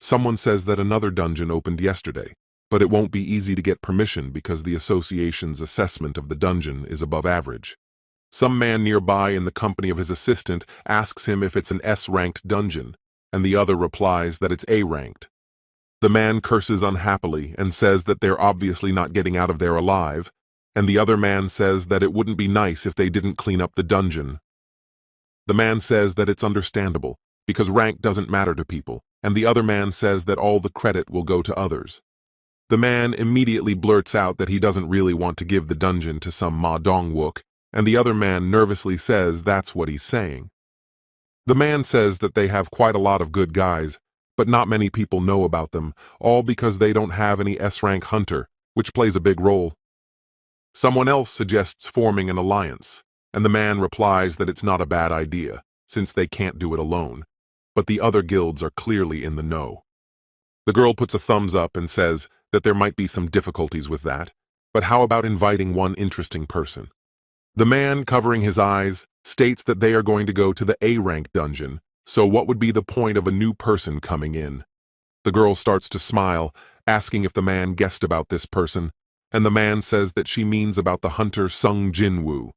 Someone says that another dungeon opened yesterday, but it won't be easy to get permission because the association's assessment of the dungeon is above average. Some man nearby in the company of his assistant asks him if it's an S-ranked dungeon, and the other replies that it's A-ranked. The man curses unhappily and says that they're obviously not getting out of there alive, and the other man says that it wouldn't be nice if they didn't clean up the dungeon. The man says that it's understandable, because rank doesn't matter to people, and the other man says that all the credit will go to others. The man immediately blurts out that he doesn't really want to give the dungeon to some Ma Dong-wook, and the other man nervously says that's what he's saying. The man says that they have quite a lot of good guys, but not many people know about them, all because they don't have any S-rank hunter, which plays a big role. Someone else suggests forming an alliance, and the man replies that it's not a bad idea, since they can't do it alone, but the other guilds are clearly in the know. The girl puts a thumbs up and says that there might be some difficulties with that, but how about inviting one interesting person? The man, covering his eyes, states that they are going to go to the A-rank dungeon, so what would be the point of a new person coming in? The girl starts to smile, asking if the man guessed about this person, and the man says that she means about the hunter Sung Jinwoo.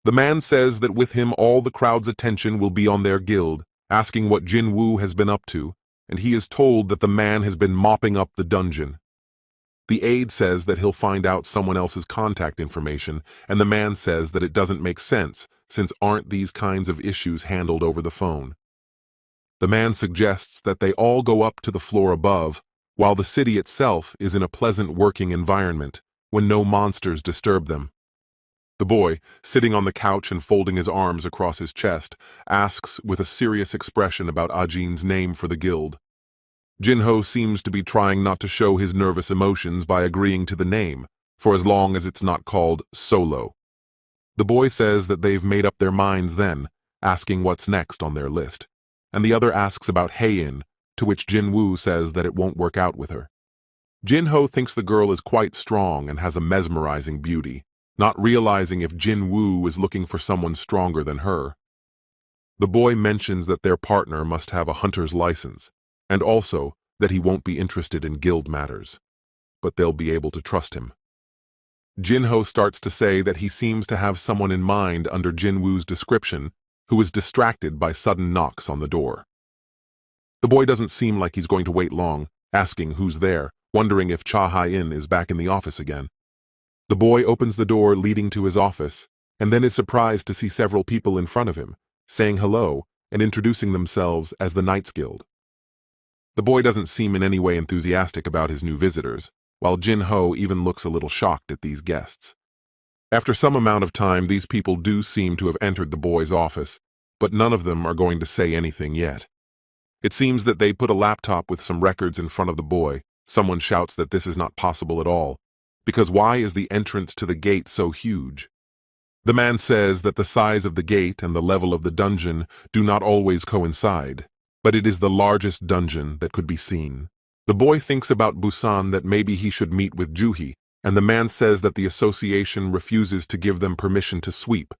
The man says that with him all the crowd's attention will be on their guild, asking what Jinwoo has been up to, and he is told that the man has been mopping up the dungeon. The aide says that he'll find out someone else's contact information, and the man says that it doesn't make sense, since aren't these kinds of issues handled over the phone. The man suggests that they all go up to the floor above, while the city itself is in a pleasant working environment, when no monsters disturb them. The boy, sitting on the couch and folding his arms across his chest, asks with a serious expression about Ajin's name for the guild. Jinho seems to be trying not to show his nervous emotions by agreeing to the name, for as long as it's not called Solo. The boy says that they've made up their minds then, asking what's next on their list, and the other asks about Heiin, to which Jinwoo says that it won't work out with her. Jinho thinks the girl is quite strong and has a mesmerizing beauty, not realizing if Jinwoo is looking for someone stronger than her. The boy mentions that their partner must have a hunter's license, and also that he won't be interested in guild matters, but they'll be able to trust him. Jinho starts to say that he seems to have someone in mind under Jinwoo's description, who is distracted by sudden knocks on the door. The boy doesn't seem like he's going to wait long, asking who's there, wondering if Cha Hai-in is back in the office again. The boy opens the door leading to his office, and then is surprised to see several people in front of him, saying hello and introducing themselves as the Knights Guild. The boy doesn't seem in any way enthusiastic about his new visitors, while Jinho even looks a little shocked at these guests. After some amount of time, these people do seem to have entered the boy's office, but none of them are going to say anything yet. It seems that they put a laptop with some records in front of the boy. Someone shouts that this is not possible at all, because why is the entrance to the gate so huge? The man says that the size of the gate and the level of the dungeon do not always coincide, but it is the largest dungeon that could be seen. The boy thinks about Busan that maybe he should meet with Juhi, and the man says that the association refuses to give them permission to sweep.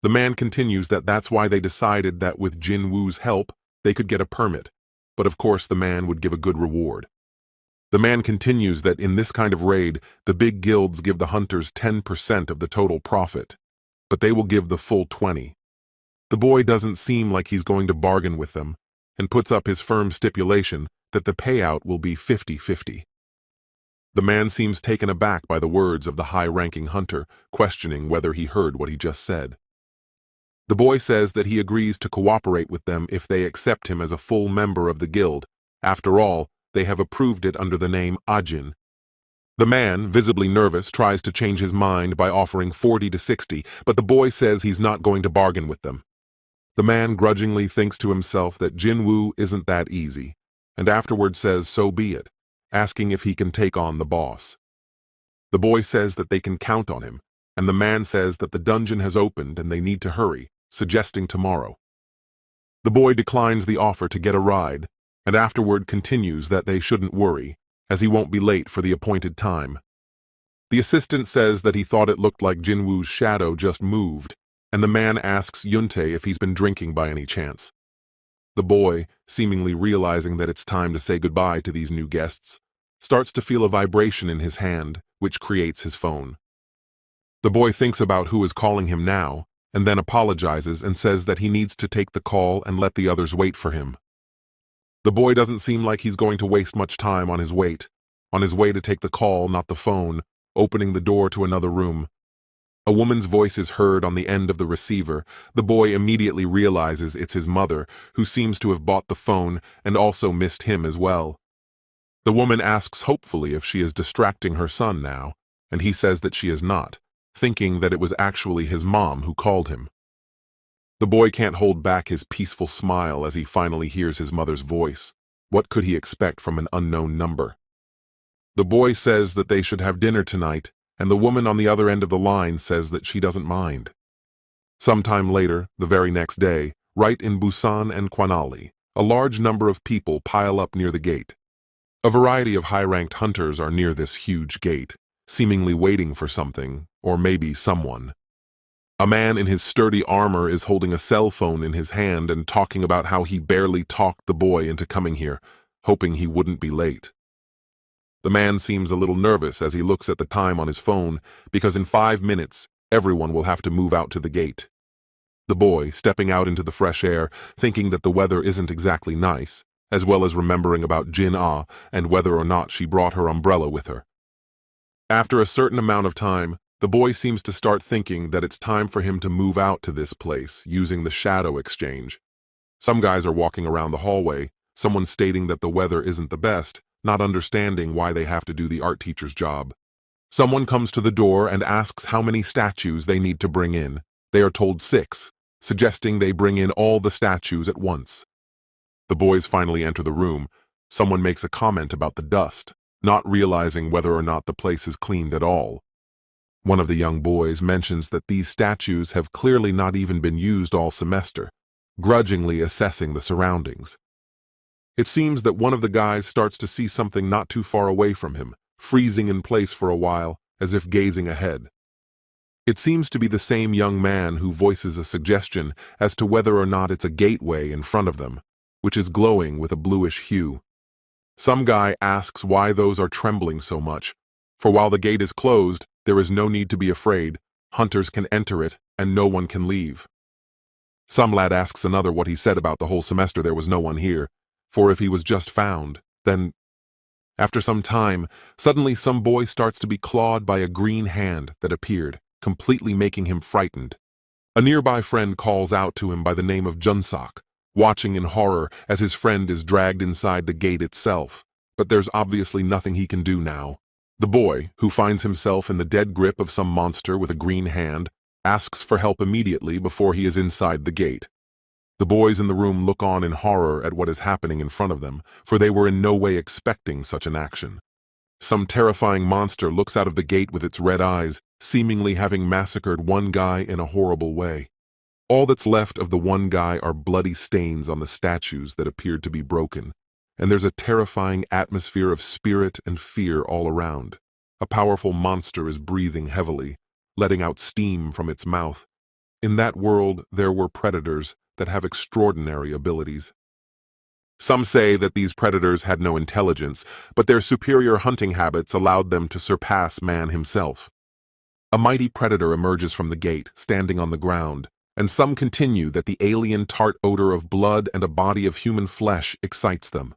The man continues that that's why they decided that with Jinwoo's help, they could get a permit, but of course the man would give a good reward. The man continues that in this kind of raid, the big guilds give the hunters 10% of the total profit, but they will give the full 20%. The boy doesn't seem like he's going to bargain with them, and puts up his firm stipulation that the payout will be 50-50. The man seems taken aback by the words of the high-ranking hunter, questioning whether he heard what he just said. The boy says that he agrees to cooperate with them if they accept him as a full member of the guild. After all, they have approved it under the name Ajin. The man, visibly nervous, tries to change his mind by offering 40-60, but the boy says he's not going to bargain with them. The man grudgingly thinks to himself that Jinwoo isn't that easy, and afterward says so be it, asking if he can take on the boss. The boy says that they can count on him, and the man says that the dungeon has opened and they need to hurry, suggesting tomorrow. The boy declines the offer to get a ride, and afterward continues that they shouldn't worry, as he won't be late for the appointed time. The assistant says that he thought it looked like Jinwoo's shadow just moved, and the man asks Yuntae if he's been drinking by any chance. The boy, seemingly realizing that it's time to say goodbye to these new guests, starts to feel a vibration in his hand, which creates his phone. The boy thinks about who is calling him now, and then apologizes and says that he needs to take the call and let the others wait for him. The boy doesn't seem like he's going to waste much time on his way to take the call, not the phone, opening the door to another room. A woman's voice is heard on the end of the receiver. The boy immediately realizes it's his mother, who seems to have bought the phone and also missed him as well. The woman asks hopefully if she is distracting her son now, and he says that she is not, thinking that it was actually his mom who called him. The boy can't hold back his peaceful smile as he finally hears his mother's voice. What could he expect from an unknown number? The boy says that they should have dinner tonight, and the woman on the other end of the line says that she doesn't mind. Sometime later, the very next day, right in Busan and Kwanali, a large number of people pile up near the gate. A variety of high-ranked hunters are near this huge gate, seemingly waiting for something, or maybe someone. A man in his sturdy armor is holding a cell phone in his hand and talking about how he barely talked the boy into coming here, hoping he wouldn't be late. The man seems a little nervous as he looks at the time on his phone, because in 5 minutes, everyone will have to move out to the gate. The boy, stepping out into the fresh air, thinking that the weather isn't exactly nice, as well as remembering about Jin-Ah and whether or not she brought her umbrella with her. After a certain amount of time, the boy seems to start thinking that it's time for him to move out to this place using the shadow exchange. Some guys are walking around the hallway, someone stating that the weather isn't the best, not understanding why they have to do the art teacher's job. Someone comes to the door and asks how many statues they need to bring in. They are told 6, suggesting they bring in all the statues at once. The boys finally enter the room. Someone makes a comment about the dust, not realizing whether or not the place is cleaned at all. One of the young boys mentions that these statues have clearly not even been used all semester, grudgingly assessing the surroundings. It seems that one of the guys starts to see something not too far away from him, freezing in place for a while, as if gazing ahead. It seems to be the same young man who voices a suggestion as to whether or not it's a gateway in front of them, which is glowing with a bluish hue. Some guy asks why those are trembling so much, for while the gate is closed, there is no need to be afraid. Hunters can enter it, and no one can leave. Some lad asks another what he said about the whole semester there was no one here, for if he was just found, then... After some time, suddenly some boy starts to be clawed by a green hand that appeared, completely making him frightened. A nearby friend calls out to him by the name of Jun-Sok, watching in horror as his friend is dragged inside the gate itself, but there's obviously nothing he can do now. The boy, who finds himself in the dead grip of some monster with a green hand, asks for help immediately before he is inside the gate. The boys in the room look on in horror at what is happening in front of them, for they were in no way expecting such an action. Some terrifying monster looks out of the gate with its red eyes, seemingly having massacred one guy in a horrible way. All that's left of the one guy are bloody stains on the statues that appeared to be broken, and there's a terrifying atmosphere of spirit and fear all around. A powerful monster is breathing heavily, letting out steam from its mouth. In that world, there were predators that have extraordinary abilities. Some say that these predators had no intelligence, but their superior hunting habits allowed them to surpass man himself. A mighty predator emerges from the gate, standing on the ground, and some continue that the alien tart odor of blood and a body of human flesh excites them.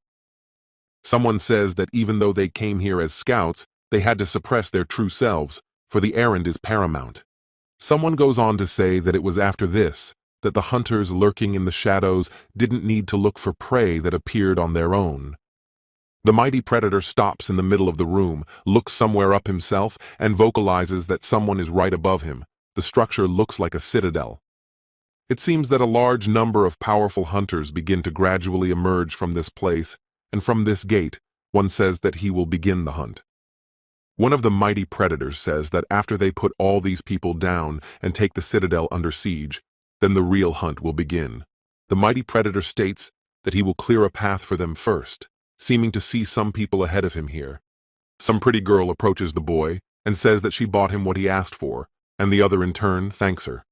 Someone says that even though they came here as scouts, they had to suppress their true selves, for the errand is paramount. Someone goes on to say that it was after this that the hunters lurking in the shadows didn't need to look for prey that appeared on their own. The mighty predator stops in the middle of the room, looks somewhere up himself, and vocalizes that someone is right above him. The structure looks like a citadel. It seems that a large number of powerful hunters begin to gradually emerge from this place, and from this gate, one says that he will begin the hunt. One of the mighty predators says that after they put all these people down and take the citadel under siege, then the real hunt will begin. The mighty predator states that he will clear a path for them first, seeming to see some people ahead of him here. Some pretty girl approaches the boy and says that she bought him what he asked for, and the other in turn thanks her.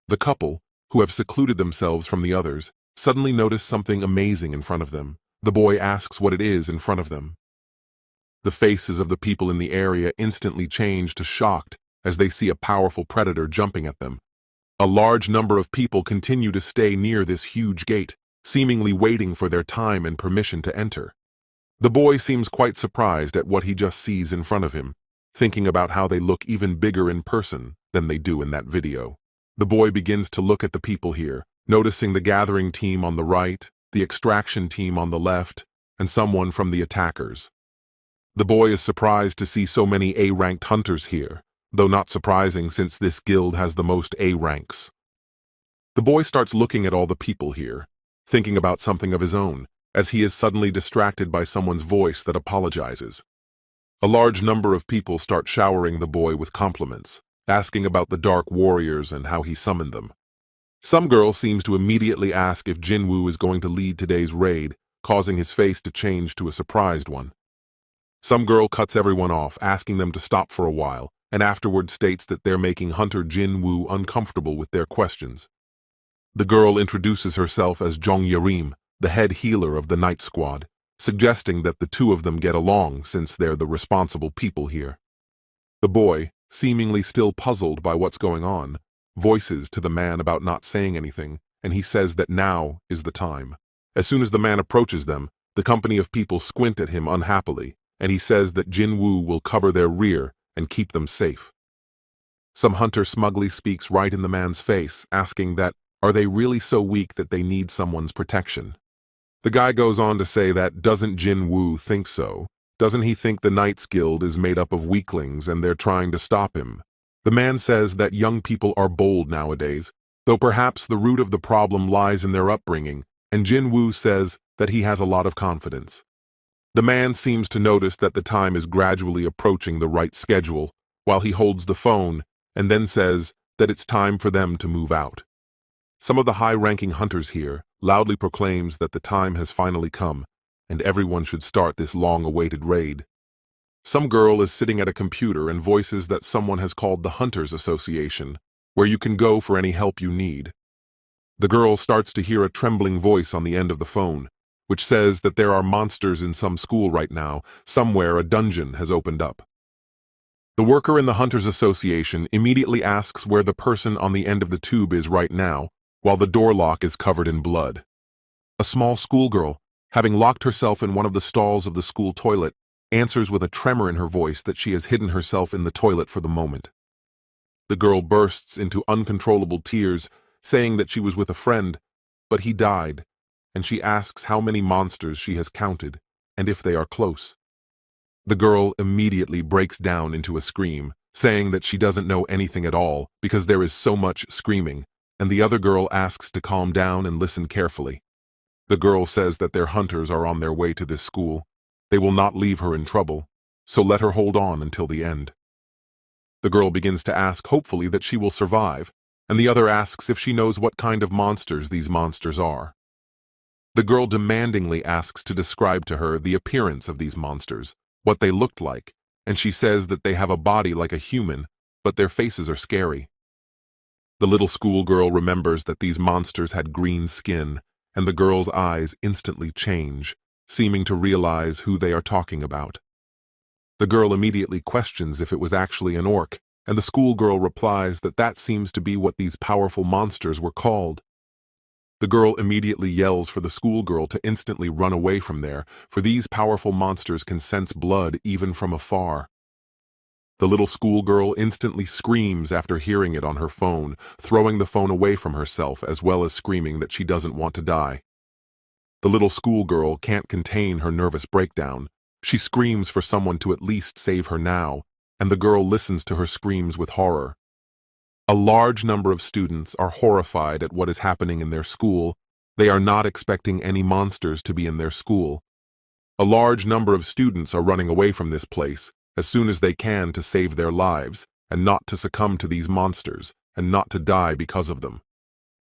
The couple, who have secluded themselves from the others, suddenly notice something amazing in front of them. The boy asks what it is in front of them. The faces of the people in the area instantly change to shocked as they see a powerful predator jumping at them. A large number of people continue to stay near this huge gate, seemingly waiting for their time and permission to enter. The boy seems quite surprised at what he just sees in front of him, thinking about how they look even bigger in person than they do in that video. The boy begins to look at the people here, noticing the gathering team on the right, the extraction team on the left, and someone from the attackers. The boy is surprised to see so many A-ranked hunters here, though not surprising since this guild has the most A ranks. The boy starts looking at all the people here, thinking about something of his own, as he is suddenly distracted by someone's voice that apologizes. A large number of people start showering the boy with compliments, asking about the Dark Warriors and how he summoned them. Some girl seems to immediately ask if Jinwoo is going to lead today's raid, causing his face to change to a surprised one. Some girl cuts everyone off, asking them to stop for a while, and afterward states that they're making Hunter Jinwoo uncomfortable with their questions. The girl introduces herself as Jang Su-Rak, the head healer of the night squad, suggesting that the two of them get along since they're the responsible people here. The boy, seemingly still puzzled by what's going on, voices to the man about not saying anything, and he says that now is the time. As soon as the man approaches them, the company of people squint at him unhappily, and he says that Jinwoo will cover their rear and keep them safe. Some hunter smugly speaks right in the man's face, asking that, are they really so weak that they need someone's protection? The guy goes on to say that doesn't Jinwoo think so? Doesn't he think the Knights Guild is made up of weaklings and they're trying to stop him? The man says that young people are bold nowadays, though perhaps the root of the problem lies in their upbringing, and Jinwoo says that he has a lot of confidence. The man seems to notice that the time is gradually approaching the right schedule, while he holds the phone, and then says that it's time for them to move out. Some of the high-ranking hunters here loudly proclaims that the time has finally come, and everyone should start this long-awaited raid. Some girl is sitting at a computer and voices that someone has called the Hunters Association, where you can go for any help you need. The girl starts to hear a trembling voice on the end of the phone, which says that there are monsters in some school right now, somewhere a dungeon has opened up. The worker in the Hunters Association immediately asks where the person on the end of the tube is right now, while the door lock is covered in blood. A small schoolgirl, having locked herself in one of the stalls of the school toilet, answers with a tremor in her voice that she has hidden herself in the toilet for the moment. The girl bursts into uncontrollable tears, saying that she was with a friend, but he died, and she asks how many monsters she has counted, and if they are close. The girl immediately breaks down into a scream, saying that she doesn't know anything at all because there is so much screaming, and the other girl asks to calm down and listen carefully. The girl says that their hunters are on their way to this school. They will not leave her in trouble, so let her hold on until the end. The girl begins to ask hopefully that she will survive, and the other asks if she knows what kind of monsters these monsters are. The girl demandingly asks to describe to her the appearance of these monsters, what they looked like, and she says that they have a body like a human, but their faces are scary. The little schoolgirl remembers that these monsters had green skin, and the girl's eyes instantly change, seeming to realize who they are talking about. The girl immediately questions if it was actually an orc, and the schoolgirl replies that that seems to be what these powerful monsters were called. The girl immediately yells for the schoolgirl to instantly run away from there, for these powerful monsters can sense blood even from afar. The little schoolgirl instantly screams after hearing it on her phone, throwing the phone away from herself as well as screaming that she doesn't want to die. The little schoolgirl can't contain her nervous breakdown. She screams for someone to at least save her now, and the girl listens to her screams with horror. A large number of students are horrified at what is happening in their school. They are not expecting any monsters to be in their school. A large number of students are running away from this place as soon as they can to save their lives and not to succumb to these monsters and not to die because of them.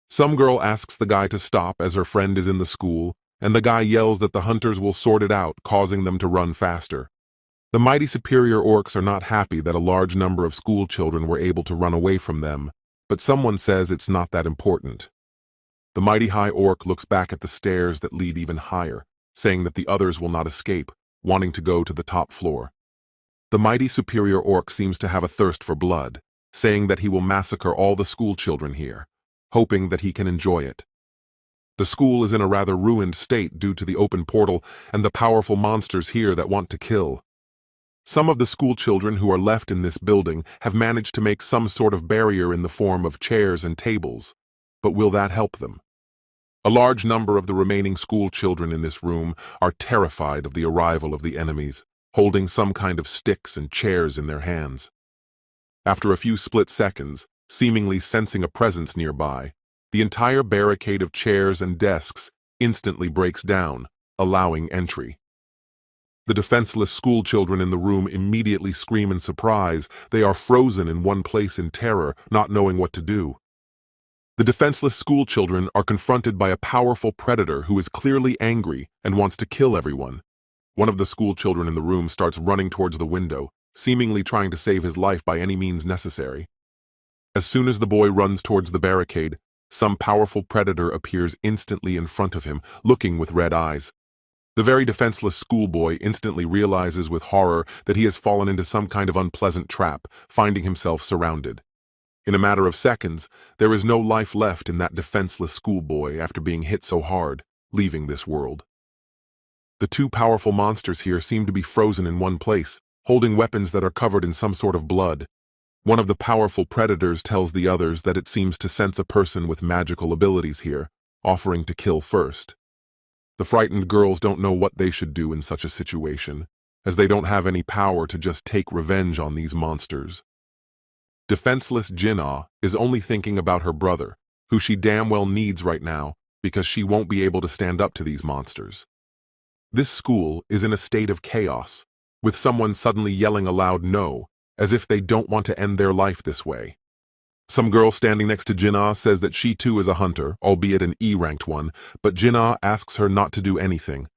Some girl asks the guy to stop as her friend is in the school, and the guy yells that the hunters will sort it out, causing them to run faster. The mighty superior orcs are not happy that a large number of school children were able to run away from them, but someone says it's not that important. The mighty high orc looks back at the stairs that lead even higher, saying that the others will not escape, wanting to go to the top floor. The mighty superior orc seems to have a thirst for blood, saying that he will massacre all the school children here, hoping that he can enjoy it. The school is in a rather ruined state due to the open portal and the powerful monsters here that want to kill. Some of the school children who are left in this building have managed to make some sort of barrier in the form of chairs and tables, but will that help them? A large number of the remaining school children in this room are terrified of the arrival of the enemies, holding some kind of sticks and chairs in their hands. After a few split seconds, seemingly sensing a presence nearby, the entire barricade of chairs and desks instantly breaks down, allowing entry. The defenseless school children in the room immediately scream in surprise. They are frozen in one place in terror, not knowing what to do. The defenseless school children are confronted by a powerful predator who is clearly angry and wants to kill everyone. One of the school children in the room starts running towards the window, seemingly trying to save his life by any means necessary. As soon as the boy runs towards the barricade, some powerful predator appears instantly in front of him, looking with red eyes. The very defenseless schoolboy instantly realizes with horror that he has fallen into some kind of unpleasant trap, finding himself surrounded. In a matter of seconds, there is no life left in that defenseless schoolboy after being hit so hard, leaving this world. The two powerful monsters here seem to be frozen in one place, holding weapons that are covered in some sort of blood. One of the powerful predators tells the others that it seems to sense a person with magical abilities here, offering to kill first. The frightened girls don't know what they should do in such a situation, as they don't have any power to just take revenge on these monsters. Defenseless Jinwoo is only thinking about her brother, who she damn well needs right now because she won't be able to stand up to these monsters. This school is in a state of chaos, with someone suddenly yelling aloud no, as if they don't want to end their life this way. Some girl standing next to Jinwoo says that she too is a hunter, albeit an E-ranked one, but Jinwoo asks her not to do anything.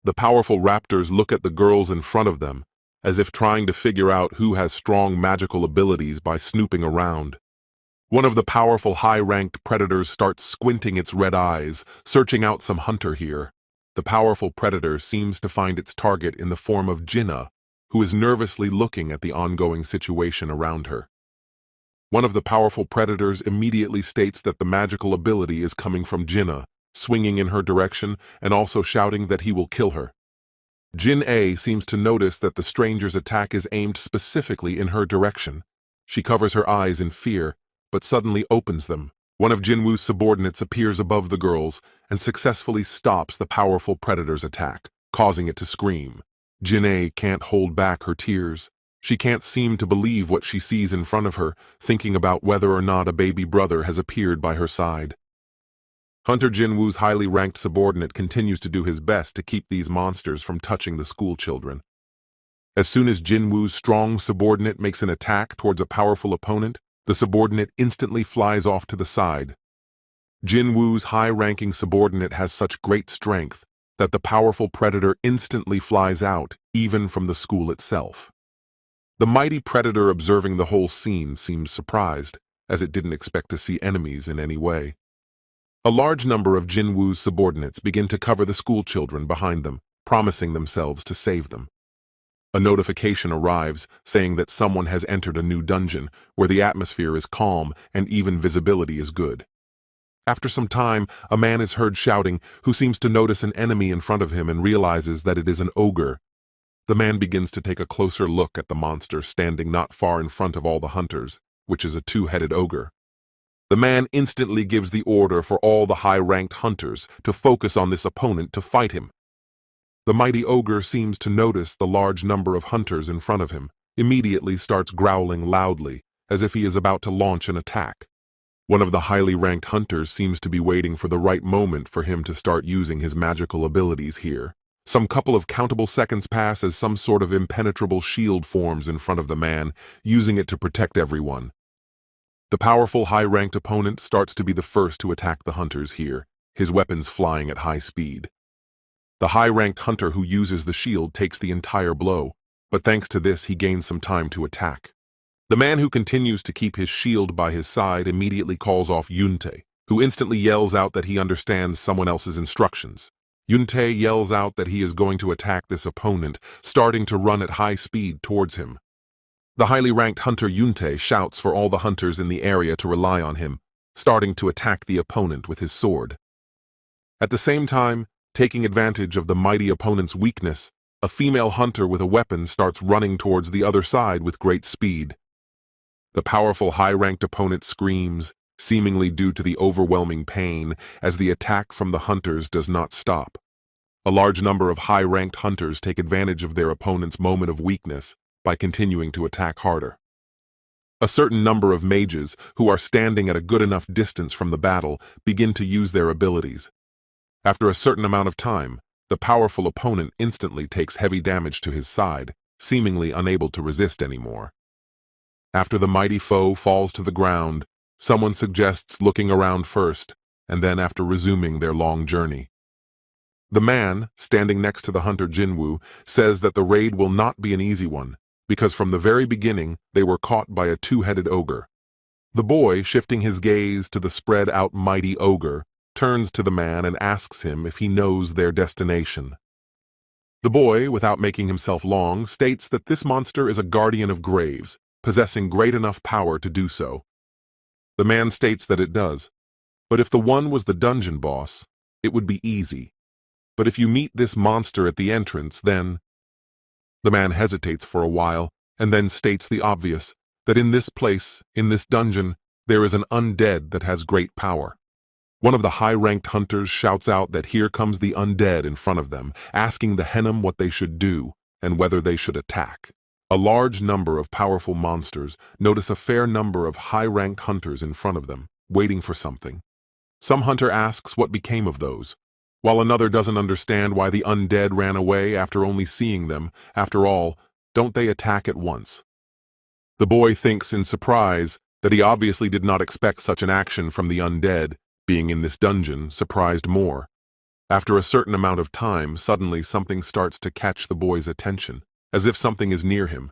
The powerful raptors look at the girls in front of them, as if trying to figure out who has strong magical abilities by snooping around. One of the powerful high-ranked predators starts squinting its red eyes, searching out some hunter here. The powerful predator seems to find its target in the form of Jinwoo, who is nervously looking at the ongoing situation around her. One of the powerful predators immediately states that the magical ability is coming from Jinwoo, swinging in her direction and also shouting that he will kill her. Jin-A seems to notice that the stranger's attack is aimed specifically in her direction. She covers her eyes in fear, but suddenly opens them. One of Jinwoo's subordinates appears above the girls and successfully stops the powerful predator's attack, causing it to scream. Jin-A can't hold back her tears. She can't seem to believe what she sees in front of her, thinking about whether or not a baby brother has appeared by her side. Hunter Jinwoo's highly ranked subordinate continues to do his best to keep these monsters from touching the school children. As soon as Jinwoo's strong subordinate makes an attack towards a powerful opponent, the subordinate instantly flies off to the side. Jinwoo's high-ranking subordinate has such great strength that the powerful predator instantly flies out, even from the school itself. The mighty predator observing the whole scene seems surprised, as it didn't expect to see enemies in any way. A large number of Jinwoo's subordinates begin to cover the school children behind them, promising themselves to save them. A notification arrives saying that someone has entered a new dungeon where the atmosphere is calm and even visibility is good. After some time, a man is heard shouting who seems to notice an enemy in front of him and realizes that it is an ogre. The man begins to take a closer look at the monster standing not far in front of all the hunters, which is a two-headed ogre. The man instantly gives the order for all the high-ranked hunters to focus on this opponent to fight him. The mighty ogre seems to notice the large number of hunters in front of him, immediately starts growling loudly, as if he is about to launch an attack. One of the highly ranked hunters seems to be waiting for the right moment for him to start using his magical abilities here. Some couple of countable seconds pass as some sort of impenetrable shield forms in front of the man, using it to protect everyone. The powerful high-ranked opponent starts to be the first to attack the hunters here, his weapons flying at high speed. The high-ranked hunter who uses the shield takes the entire blow, but thanks to this he gains some time to attack. The man who continues to keep his shield by his side immediately calls off Yuntae, who instantly yells out that he understands someone else's instructions. Yun-tae yells out that he is going to attack this opponent, starting to run at high speed towards him. The highly ranked hunter Yun-tae shouts for all the hunters in the area to rely on him, starting to attack the opponent with his sword. At the same time, taking advantage of the mighty opponent's weakness, a female hunter with a weapon starts running towards the other side with great speed. The powerful high-ranked opponent screams, seemingly due to the overwhelming pain, as the attack from the hunters does not stop. A large number of high-ranked hunters take advantage of their opponent's moment of weakness by continuing to attack harder. A certain number of mages, who are standing at a good enough distance from the battle, begin to use their abilities. After a certain amount of time, the powerful opponent instantly takes heavy damage to his side, seemingly unable to resist anymore. After the mighty foe falls to the ground, someone suggests looking around first, and then after resuming their long journey. The man, standing next to the hunter Jinwoo, says that the raid will not be an easy one, because from the very beginning they were caught by a two-headed ogre. The boy, shifting his gaze to the spread-out mighty ogre, turns to the man and asks him if he knows their destination. The boy, without making himself long, states that this monster is a guardian of graves, possessing great enough power to do so. The man states that it does, but if the one was the dungeon boss, it would be easy. But if you meet this monster at the entrance, then... The man hesitates for a while, and then states the obvious, that in this place, in this dungeon, there is an undead that has great power. One of the high-ranked hunters shouts out that here comes the undead in front of them, asking the Henim what they should do, and whether they should attack. A large number of powerful monsters notice a fair number of high-ranked hunters in front of them, waiting for something. Some hunter asks what became of those, while another doesn't understand why the undead ran away after only seeing them. After all, don't they attack at once? The boy thinks in surprise that he obviously did not expect such an action from the undead, being in this dungeon, surprised more. After a certain amount of time, suddenly something starts to catch the boy's attention, as if something is near him.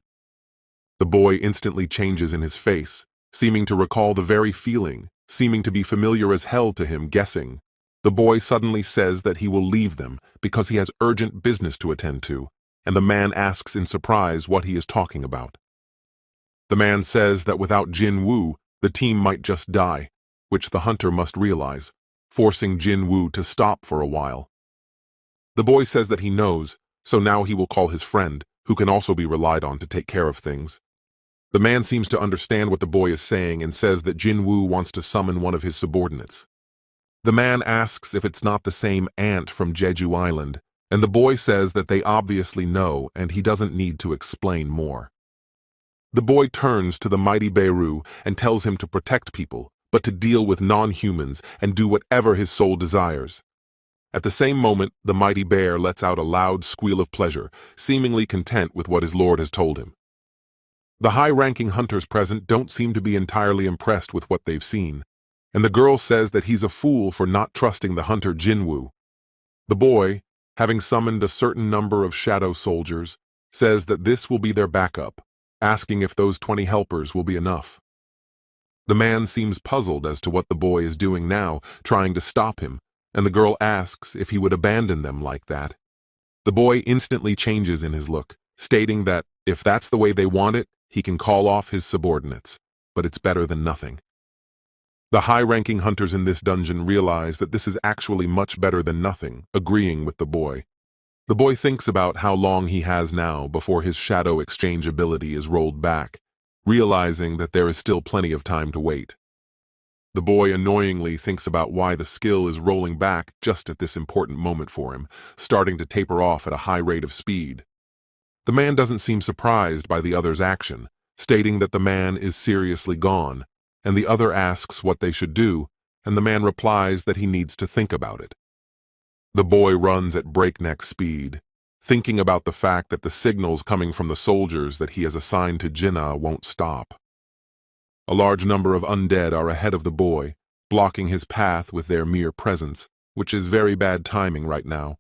The boy instantly changes in his face, seeming to recall the very feeling, seeming to be familiar as hell to him, guessing. The boy suddenly says that he will leave them because he has urgent business to attend to, and the man asks in surprise what he is talking about. The man says that without Jinwoo, the team might just die, which the hunter must realize, forcing Jinwoo to stop for a while. The boy says that he knows, so now he will call his friend, who can also be relied on to take care of things. The man seems to understand what the boy is saying and says that Jinwoo wants to summon one of his subordinates. The man asks if it's not the same ant from Jeju Island, and the boy says that they obviously know and he doesn't need to explain more. The boy turns to the mighty Beru and tells him to protect people, but to deal with non-humans and do whatever his soul desires. At the same moment, the mighty bear lets out a loud squeal of pleasure, seemingly content with what his lord has told him. The high-ranking hunters present don't seem to be entirely impressed with what they've seen, and the girl says that he's a fool for not trusting the hunter Jinwoo. The boy, having summoned a certain number of shadow soldiers, says that this will be their backup, asking if those 20 helpers will be enough. The man seems puzzled as to what the boy is doing now, trying to stop him, and the girl asks if he would abandon them like that. The boy instantly changes in his look, stating that if that's the way they want it, he can call off his subordinates, but it's better than nothing. The high-ranking hunters in this dungeon realize that this is actually much better than nothing, agreeing with the boy. The boy thinks about how long he has now before his shadow exchange ability is rolled back, realizing that there is still plenty of time to wait. The boy annoyingly thinks about why the skill is rolling back just at this important moment for him, starting to taper off at a high rate of speed. The man doesn't seem surprised by the other's action, stating that the man is seriously gone, and the other asks what they should do, and the man replies that he needs to think about it. The boy runs at breakneck speed, thinking about the fact that the signals coming from the soldiers that he has assigned to Jinnah won't stop. A large number of undead are ahead of the boy, blocking his path with their mere presence, which is very bad timing right now.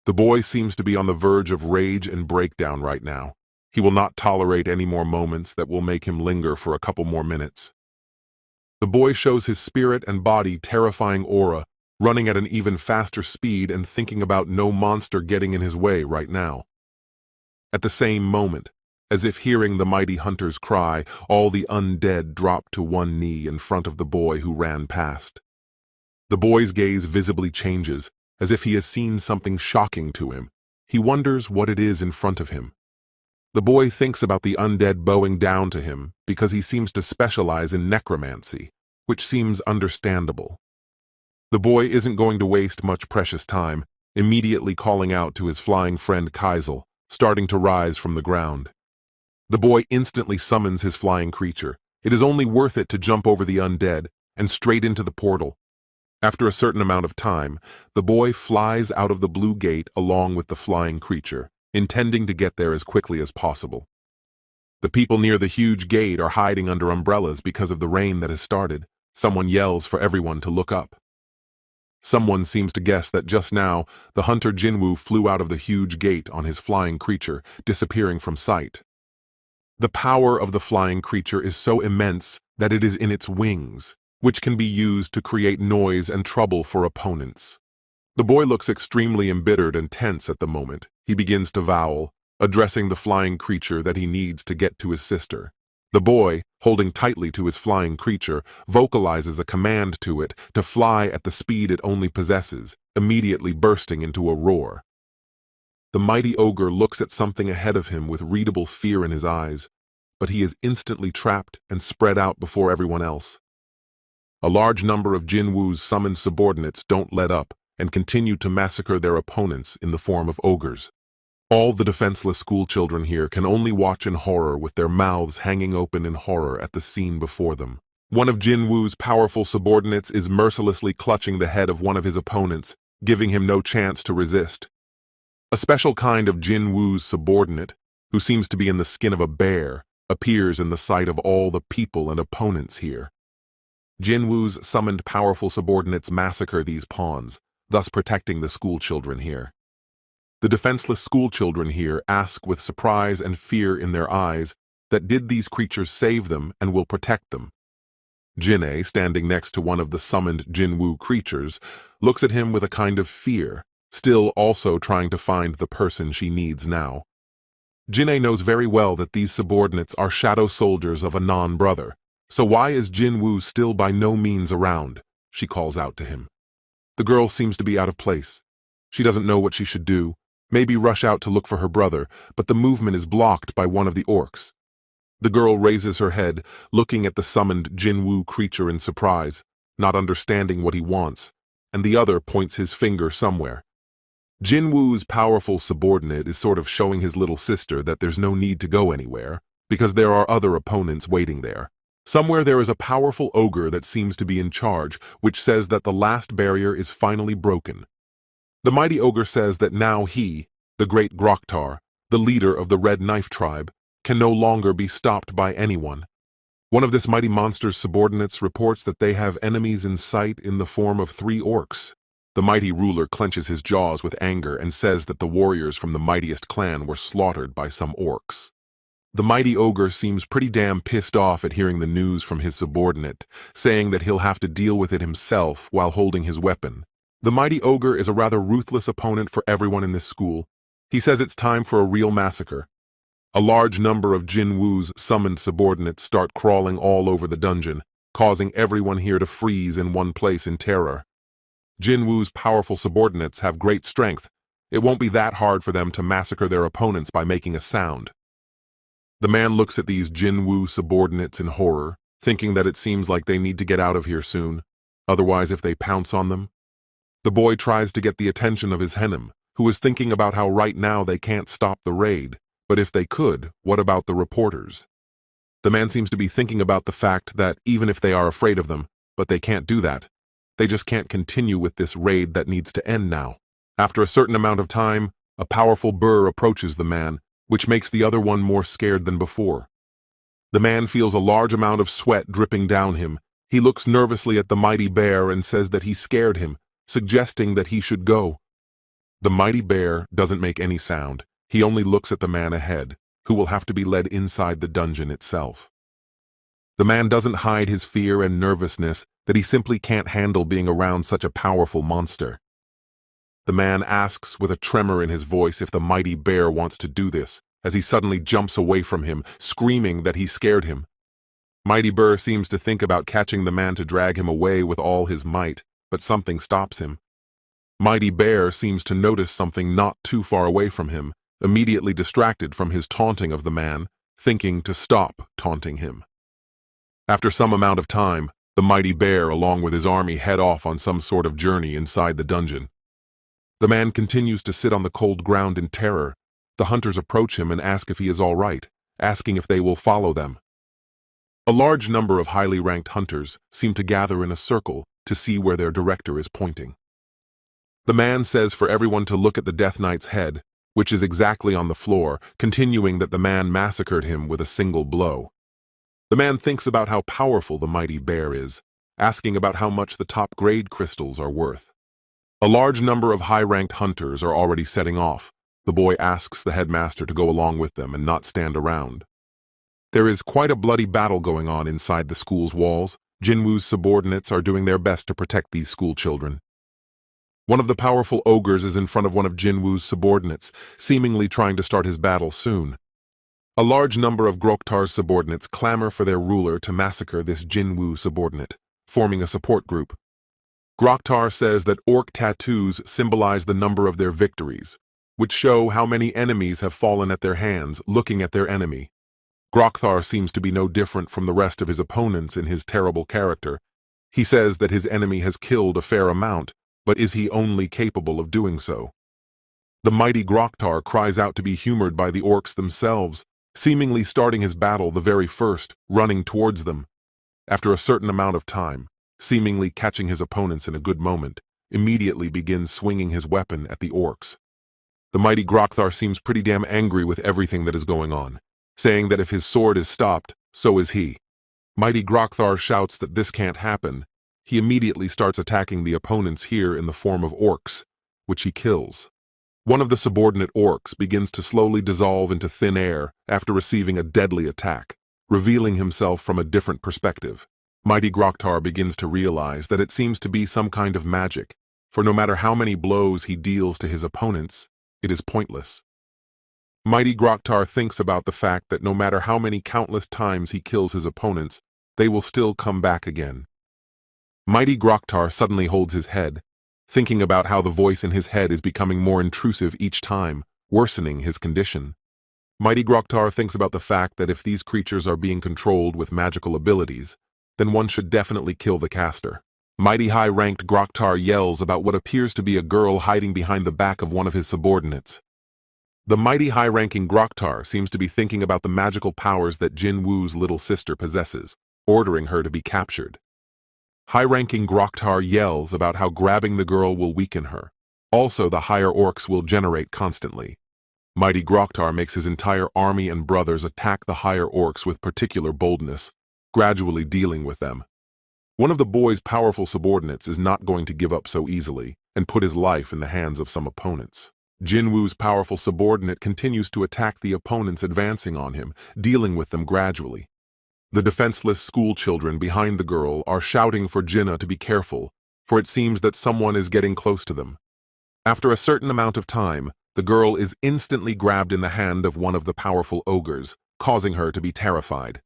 The boy seems to be on the verge of rage and breakdown right now. He will not tolerate any more moments that will make him linger for a couple more minutes. The boy shows his spirit and body terrifying aura, running at an even faster speed and thinking about no monster getting in his way right now. At the same moment, as if hearing the mighty hunter's cry, all the undead drop to one knee in front of the boy who ran past. The boy's gaze visibly changes, as if he has seen something shocking to him. He wonders what it is in front of him. The boy thinks about the undead bowing down to him because he seems to specialize in necromancy, which seems understandable. The boy isn't going to waste much precious time, immediately calling out to his flying friend Kaisel, starting to rise from the ground. The boy instantly summons his flying creature. It is only worth it to jump over the undead and straight into the portal. After a certain amount of time, the boy flies out of the blue gate along with the flying creature, intending to get there as quickly as possible. The people near the huge gate are hiding under umbrellas because of the rain that has started. Someone yells for everyone to look up. Someone seems to guess that just now, the hunter Jinwoo flew out of the huge gate on his flying creature, disappearing from sight. The power of the flying creature is so immense that it is in its wings, which can be used to create noise and trouble for opponents. The boy looks extremely embittered and tense at the moment. He begins to vow, addressing the flying creature that he needs to get to his sister. The boy, holding tightly to his flying creature, vocalizes a command to it to fly at the speed it only possesses, immediately bursting into a roar. The mighty ogre looks at something ahead of him with readable fear in his eyes, but he is instantly trapped and spread out before everyone else. A large number of Jinwoo's summoned subordinates don't let up and continue to massacre their opponents in the form of ogres. All the defenseless schoolchildren here can only watch in horror with their mouths hanging open in horror at the scene before them. One of Jinwoo's powerful subordinates is mercilessly clutching the head of one of his opponents, giving him no chance to resist. A special kind of Jinwoo's subordinate, who seems to be in the skin of a bear, appears in the sight of all the people and opponents here. Jinwoo's summoned powerful subordinates massacre these pawns, thus protecting the schoolchildren here. The defenseless schoolchildren here ask with surprise and fear in their eyes that did these creatures save them and will protect them. Jinne, standing next to one of the summoned Jinwoo creatures, looks at him with a kind of fear, still also trying to find the person she needs now. Jinne knows very well that these subordinates are shadow soldiers of a non-brother, so why is Jinwoo still by no means around? She calls out to him. The girl seems to be out of place. She doesn't know what she should do, maybe rush out to look for her brother, but the movement is blocked by one of the orcs. The girl raises her head, looking at the summoned Jinwoo creature in surprise, not understanding what he wants, and the other points his finger somewhere. Jinwoo's powerful subordinate is sort of showing his little sister that there's no need to go anywhere, because there are other opponents waiting there. Somewhere there is a powerful ogre that seems to be in charge, which says that the last barrier is finally broken. The mighty ogre says that now he, the great Groktar, the leader of the Red Knife tribe, can no longer be stopped by anyone. One of this mighty monster's subordinates reports that they have enemies in sight in the form of 3 orcs. The mighty ruler clenches his jaws with anger and says that the warriors from the mightiest clan were slaughtered by some orcs. The mighty ogre seems pretty damn pissed off at hearing the news from his subordinate, saying that he'll have to deal with it himself while holding his weapon. The mighty ogre is a rather ruthless opponent for everyone in this school. He says it's time for a real massacre. A large number of Jinwoo's summoned subordinates start crawling all over the dungeon, causing everyone here to freeze in one place in terror. Jinwoo's powerful subordinates have great strength. It won't be that hard for them to massacre their opponents by making a sound. The man looks at these Jinwoo subordinates in horror, thinking that it seems like they need to get out of here soon, otherwise if they pounce on them. The boy tries to get the attention of his Henim, who is thinking about how right now they can't stop the raid, but if they could, what about the reporters? The man seems to be thinking about the fact that even if they are afraid of them, but they can't do that, they just can't continue with this raid that needs to end now. After a certain amount of time, a powerful burr approaches the man, which makes the other one more scared than before. The man feels a large amount of sweat dripping down him. He looks nervously at the mighty bear and says that he scared him, suggesting that he should go. The mighty bear doesn't make any sound. He only looks at the man ahead, who will have to be led inside the dungeon itself. The man doesn't hide his fear and nervousness that he simply can't handle being around such a powerful monster. The man asks with a tremor in his voice if the mighty bear wants to do this, as he suddenly jumps away from him, screaming that he scared him. Mighty Bear seems to think about catching the man to drag him away with all his might, but something stops him. Mighty Bear seems to notice something not too far away from him, immediately distracted from his taunting of the man, thinking to stop taunting him. After some amount of time, the mighty bear along with his army head off on some sort of journey inside the dungeon. The man continues to sit on the cold ground in terror. The hunters approach him and ask if he is all right, asking if they will follow them. A large number of highly ranked hunters seem to gather in a circle to see where their director is pointing. The man says for everyone to look at the Death Knight's head, which is exactly on the floor, continuing that the man massacred him with a single blow. The man thinks about how powerful the mighty bear is, asking about how much the top-grade crystals are worth. A large number of high-ranked hunters are already setting off. The boy asks the headmaster to go along with them and not stand around. There is quite a bloody battle going on inside the school's walls. Jinwoo's subordinates are doing their best to protect these school children. One of the powerful ogres is in front of one of Jinwoo's subordinates, seemingly trying to start his battle soon. A large number of Groktar's subordinates clamor for their ruler to massacre this Jinwoo subordinate, forming a support group. Groktar says that orc tattoos symbolize the number of their victories, which show how many enemies have fallen at their hands looking at their enemy. Groktar seems to be no different from the rest of his opponents in his terrible character. He says that his enemy has killed a fair amount, but is he only capable of doing so? The mighty Groktar cries out to be humored by the orcs themselves, seemingly starting his battle the very first, running towards them. After a certain amount of time, seemingly catching his opponents in a good moment, immediately begins swinging his weapon at the orcs. The mighty Groktar seems pretty damn angry with everything that is going on, saying that if his sword is stopped, so is he. Mighty Groktar shouts that this can't happen. He immediately starts attacking the opponents here in the form of orcs, which he kills. One of the subordinate orcs begins to slowly dissolve into thin air after receiving a deadly attack, revealing himself from a different perspective. Mighty Groktar begins to realize that it seems to be some kind of magic, for no matter how many blows he deals to his opponents, it is pointless. Mighty Groktar thinks about the fact that no matter how many countless times he kills his opponents, they will still come back again. Mighty Groktar suddenly holds his head, thinking about how the voice in his head is becoming more intrusive each time, worsening his condition. Mighty Groktar thinks about the fact that if these creatures are being controlled with magical abilities, then one should definitely kill the caster. Mighty high-ranked Groktar yells about what appears to be a girl hiding behind the back of one of his subordinates. The mighty high-ranking Groktar seems to be thinking about the magical powers that Jinwoo's little sister possesses, ordering her to be captured. High-ranking Groktar yells about how grabbing the girl will weaken her. Also, the higher orcs will generate constantly. Mighty Groktar makes his entire army and brothers attack the higher orcs with particular boldness, gradually dealing with them. One of the boy's powerful subordinates is not going to give up so easily and put his life in the hands of some opponents. Jinwoo's powerful subordinate continues to attack the opponents advancing on him, dealing with them gradually. The defenseless school children behind the girl are shouting for Jinna to be careful, for it seems that someone is getting close to them. After a certain amount of time, the girl is instantly grabbed in the hand of one of the powerful ogres, causing her to be terrified.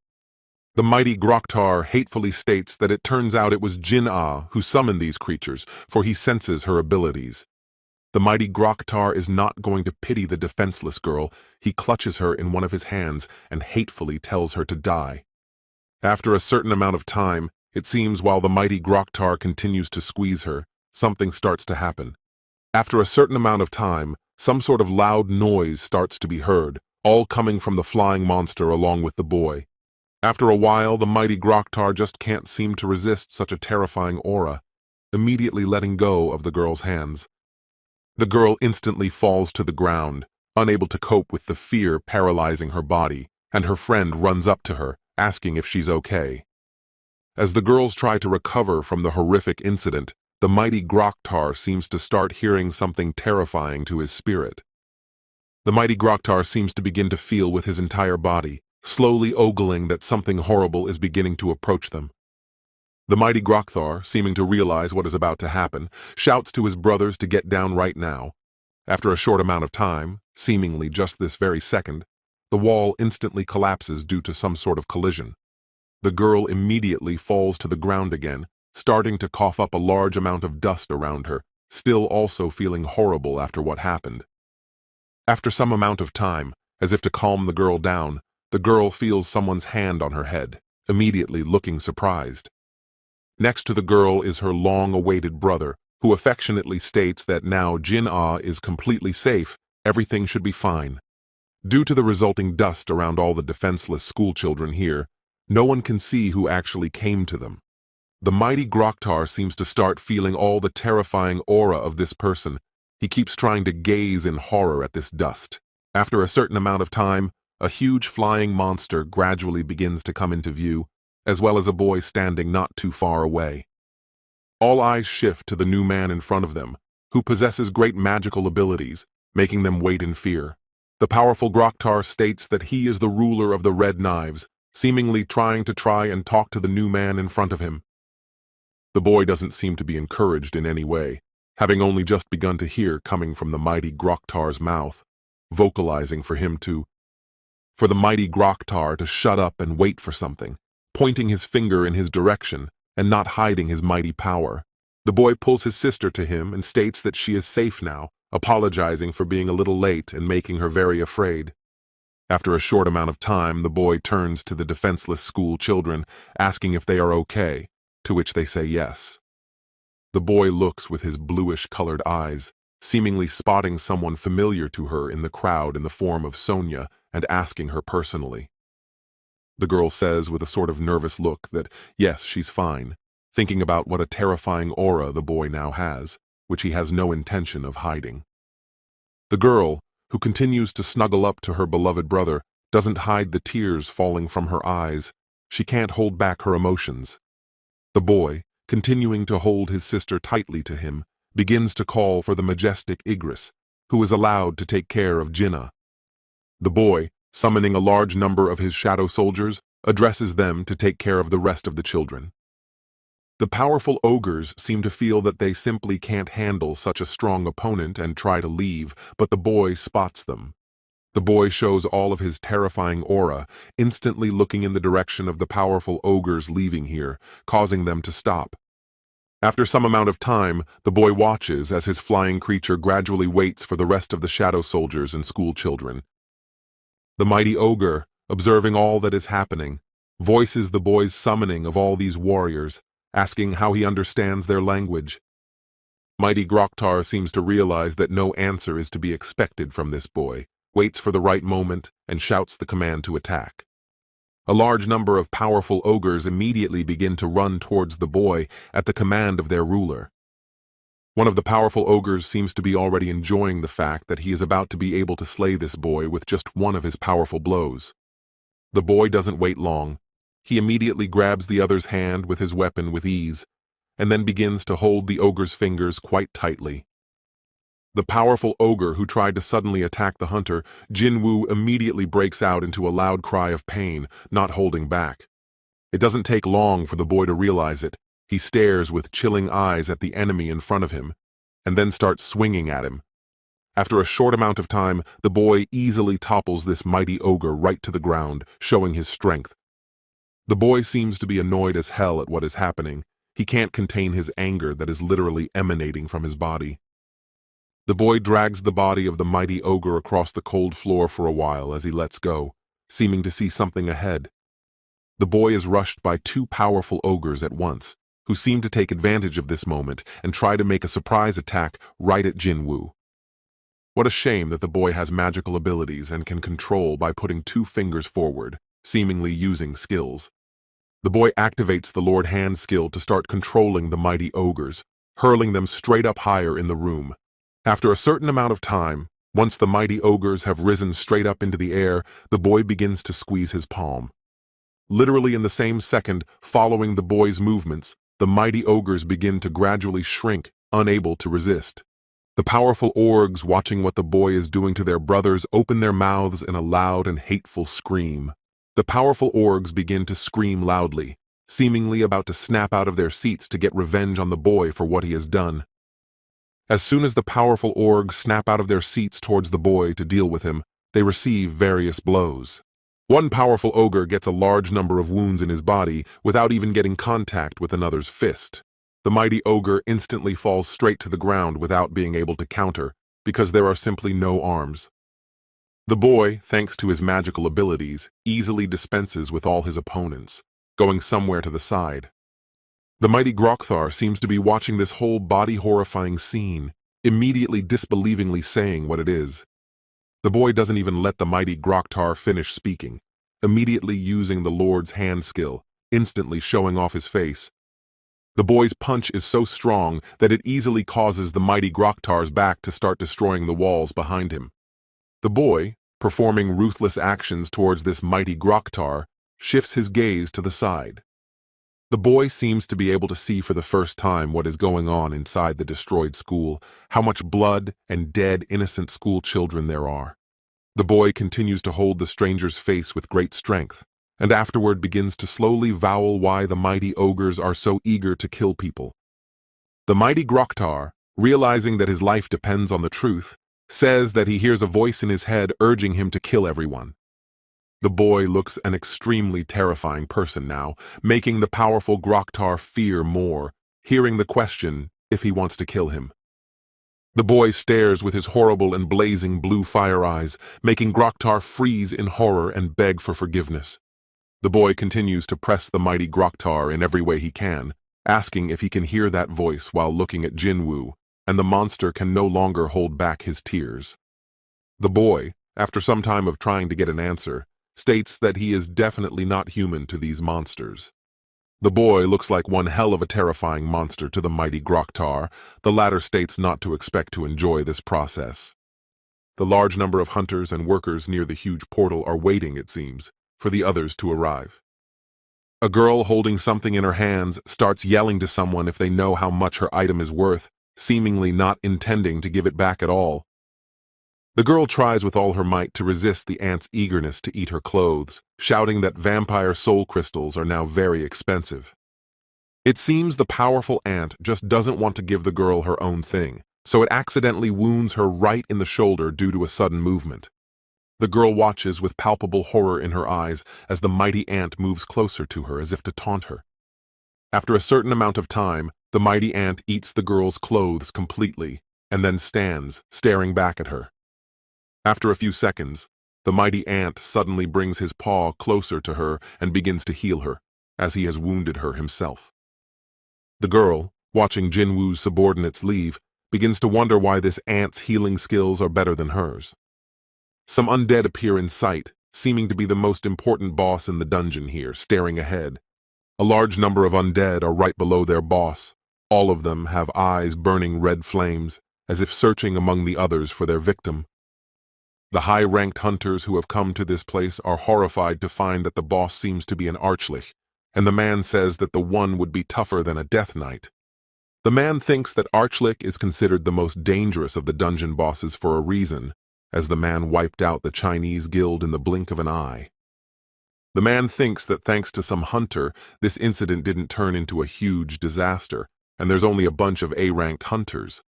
The mighty Groktar hatefully states that it turns out it was Jin-Ah who summoned these creatures, for he senses her abilities. The mighty Groktar is not going to pity the defenseless girl. He clutches her in one of his hands and hatefully tells her to die. After a certain amount of time, it seems while the mighty Groktar continues to squeeze her, something starts to happen. After a certain amount of time, some sort of loud noise starts to be heard, all coming from the flying monster along with the boy. After a while, the mighty Groktar just can't seem to resist such a terrifying aura, immediately letting go of the girl's hands. The girl instantly falls to the ground, unable to cope with the fear paralyzing her body, and her friend runs up to her, asking if she's okay. As the girls try to recover from the horrific incident, the mighty Groktar seems to start hearing something terrifying to his spirit. The mighty Groktar seems to begin to feel with his entire body, slowly ogling that something horrible is beginning to approach them. The mighty Grokthar, seeming to realize what is about to happen, shouts to his brothers to get down right now. After a short amount of time, seemingly just this very second, the wall instantly collapses due to some sort of collision. The girl immediately falls to the ground again, starting to cough up a large amount of dust around her, still also feeling horrible after what happened. After some amount of time, as if to calm the girl down, the girl feels someone's hand on her head, immediately looking surprised. Next to the girl is her long-awaited brother, who affectionately states that now Jin-ah is completely safe, everything should be fine. Due to the resulting dust around all the defenseless schoolchildren here, no one can see who actually came to them. The mighty Groktar seems to start feeling all the terrifying aura of this person. He keeps trying to gaze in horror at this dust. After a certain amount of time, a huge flying monster gradually begins to come into view, as well as a boy standing not too far away. All eyes shift to the new man in front of them, who possesses great magical abilities, making them wait in fear. The powerful Groktar states that he is the ruler of the Red Knives, seemingly trying to talk to the new man in front of him. The boy doesn't seem to be encouraged in any way, having only just begun to hear coming from the mighty Groktar's mouth, vocalizing for the mighty Groktar to shut up and wait for something, pointing his finger in his direction and not hiding his mighty power. The boy pulls his sister to him and states that she is safe now, apologizing for being a little late and making her very afraid. After a short amount of time, the boy turns to the defenseless school children, asking if they are okay, to which they say yes. The boy looks with his bluish-colored eyes, seemingly spotting someone familiar to her in the crowd in the form of Sonia and asking her personally. The girl says with a sort of nervous look that yes, she's fine, thinking about what a terrifying aura the boy now has, which he has no intention of hiding. The girl, who continues to snuggle up to her beloved brother, doesn't hide the tears falling from her eyes. She can't hold back her emotions. The boy, continuing to hold his sister tightly to him, begins to call for the majestic Igris, who is allowed to take care of Jinnah. The boy, summoning a large number of his shadow soldiers, addresses them to take care of the rest of the children. The powerful ogres seem to feel that they simply can't handle such a strong opponent and try to leave, but the boy spots them. The boy shows all of his terrifying aura, instantly looking in the direction of the powerful ogres leaving here, causing them to stop. After some amount of time, the boy watches as his flying creature gradually waits for the rest of the shadow soldiers and school children. The mighty ogre, observing all that is happening, voices the boy's summoning of all these warriors, asking how he understands their language. Mighty Groktar seems to realize that no answer is to be expected from this boy, waits for the right moment, and shouts the command to attack. A large number of powerful ogres immediately begin to run towards the boy at the command of their ruler. One of the powerful ogres seems to be already enjoying the fact that he is about to be able to slay this boy with just one of his powerful blows. The boy doesn't wait long. He immediately grabs the other's hand with his weapon with ease, and then begins to hold the ogre's fingers quite tightly. The powerful ogre who tried to suddenly attack the hunter, Jinwoo, immediately breaks out into a loud cry of pain, not holding back. It doesn't take long for the boy to realize it. He stares with chilling eyes at the enemy in front of him, and then starts swinging at him. After a short amount of time, the boy easily topples this mighty ogre right to the ground, showing his strength. The boy seems to be annoyed as hell at what is happening. He can't contain his anger that is literally emanating from his body. The boy drags the body of the mighty ogre across the cold floor for a while as he lets go, seeming to see something ahead. The boy is rushed by two powerful ogres at once, who seem to take advantage of this moment and try to make a surprise attack right at Jinwoo. What a shame that the boy has magical abilities and can control by putting two fingers forward, seemingly using skills. The boy activates the Lord Hand skill to start controlling the mighty ogres, hurling them straight up higher in the room. After a certain amount of time, once the mighty ogres have risen straight up into the air, the boy begins to squeeze his palm. Literally in the same second, following the boy's movements, the mighty ogres begin to gradually shrink, unable to resist. The powerful orgs, watching what the boy is doing to their brothers, open their mouths in a loud and hateful scream. The powerful orgs begin to scream loudly, seemingly about to snap out of their seats to get revenge on the boy for what he has done. As soon as the powerful orgs snap out of their seats towards the boy to deal with him, they receive various blows. One powerful ogre gets a large number of wounds in his body without even getting contact with another's fist. The mighty ogre instantly falls straight to the ground without being able to counter, because there are simply no arms. The boy, thanks to his magical abilities, easily dispenses with all his opponents, going somewhere to the side. The mighty Grokthar seems to be watching this whole body-horrifying scene, immediately disbelievingly saying what it is. The boy doesn't even let the mighty Grokthar finish speaking, immediately using the Lord's hand skill, instantly showing off his face. The boy's punch is so strong that it easily causes the mighty Groktar's back to start destroying the walls behind him. The boy, performing ruthless actions towards this mighty Groktar, shifts his gaze to the side. The boy seems to be able to see for the first time what is going on inside the destroyed school, how much blood and dead innocent school children there are. The boy continues to hold the stranger's face with great strength, and afterward begins to slowly vowl why the mighty ogres are so eager to kill people. The mighty Groktar, realizing that his life depends on the truth, says that he hears a voice in his head urging him to kill everyone. The boy looks an extremely terrifying person now, making the powerful Groktar fear more, hearing the question if he wants to kill him. The boy stares with his horrible and blazing blue fire eyes, making Groktar freeze in horror and beg for forgiveness. The boy continues to press the mighty Groktar in every way he can, asking if he can hear that voice while looking at Jinwoo, and the monster can no longer hold back his tears. The boy, after some time of trying to get an answer, states that he is definitely not human to these monsters. The boy looks like one hell of a terrifying monster to the mighty Groktar. The latter states not to expect to enjoy this process. The large number of hunters and workers near the huge portal are waiting, it seems, for the others to arrive. A girl holding something in her hands starts yelling to someone if they know how much her item is worth, seemingly not intending to give it back at all. The girl tries with all her might to resist the ant's eagerness to eat her clothes, shouting that vampire soul crystals are now very expensive. It seems the powerful ant just doesn't want to give the girl her own thing, so it accidentally wounds her right in the shoulder due to a sudden movement. The girl watches with palpable horror in her eyes as the mighty ant moves closer to her as if to taunt her. After a certain amount of time, the mighty ant eats the girl's clothes completely, and then stands, staring back at her. After a few seconds, the mighty ant suddenly brings his paw closer to her and begins to heal her, as he has wounded her himself. The girl, watching Jinwoo's subordinates leave, begins to wonder why this ant's healing skills are better than hers. Some undead appear in sight, seeming to be the most important boss in the dungeon here, staring ahead. A large number of undead are right below their boss. All of them have eyes burning red flames, as if searching among the others for their victim. The high-ranked hunters who have come to this place are horrified to find that the boss seems to be an archlich, and the man says that the one would be tougher than a death knight. The man thinks that archlich is considered the most dangerous of the dungeon bosses for a reason, as the man wiped out the Chinese guild in the blink of an eye. The man thinks that thanks to some hunter, this incident didn't turn into a huge disaster, and there's only a bunch of A-ranked hunters.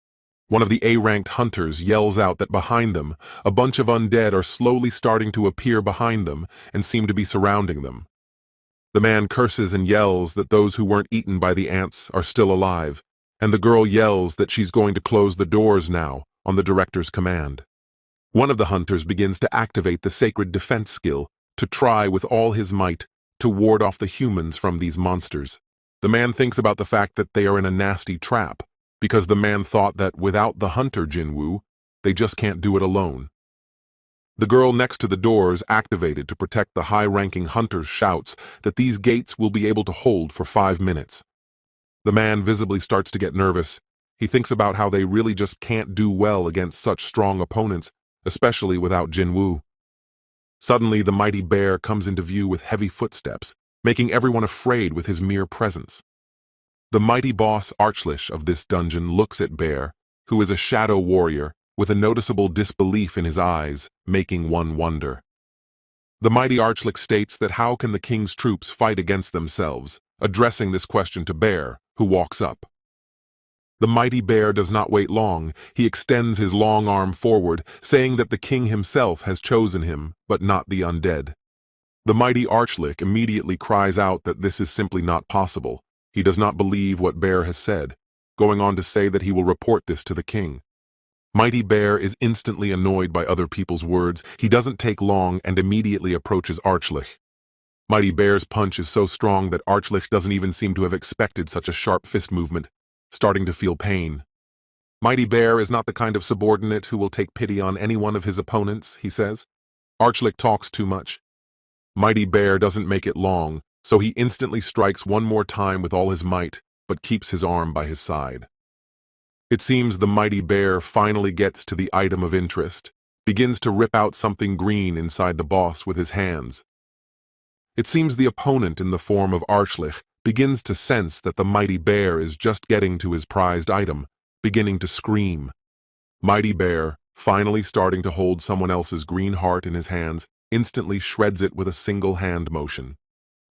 One of the A-ranked hunters yells out that behind them, a bunch of undead are slowly starting to appear behind them and seem to be surrounding them. The man curses and yells that those who weren't eaten by the ants are still alive, and the girl yells that she's going to close the doors now, on the director's command. One of the hunters begins to activate the sacred defense skill to try with all his might to ward off the humans from these monsters. The man thinks about the fact that they are in a nasty trap, because the man thought that without the hunter Jinwoo, they just can't do it alone. The girl next to the doors activated to protect the high-ranking hunters shouts that these gates will be able to hold for 5 minutes. The man visibly starts to get nervous. He thinks about how they really just can't do well against such strong opponents, especially without Jinwoo. Suddenly, the mighty bear comes into view with heavy footsteps, making everyone afraid with his mere presence. The mighty boss archlich of this dungeon looks at Bear, who is a shadow warrior, with a noticeable disbelief in his eyes, making one wonder. The mighty Archlick states that how can the king's troops fight against themselves, addressing this question to Bear, who walks up. The mighty Bear does not wait long. He extends his long arm forward, saying that the king himself has chosen him, but not the undead. The mighty Archlick immediately cries out that this is simply not possible. He does not believe what Bear has said, going on to say that he will report this to the king. Mighty Bear is instantly annoyed by other people's words. He doesn't take long and immediately approaches Archlick. Mighty Bear's punch is so strong that Archlick doesn't even seem to have expected such a sharp fist movement, starting to feel pain. Mighty Bear is not the kind of subordinate who will take pity on any one of his opponents, he says. Archlick talks too much. Mighty Bear doesn't make it long, so he instantly strikes one more time with all his might, but keeps his arm by his side. It seems the mighty Bear finally gets to the item of interest, begins to rip out something green inside the boss with his hands. It seems the opponent in the form of Archlick begins to sense that the mighty Bear is just getting to his prized item, beginning to scream. Mighty Bear, finally starting to hold someone else's green heart in his hands, instantly shreds it with a single hand motion.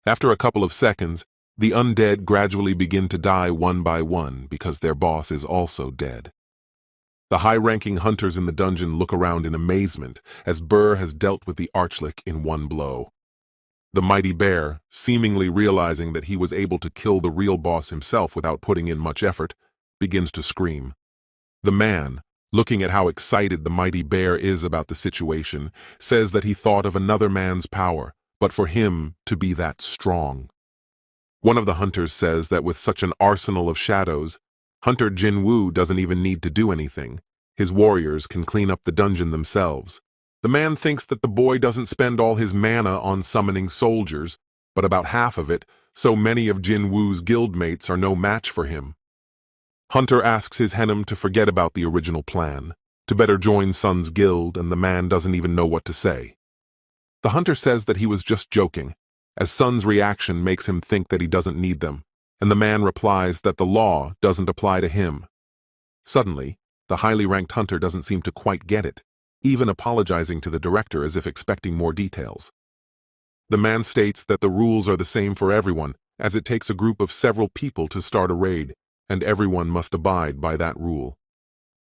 After a couple of seconds, the undead gradually begin to die one by one because their boss is also dead. The high-ranking hunters in the dungeon look around in amazement as Burr has dealt with the Archlick in one blow. The mighty Bear, seemingly realizing that he was able to kill the real boss himself without putting in much effort, begins to scream. The man, looking at how excited the mighty Bear is about the situation, says that he thought of another man's power, but for him to be that strong. One of the hunters says that with such an arsenal of shadows, Hunter Jinwoo doesn't even need to do anything. His warriors can clean up the dungeon themselves. The man thinks that the boy doesn't spend all his mana on summoning soldiers, but about half of it, so many of Jinwoo's guildmates are no match for him. Hunter asks his Henim to forget about the original plan, to better join Sun's guild, and the man doesn't even know what to say. The hunter says that he was just joking, as Sun's reaction makes him think that he doesn't need them, and the man replies that the law doesn't apply to him. Suddenly, the highly ranked hunter doesn't seem to quite get it, even apologizing to the director as if expecting more details. The man states that the rules are the same for everyone, as it takes a group of several people to start a raid, and everyone must abide by that rule.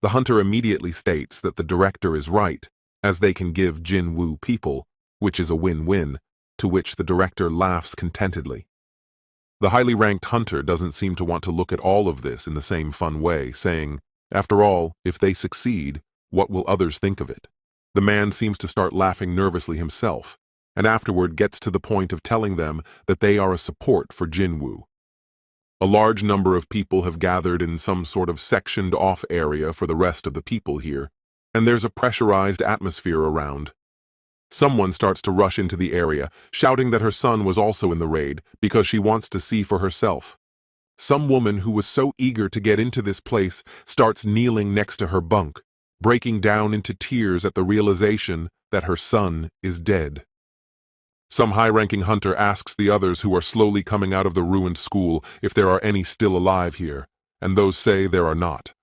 The hunter immediately states that the director is right, as they can give Jinwoo people, which is a win-win, to which the director laughs contentedly. The highly ranked hunter doesn't seem to want to look at all of this in the same fun way, saying, after all, if they succeed, what will others think of it? The man seems to start laughing nervously himself, and afterward gets to the point of telling them that they are a support for Jinwoo. A large number of people have gathered in some sort of sectioned-off area for the rest of the people here, and there's a pressurized atmosphere around. Someone starts to rush into the area, shouting that her son was also in the raid because she wants to see for herself. Some woman who was so eager to get into this place starts kneeling next to her bunk, breaking down into tears at the realization that her son is dead. Some high-ranking hunter asks the others who are slowly coming out of the ruined school if there are any still alive here, and those say there are not.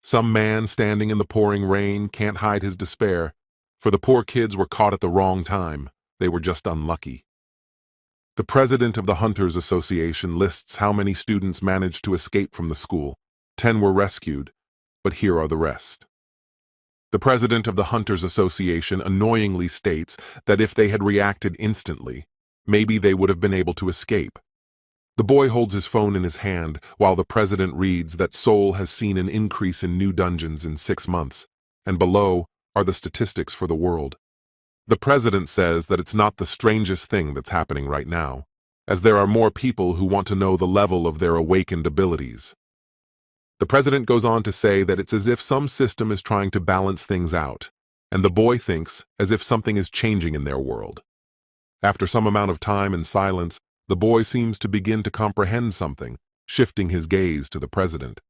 Some man standing in the pouring rain can't hide his despair, for the poor kids were caught at the wrong time. They were just unlucky. The president of the Hunters Association lists how many students managed to escape from the school. 10 were rescued, but here are the rest. The president of the Hunters Association annoyingly states that if they had reacted instantly, maybe they would have been able to escape. The boy holds his phone in his hand while the president reads that Seoul has seen an increase in new dungeons in 6 months, and below are the statistics for the world. The president says that it's not the strangest thing that's happening right now, as there are more people who want to know the level of their awakened abilities. The president goes on to say that it's as if some system is trying to balance things out, and the boy thinks as if something is changing in their world. After some amount of time and silence, the boy seems to begin to comprehend something, shifting his gaze to the president.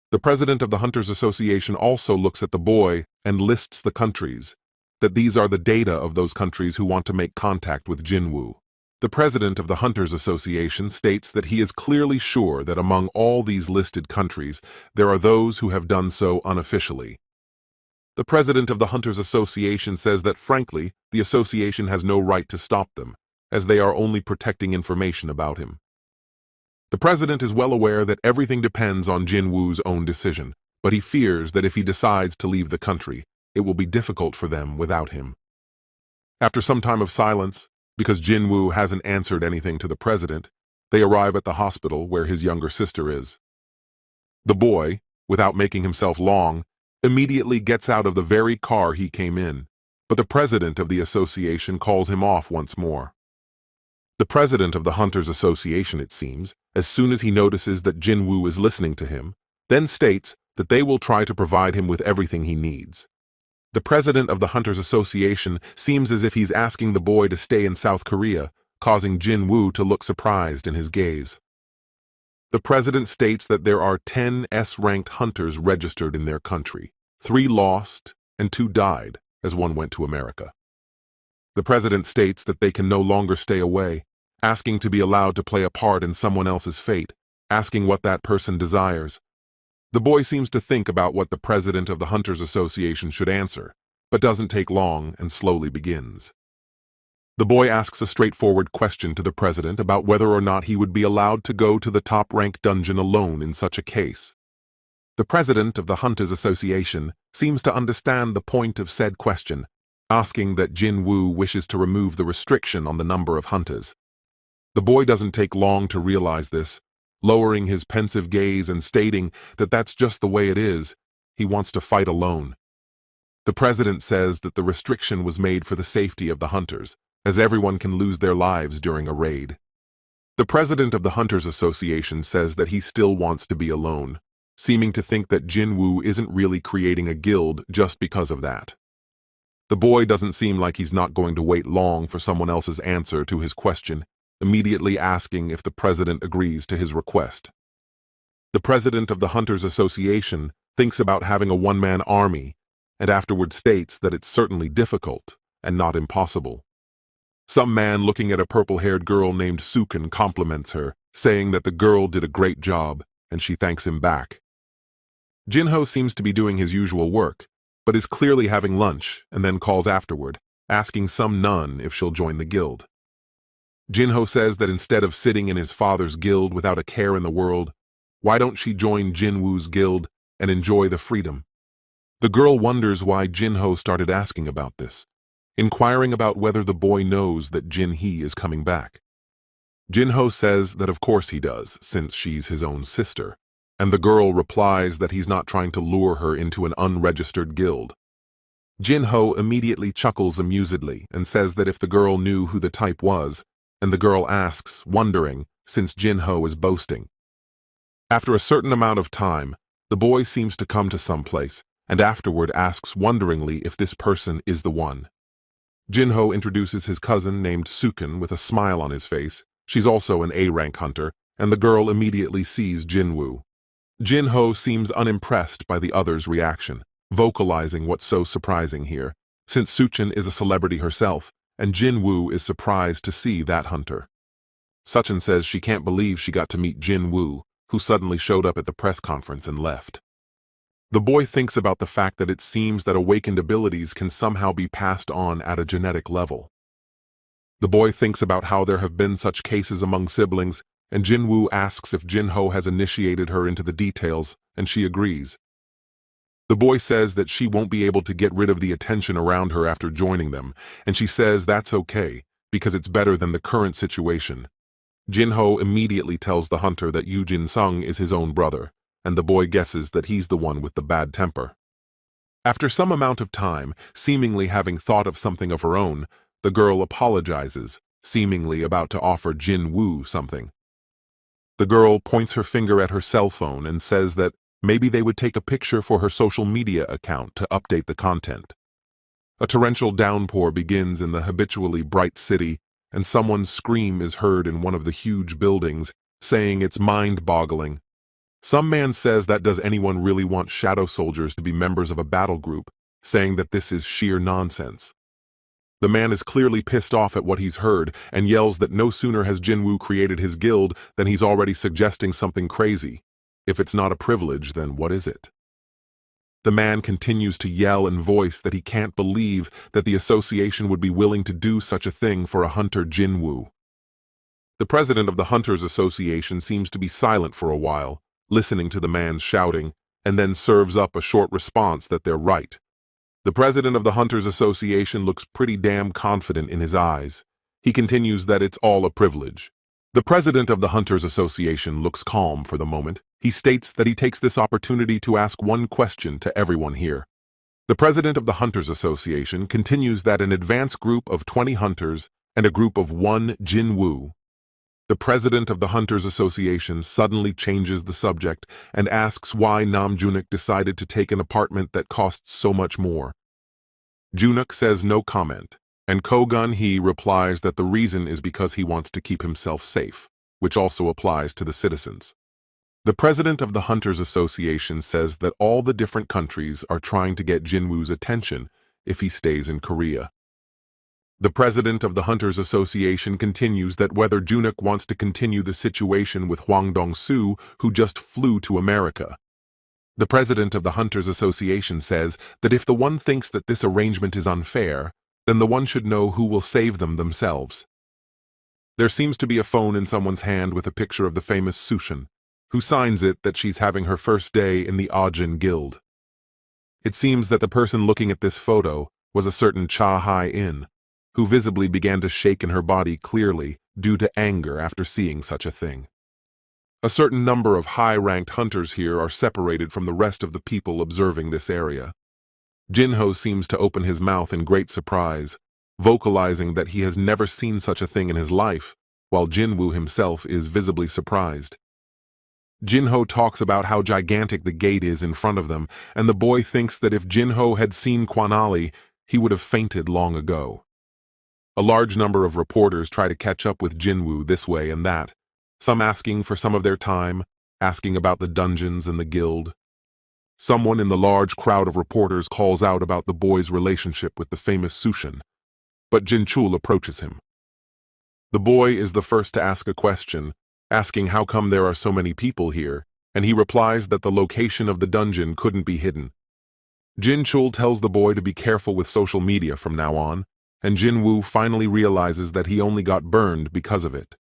The president of the Hunters Association also looks at the boy and lists the countries, that these are the data of those countries who want to make contact with Jinwoo. The president of the Hunters Association states that he is clearly sure that among all these listed countries, there are those who have done so unofficially. The president of the Hunters Association says that, frankly, the association has no right to stop them, as they are only protecting information about him. The president is well aware that everything depends on Jinwoo's own decision, but he fears that if he decides to leave the country, it will be difficult for them without him. After some time of silence, because Jinwoo hasn't answered anything to the president, they arrive at the hospital where his younger sister is. The boy, without making himself long, immediately gets out of the very car he came in, but the president of the association calls him off once more. The president of the Hunters Association, it seems, as soon as he notices that Jinwoo is listening to him, then states that they will try to provide him with everything he needs. The president of the Hunters Association seems as if he's asking the boy to stay in South Korea, causing Jinwoo to look surprised in his gaze. The president states that there are 10 S-ranked hunters registered in their country. 3 lost and 2 died, as one went to America. The president states that they can no longer stay away, asking to be allowed to play a part in someone else's fate, asking what that person desires. The boy seems to think about what the president of the Hunters Association should answer, but doesn't take long and slowly begins. The boy asks a straightforward question to the president about whether or not he would be allowed to go to the top-ranked dungeon alone in such a case. The president of the Hunters Association seems to understand the point of said question, asking that Jinwoo wishes to remove the restriction on the number of hunters. The boy doesn't take long to realize this, lowering his pensive gaze and stating that that's just the way it is. He wants to fight alone. The president says that the restriction was made for the safety of the hunters, as everyone can lose their lives during a raid. The president of the Hunters Association says that he still wants to be alone, seeming to think that Jinwoo isn't really creating a guild just because of that. The boy doesn't seem like he's not going to wait long for someone else's answer to his question, immediately asking if the president agrees to his request. The president of the Hunters Association thinks about having a one-man army, and afterward states that it's certainly difficult and not impossible. Some man looking at a purple-haired girl named Sung compliments her, saying that the girl did a great job, and she thanks him back. Jinho seems to be doing his usual work, but is clearly having lunch and then calls afterward, asking some nun if she'll join the guild. Jinho says that instead of sitting in his father's guild without a care in the world, why don't she join Jinwoo's guild and enjoy the freedom? The girl wonders why Jinho started asking about this, inquiring about whether the boy knows that Jin-hee is coming back. Jinho says that of course he does, since she's his own sister, and the girl replies that he's not trying to lure her into an unregistered guild. Jinho immediately chuckles amusedly and says that if the girl knew who the type was, and the girl asks, wondering, since Jinho is boasting. After a certain amount of time, the boy seems to come to some place, and afterward asks wonderingly if this person is the one. Jinho introduces his cousin named Sung with a smile on his face. She's also an A-rank hunter, and the girl immediately sees Jinwoo. Jinho seems unimpressed by the other's reaction, vocalizing what's so surprising here, since Sung is a celebrity herself, and Jinwoo is surprised to see that hunter. Suchin says she can't believe she got to meet Jinwoo, who suddenly showed up at the press conference and left. The boy thinks about the fact that it seems that awakened abilities can somehow be passed on at a genetic level. The boy thinks about how there have been such cases among siblings, and Jinwoo asks if Jinho has initiated her into the details, and she agrees. The boy says that she won't be able to get rid of the attention around her after joining them, and she says that's okay, because it's better than the current situation. Jinho immediately tells the hunter that Yoo Jin-sung is his own brother, and the boy guesses that he's the one with the bad temper. After some amount of time, seemingly having thought of something of her own, the girl apologizes, seemingly about to offer Jinwoo something. The girl points her finger at her cell phone and says that maybe they would take a picture for her social media account to update the content. A torrential downpour begins in the habitually bright city, and someone's scream is heard in one of the huge buildings, saying it's mind-boggling. Some man says that does anyone really want shadow soldiers to be members of a battle group, saying that this is sheer nonsense. The man is clearly pissed off at what he's heard and yells that no sooner has Jinwoo created his guild than he's already suggesting something crazy. If it's not a privilege, then what is it? The man continues to yell and voice that he can't believe that the association would be willing to do such a thing for a hunter Jinwoo. The president of the Hunters Association seems to be silent for a while, listening to the man's shouting, and then serves up a short response that they're right. The president of the Hunters Association looks pretty damn confident in his eyes. He continues that it's all a privilege. The president of the Hunters Association looks calm for the moment. He states that he takes this opportunity to ask one question to everyone here. The president of the Hunters Association continues that an advanced group of 20 hunters and a group of 1 Jinwoo. The president of the Hunters Association suddenly changes the subject and asks why Nam Junuk decided to take an apartment that costs so much more. Junuk says no comment, and Ko-Gun Hee replies that the reason is because he wants to keep himself safe, which also applies to the citizens. The president of the Hunters Association says that all the different countries are trying to get Jinwoo's attention if he stays in Korea. The president of the Hunters Association continues that whether Junuk wants to continue the situation with Hwang Dong-soo, who just flew to America. The president of the Hunters Association says that if the one thinks that this arrangement is unfair, then the one should know who will save them themselves. There seems to be a phone in someone's hand with a picture of the famous Sushin, who signs it that she's having her first day in the Ajin Guild. It seems that the person looking at this photo was a certain Cha Hai-in, who visibly began to shake in her body clearly due to anger after seeing such a thing. A certain number of high-ranked hunters here are separated from the rest of the people observing this area. Jinho seems to open his mouth in great surprise, vocalizing that he has never seen such a thing in his life, while Jinwoo himself is visibly surprised. Jinho talks about how gigantic the gate is in front of them, and the boy thinks that if Jinho had seen Kwanali, he would have fainted long ago. A large number of reporters try to catch up with Jinwoo this way and that, some asking for some of their time, asking about the dungeons and the guild. Someone in the large crowd of reporters calls out about the boy's relationship with the famous Sushin, but Jinchul approaches him. The boy is the first to ask a question, asking how come there are so many people here, and he replies that the location of the dungeon couldn't be hidden. Jinchul tells the boy to be careful with social media from now on, and Jinwoo finally realizes that he only got burned because of it.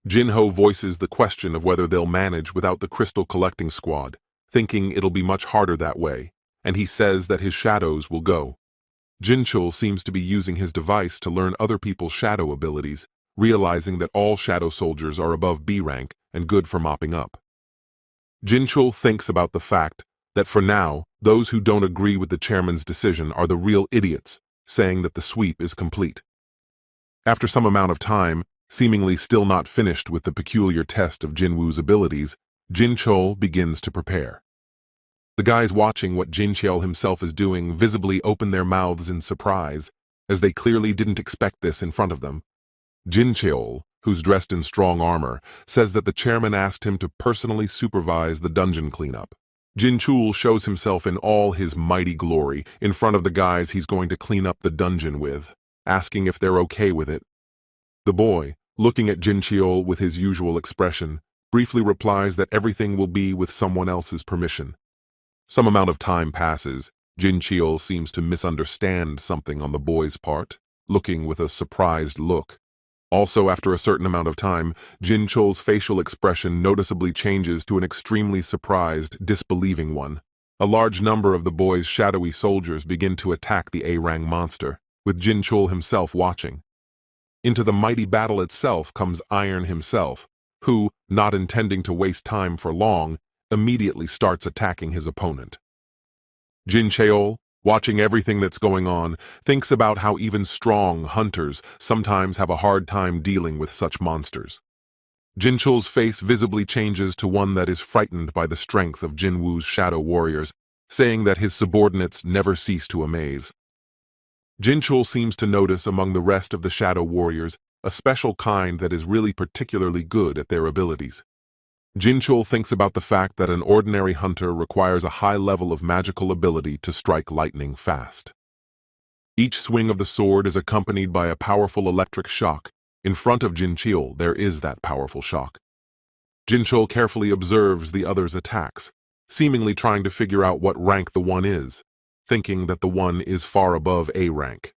Jinho voices the question of whether they'll manage without the crystal collecting squad, thinking it'll be much harder that way, and he says that his shadows will go. Jinchul seems to be using his device to learn other people's shadow abilities, realizing that all shadow soldiers are above B rank and good for mopping up. Jinchul thinks about the fact that for now, those who don't agree with the chairman's decision are the real idiots, saying that the sweep is complete. After some amount of time, seemingly still not finished with the peculiar test of Jinwoo's abilities, Jinchul begins to prepare. The guys watching what Jinchul himself is doing visibly open their mouths in surprise, as they clearly didn't expect this in front of them. Jinchul, who's dressed in strong armor, says that the chairman asked him to personally supervise the dungeon cleanup. Jinchul shows himself in all his mighty glory in front of the guys he's going to clean up the dungeon with, asking if they're okay with it. The boy, looking at Jinchul with his usual expression, briefly replies that everything will be with someone else's permission. Some amount of time passes. Jinchul seems to misunderstand something on the boy's part, looking with a surprised look. Also, after a certain amount of time, Jinchul's facial expression noticeably changes to an extremely surprised, disbelieving one. A large number of the boy's shadowy soldiers begin to attack the A-Rang monster, with Jinchul himself watching. Into the mighty battle itself comes Iron himself, who, not intending to waste time for long, immediately starts attacking his opponent. Jinchul, watching everything that's going on, thinks about how even strong hunters sometimes have a hard time dealing with such monsters. Jinchul's face visibly changes to one that is frightened by the strength of Jinwoo's shadow warriors, saying that his subordinates never cease to amaze. Jinchul seems to notice among the rest of the shadow warriors a special kind that is really particularly good at their abilities. Jinchul thinks about the fact that an ordinary hunter requires a high level of magical ability to strike lightning fast. Each swing of the sword is accompanied by a powerful electric shock. In front of Jinchul, there is that powerful shock. Jinchul carefully observes the other's attacks, seemingly trying to figure out what rank the one is, thinking that the one is far above A rank.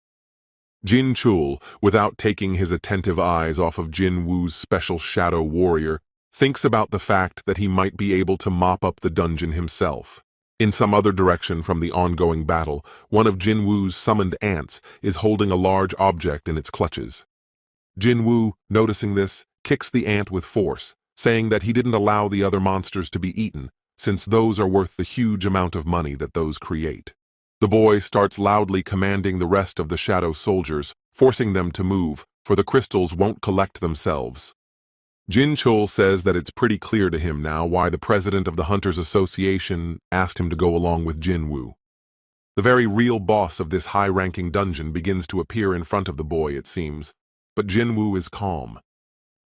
Jin Chul, without taking his attentive eyes off of Jin Woo's special shadow warrior, thinks about the fact that he might be able to mop up the dungeon himself. In some other direction from the ongoing battle, one of Jin Woo's summoned ants is holding a large object in its clutches. Jin Woo, noticing this, kicks the ant with force, saying that he didn't allow the other monsters to be eaten, since those are worth the huge amount of money that those create. The boy starts loudly commanding the rest of the shadow soldiers, forcing them to move, for the crystals won't collect themselves. Jin Chul says that it's pretty clear to him now why the president of the Hunters Association asked him to go along with Jin Woo. The very real boss of this high-ranking dungeon begins to appear in front of the boy, it seems, but Jin Woo is calm.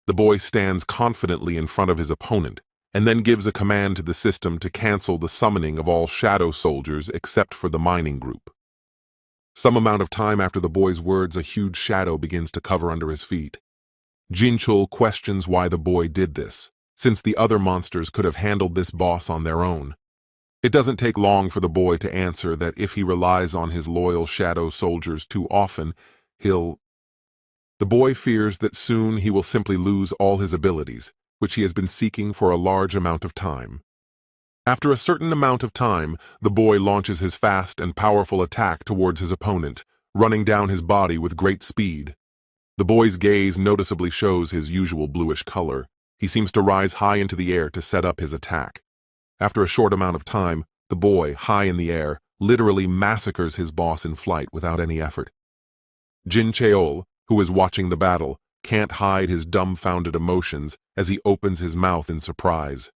The boy stands confidently in front of his opponent, and then gives a command to the system to cancel the summoning of all shadow soldiers except for the mining group. Some amount of time after the boy's words, a huge shadow begins to cover under his feet. Jin Chul questions why the boy did this, since the other monsters could have handled this boss on their own. It doesn't take long for the boy to answer that if he relies on his loyal shadow soldiers too often, The boy fears that soon he will simply lose all his abilities, which he has been seeking for a large amount of time. After a certain amount of time, the boy launches his fast and powerful attack towards his opponent, running down his body with great speed. The boy's gaze noticeably shows his usual bluish color. He seems to rise high into the air to set up his attack. After a short amount of time, the boy, high in the air, literally massacres his boss in flight without any effort. Jin Cheol, who is watching the battle, can't hide his dumbfounded emotions as he opens his mouth in surprise.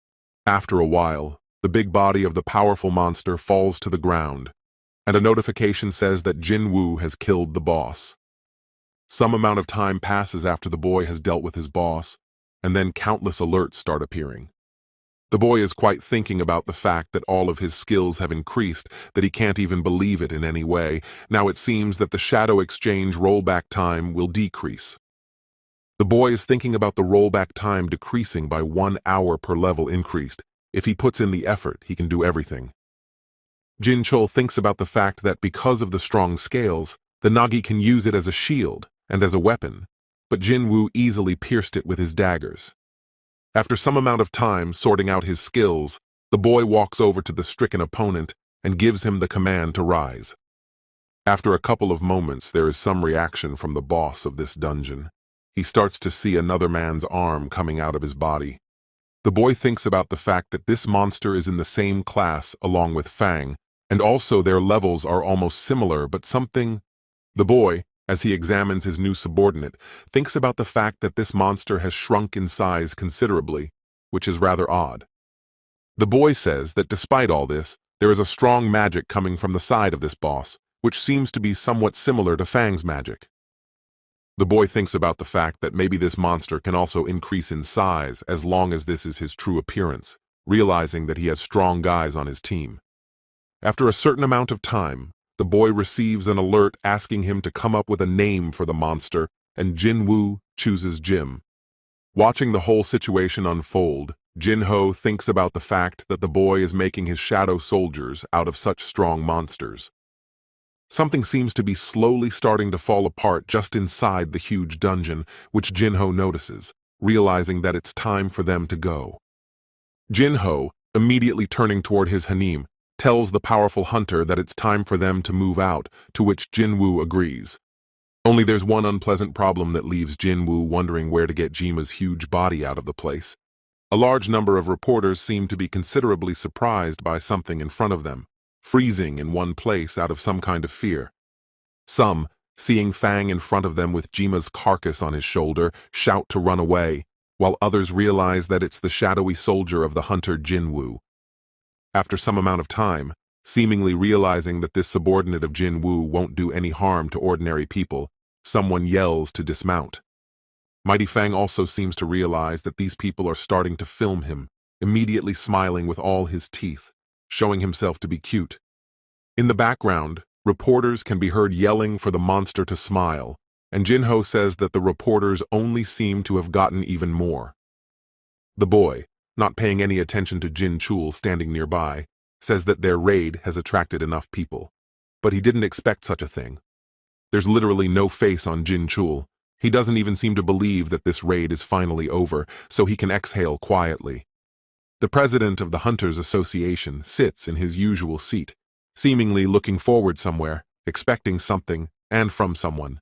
After a while, the big body of the powerful monster falls to the ground, and a notification says that Jin Woo has killed the boss. Some amount of time passes after the boy has dealt with his boss, and then countless alerts start appearing. The boy is quite thinking about the fact that all of his skills have increased, that he can't even believe it in any way. Now it seems that the shadow exchange rollback time will decrease. The boy is thinking about the rollback time decreasing by 1 hour per level increased. If he puts in the effort, he can do everything. Jin Chul thinks about the fact that because of the strong scales, the Nagi can use it as a shield and as a weapon, but Jin Woo easily pierced it with his daggers. After some amount of time sorting out his skills, the boy walks over to the stricken opponent and gives him the command to rise. After a couple of moments, there is some reaction from the boss of this dungeon. He starts to see another man's arm coming out of his body. The boy thinks about the fact that this monster is in the same class along with Fang, and also their levels are almost similar, but something... The boy, as he examines his new subordinate, thinks about the fact that this monster has shrunk in size considerably, which is rather odd. The boy says that despite all this, there is a strong magic coming from the side of this boss, which seems to be somewhat similar to Fang's magic. The boy thinks about the fact that maybe this monster can also increase in size as long as this is his true appearance, realizing that he has strong guys on his team. After a certain amount of time, the boy receives an alert asking him to come up with a name for the monster, and Jin Woo chooses Jim. Watching the whole situation unfold, Jin Ho thinks about the fact that the boy is making his shadow soldiers out of such strong monsters. Something seems to be slowly starting to fall apart just inside the huge dungeon, which Jin Ho notices, realizing that it's time for them to go. Jin Ho, immediately turning toward his Hanim, tells the powerful hunter that it's time for them to move out, to which Jin Woo agrees. Only there's one unpleasant problem that leaves Jin Woo wondering where to get Jima's huge body out of the place. A large number of reporters seem to be considerably surprised by something in front of them, freezing in one place out of some kind of fear. Some, seeing Fang in front of them with Jima's carcass on his shoulder, shout to run away, while others realize that it's the shadowy soldier of the hunter Jin Woo. After some amount of time, seemingly realizing that this subordinate of Jin Woo won't do any harm to ordinary people, someone yells to dismount. Mighty Fang also seems to realize that these people are starting to film him, immediately smiling with all his teeth, showing himself to be cute. In the background, reporters can be heard yelling for the monster to smile, and Jin Ho says that the reporters only seem to have gotten even more. The boy, not paying any attention to Jin Chul standing nearby, says that their raid has attracted enough people. But he didn't expect such a thing. There's literally no face on Jin Chul. He doesn't even seem to believe that this raid is finally over, so he can exhale quietly. The president of the Hunters Association sits in his usual seat, seemingly looking forward somewhere, expecting something, and from someone.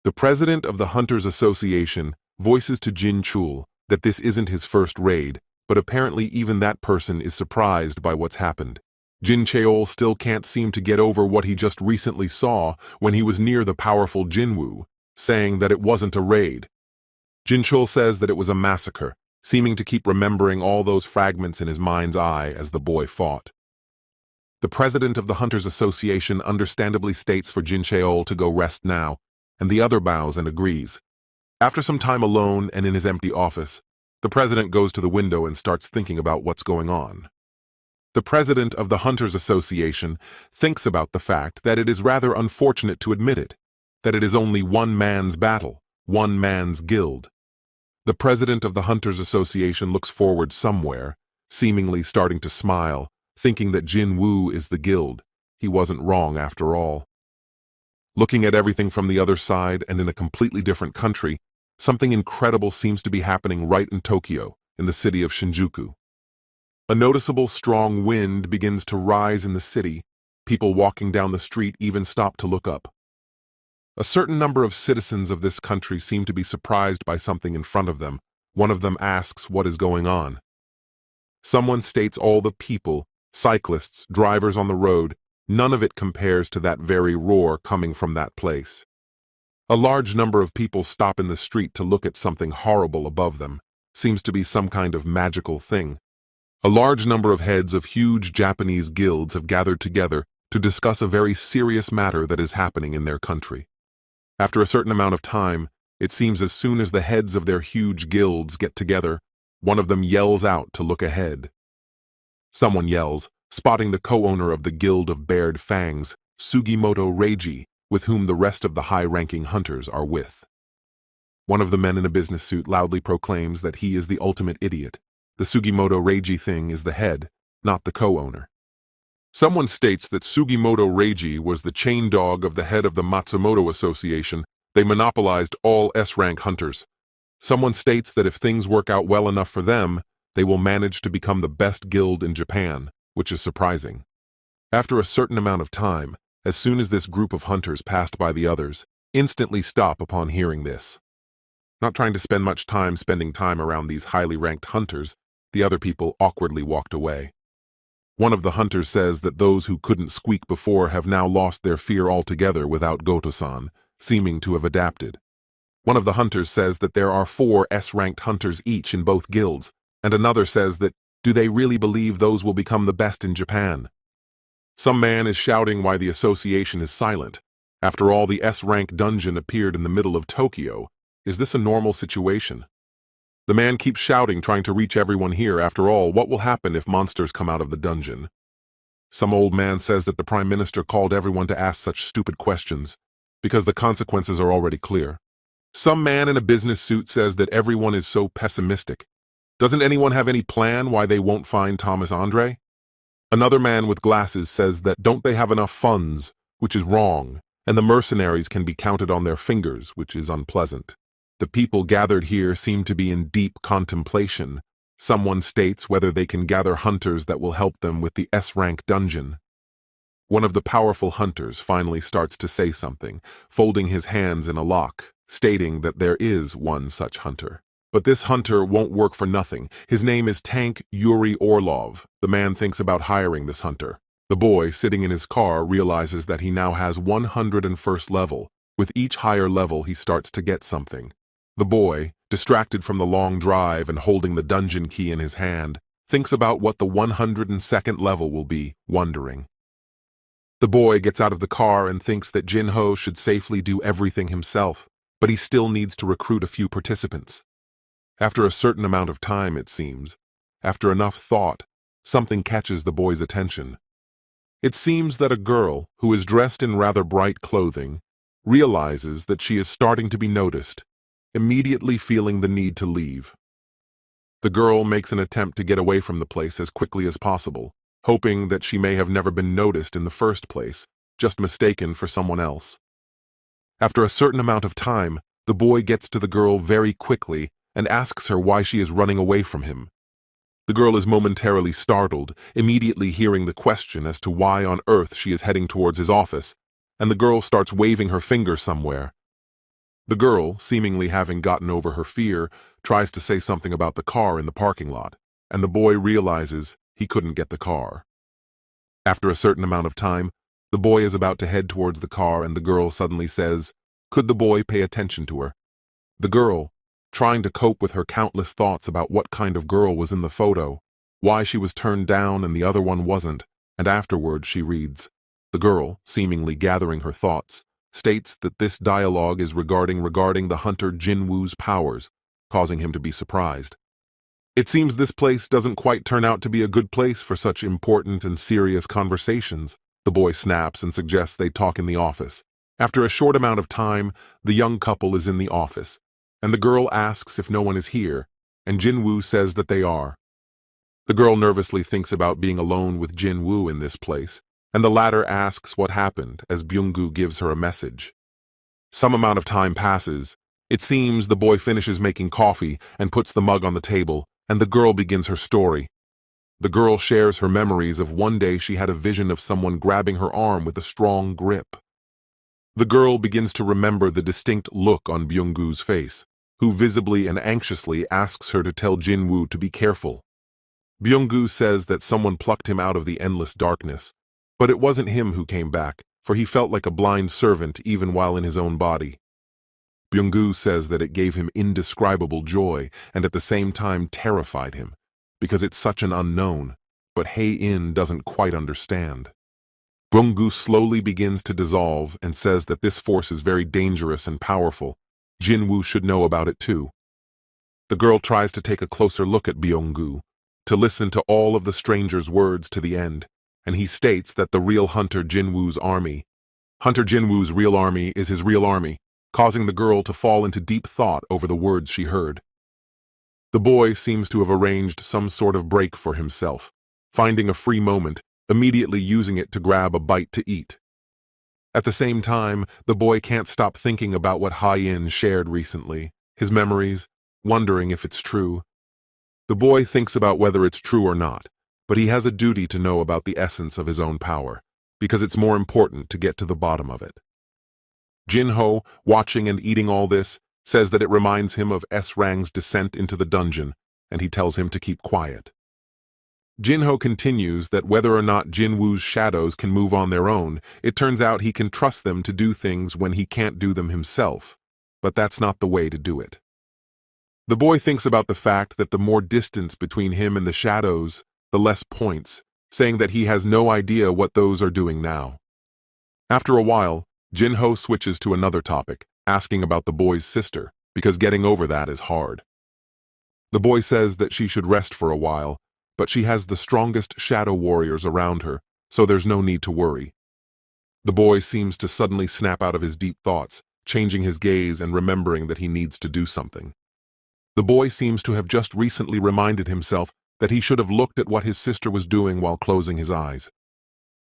The president of the Hunters Association voices to Jin Chul that this isn't his first raid, but apparently even that person is surprised by what's happened. Jin Cheol still can't seem to get over what he just recently saw when he was near the powerful Jinwoo, saying that it wasn't a raid. Jin Chul says that it was a massacre, seeming to keep remembering all those fragments in his mind's eye as the boy fought. The president of the Hunters Association understandably states for Jin Cheol to go rest now, and the other bows and agrees. After some time alone and in his empty office, the president goes to the window and starts thinking about what's going on. The president of the Hunters Association thinks about the fact that it is rather unfortunate to admit it, that it is only one man's battle, one man's guild. The president of the Hunters Association looks forward somewhere, seemingly starting to smile, thinking that Jin Woo is the guild. He wasn't wrong after all. Looking at everything from the other side and in a completely different country, something incredible seems to be happening right in Tokyo, in the city of Shinjuku. A noticeable strong wind begins to rise in the city. People walking down the street even stop to look up. A certain number of citizens of this country seem to be surprised by something in front of them. One of them asks what is going on. Someone states all the people, cyclists, drivers on the road, none of it compares to that very roar coming from that place. A large number of people stop in the street to look at something horrible above them. Seems to be some kind of magical thing. A large number of heads of huge Japanese guilds have gathered together to discuss a very serious matter that is happening in their country. After a certain amount of time, it seems as soon as the heads of their huge guilds get together, one of them yells out to look ahead. Someone yells, spotting the co-owner of the Guild of Bared Fangs, Sugimoto Reiji, with whom the rest of the high-ranking hunters are with. One of the men in a business suit loudly proclaims that he is the ultimate idiot. The Sugimoto Reiji thing is the head, not the co-owner. Someone states that Sugimoto Reiji was the chain dog of the head of the Matsumoto Association. They monopolized all S-rank hunters. Someone states that if things work out well enough for them, they will manage to become the best guild in Japan, which is surprising. After a certain amount of time, as soon as this group of hunters passed by the others, instantly stop upon hearing this. Not trying to spend much time spending time around these highly ranked hunters, the other people awkwardly walked away. One of the hunters says that those who couldn't squeak before have now lost their fear altogether without Goto-san, seeming to have adapted. One of the hunters says that there are 4 S-ranked hunters each in both guilds, and another says that, do they really believe those will become the best in Japan? Some man is shouting why the association is silent. After all, the S-rank dungeon appeared in the middle of Tokyo. Is this a normal situation? The man keeps shouting, trying to reach everyone here. After all, what will happen if monsters come out of the dungeon? Some old man says that the Prime Minister called everyone to ask such stupid questions, because the consequences are already clear. Some man in a business suit says that everyone is so pessimistic. Doesn't anyone have any plan why they won't find Thomas Andre? Another man with glasses says that don't they have enough funds, which is wrong, and the mercenaries can be counted on their fingers, which is unpleasant. The people gathered here seem to be in deep contemplation. Someone states whether they can gather hunters that will help them with the S-rank dungeon. One of the powerful hunters finally starts to say something, folding his hands in a lock, stating that there is one such hunter. But this hunter won't work for nothing. His name is Tank Yuri Orlov. The man thinks about hiring this hunter. The boy, sitting in his car, realizes that he now has 101st level. With each higher level, he starts to get something. The boy, distracted from the long drive and holding the dungeon key in his hand, thinks about what the 102nd level will be, wondering. The boy gets out of the car and thinks that Jin-ho should safely do everything himself, but he still needs to recruit a few participants. After a certain amount of time, it seems, after enough thought, something catches the boy's attention. It seems that a girl, who is dressed in rather bright clothing, realizes that she is starting to be noticed, immediately feeling the need to leave. The girl makes an attempt to get away from the place as quickly as possible, hoping that she may have never been noticed in the first place, just mistaken for someone else. After a certain amount of time, the boy gets to the girl very quickly and asks her why she is running away from him. The girl is momentarily startled, immediately hearing the question as to why on earth she is heading towards his office, and the girl starts waving her finger somewhere. The girl, seemingly having gotten over her fear, tries to say something about the car in the parking lot, and the boy realizes he couldn't get the car. After a certain amount of time, the boy is about to head towards the car and the girl suddenly says, "Could the boy pay attention to her?" The girl, trying to cope with her countless thoughts about what kind of girl was in the photo, why she was turned down and the other one wasn't, and afterward she reads. The girl, seemingly gathering her thoughts, states that this dialogue is regarding the hunter Jinwoo's powers, causing him to be surprised. It seems this place doesn't quite turn out to be a good place for such important and serious conversations. The boy snaps and suggests they talk in the office. After a short amount of time, the young couple is in the office, and the girl asks if no one is here, and Jinwoo says that they are. The girl nervously thinks about being alone with Jinwoo in this place, and the latter asks what happened as Byung-gu gives her a message. Some amount of time passes. It seems the boy finishes making coffee and puts the mug on the table, and the girl begins her story. The girl shares her memories of one day she had a vision of someone grabbing her arm with a strong grip. The girl begins to remember the distinct look on Byung-gu's face, who visibly and anxiously asks her to tell Jinwoo to be careful. Byung-gu says that someone plucked him out of the endless darkness, but it wasn't him who came back, for he felt like a blind servant even while in his own body. Byung-gu says that it gave him indescribable joy and at the same time terrified him, because it's such an unknown, but Hae-in doesn't quite understand. Byung-gu slowly begins to dissolve and says that this force is very dangerous and powerful. Jinwoo should know about it too. The girl tries to take a closer look at Byung-gu, to listen to all of the stranger's words to the end, and he states that the real Hunter Jinwoo's army. Hunter Jinwoo's real army is his real army, causing the girl to fall into deep thought over the words she heard. The boy seems to have arranged some sort of break for himself, finding a free moment, immediately using it to grab a bite to eat. At the same time, the boy can't stop thinking about what Hae-in shared recently, his memories, wondering if it's true. The boy thinks about whether it's true or not, but he has a duty to know about the essence of his own power, because it's more important to get to the bottom of it. Jin-ho, watching and eating all this, says that it reminds him of S-Rang's descent into the dungeon, and he tells him to keep quiet. Jin-ho continues that whether or not Jinwoo's shadows can move on their own, it turns out he can trust them to do things when he can't do them himself, but that's not the way to do it. The boy thinks about the fact that the more distance between him and the shadows, the less points, saying that he has no idea what those are doing now. After a while, Jin-ho switches to another topic, asking about the boy's sister, because getting over that is hard. The boy says that she should rest for a while, but she has the strongest shadow warriors around her, so there's no need to worry. The boy seems to suddenly snap out of his deep thoughts, changing his gaze and remembering that he needs to do something. The boy seems to have just recently reminded himself that he should have looked at what his sister was doing while closing his eyes.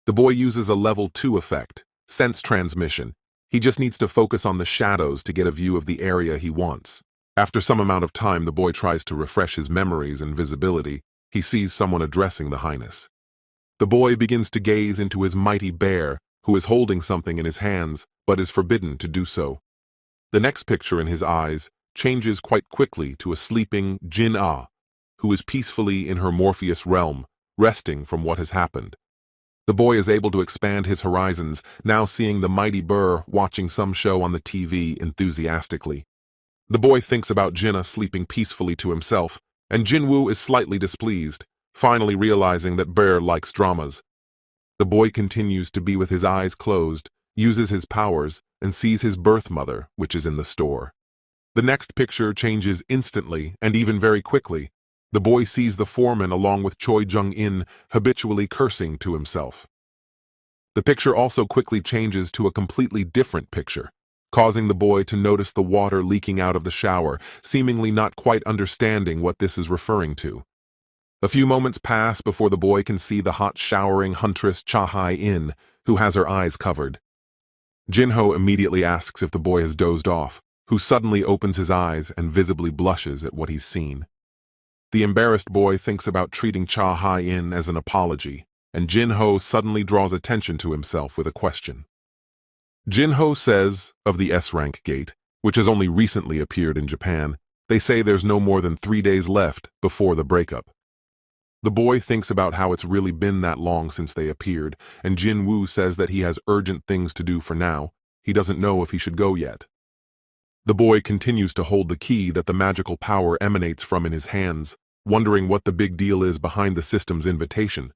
The boy uses a level 2 effect, sense transmission. He just needs to focus on the shadows to get a view of the area he wants. After some amount of time, the boy tries to refresh his memories and visibility. He sees someone addressing the highness. The boy begins to gaze into his mighty bear, who is holding something in his hands, but is forbidden to do so. The next picture in his eyes changes quite quickly to a sleeping Jin-ah, who is peacefully in her Morpheus realm, resting from what has happened. The boy is able to expand his horizons, now seeing the mighty Burr watching some show on the TV enthusiastically. The boy thinks about Jinna sleeping peacefully to himself, and Jinwoo is slightly displeased, finally realizing that Burr likes dramas. The boy continues to be with his eyes closed, uses his powers, and sees his birth mother, which is in the store. The next picture changes instantly and even very quickly. The boy sees the foreman along with Choi Jung-in habitually cursing to himself. The picture also quickly changes to a completely different picture. causing the boy to notice the water leaking out of the shower, seemingly not quite understanding what this is referring to. A few moments pass before the boy can see the hot showering huntress Cha-Hai-in, who has her eyes covered. Jinho immediately asks if the boy has dozed off, who suddenly opens his eyes and visibly blushes at what he's seen. The embarrassed boy thinks about treating Cha-Hai-in as an apology, and Jinho suddenly draws attention to himself with a question. Jinho says, of the S-rank gate, which has only recently appeared in Japan, they say there's no more than 3 days left before the breakup. The boy thinks about how it's really been that long since they appeared, and Jinwoo says that he has urgent things to do for now. He doesn't know if he should go yet. The boy continues to hold the key that the magical power emanates from in his hands, wondering what the big deal is behind the system's invitation.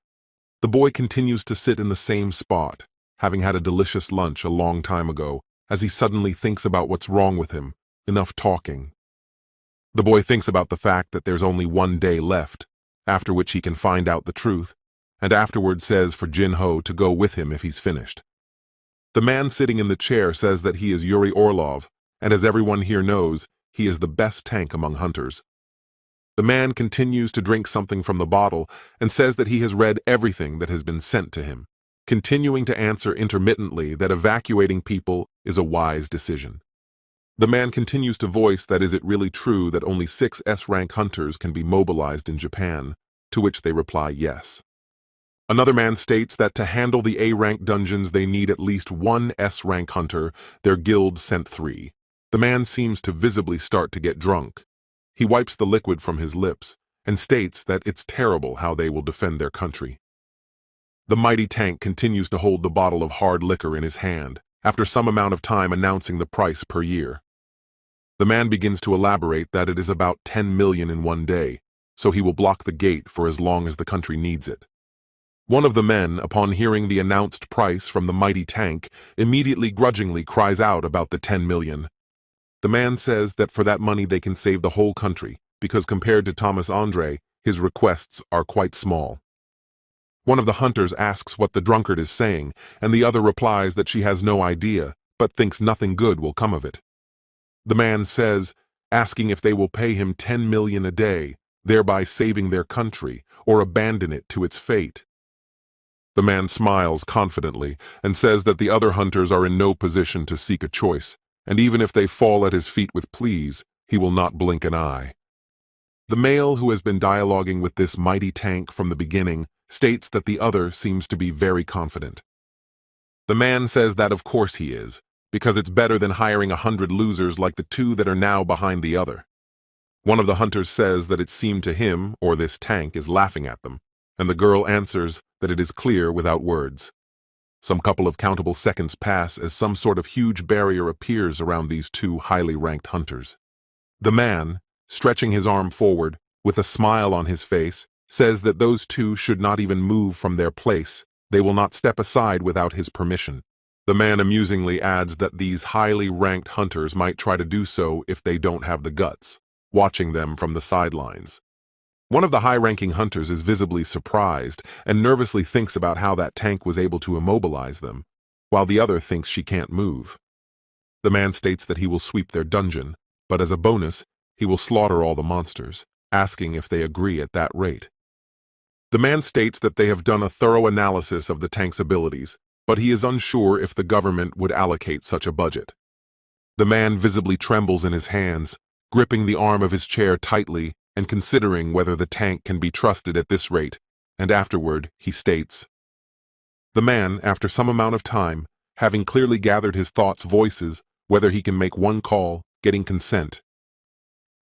The boy continues to sit in the same spot, having had a delicious lunch a long time ago, as he suddenly thinks about what's wrong with him. Enough talking. The boy thinks about the fact that there's only 1 day left, after which he can find out the truth, and afterward says for Jinho to go with him if he's finished. The man sitting in the chair says that he is Yuri Orlov, and as everyone here knows, he is the best tank among hunters. The man continues to drink something from the bottle and says that he has read everything that has been sent to him, continuing to answer intermittently that evacuating people is a wise decision. The man continues to voice that is it really true that only 6 S-rank hunters can be mobilized in Japan, to which they reply yes. Another man states that to handle the A-rank dungeons they need at least 1 S-rank hunter, their guild sent 3. The man seems to visibly start to get drunk. He wipes the liquid from his lips and states that it's terrible how they will defend their country. The mighty tank continues to hold the bottle of hard liquor in his hand, after some amount of time announcing the price per year. The man begins to elaborate that it is about 10 million in 1 day, so he will block the gate for as long as the country needs it. One of the men, upon hearing the announced price from the mighty tank, immediately grudgingly cries out about the 10 million. The man says that for that money they can save the whole country, because compared to Thomas Andre, his requests are quite small. One of the hunters asks what the drunkard is saying, and the other replies that she has no idea, but thinks nothing good will come of it. The man says, asking if they will pay him 10 million a day, thereby saving their country, or abandon it to its fate. The man smiles confidently and says that the other hunters are in no position to seek a choice, and even if they fall at his feet with pleas, he will not blink an eye. The male who has been dialoguing with this mighty tank from the beginning states that the other seems to be very confident. The man says that of course he is, because it's better than hiring 100 losers like the 2 that are now behind the other. One of the hunters says that it seemed to him, or this tank is laughing at them, and the girl answers that it is clear without words. Some couple of countable seconds pass as some sort of huge barrier appears around these 2 highly ranked hunters. The man, stretching his arm forward, with a smile on his face, says that those 2 should not even move from their place. They will not step aside without his permission. The man amusingly adds that these highly ranked hunters might try to do so if they don't have the guts, watching them from the sidelines. One of the high-ranking hunters is visibly surprised and nervously thinks about how that tank was able to immobilize them, while the other thinks she can't move. The man states that he will sweep their dungeon, but as a bonus, he will slaughter all the monsters, asking if they agree at that rate. The man states that they have done a thorough analysis of the tank's abilities, but he is unsure if the government would allocate such a budget. The man visibly trembles in his hands, gripping the arm of his chair tightly and considering whether the tank can be trusted at this rate, and afterward he states. The man, after some amount of time, having clearly gathered his thoughts, voices whether he can make one call, getting consent.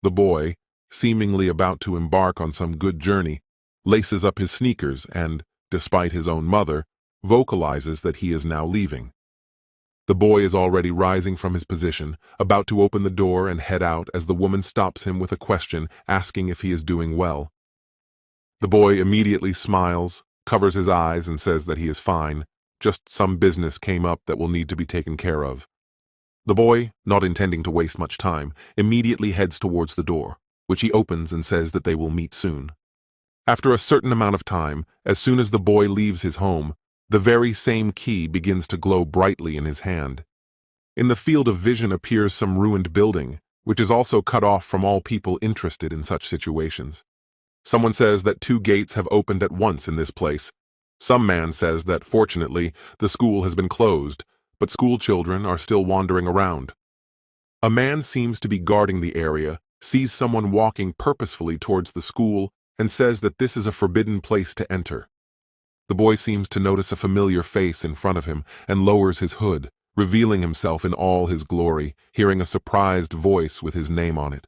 The boy, seemingly about to embark on some good journey, laces up his sneakers and, despite his own mother, vocalizes that he is now leaving. The boy is already rising from his position, about to open the door and head out as the woman stops him with a question asking if he is doing well. The boy immediately smiles, covers his eyes and says that he is fine, just some business came up that will need to be taken care of. The boy, not intending to waste much time, immediately heads towards the door, which he opens and says that they will meet soon. After a certain amount of time, as soon as the boy leaves his home, the very same key begins to glow brightly in his hand. In the field of vision appears some ruined building, which is also cut off from all people interested in such situations. Someone says that 2 gates have opened at once in this place. Some man says that, fortunately, the school has been closed, but school children are still wandering around. A man seems to be guarding the area, sees someone walking purposefully towards the school, and says that this is a forbidden place to enter. The boy seems to notice a familiar face in front of him and lowers his hood, revealing himself in all his glory, hearing a surprised voice with his name on it.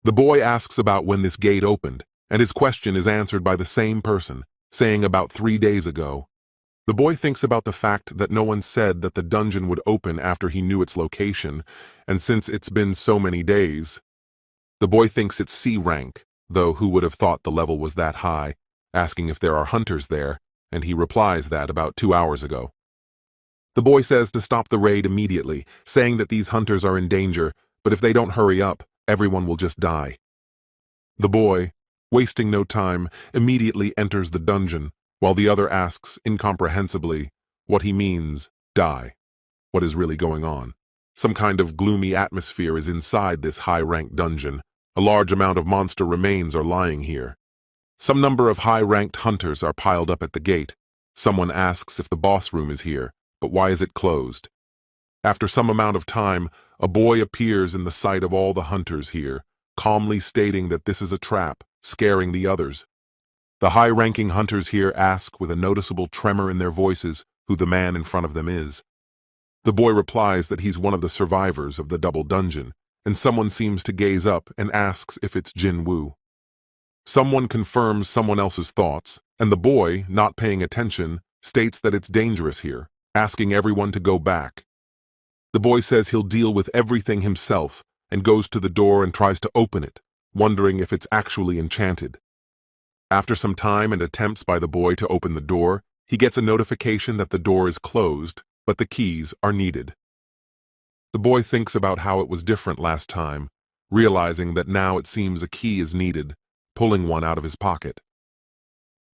The boy asks about when this gate opened, and his question is answered by the same person, saying about 3 days ago. The boy thinks about the fact that no one said that the dungeon would open after he knew its location, and since it's been so many days. The boy thinks it's C rank, though who would have thought the level was that high, asking if there are hunters there, and he replies that about 2 hours ago. The boy says to stop the raid immediately, saying that these hunters are in danger, but if they don't hurry up, everyone will just die. The boy, wasting no time, immediately enters the dungeon, while the other asks incomprehensibly what he means, die. What is really going on? Some kind of gloomy atmosphere is inside this high-ranked dungeon. A large amount of monster remains are lying here. Some number of high-ranked hunters are piled up at the gate. Someone asks if the boss room is here, but why is it closed? After some amount of time, a boy appears in the sight of all the hunters here, calmly stating that this is a trap, scaring the others. The high-ranking hunters here ask with a noticeable tremor in their voices who the man in front of them is. The boy replies that he's one of the survivors of the double dungeon, and someone seems to gaze up and asks if it's Jinwoo. Someone confirms someone else's thoughts, and the boy, not paying attention, states that it's dangerous here, asking everyone to go back. The boy says he'll deal with everything himself and goes to the door and tries to open it, wondering if it's actually enchanted. After some time and attempts by the boy to open the door, he gets a notification that the door is closed, but the keys are needed. The boy thinks about how it was different last time, realizing that now it seems a key is needed, pulling one out of his pocket.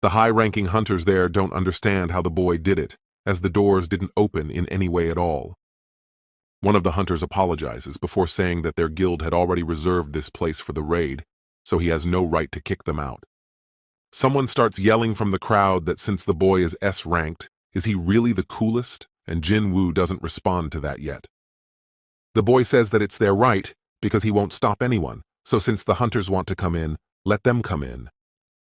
The high-ranking hunters there don't understand how the boy did it, as the doors didn't open in any way at all. One of the hunters apologizes before saying that their guild had already reserved this place for the raid, so he has no right to kick them out. Someone starts yelling from the crowd that since the boy is S-ranked, is he really the coolest? And Jinwoo doesn't respond to that yet. The boy says that it's their right because he won't stop anyone, so since the hunters want to come in, let them come in.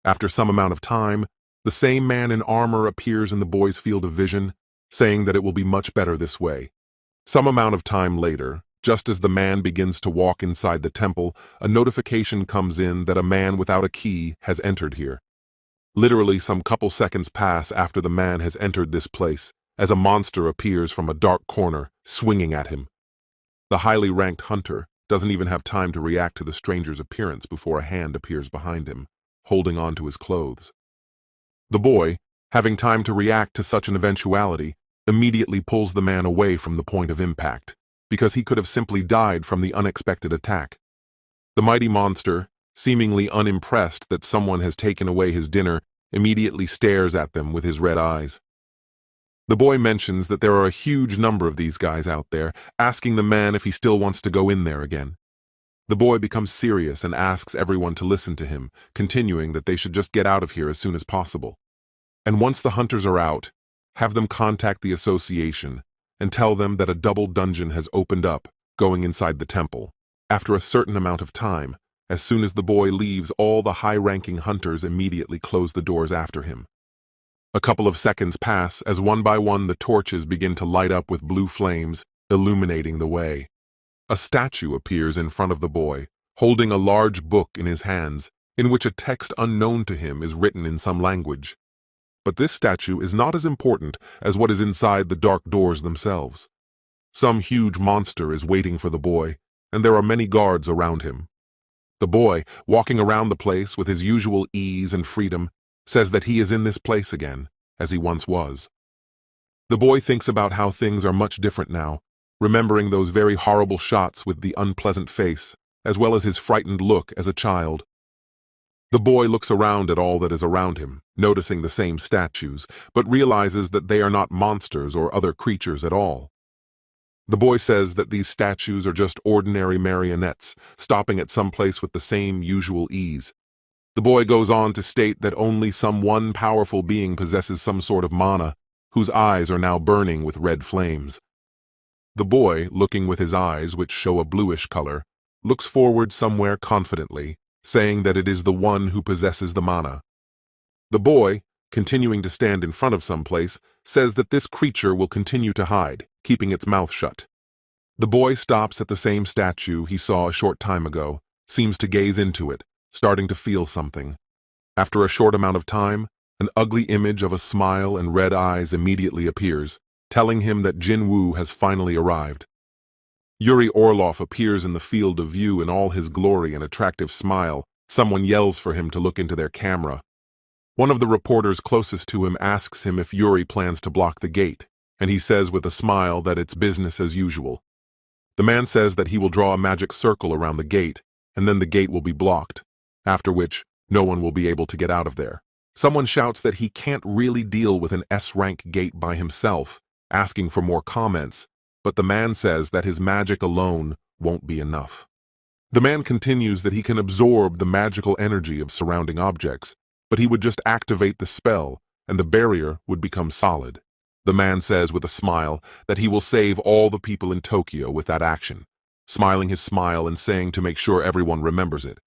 After some amount of time, the same man in armor appears in the boy's field of vision, saying that it will be much better this way. Some amount of time later, just as the man begins to walk inside the temple, a notification comes in that a man without a key has entered here. Literally some couple seconds pass after the man has entered this place, as a monster appears from a dark corner, swinging at him. The highly ranked hunter doesn't even have time to react to the stranger's appearance before a hand appears behind him, holding on to his clothes. The boy, having time to react to such an eventuality, immediately pulls the man away from the point of impact, because he could have simply died from the unexpected attack. The mighty monster, seemingly unimpressed that someone has taken away his dinner, immediately stares at them with his red eyes. The boy mentions that there are a huge number of these guys out there, asking the man if he still wants to go in there again. The boy becomes serious and asks everyone to listen to him, continuing that they should just get out of here as soon as possible. And once the hunters are out, have them contact the association and tell them that a double dungeon has opened up, going inside the temple. After a certain amount of time, as soon as the boy leaves, all the high-ranking hunters immediately close the doors after him. A couple of seconds pass as one by one the torches begin to light up with blue flames, illuminating the way. A statue appears in front of the boy, holding a large book in his hands, in which a text unknown to him is written in some language. But this statue is not as important as what is inside the dark doors themselves. Some huge monster is waiting for the boy, and there are many guards around him. The boy, walking around the place with his usual ease and freedom, says that he is in this place again, as he once was. The boy thinks about how things are much different now, remembering those very horrible shots with the unpleasant face, as well as his frightened look as a child. The boy looks around at all that is around him, noticing the same statues, but realizes that they are not monsters or other creatures at all. The boy says that these statues are just ordinary marionettes, stopping at some place with the same usual ease. The boy goes on to state that only some one powerful being possesses some sort of mana, whose eyes are now burning with red flames. The boy, looking with his eyes, which show a bluish color, looks forward somewhere confidently, saying that it is the one who possesses the mana. The boy, continuing to stand in front of some place, says that this creature will continue to hide, keeping its mouth shut. The boy stops at the same statue he saw a short time ago, seems to gaze into it, starting to feel something. After a short amount of time, an ugly image of a smile and red eyes immediately appears, telling him that Jinwoo has finally arrived. Yuri Orlov appears in the field of view in all his glory and attractive smile. Someone yells for him to look into their camera. One of the reporters closest to him asks him if Yuri plans to block the gate, and he says with a smile that it's business as usual. The man says that he will draw a magic circle around the gate, and then the gate will be blocked, after which no one will be able to get out of there. Someone shouts that he can't really deal with an S-rank gate by himself, asking for more comments, but the man says that his magic alone won't be enough. The man continues that he can absorb the magical energy of surrounding objects, but he would just activate the spell, and the barrier would become solid. The man says with a smile that he will save all the people in Tokyo with that action, smiling his smile and saying to make sure everyone remembers it.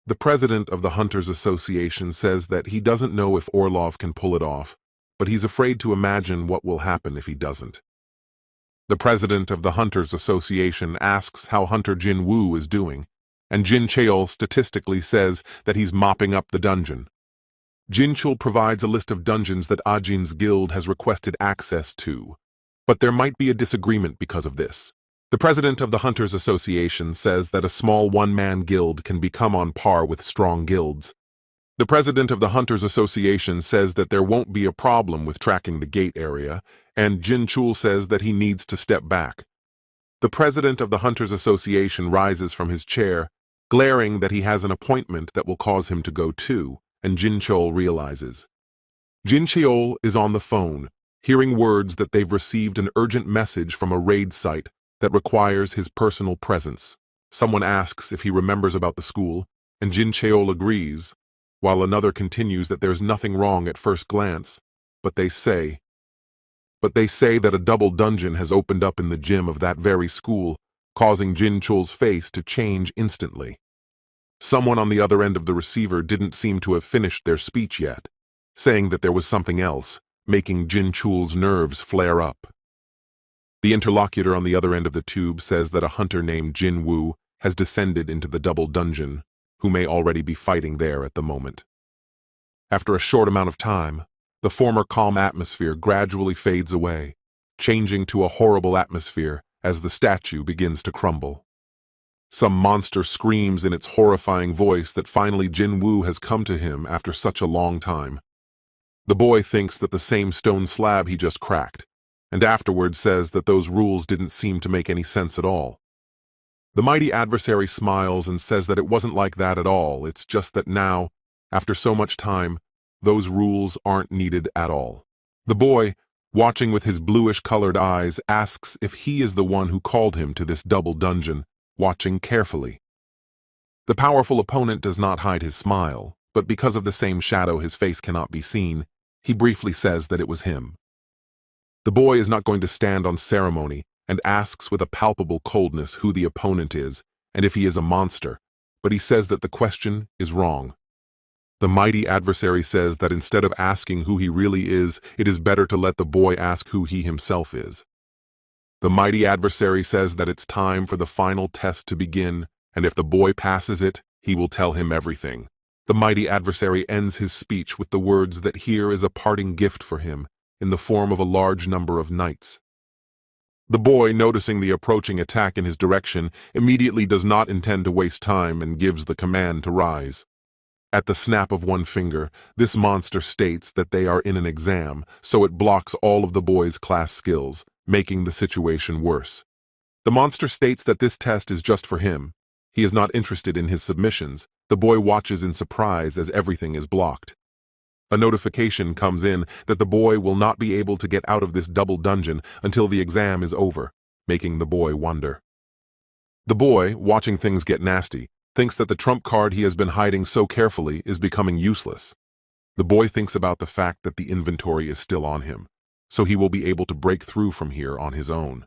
The president of the Hunters Association says that he doesn't know if Orlov can pull it off, but he's afraid to imagine what will happen if he doesn't. The president of the Hunters Association asks how Hunter Jinwoo is doing, and Jin Cheol statistically says that he's mopping up the dungeon. Jin Chul provides a list of dungeons that Ajin's guild has requested access to, but there might be a disagreement because of this. The president of the Hunters Association says that a small one-man guild can become on par with strong guilds. The president of the Hunters Association says that there won't be a problem with tracking the gate area, and Jin Chul says that he needs to step back. The president of the Hunters Association rises from his chair, glaring that he has an appointment that will cause him to go too, and Jin Chul realizes. Jin Cheol is on the phone, hearing words that they've received an urgent message from a raid site that requires his personal presence. Someone asks if he remembers about the school, and Jin Cheol agrees, while another continues that there's nothing wrong at first glance, but they say that a double dungeon has opened up in the gym of that very school, causing Jin Chul's face to change instantly. Someone on the other end of the receiver didn't seem to have finished their speech yet, saying that there was something else, making Jin Chul's nerves flare up. The interlocutor on the other end of the tube says that a hunter named Jinwoo has descended into the double dungeon, who may already be fighting there at the moment. After a short amount of time, the former calm atmosphere gradually fades away, changing to a horrible atmosphere as the statue begins to crumble. Some monster screams in its horrifying voice that finally Jinwoo has come to him after such a long time. The boy thinks that the same stone slab he just cracked, and afterwards says that those rules didn't seem to make any sense at all. The mighty adversary smiles and says that it wasn't like that at all, it's just that now, after so much time, those rules aren't needed at all. The boy, watching with his bluish-colored eyes, asks if he is the one who called him to this double dungeon, watching carefully. The powerful opponent does not hide his smile, but because of the same shadow his face cannot be seen, he briefly says that it was him. The boy is not going to stand on ceremony and asks with a palpable coldness who the opponent is and if he is a monster, but he says that the question is wrong. The mighty adversary says that instead of asking who he really is, it is better to let the boy ask who he himself is. The mighty adversary says that it's time for the final test to begin, and if the boy passes it, he will tell him everything. The mighty adversary ends his speech with the words that here is a parting gift for him, in the form of a large number of knights. The boy, noticing the approaching attack in his direction, immediately does not intend to waste time and gives the command to rise. At the snap of one finger, this monster states that they are in an exam, so it blocks all of the boy's class skills, making the situation worse. The monster states that this test is just for him. He is not interested in his submissions. The boy watches in surprise as everything is blocked. A notification comes in that the boy will not be able to get out of this double dungeon until the exam is over, making the boy wonder. The boy, watching things get nasty, thinks that the trump card he has been hiding so carefully is becoming useless. The boy thinks about the fact that the inventory is still on him, so he will be able to break through from here on his own.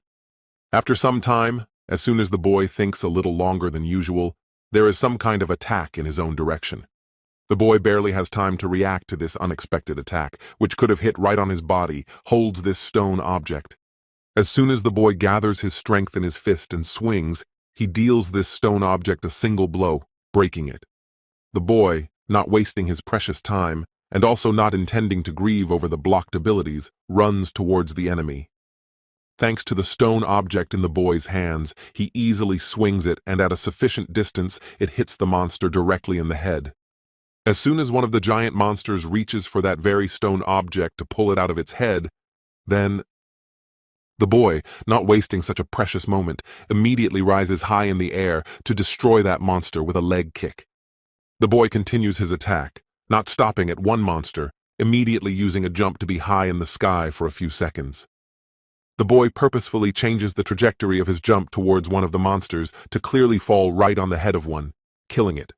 After some time, as soon as the boy thinks a little longer than usual, there is some kind of attack in his own direction. The boy barely has time to react to this unexpected attack, which could have hit right on his body, holds this stone object. As soon as the boy gathers his strength in his fist and swings, he deals this stone object a single blow, breaking it. The boy, not wasting his precious time, and also not intending to grieve over the blocked abilities, runs towards the enemy. Thanks to the stone object in the boy's hands, he easily swings it, and at a sufficient distance, it hits the monster directly in the head. As soon as one of the giant monsters reaches for that very stone object to pull it out of its head, then the boy, not wasting such a precious moment, immediately rises high in the air to destroy that monster with a leg kick. The boy continues his attack, not stopping at one monster, immediately using a jump to be high in the sky for a few seconds. The boy purposefully changes the trajectory of his jump towards one of the monsters to clearly fall right on the head of one, killing it.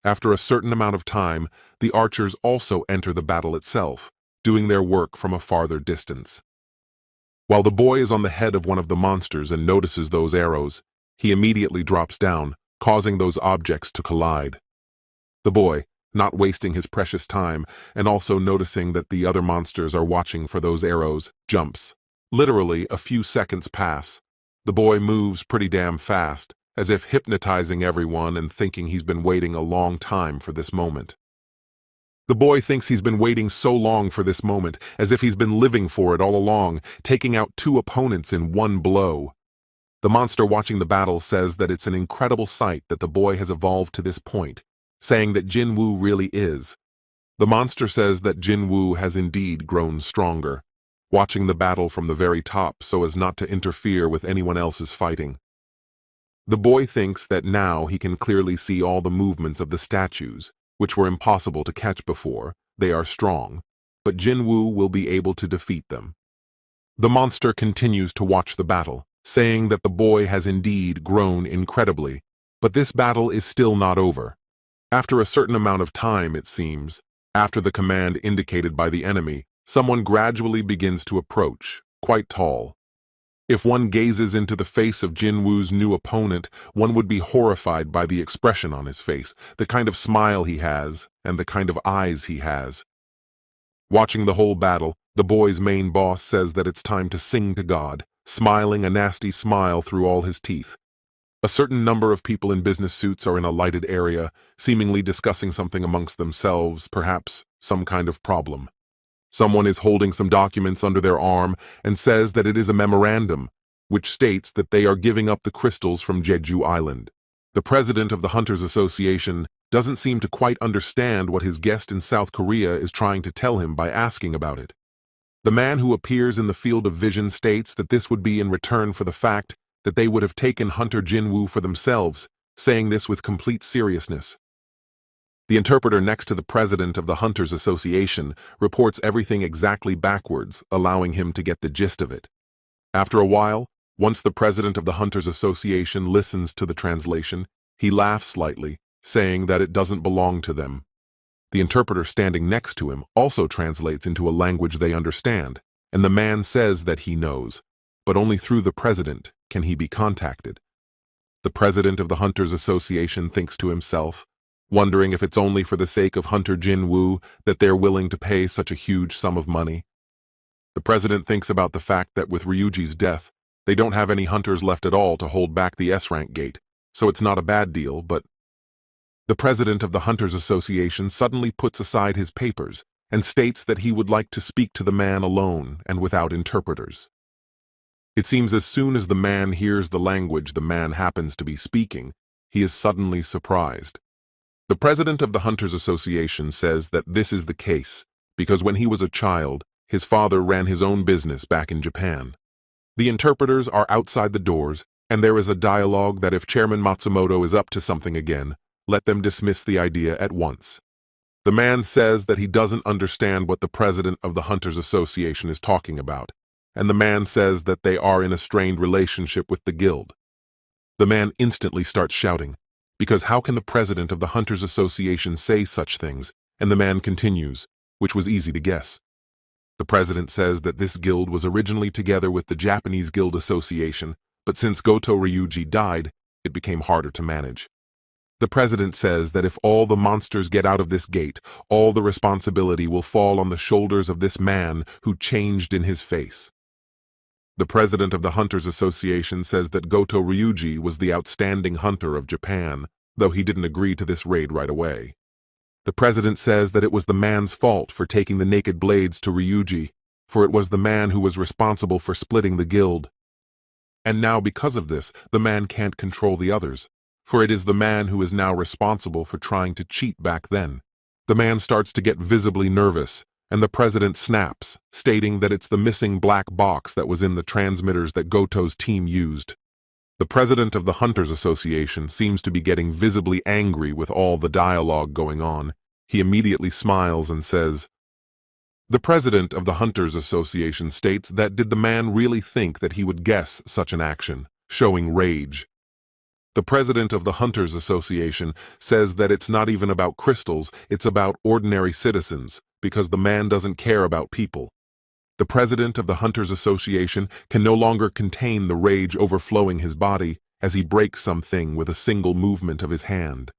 After a certain amount of time, the archers also enter the battle itself, doing their work from a farther distance. While the boy is on the head of one of the monsters and notices those arrows, he immediately drops down, causing those objects to collide. The boy, not wasting his precious time and also noticing that the other monsters are watching for those arrows, jumps. Literally, a few seconds pass. The boy moves pretty damn fast, as if hypnotizing everyone and thinking he's been waiting a long time for this moment. The boy thinks he's been waiting so long for this moment, as if he's been living for it all along, taking out two opponents in one blow. The monster watching the battle says that it's an incredible sight that the boy has evolved to this point, saying that Jinwoo really is. The monster says that Jinwoo has indeed grown stronger, watching the battle from the very top so as not to interfere with anyone else's fighting. The boy thinks that now he can clearly see all the movements of the statues, which were impossible to catch before. They are strong, but Jinwoo will be able to defeat them. The monster continues to watch the battle, saying that the boy has indeed grown incredibly, but this battle is still not over. After a certain amount of time, it seems, after the command indicated by the enemy, someone gradually begins to approach, quite tall. If one gazes into the face of Jinwoo's new opponent, one would be horrified by the expression on his face, the kind of smile he has, and the kind of eyes he has. Watching the whole battle, the boy's main boss says that it's time to sing to God, smiling a nasty smile through all his teeth. A certain number of people in business suits are in a lighted area, seemingly discussing something amongst themselves, perhaps some kind of problem. Someone is holding some documents under their arm and says that it is a memorandum, which states that they are giving up the crystals from Jeju Island. The president of the Hunters Association doesn't seem to quite understand what his guest in South Korea is trying to tell him by asking about it. The man who appears in the field of vision states that this would be in return for the fact that they would have taken Hunter Jinwoo for themselves, saying this with complete seriousness. The interpreter next to the president of the Hunters Association reports everything exactly backwards, allowing him to get the gist of it. After a while, once the president of the Hunters Association listens to the translation, he laughs slightly, saying that it doesn't belong to them. The interpreter standing next to him also translates into a language they understand, and the man says that he knows, but only through the president can he be contacted. The president of the Hunters Association thinks to himself, wondering if it's only for the sake of Hunter Jinwoo that they're willing to pay such a huge sum of money. The president thinks about the fact that with Ryuji's death, they don't have any hunters left at all to hold back the S-rank gate, so it's not a bad deal, but the president of the Hunters Association suddenly puts aside his papers and states that he would like to speak to the man alone and without interpreters. It seems as soon as the man hears the language the man happens to be speaking, he is suddenly surprised. The president of the Hunters Association says that this is the case because when he was a child, his father ran his own business back in Japan. The interpreters are outside the doors, and there is a dialogue that if Chairman Matsumoto is up to something again, let them dismiss the idea at once. The man says that he doesn't understand what the president of the Hunters Association is talking about, and the man says that they are in a strained relationship with the guild. The man instantly starts shouting, because how can the president of the Hunters Association say such things? And the man continues, which was easy to guess. The president says that this guild was originally together with the Japanese Guild Association, but since Goto Ryuji died, it became harder to manage. The president says that if all the monsters get out of this gate, all the responsibility will fall on the shoulders of this man who changed in his face. The president of the Hunters Association says that Goto Ryuji was the outstanding hunter of Japan, though he didn't agree to this raid right away. The president says that it was the man's fault for taking the naked blades to Ryuji, for it was the man who was responsible for splitting the guild. And now because of this, the man can't control the others, for it is the man who is now responsible for trying to cheat back then. The man starts to get visibly nervous, and the president snaps, stating that it's the missing black box that was in the transmitters that Goto's team used. The president of the Hunters Association seems to be getting visibly angry with all the dialogue going on. He immediately smiles and says, "The president of the Hunters Association states that did the man really think that he would guess such an action, showing rage. The president of the Hunters Association says that it's not even about crystals, it's about ordinary citizens, because the man doesn't care about people. The president of the Hunters Association can no longer contain the rage overflowing his body as he breaks something with a single movement of his hand.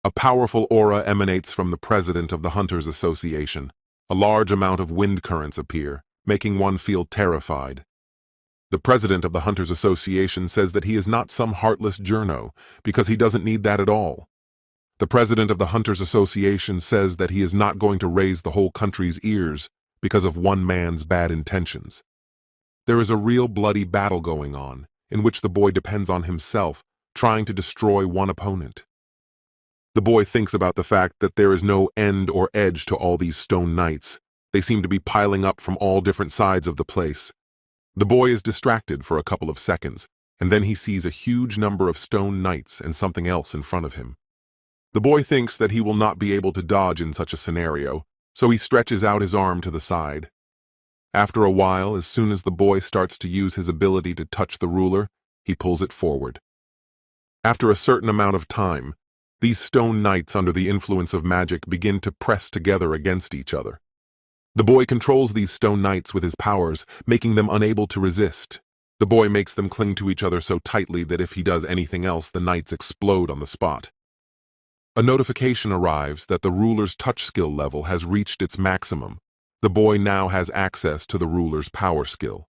A powerful aura emanates from the president of the Hunters Association. A large amount of wind currents appear, making one feel terrified. The president of the Hunters Association says that he is not some heartless journo, because he doesn't need that at all. The president of the Hunters Association says that he is not going to raise the whole country's ears because of one man's bad intentions. There is a real bloody battle going on, in which the boy depends on himself, trying to destroy one opponent. The boy thinks about the fact that there is no end or edge to all these stone knights. They seem to be piling up from all different sides of the place. The boy is distracted for a couple of seconds, and then he sees a huge number of stone knights and something else in front of him. The boy thinks that he will not be able to dodge in such a scenario, so he stretches out his arm to the side. After a while, as soon as the boy starts to use his ability to touch the ruler, he pulls it forward. After a certain amount of time, these stone knights under the influence of magic begin to press together against each other. The boy controls these stone knights with his powers, making them unable to resist. The boy makes them cling to each other so tightly that if he does anything else, the knights explode on the spot. A notification arrives that the ruler's touch skill level has reached its maximum. The boy now has access to the ruler's power skill.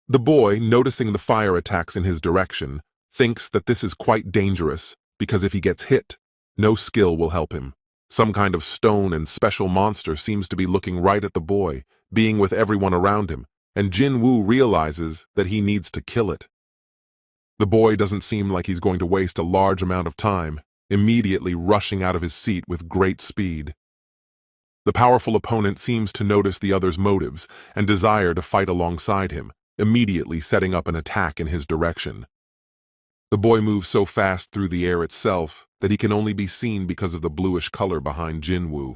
The boy, noticing the fire attacks in his direction, thinks that this is quite dangerous because if he gets hit, no skill will help him. Some kind of stone and special monster seems to be looking right at the boy, being with everyone around him, and Jinwoo realizes that he needs to kill it. The boy doesn't seem like he's going to waste a large amount of time, immediately rushing out of his seat with great speed. The powerful opponent seems to notice the other's motives and desire to fight alongside him, immediately setting up an attack in his direction. The boy moves so fast through the air itself that he can only be seen because of the bluish color behind Jinwoo.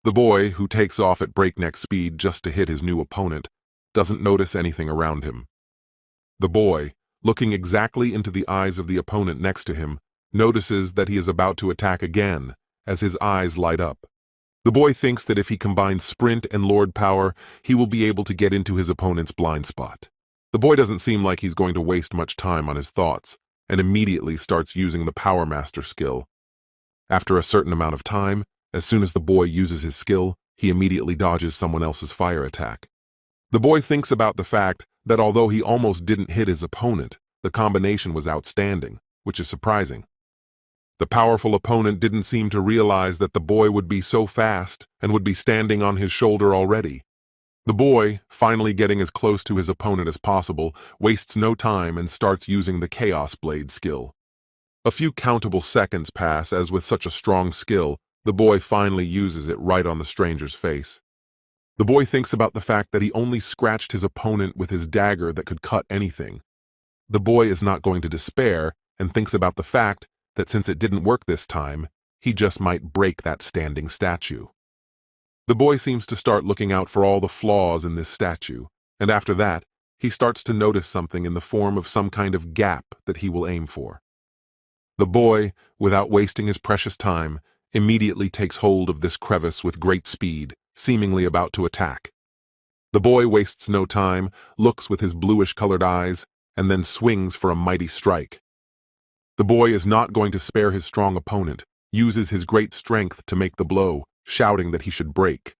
The boy, who takes off at breakneck speed just to hit his new opponent, doesn't notice anything around him. The boy, looking exactly into the eyes of the opponent next to him, notices that he is about to attack again as his eyes light up. The boy thinks that if he combines sprint and lord power, he will be able to get into his opponent's blind spot. The boy doesn't seem like he's going to waste much time on his thoughts, and immediately starts using the Power Master skill. After a certain amount of time, as soon as the boy uses his skill, he immediately dodges someone else's fire attack. The boy thinks about the fact that although he almost didn't hit his opponent, the combination was outstanding, which is surprising. The powerful opponent didn't seem to realize that the boy would be so fast and would be standing on his shoulder already. The boy, finally getting as close to his opponent as possible, wastes no time and starts using the Chaos Blade skill. A few countable seconds pass as with such a strong skill, the boy finally uses it right on the stranger's face. The boy thinks about the fact that he only scratched his opponent with his dagger that could cut anything. The boy is not going to despair and thinks about the fact that since it didn't work this time, he just might break that standing statue. The boy seems to start looking out for all the flaws in this statue, And after that, he starts to notice something in the form of some kind of gap that he will aim for. The boy, without wasting his precious time, immediately takes hold of this crevice with great speed, seemingly about to attack. The boy wastes no time, looks with his bluish-colored eyes, and then swings for a mighty strike. The boy is not going to spare his strong opponent, uses his great strength to make the blow, shouting that he should break.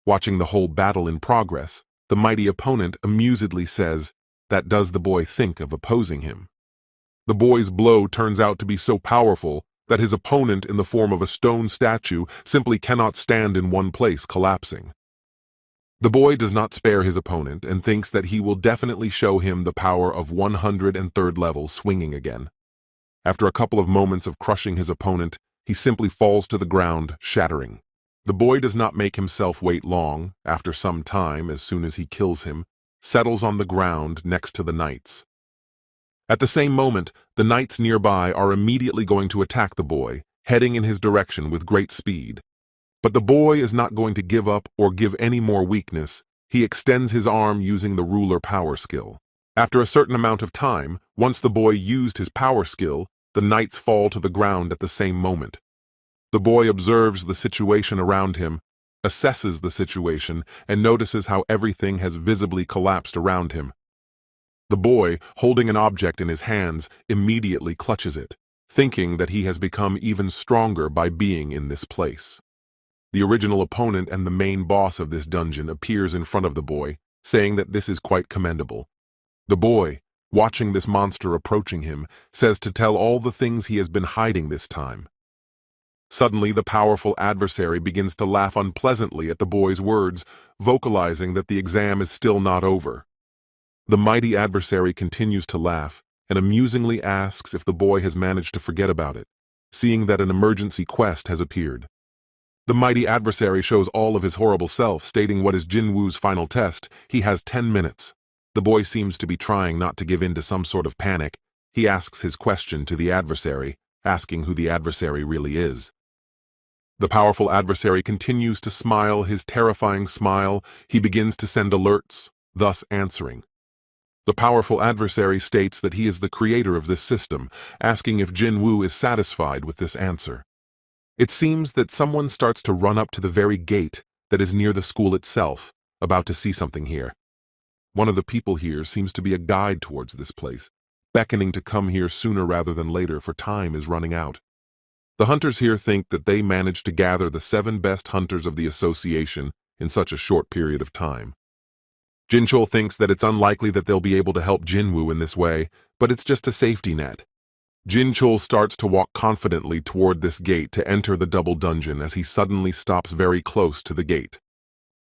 Watching the whole battle in progress, the mighty opponent amusedly says, "That does the boy think of opposing him?" The boy's blow turns out to be so powerful that his opponent in the form of a stone statue simply cannot stand in one place, collapsing. The boy does not spare his opponent and thinks that he will definitely show him the power of 103rd level swinging again. After a couple of moments of crushing his opponent, he simply falls to the ground, shattering. The boy does not make himself wait long. After some time, as soon as he kills him, settles on the ground next to the knights. At the same moment, the knights nearby are immediately going to attack the boy, heading in his direction with great speed. But the boy is not going to give up or give any more weakness. He extends his arm using the ruler power skill. After a certain amount of time, once the boy used his power skill, the knights fall to the ground at the same moment. The boy observes the situation around him, assesses the situation, and notices how everything has visibly collapsed around him. The boy, holding an object in his hands, immediately clutches it, thinking that he has become even stronger by being in this place. The original opponent and the main boss of this dungeon appears in front of the boy, saying that this is quite commendable. The boy, watching this monster approaching him, says to tell all the things he has been hiding this time. Suddenly, the powerful adversary begins to laugh unpleasantly at the boy's words, vocalizing that the exam is still not over. The mighty adversary continues to laugh and amusingly asks if the boy has managed to forget about it, seeing that an emergency quest has appeared. The mighty adversary shows all of his horrible self, stating what is Jinwoo's final test. He has 10 minutes. The boy seems to be trying not to give in to some sort of panic. He asks his question to the adversary, asking who the adversary really is. The powerful adversary continues to smile his terrifying smile. He begins to send alerts, thus answering. The powerful adversary states that he is the creator of this system, asking if Jinwoo is satisfied with this answer. It seems that someone starts to run up to the very gate that is near the school itself, about to see something here. One of the people here seems to be a guide towards this place, beckoning to come here sooner rather than later, for time is running out. The hunters here think that they managed to gather the 7 best hunters of the association in such a short period of time. Jinchul thinks that it's unlikely that they'll be able to help Jinwoo in this way, but it's just a safety net. Jinchul starts to walk confidently toward this gate to enter the double dungeon as he suddenly stops very close to the gate.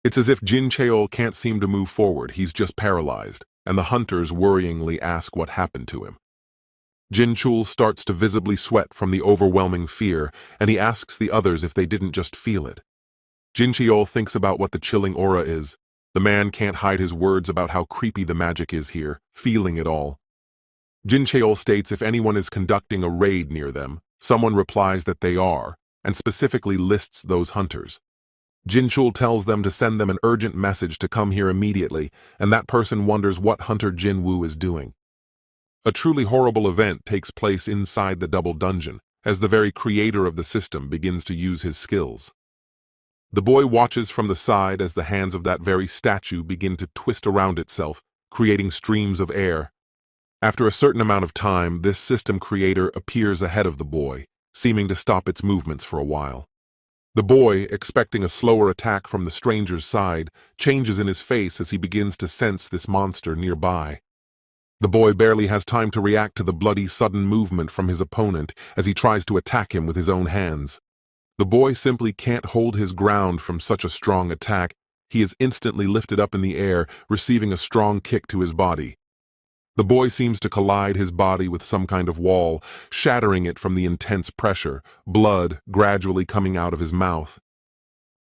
It's as if Jin Cheol can't seem to move forward, he's just paralyzed, and the hunters worryingly ask what happened to him. Jinchul starts to visibly sweat from the overwhelming fear, and he asks the others if they didn't just feel it. Jin Cheol thinks about what the chilling aura is. The man can't hide his words about how creepy the magic is here, feeling it all. Jin Cheol states if anyone is conducting a raid near them, someone replies that they are, and specifically lists those hunters. Jinchul tells them to send them an urgent message to come here immediately, and that person wonders what Hunter Jinwoo is doing. A truly horrible event takes place inside the double dungeon, as the very creator of the system begins to use his skills. The boy watches from the side as the hands of that very statue begin to twist around itself, creating streams of air. After a certain amount of time, this system creator appears ahead of the boy, seeming to stop its movements for a while. The boy, expecting a slower attack from the stranger's side, changes in his face as he begins to sense this monster nearby. The boy barely has time to react to the bloody sudden movement from his opponent as he tries to attack him with his own hands. The boy simply can't hold his ground from such a strong attack. He is instantly lifted up in the air, receiving a strong kick to his body. The boy seems to collide his body with some kind of wall, shattering it from the intense pressure, blood gradually coming out of his mouth.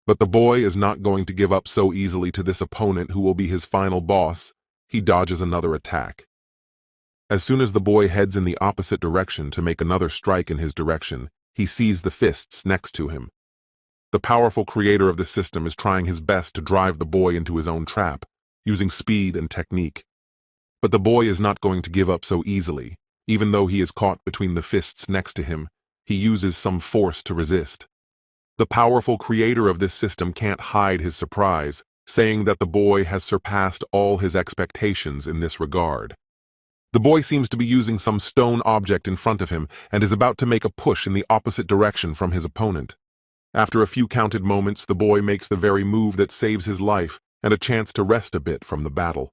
But the boy is not going to give up so easily to this opponent who will be his final boss. He dodges another attack. As soon as the boy heads in the opposite direction to make another strike in his direction, he sees the fists next to him. The powerful creator of the system is trying his best to drive the boy into his own trap, using speed and technique. But the boy is not going to give up so easily. Even though he is caught between the fists next to him, he uses some force to resist. The powerful creator of this system can't hide his surprise, saying that the boy has surpassed all his expectations in this regard. The boy seems to be using some stone object in front of him and is about to make a push in the opposite direction from his opponent. After a few counted moments, the boy makes the very move that saves his life and a chance to rest a bit from the battle.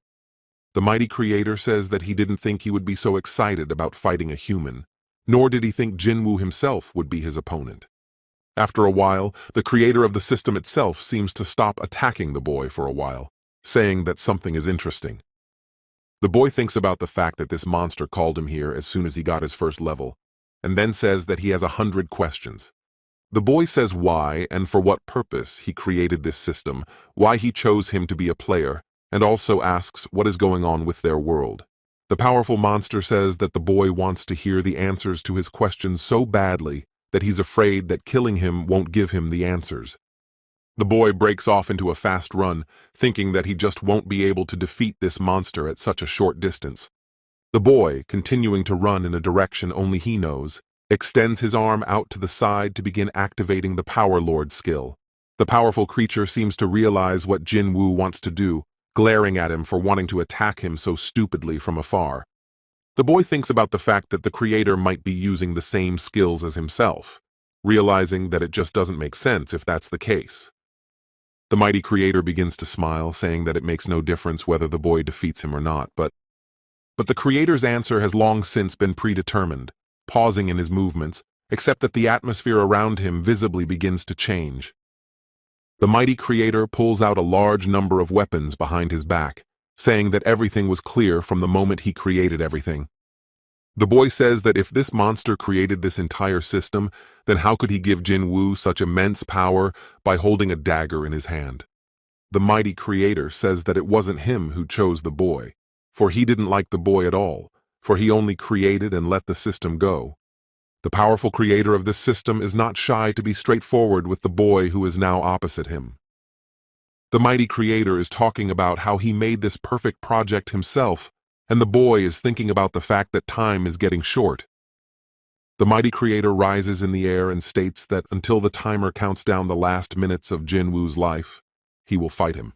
The mighty creator says that he didn't think he would be so excited about fighting a human, nor did he think Jinwoo himself would be his opponent. After a while, the creator of the system itself seems to stop attacking the boy for a while, saying that something is interesting. The boy thinks about the fact that this monster called him here as soon as he got his first level, and then says that he has 100 questions. The boy says why and for what purpose he created this system, why he chose him to be a player, and also asks what is going on with their world. The powerful monster says that the boy wants to hear the answers to his questions so badly that he's afraid that killing him won't give him the answers. The boy breaks off into a fast run, thinking that he just won't be able to defeat this monster at such a short distance. The boy, continuing to run in a direction only he knows, extends his arm out to the side to begin activating the Power Lord skill. The powerful creature seems to realize what Jinwoo wants to do, glaring at him for wanting to attack him so stupidly from afar. The boy thinks about the fact that the creator might be using the same skills as himself, realizing that it just doesn't make sense if that's the case. The mighty creator begins to smile, saying that it makes no difference whether the boy defeats him or not, but the creator's answer has long since been predetermined, pausing in his movements, except that the atmosphere around him visibly begins to change. The mighty creator pulls out a large number of weapons behind his back, saying that everything was clear from the moment he created everything. The boy says that if this monster created this entire system, then how could he give Jinwoo such immense power by holding a dagger in his hand? The mighty creator says that it wasn't him who chose the boy, for he didn't like the boy at all, for he only created and let the system go. The powerful creator of this system is not shy to be straightforward with the boy who is now opposite him. The mighty creator is talking about how he made this perfect project himself, and the boy is thinking about the fact that time is getting short. The mighty creator rises in the air and states that until the timer counts down the last minutes of Jinwoo's life, he will fight him.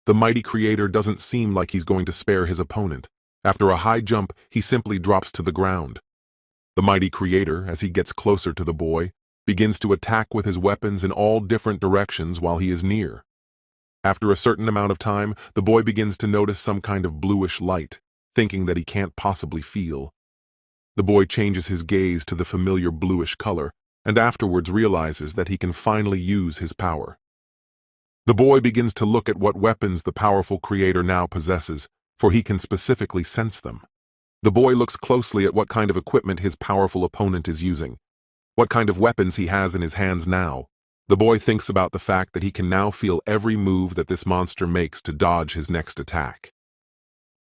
The mighty creator doesn't seem like he's going to spare his opponent. After a high jump, he simply drops to the ground. The mighty creator, as he gets closer to the boy, begins to attack with his weapons in all different directions while he is near. After a certain amount of time, the boy begins to notice some kind of bluish light, thinking that he can't possibly feel. The boy changes his gaze to the familiar bluish color, and afterwards realizes that he can finally use his power. The boy begins to look at what weapons the powerful creator now possesses, for he can specifically sense them. The boy looks closely at what kind of equipment his powerful opponent is using, what kind of weapons he has in his hands now. The boy thinks about the fact that he can now feel every move that this monster makes to dodge his next attack.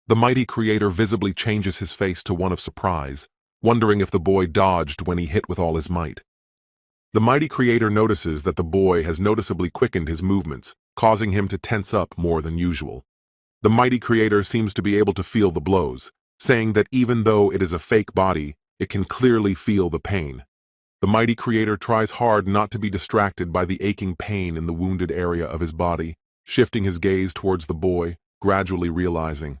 The mighty creator visibly changes his face to one of surprise, wondering if the boy dodged when he hit with all his might. The mighty creator notices that the boy has noticeably quickened his movements, causing him to tense up more than usual. The mighty creator seems to be able to feel the blows, saying that even though it is a fake body, it can clearly feel the pain. The mighty creator tries hard not to be distracted by the aching pain in the wounded area of his body, shifting his gaze towards the boy, gradually realizing.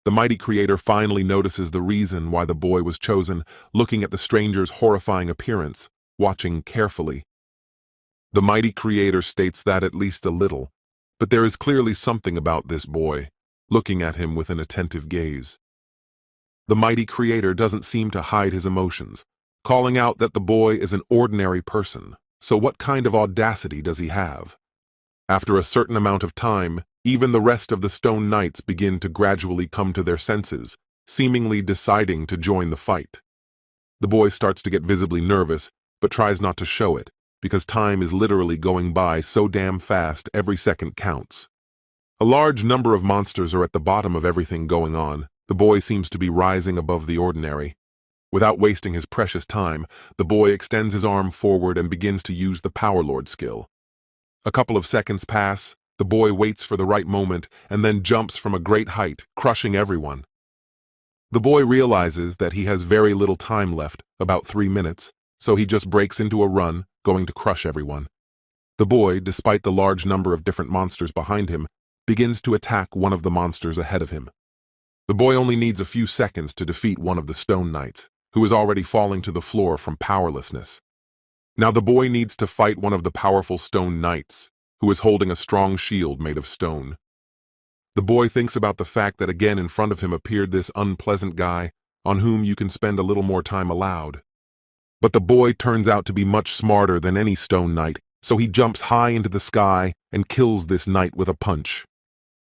The mighty creator finally notices the reason why the boy was chosen, looking at the stranger's horrifying appearance, watching carefully. The mighty creator states that at least a little, but there is clearly something about this boy, looking at him with an attentive gaze. The mighty creator doesn't seem to hide his emotions, calling out that the boy is an ordinary person, so what kind of audacity does he have? After a certain amount of time, even the rest of the Stone Knights begin to gradually come to their senses, seemingly deciding to join the fight. The boy starts to get visibly nervous, but tries not to show it, because time is literally going by so damn fast every second counts. A large number of monsters are at the bottom of everything going on. The boy seems to be rising above the ordinary. Without wasting his precious time, the boy extends his arm forward and begins to use the Power Lord skill. A couple of seconds pass, The boy waits for the right moment and then jumps from a great height, crushing everyone. The boy realizes that he has very little time left, about 3 minutes, so he just breaks into a run, going to crush everyone. The boy, despite the large number of different monsters behind him, begins to attack one of the monsters ahead of him. The boy only needs a few seconds to defeat one of the stone knights, who is already falling to the floor from powerlessness. Now the boy needs to fight one of the powerful stone knights, who is holding a strong shield made of stone. The boy thinks about the fact that again in front of him appeared this unpleasant guy, on whom you can spend a little more time allowed. But the boy turns out to be much smarter than any stone knight, so he jumps high into the sky and kills this knight with a punch.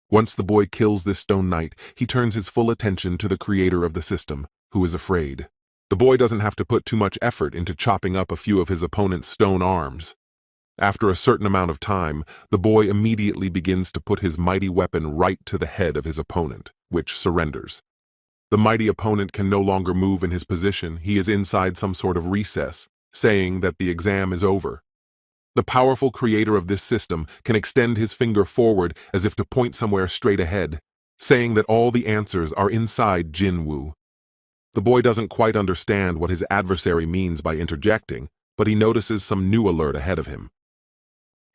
Once the boy kills this stone knight, he turns his full attention to the creator of the system, who is afraid. The boy doesn't have to put too much effort into chopping up a few of his opponent's stone arms. After a certain amount of time, the boy immediately begins to put his mighty weapon right to the head of his opponent, which surrenders. The mighty opponent can no longer move in his position. He is inside some sort of recess, saying that the exam is over. The powerful creator of this system can extend his finger forward as if to point somewhere straight ahead, saying that all the answers are inside Jinwoo. The boy doesn't quite understand what his adversary means by interjecting, but he notices some new alert ahead of him.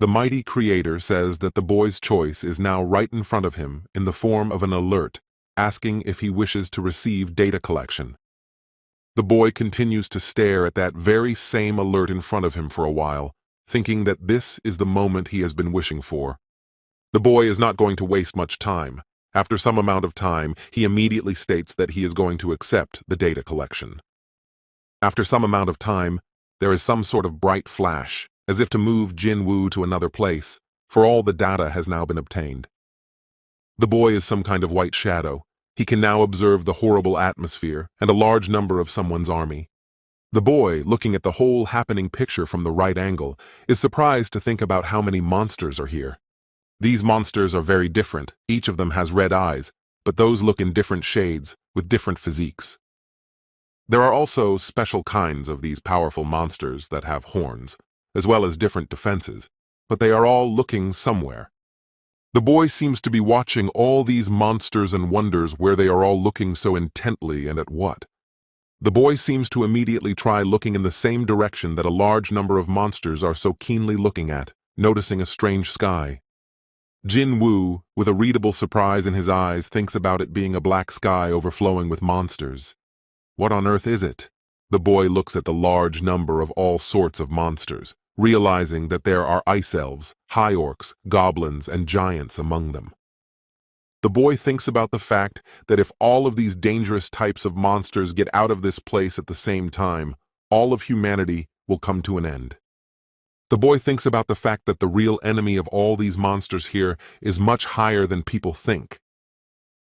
The mighty creator says that the boy's choice is now right in front of him in the form of an alert, asking if he wishes to receive data collection. The boy continues to stare at that very same alert in front of him for a while, thinking that this is the moment he has been wishing for. The boy is not going to waste much time. After some amount of time, he immediately states that he is going to accept the data collection. After some amount of time, there is some sort of bright flash, as if to move Jinwoo to another place, for all the data has now been obtained. The boy is some kind of white shadow. He can now observe the horrible atmosphere and a large number of someone's army. The boy, looking at the whole happening picture from the right angle, is surprised to think about how many monsters are here. These monsters are very different. Each of them has red eyes, but those look in different shades, with different physiques. There are also special kinds of these powerful monsters that have horns, as well as different defenses, but they are all looking somewhere. The boy seems to be watching all these monsters and wonders where they are all looking so intently and at what. The boy seems to immediately try looking in the same direction that a large number of monsters are so keenly looking at, noticing a strange sky. Jinwoo, with a readable surprise in his eyes, thinks about it being a black sky overflowing with monsters. What on earth is it? The boy looks at the large number of all sorts of monsters, realizing that there are ice elves, high orcs, goblins, and giants among them. The boy thinks about the fact that if all of these dangerous types of monsters get out of this place at the same time, all of humanity will come to an end. The boy thinks about the fact that the real enemy of all these monsters here is much higher than people think.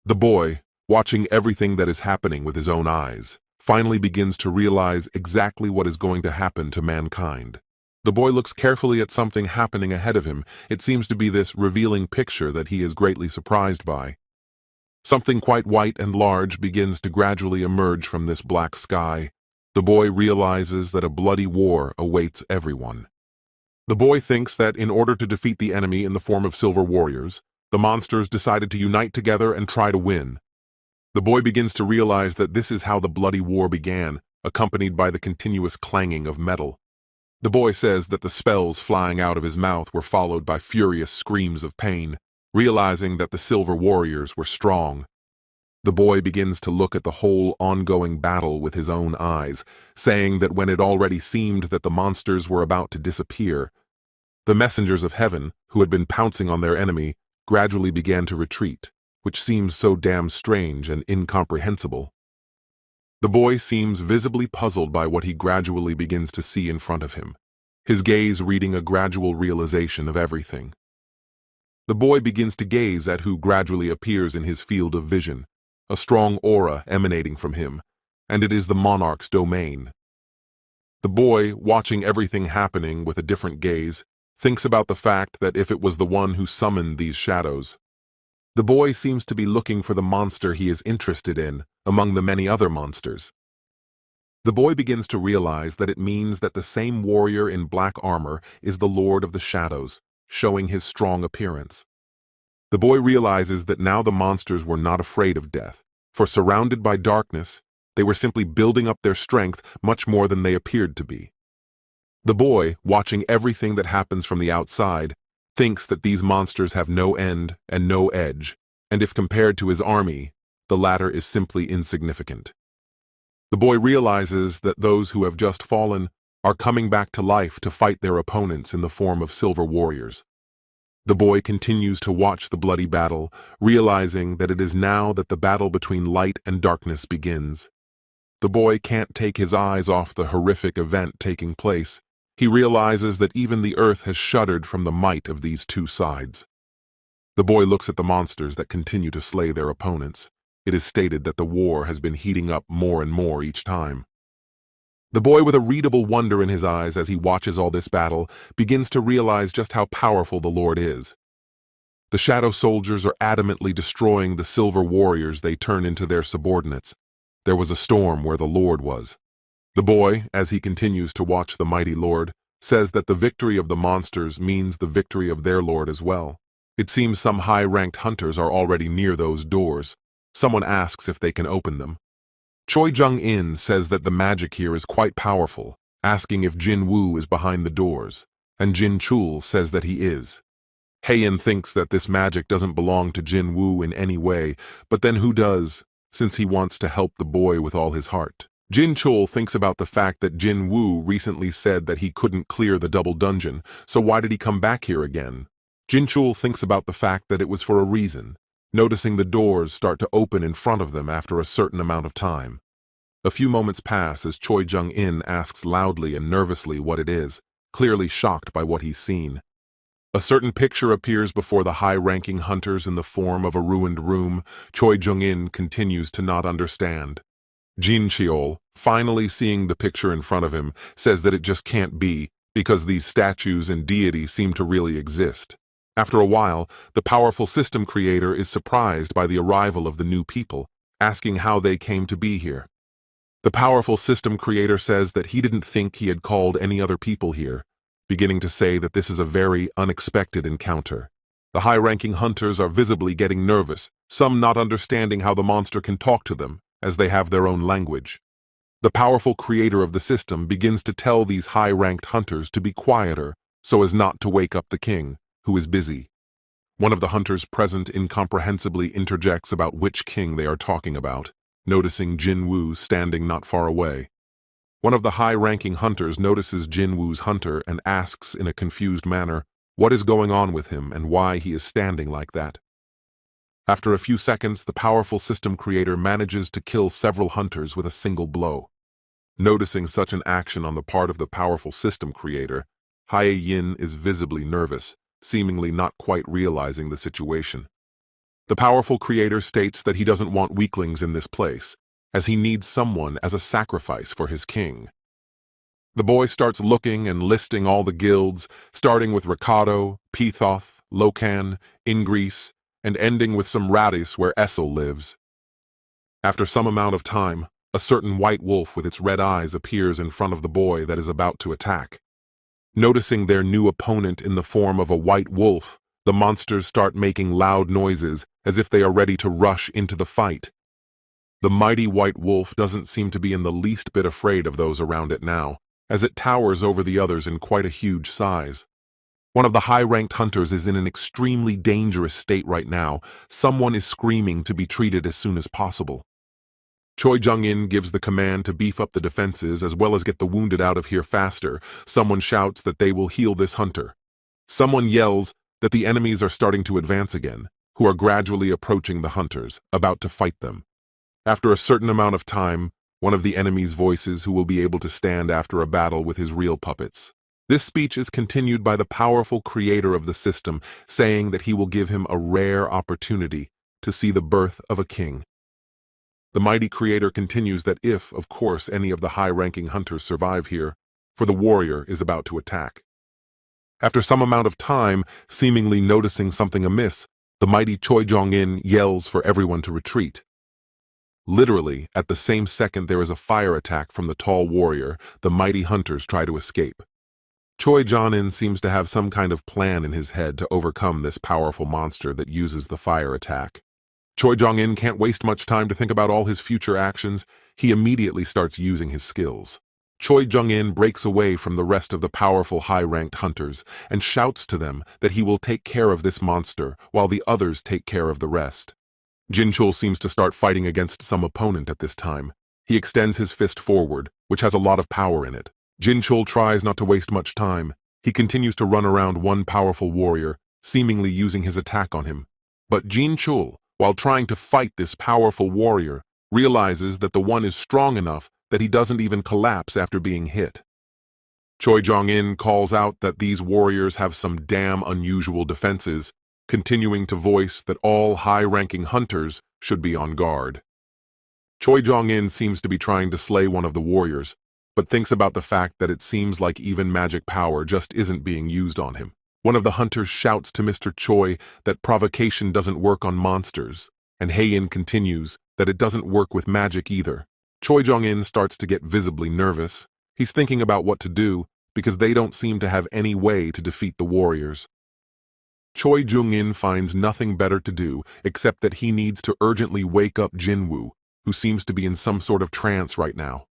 The boy, watching everything that is happening with his own eyes, finally begins to realize exactly what is going to happen to mankind. The boy looks carefully at something happening ahead of him. It seems to be this revealing picture that he is greatly surprised by. Something quite white and large begins to gradually emerge from this black sky. The boy realizes that a bloody war awaits everyone. The boy thinks that in order to defeat the enemy in the form of silver warriors, the monsters decided to unite together and try to win. The boy begins to realize that this is how the bloody war began, accompanied by the continuous clanging of metal. The boy says that the spells flying out of his mouth were followed by furious screams of pain, realizing that the silver warriors were strong. The boy begins to look at the whole ongoing battle with his own eyes, saying that when it already seemed that the monsters were about to disappear, the messengers of heaven, who had been pouncing on their enemy, gradually began to retreat, which seems so damn strange and incomprehensible. The boy seems visibly puzzled by what he gradually begins to see in front of him, his gaze reading a gradual realization of everything. The boy begins to gaze at who gradually appears in his field of vision, a strong aura emanating from him, and it is the monarch's domain. The boy, watching everything happening with a different gaze, thinks about the fact that if it was the one who summoned these shadows. The boy seems to be looking for the monster he is interested in among the many other monsters. The boy begins to realize that it means that the same warrior in black armor is the Lord of the Shadows, showing his strong appearance. The boy realizes that now the monsters were not afraid of death, for surrounded by darkness, they were simply building up their strength much more than they appeared to be. The boy, watching everything that happens from the outside, thinks that these monsters have no end and no edge, and if compared to his army, the latter is simply insignificant. The boy realizes that those who have just fallen are coming back to life to fight their opponents in the form of silver warriors. The boy continues to watch the bloody battle, realizing that it is now that the battle between light and darkness begins. The boy can't take his eyes off the horrific event taking place. He realizes that even the earth has shuddered from the might of these two sides. The boy looks at the monsters that continue to slay their opponents. It is stated that the war has been heating up more and more each time. The boy, with a readable wonder in his eyes as he watches all this battle, begins to realize just how powerful the Lord is. The shadow soldiers are adamantly destroying the silver warriors they turn into their subordinates. There was a storm where the Lord was. The boy, as he continues to watch the mighty Lord, says that the victory of the monsters means the victory of their Lord as well. It seems some high-ranked hunters are already near those doors. Someone asks if they can open them. Choi Jung-in says that the magic here is quite powerful, asking if Jinwoo is behind the doors, and Jin Chul says that he is. Haein thinks that this magic doesn't belong to Jinwoo in any way, but then who does, since he wants to help the boy with all his heart? Jin Chul thinks about the fact that Jinwoo recently said that he couldn't clear the double dungeon, so why did he come back here again? Jin Chul thinks about the fact that it was for a reason, noticing the doors start to open in front of them after a certain amount of time. A few moments pass as Choi Jung-in asks loudly and nervously what it is, clearly shocked by what he's seen. A certain picture appears before the high-ranking hunters in the form of a ruined room. Choi Jung-in continues to not understand. Jin Cheol, finally seeing the picture in front of him, says that it just can't be, because these statues and deities seem to really exist. After a while, the powerful system creator is surprised by the arrival of the new people, asking how they came to be here. The powerful system creator says that he didn't think he had called any other people here, beginning to say that this is a very unexpected encounter. The high-ranking hunters are visibly getting nervous, some not understanding how the monster can talk to them, as they have their own language. The powerful creator of the system begins to tell these high-ranked hunters to be quieter, so as not to wake up the king, who is busy. One of the hunters present incomprehensibly interjects about which king they are talking about, noticing Jinwoo standing not far away. One of the high-ranking hunters notices Jinwoo's hunter and asks in a confused manner what is going on with him and why he is standing like that. After a few seconds, the powerful system creator manages to kill several hunters with a single blow. Noticing such an action on the part of the powerful system creator, Hae-yin is visibly nervous, seemingly not quite realizing the situation. The powerful creator states that he doesn't want weaklings in this place, as he needs someone as a sacrifice for his king. The boy starts looking and listing all the guilds, starting with Rakado, Pithoth, Lokan, Ingrease, and ending with some Radis where Essel lives. After some amount of time, a certain white wolf with its red eyes appears in front of the boy that is about to attack. Noticing their new opponent in the form of a white wolf, the monsters start making loud noises as if they are ready to rush into the fight. The mighty white wolf doesn't seem to be in the least bit afraid of those around it now, as it towers over the others in quite a huge size. One of the high-ranked hunters is in an extremely dangerous state right now. Someone is screaming to be treated as soon as possible. Choi Jung-in gives the command to beef up the defenses as well as get the wounded out of here faster. Someone shouts that they will heal this hunter. Someone yells that the enemies are starting to advance again, who are gradually approaching the hunters, about to fight them. After a certain amount of time, one of the enemy's voices who will be able to stand after a battle with his real puppets. This speech is continued by the powerful creator of the system, saying that he will give him a rare opportunity to see the birth of a king. The mighty creator continues that if, of course, any of the high-ranking hunters survive here, for the warrior is about to attack. After some amount of time, seemingly noticing something amiss, the mighty Choi Jong-in yells for everyone to retreat. Literally, at the same second there is a fire attack from the tall warrior, the mighty hunters try to escape. Choi Jong-in seems to have some kind of plan in his head to overcome this powerful monster that uses the fire attack. Choi Jong-in can't waste much time to think about all his future actions. He immediately starts using his skills. Choi Jong-in breaks away from the rest of the powerful high-ranked hunters and shouts to them that he will take care of this monster while the others take care of the rest. Jin-chul seems to start fighting against some opponent at this time. He extends his fist forward, which has a lot of power in it. Jin-chul tries not to waste much time. He continues to run around one powerful warrior, seemingly using his attack on him. But Jin-chul, while trying to fight this powerful warrior, realizes that the one is strong enough that he doesn't even collapse after being hit. Choi Jong-in calls out that these warriors have some damn unusual defenses, continuing to voice that all high-ranking hunters should be on guard. Choi Jong-in seems to be trying to slay one of the warriors, but thinks about the fact that it seems like even magic power just isn't being used on him. One of the hunters shouts to Mr. Choi that provocation doesn't work on monsters, and Hae-in continues that it doesn't work with magic either. Choi Jong-in starts to get visibly nervous. He's thinking about what to do because they don't seem to have any way to defeat the warriors. Choi Jung-in finds nothing better to do except that he needs to urgently wake up Jinwoo, who seems to be in some sort of trance right now.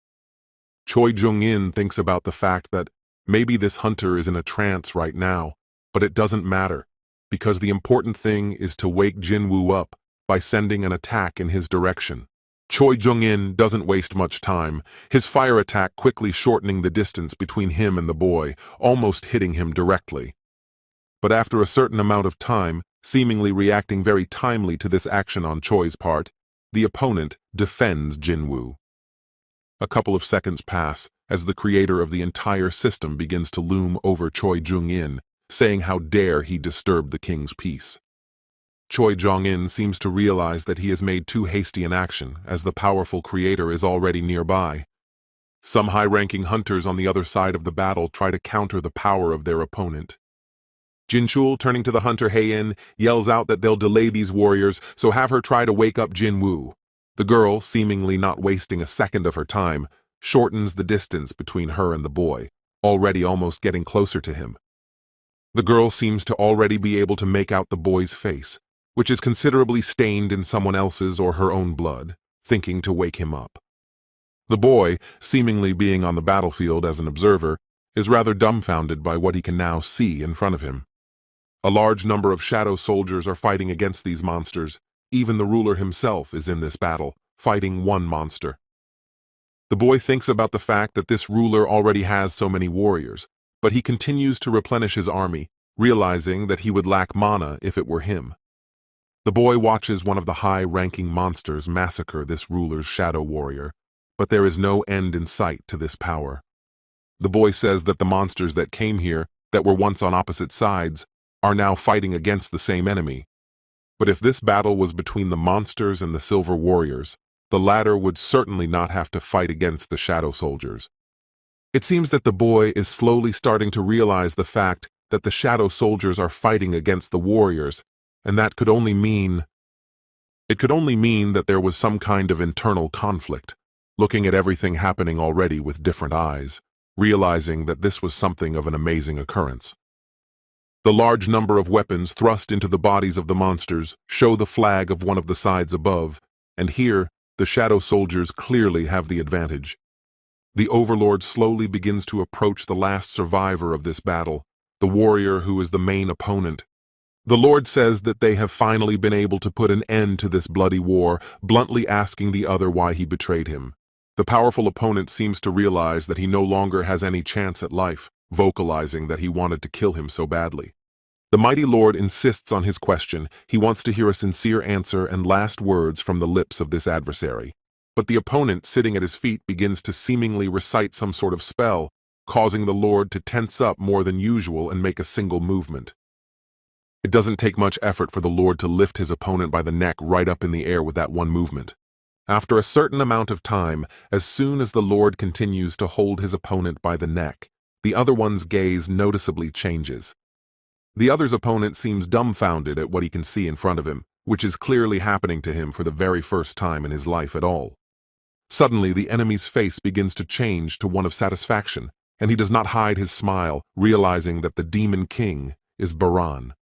Choi Jung-in thinks about the fact that maybe this hunter is in a trance right now, but it doesn't matter, because the important thing is to wake Jinwoo up by sending an attack in his direction. Choi Jung-in doesn't waste much time, his fire attack quickly shortening the distance between him and the boy, almost hitting him directly. But after a certain amount of time, seemingly reacting very timely to this action on Choi's part, the opponent defends Jinwoo. A couple of seconds pass as the creator of the entire system begins to loom over Choi Jung-in, saying how dare he disturb the king's peace. Choi Jong-in seems to realize that he has made too hasty an action, as the powerful creator is already nearby. Some high-ranking hunters on the other side of the battle try to counter the power of their opponent. Jin-chul, turning to the hunter Hae-in, yells out that they'll delay these warriors, so have her try to wake up Jinwoo. The girl, seemingly not wasting a second of her time, shortens the distance between her and the boy, already almost getting closer to him. The girl seems to already be able to make out the boy's face, which is considerably stained in someone else's or her own blood, thinking to wake him up. The boy, seemingly being on the battlefield as an observer, is rather dumbfounded by what he can now see in front of him. A large number of shadow soldiers are fighting against these monsters. Even the ruler himself is in this battle, fighting one monster. The boy thinks about the fact that this ruler already has so many warriors, but he continues to replenish his army, realizing that he would lack mana if it were him. The boy watches one of the high-ranking monsters massacre this ruler's shadow warrior, but there is no end in sight to this power. The boy says that the monsters that came here, that were once on opposite sides, are now fighting against the same enemy. But if this battle was between the monsters and the silver warriors, the latter would certainly not have to fight against the shadow soldiers. It seems that the boy is slowly starting to realize the fact that the shadow soldiers are fighting against the warriors, and that could only mean... It could only mean that there was some kind of internal conflict, looking at everything happening already with different eyes, realizing that this was something of an amazing occurrence. The large number of weapons thrust into the bodies of the monsters show the flag of one of the sides above, and here, the shadow soldiers clearly have the advantage. The overlord slowly begins to approach the last survivor of this battle, the warrior who is the main opponent. The lord says that they have finally been able to put an end to this bloody war, bluntly asking the other why he betrayed him. The powerful opponent seems to realize that he no longer has any chance at life, vocalizing that he wanted to kill him so badly. The mighty lord insists on his question. He wants to hear a sincere answer and last words from the lips of this adversary. But the opponent sitting at his feet begins to seemingly recite some sort of spell, causing the lord to tense up more than usual and make a single movement. It doesn't take much effort for the lord to lift his opponent by the neck right up in the air with that one movement. After a certain amount of time, as soon as the lord continues to hold his opponent by the neck, the other one's gaze noticeably changes. The other's opponent seems dumbfounded at what he can see in front of him, which is clearly happening to him for the very first time in his life at all. Suddenly, the enemy's face begins to change to one of satisfaction, and he does not hide his smile, realizing that the Demon King is Baran.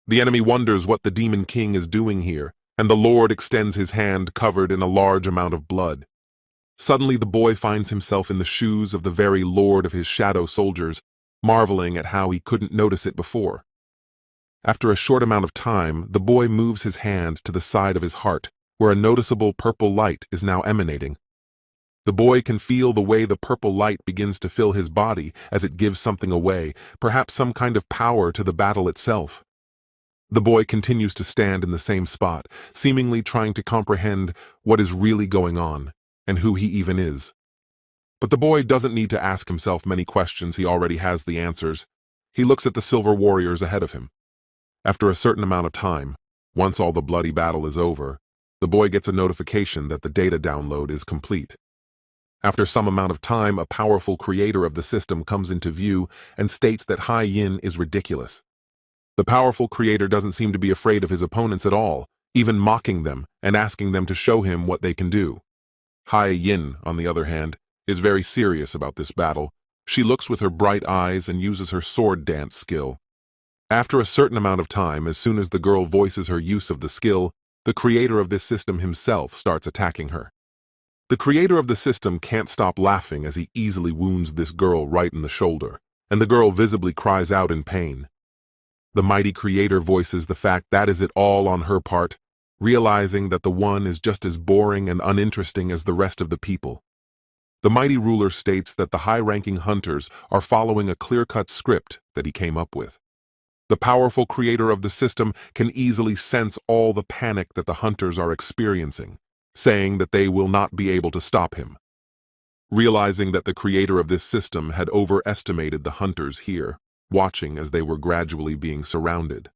The enemy wonders what the Demon King is doing here, and the Lord extends his hand covered in a large amount of blood. Suddenly the boy finds himself in the shoes of the very lord of his shadow soldiers, marveling at how he couldn't notice it before. After a short amount of time, the boy moves his hand to the side of his heart, where a noticeable purple light is now emanating. The boy can feel the way the purple light begins to fill his body as it gives something away, perhaps some kind of power to the battle itself. The boy continues to stand in the same spot, seemingly trying to comprehend what is really going on, and who he even is. But the boy doesn't need to ask himself many questions, he already has the answers. He looks at the silver warriors ahead of him. After a certain amount of time, once all the bloody battle is over, the boy gets a notification that the data download is complete. After some amount of time, a powerful creator of the system comes into view and states that Hai Yin is ridiculous. The powerful creator doesn't seem to be afraid of his opponents at all, even mocking them and asking them to show him what they can do. Hai Yin, on the other hand, is very serious about this battle. She looks with her bright eyes and uses her sword dance skill. After a certain amount of time, as soon as the girl voices her use of the skill, the creator of this system himself starts attacking her. The creator of the system can't stop laughing as he easily wounds this girl right in the shoulder, and the girl visibly cries out in pain. The mighty creator voices the fact that is it all on her part, realizing that the one is just as boring and uninteresting as the rest of the people. The mighty ruler states that the high-ranking hunters are following a clear-cut script that he came up with. The powerful creator of the system can easily sense all the panic that the hunters are experiencing, saying that they will not be able to stop him. Realizing that the creator of this system had overestimated the hunters here, watching as they were gradually being surrounded.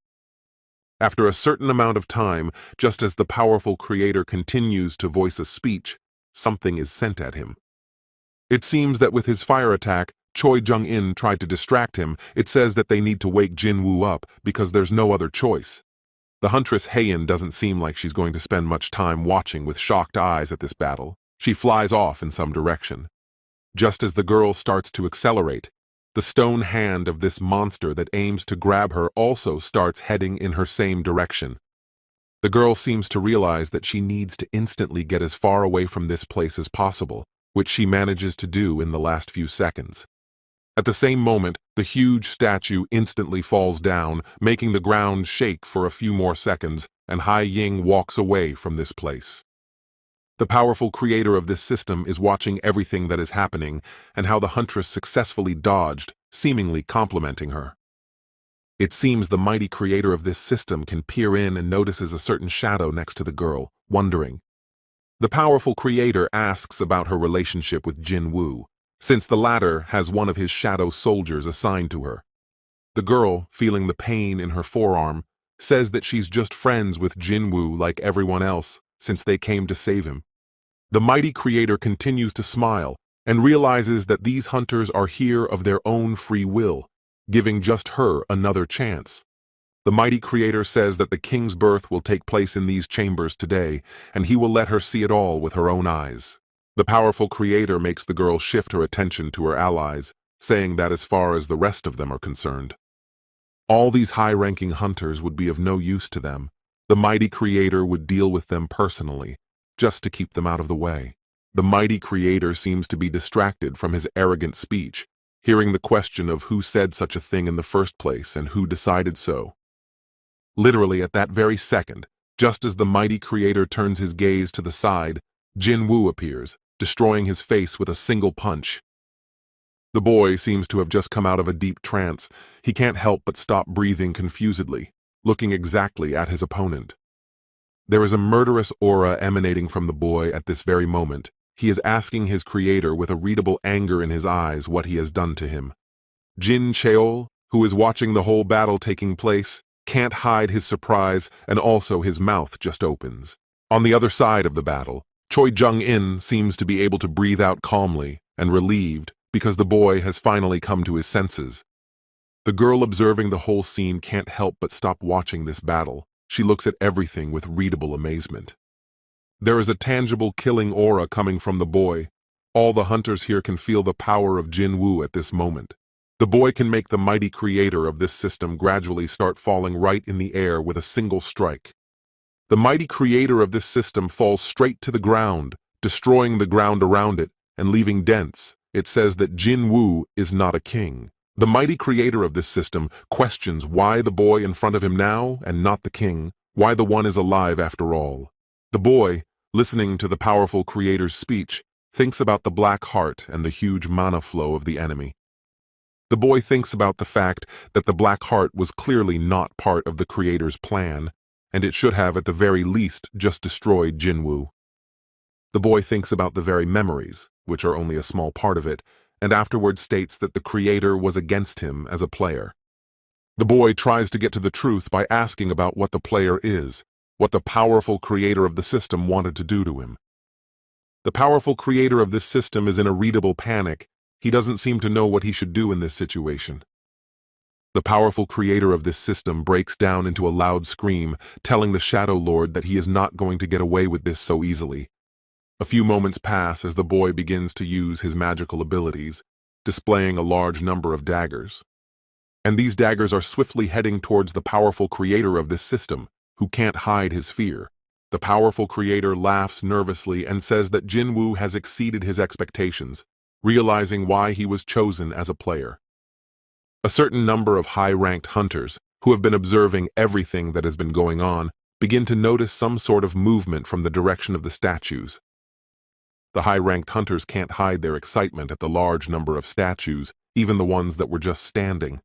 After a certain amount of time, just as the powerful creator continues to voice a speech, something is sent at him. It seems that with his fire attack, Choi Jung-in tried to distract him. It says that they need to wake Jinwoo up because there's no other choice. The huntress Haein doesn't seem like she's going to spend much time watching with shocked eyes at this battle. She flies off in some direction. Just as the girl starts to accelerate, the stone hand of this monster that aims to grab her also starts heading in her same direction. The girl seems to realize that she needs to instantly get as far away from this place as possible, which she manages to do in the last few seconds. At the same moment, the huge statue instantly falls down, making the ground shake for a few more seconds, and Hai Ying walks away from this place. The powerful creator of this system is watching everything that is happening and how the huntress successfully dodged, seemingly complimenting her. It seems the mighty creator of this system can peer in and notices a certain shadow next to the girl, wondering. The powerful creator asks about her relationship with Jinwoo, since the latter has one of his shadow soldiers assigned to her. The girl, feeling the pain in her forearm, says that she's just friends with Jinwoo like everyone else, since they came to save him. The mighty creator continues to smile and realizes that these hunters are here of their own free will, giving just her another chance. The mighty creator says that the king's birth will take place in these chambers today, and he will let her see it all with her own eyes. The powerful creator makes the girl shift her attention to her allies, saying that as far as the rest of them are concerned, all these high-ranking hunters would be of no use to them. The mighty creator would deal with them personally, just to keep them out of the way. The mighty creator seems to be distracted from his arrogant speech, hearing the question of who said such a thing in the first place and who decided so. Literally at that very second, just as the mighty creator turns his gaze to the side, Jinwoo appears, destroying his face with a single punch. The boy seems to have just come out of a deep trance. He can't help but stop breathing confusedly, looking exactly at his opponent. There is a murderous aura emanating from the boy at this very moment. He is asking his creator with a readable anger in his eyes what he has done to him. Jin Cheol, who is watching the whole battle taking place, can't hide his surprise, and also his mouth just opens. On the other side of the battle, Choi Jung-in seems to be able to breathe out calmly and relieved because the boy has finally come to his senses. The girl observing the whole scene can't help but stop watching this battle. She looks at everything with readable amazement. There is a tangible killing aura coming from the boy. All the hunters here can feel the power of Jinwoo at this moment. The boy can make the mighty creator of this system gradually start falling right in the air with a single strike. The mighty creator of this system falls straight to the ground, destroying the ground around it and leaving dents. It says that Jinwoo is not a king. The mighty creator of this system questions why the boy in front of him now and not the king, why the one is alive after all. The boy, listening to the powerful creator's speech, thinks about the black heart and the huge mana flow of the enemy. The boy thinks about the fact that the black heart was clearly not part of the creator's plan, and it should have at the very least just destroyed Jinwoo. The boy thinks about the very memories, which are only a small part of it, and afterward states that the creator was against him as a player. The boy tries to get to the truth by asking about what the player is, what the powerful creator of the system wanted to do to him. The powerful creator of this system is in a readable panic. He doesn't seem to know what he should do in this situation. The powerful creator of this system breaks down into a loud scream, telling the Shadow Lord that he is not going to get away with this so easily. A few moments pass as the boy begins to use his magical abilities, displaying a large number of daggers. And these daggers are swiftly heading towards the powerful creator of this system, who can't hide his fear. The powerful creator laughs nervously and says that Jinwoo has exceeded his expectations, realizing why he was chosen as a player. A certain number of high-ranked hunters, who have been observing everything that has been going on, begin to notice some sort of movement from the direction of the statues. The high-ranked hunters can't hide their excitement at the large number of statues, even the ones that were just standing.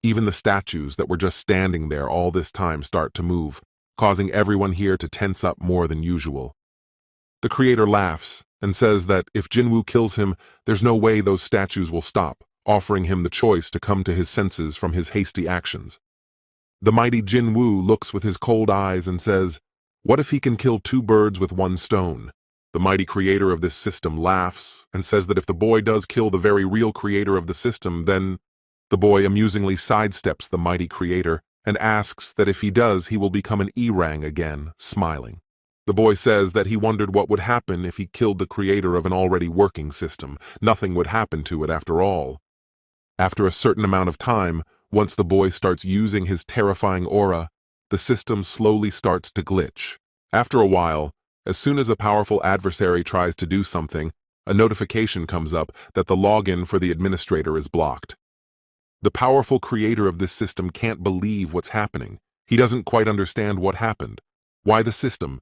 Even the statues that were just standing there all this time start to move, causing everyone here to tense up more than usual. The creator laughs and says that if Jinwoo kills him, there's no way those statues will stop, offering him the choice to come to his senses from his hasty actions. The mighty Jinwoo looks with his cold eyes and says, "What if he can kill two birds with one stone?" The mighty creator of this system laughs and says that if the boy does kill the very real creator of the system, then the boy amusingly sidesteps the mighty creator and asks that if he does, he will become an Erang again, smiling. The boy says that he wondered what would happen if he killed the creator of an already working system. Nothing would happen to it after all. After a certain amount of time, once the boy starts using his terrifying aura, the system slowly starts to glitch. After a while, as soon as a powerful adversary tries to do something, a notification comes up that the login for the administrator is blocked. The powerful creator of this system can't believe what's happening. He doesn't quite understand what happened. Why the system?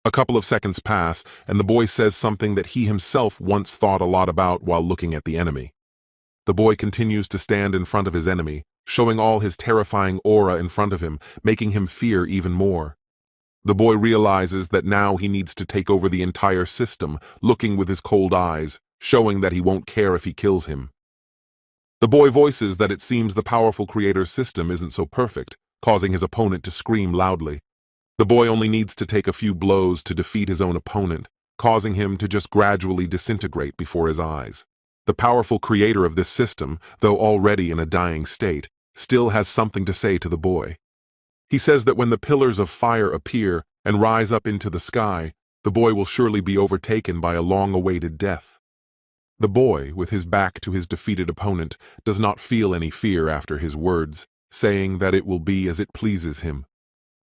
A couple of seconds pass, and the boy says something that he himself once thought a lot about while looking at the enemy. The boy continues to stand in front of his enemy, showing all his terrifying aura in front of him, making him fear even more. The boy realizes that now he needs to take over the entire system, looking with his cold eyes, showing that he won't care if he kills him. The boy voices that it seems the powerful creator's system isn't so perfect, causing his opponent to scream loudly. The boy only needs to take a few blows to defeat his own opponent, causing him to just gradually disintegrate before his eyes. The powerful creator of this system, though already in a dying state, still has something to say to the boy. He says that when the pillars of fire appear and rise up into the sky, the boy will surely be overtaken by a long-awaited death. The boy, with his back to his defeated opponent, does not feel any fear after his words, saying that it will be as it pleases him.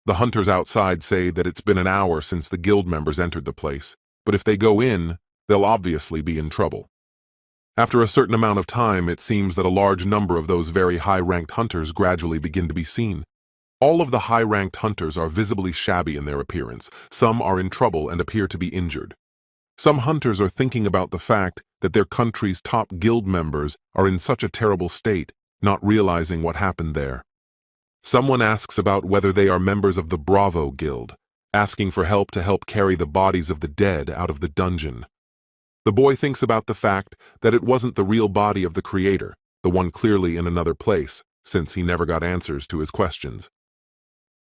The hunters outside say that it's been an hour since the guild members entered the place, but if they go in, they'll obviously be in trouble. After a certain amount of time, it seems that a large number of those very high-ranked hunters gradually begin to be seen. All of the high-ranked hunters are visibly shabby in their appearance. Some are in trouble and appear to be injured. Some hunters are thinking about the fact that their country's top guild members are in such a terrible state, not realizing what happened there. Someone asks about whether they are members of the Bravo Guild, asking for help to help carry the bodies of the dead out of the dungeon. The boy thinks about the fact that it wasn't the real body of the creator, the one clearly in another place, since he never got answers to his questions.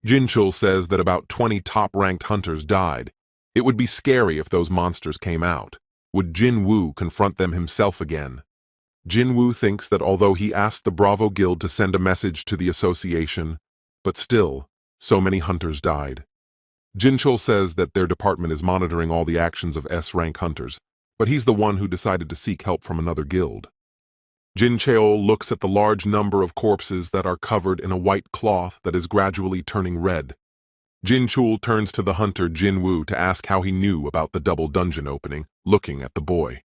Jinchul says that about 20 top-ranked hunters died. It would be scary if those monsters came out. Would Jinwoo confront them himself again? Jinwoo thinks that although he asked the Bravo Guild to send a message to the association, but still, so many hunters died. Jinchul says that their department is monitoring all the actions of S-rank hunters, but he's the one who decided to seek help from another guild. Jin Cheol looks at the large number of corpses that are covered in a white cloth that is gradually turning red. Jin Chul turns to the hunter Jinwoo to ask how he knew about the double dungeon opening, looking at the boy.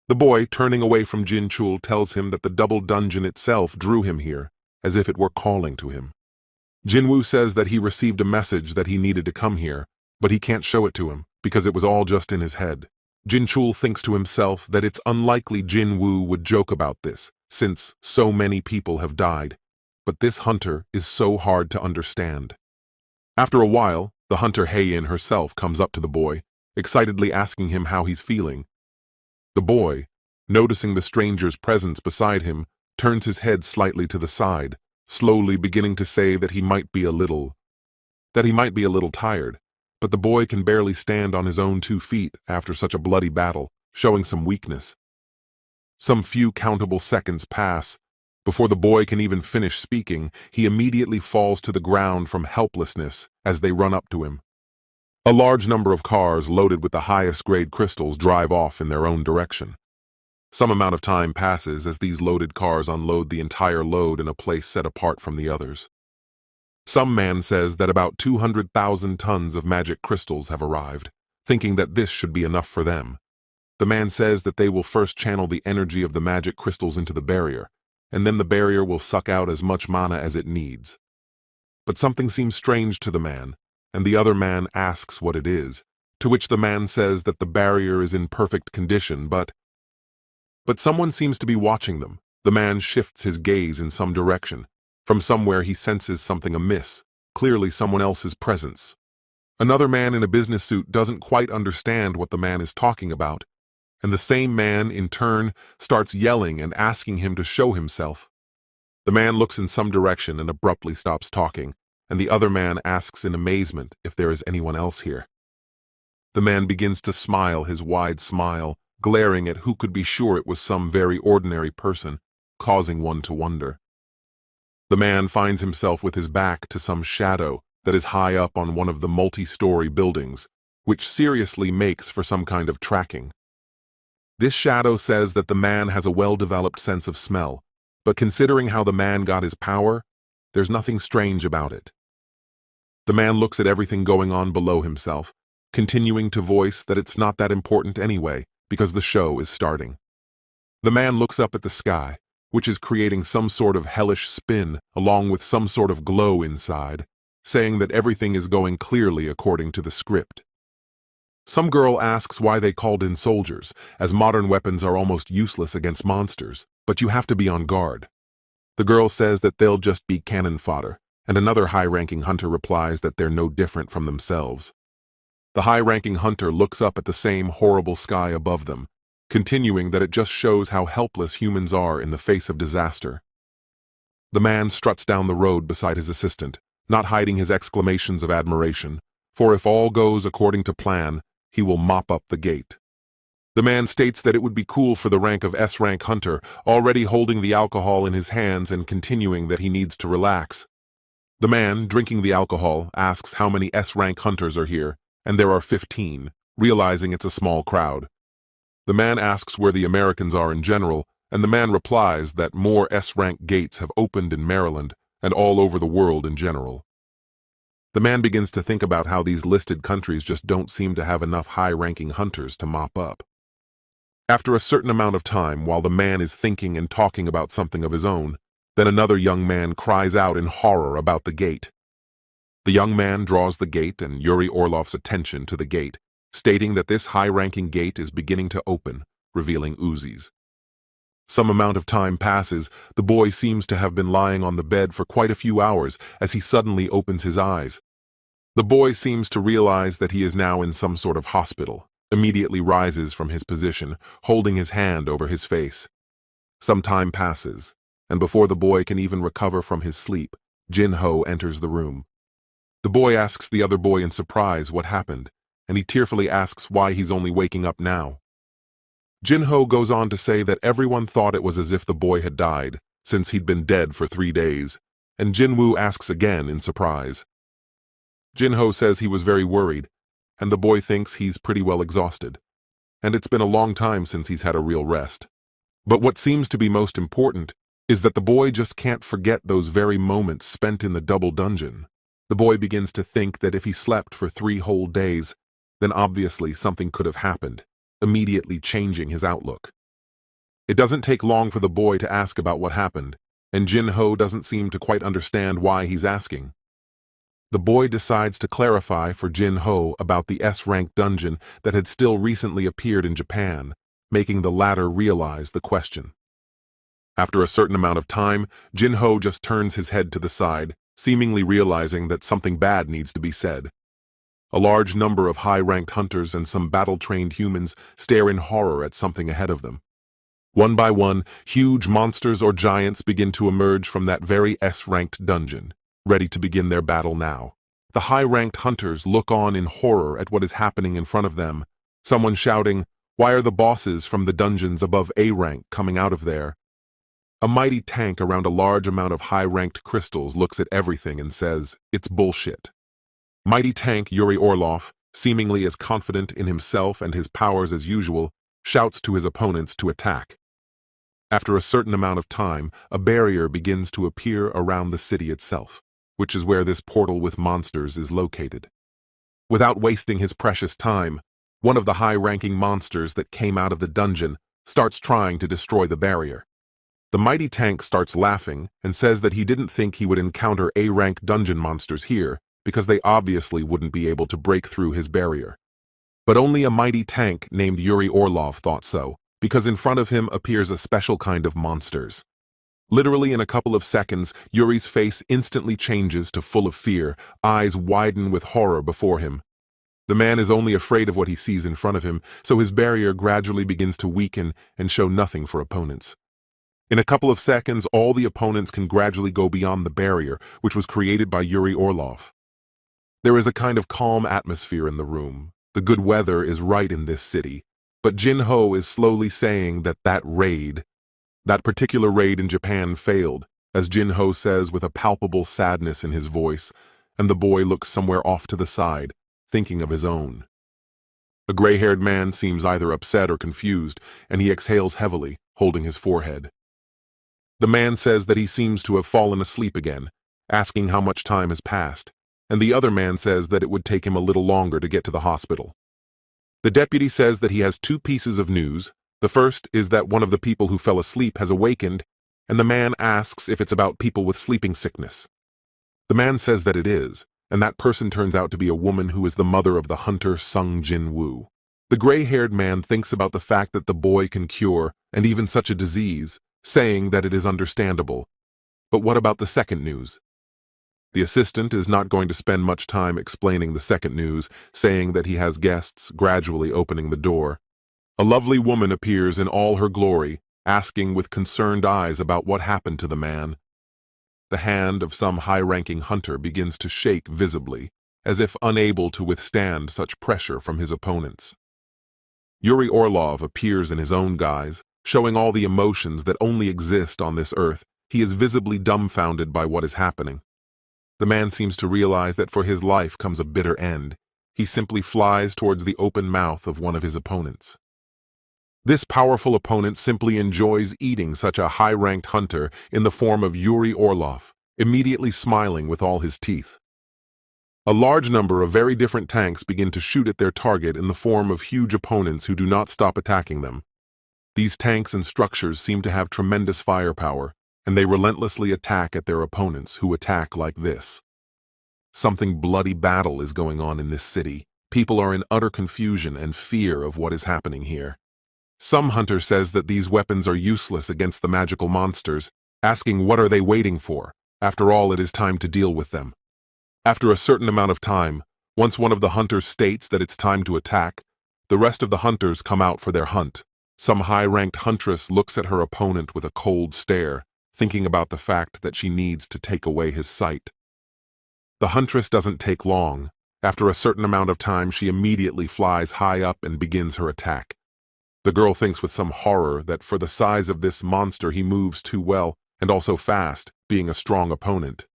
The boy, turning away from Jin Chul, tells him that the double dungeon itself drew him here, as if it were calling to him. Jinwoo says that he received a message that he needed to come here, but he can't show it to him, because it was all just in his head. Jin Chul thinks to himself that it's unlikely Jinwoo would joke about this, since so many people have died. But this hunter is so hard to understand. After a while, the hunter Hei-in herself comes up to the boy, excitedly asking him how he's feeling. The boy, noticing the stranger's presence beside him, turns his head slightly to the side, slowly beginning to say that he might be a little tired, but the boy can barely stand on his own 2 feet after such a bloody battle, showing some weakness. Some few countable seconds pass. Before the boy can even finish speaking, he immediately falls to the ground from helplessness as they run up to him. A large number of cars loaded with the highest grade crystals drive off in their own direction. Some amount of time passes as these loaded cars unload the entire load in a place set apart from the others. Some man says that about 200,000 tons of magic crystals have arrived, thinking that this should be enough for them. The man says that they will first channel the energy of the magic crystals into the barrier, and then the barrier will suck out as much mana as it needs. But something seems strange to the man, and the other man asks what it is, to which the man says that the barrier is in perfect condition, but someone seems to be watching them. The man shifts his gaze in some direction. From somewhere he senses something amiss, clearly someone else's presence. Another man in a business suit doesn't quite understand what the man is talking about, and the same man, in turn, starts yelling and asking him to show himself. The man looks in some direction and abruptly stops talking, and the other man asks in amazement if there is anyone else here. The man begins to smile his wide smile, glaring at who could be sure it was some very ordinary person, causing one to wonder. The man finds himself with his back to some shadow that is high up on one of the multi-story buildings, which seriously makes for some kind of tracking. This shadow says that the man has a well-developed sense of smell, but considering how the man got his power, there's nothing strange about it. The man looks at everything going on below himself, continuing to voice that it's not that important anyway, because the show is starting. The man looks up at the sky, which is creating some sort of hellish spin along with some sort of glow inside, saying that everything is going clearly according to the script. Some girl asks why they called in soldiers, as modern weapons are almost useless against monsters, but you have to be on guard. The girl says that they'll just be cannon fodder, and another high-ranking hunter replies that they're no different from themselves. The high-ranking hunter looks up at the same horrible sky above them, continuing that it just shows how helpless humans are in the face of disaster. The man struts down the road beside his assistant, not hiding his exclamations of admiration, for if all goes according to plan, he will mop up the gate. The man states that it would be cool for the rank of S-rank hunter, already holding the alcohol in his hands and continuing that he needs to relax. The man, drinking the alcohol, asks how many S-rank hunters are here, and there are 15, realizing it's a small crowd. The man asks where the Americans are in general, and the man replies that more S-rank gates have opened in Maryland and all over the world in general. The man begins to think about how these listed countries just don't seem to have enough high-ranking hunters to mop up. After a certain amount of time, while the man is thinking and talking about something of his own, then another young man cries out in horror about the gate. The young man draws the gate and Yuri Orlov's attention to the gate, stating that this high-ranking gate is beginning to open, revealing Uzis. Some amount of time passes. The boy seems to have been lying on the bed for quite a few hours as he suddenly opens his eyes. The boy seems to realize that he is now in some sort of hospital, immediately rises from his position, holding his hand over his face. Some time passes, and before the boy can even recover from his sleep, Jin-ho enters the room. The boy asks the other boy in surprise what happened, and he tearfully asks why he's only waking up now. Jin-ho goes on to say that everyone thought it was as if the boy had died, since he'd been dead for 3 days, and Jinwoo asks again in surprise. Jin-ho says he was very worried, and the boy thinks he's pretty well exhausted. and it's been a long time since he's had a real rest. But what seems to be most important is that the boy just can't forget those very moments spent in the double dungeon. The boy begins to think that if he slept for 3 whole days, then obviously something could have happened, immediately changing his outlook. It doesn't take long for the boy to ask about what happened, and Jin-ho doesn't seem to quite understand why he's asking. The boy decides to clarify for Jin-ho about the S-rank dungeon that had still recently appeared in Japan, making the latter realize the question. After a certain amount of time, Jin-ho just turns his head to the side, seemingly realizing that something bad needs to be said. A large number of high-ranked hunters and some battle-trained humans stare in horror at something ahead of them. One by one, huge monsters or giants begin to emerge from that very S-ranked dungeon, ready to begin their battle now. The high-ranked hunters look on in horror at what is happening in front of them, someone shouting, "Why are the bosses from the dungeons above A-rank coming out of there?" A mighty tank around a large amount of high-ranked crystals looks at everything and says, "It's bullshit." Mighty tank Yuri Orlov, seemingly as confident in himself and his powers as usual, shouts to his opponents to attack. After a certain amount of time, a barrier begins to appear around the city itself, which is where this portal with monsters is located. Without wasting his precious time, one of the high-ranking monsters that came out of the dungeon starts trying to destroy the barrier. The mighty tank starts laughing and says that he didn't think he would encounter A-rank dungeon monsters here because they obviously wouldn't be able to break through his barrier. But only a mighty tank named Yuri Orlov thought so, because in front of him appears a special kind of monsters. Literally in a couple of seconds, Yuri's face instantly changes to full of fear, eyes widen with horror before him. The man is only afraid of what he sees in front of him, so his barrier gradually begins to weaken and show nothing for opponents. In a couple of seconds, all the opponents can gradually go beyond the barrier, which was created by Yuri Orlov. There is a kind of calm atmosphere in the room. The good weather is right in this city. But Jin-ho is slowly saying that that particular raid in Japan failed, as Jin-ho says with a palpable sadness in his voice, and the boy looks somewhere off to the side, thinking of his own. A gray-haired man seems either upset or confused, and he exhales heavily, holding his forehead. The man says that he seems to have fallen asleep again, asking how much time has passed, and the other man says that it would take him a little longer to get to the hospital. The deputy says that he has 2 pieces of news. The first is that one of the people who fell asleep has awakened, and the man asks if it's about people with sleeping sickness. The man says that it is, and that person turns out to be a woman who is the mother of the hunter Sung Jinwoo. The gray-haired man thinks about the fact that the boy can cure, and even such a disease, saying that it is understandable. But what about the second news? The assistant is not going to spend much time explaining the second news, saying that he has guests, gradually opening the door. A lovely woman appears in all her glory, asking with concerned eyes about what happened to the man. The hand of some high-ranking hunter begins to shake visibly, as if unable to withstand such pressure from his opponents. Yuri Orlov appears in his own guise, showing all the emotions that only exist on this earth. He is visibly dumbfounded by what is happening. The man seems to realize that for his life comes a bitter end. He simply flies towards the open mouth of one of his opponents. This powerful opponent simply enjoys eating such a high-ranked hunter in the form of Yuri Orlov, immediately smiling with all his teeth. A large number of very different tanks begin to shoot at their target in the form of huge opponents who do not stop attacking them. These tanks and structures seem to have tremendous firepower, and they relentlessly attack at their opponents who attack like this. Something bloody battle is going on in this city. People are in utter confusion and fear of what is happening here. Some hunter says that these weapons are useless against the magical monsters, asking what are they waiting for? After all, it is time to deal with them. After a certain amount of time, once one of the hunters states that it's time to attack, the rest of the hunters come out for their hunt. Some high-ranked huntress looks at her opponent with a cold stare, thinking about the fact that she needs to take away his sight. The huntress doesn't take long. After a certain amount of time, she immediately flies high up and begins her attack. The girl thinks with some horror that for the size of this monster he moves too well, and also fast, being a strong opponent.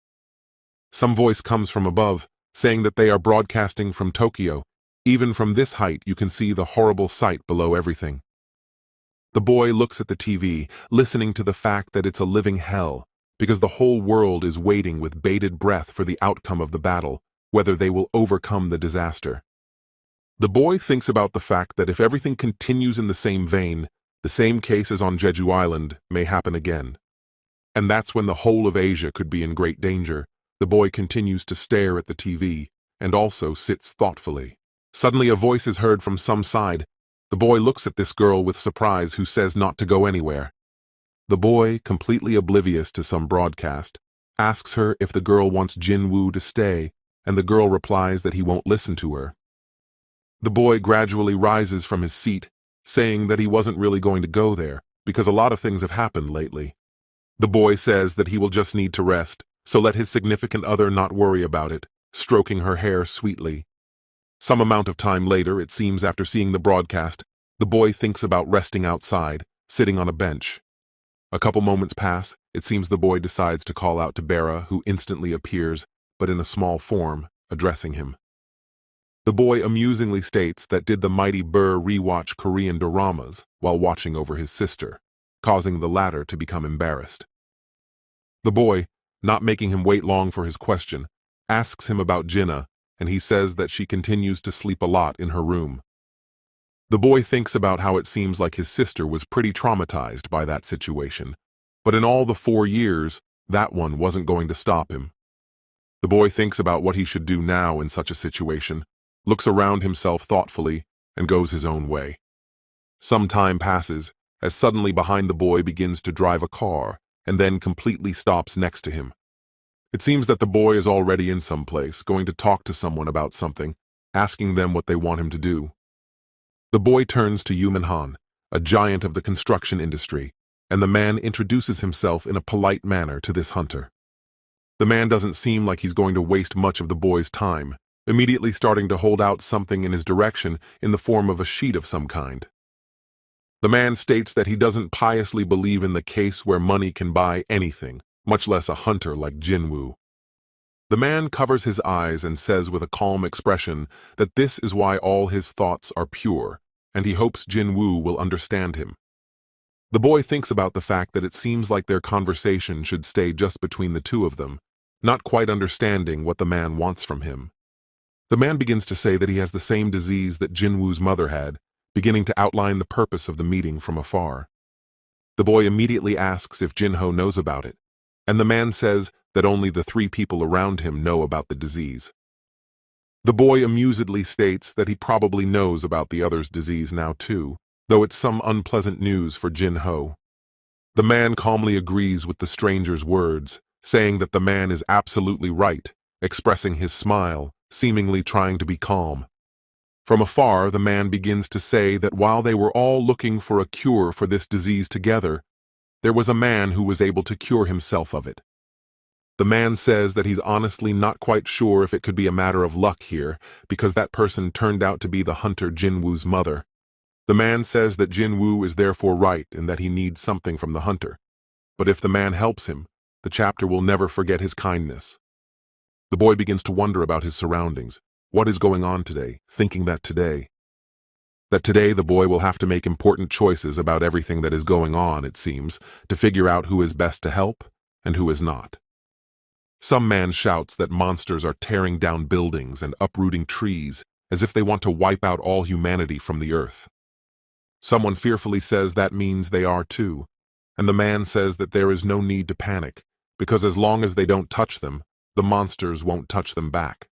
Some voice comes from above, saying that they are broadcasting from Tokyo, Even from this height, you can see the horrible sight below everything. The boy looks at the TV, listening to the fact that it's a living hell, because the whole world is waiting with bated breath for the outcome of the battle, whether they will overcome the disaster. The boy thinks about the fact that if everything continues in the same vein, the same case as on Jeju Island may happen again. And that's when the whole of Asia could be in great danger. The boy continues to stare at the TV, and also sits thoughtfully. Suddenly a voice is heard from some side. The boy looks at this girl with surprise who says not to go anywhere. The boy, completely oblivious to some broadcast, asks her if the girl wants Jinwoo to stay, and the girl replies that he won't listen to her. The boy gradually rises from his seat, saying that he wasn't really going to go there, because a lot of things have happened lately. The boy says that he will just need to rest, so let his significant other not worry about it, stroking her hair sweetly. Some amount of time later, it seems after seeing the broadcast, the boy thinks about resting outside, sitting on a bench. A couple moments pass, it seems the boy decides to call out to Bera, who instantly appears, but in a small form, addressing him. The boy amusingly states that did the mighty Burr rewatch Korean doramas while watching over his sister, causing the latter to become embarrassed. The boy, not making him wait long for his question, asks him about Jinna, and he says that she continues to sleep a lot in her room. The boy thinks about how it seems like his sister was pretty traumatized by that situation, but in all the 4 years, that one wasn't going to stop him. The boy thinks about what he should do now in such a situation, looks around himself thoughtfully, and goes his own way. Some time passes, as suddenly behind the boy begins to drive a car, and then completely stops next to him. It seems that the boy is already in some place, going to talk to someone about something, asking them what they want him to do. The boy turns to Yu Min-han, a giant of the construction industry, and the man introduces himself in a polite manner to this hunter. The man doesn't seem like he's going to waste much of the boy's time, immediately starting to hold out something in his direction in the form of a sheet of some kind. The man states that he doesn't piously believe in the case where money can buy anything, much less a hunter like Jinwoo. The man covers his eyes and says with a calm expression that this is why all his thoughts are pure, and he hopes Jinwoo will understand him. The boy thinks about the fact that it seems like their conversation should stay just between the two of them, not quite understanding what the man wants from him. The man begins to say that he has the same disease that Jinwoo's mother had, beginning to outline the purpose of the meeting from afar. The boy immediately asks if Jinho knows about it, and the man says that only the 3 people around him know about the disease. The boy amusedly states that he probably knows about the other's disease now too, though it's some unpleasant news for Jinho. The man calmly agrees with the stranger's words, saying that the man is absolutely right, expressing his smile, seemingly trying to be calm. From afar, the man begins to say that while they were all looking for a cure for this disease together, there was a man who was able to cure himself of it. The man says that he's honestly not quite sure if it could be a matter of luck here, because that person turned out to be the hunter Jinwoo's mother. The man says that Jinwoo is therefore right and that he needs something from the hunter. But if the man helps him, the chapter will never forget his kindness. The boy begins to wonder about his surroundings. What is going on today, thinking that today the boy will have to make important choices about everything that is going on, it seems, to figure out who is best to help and who is not. Some man shouts that monsters are tearing down buildings and uprooting trees as if they want to wipe out all humanity from the earth. Someone fearfully says that means they are too, and the man says that there is no need to panic, because as long as they don't touch them, the monsters won't touch them back.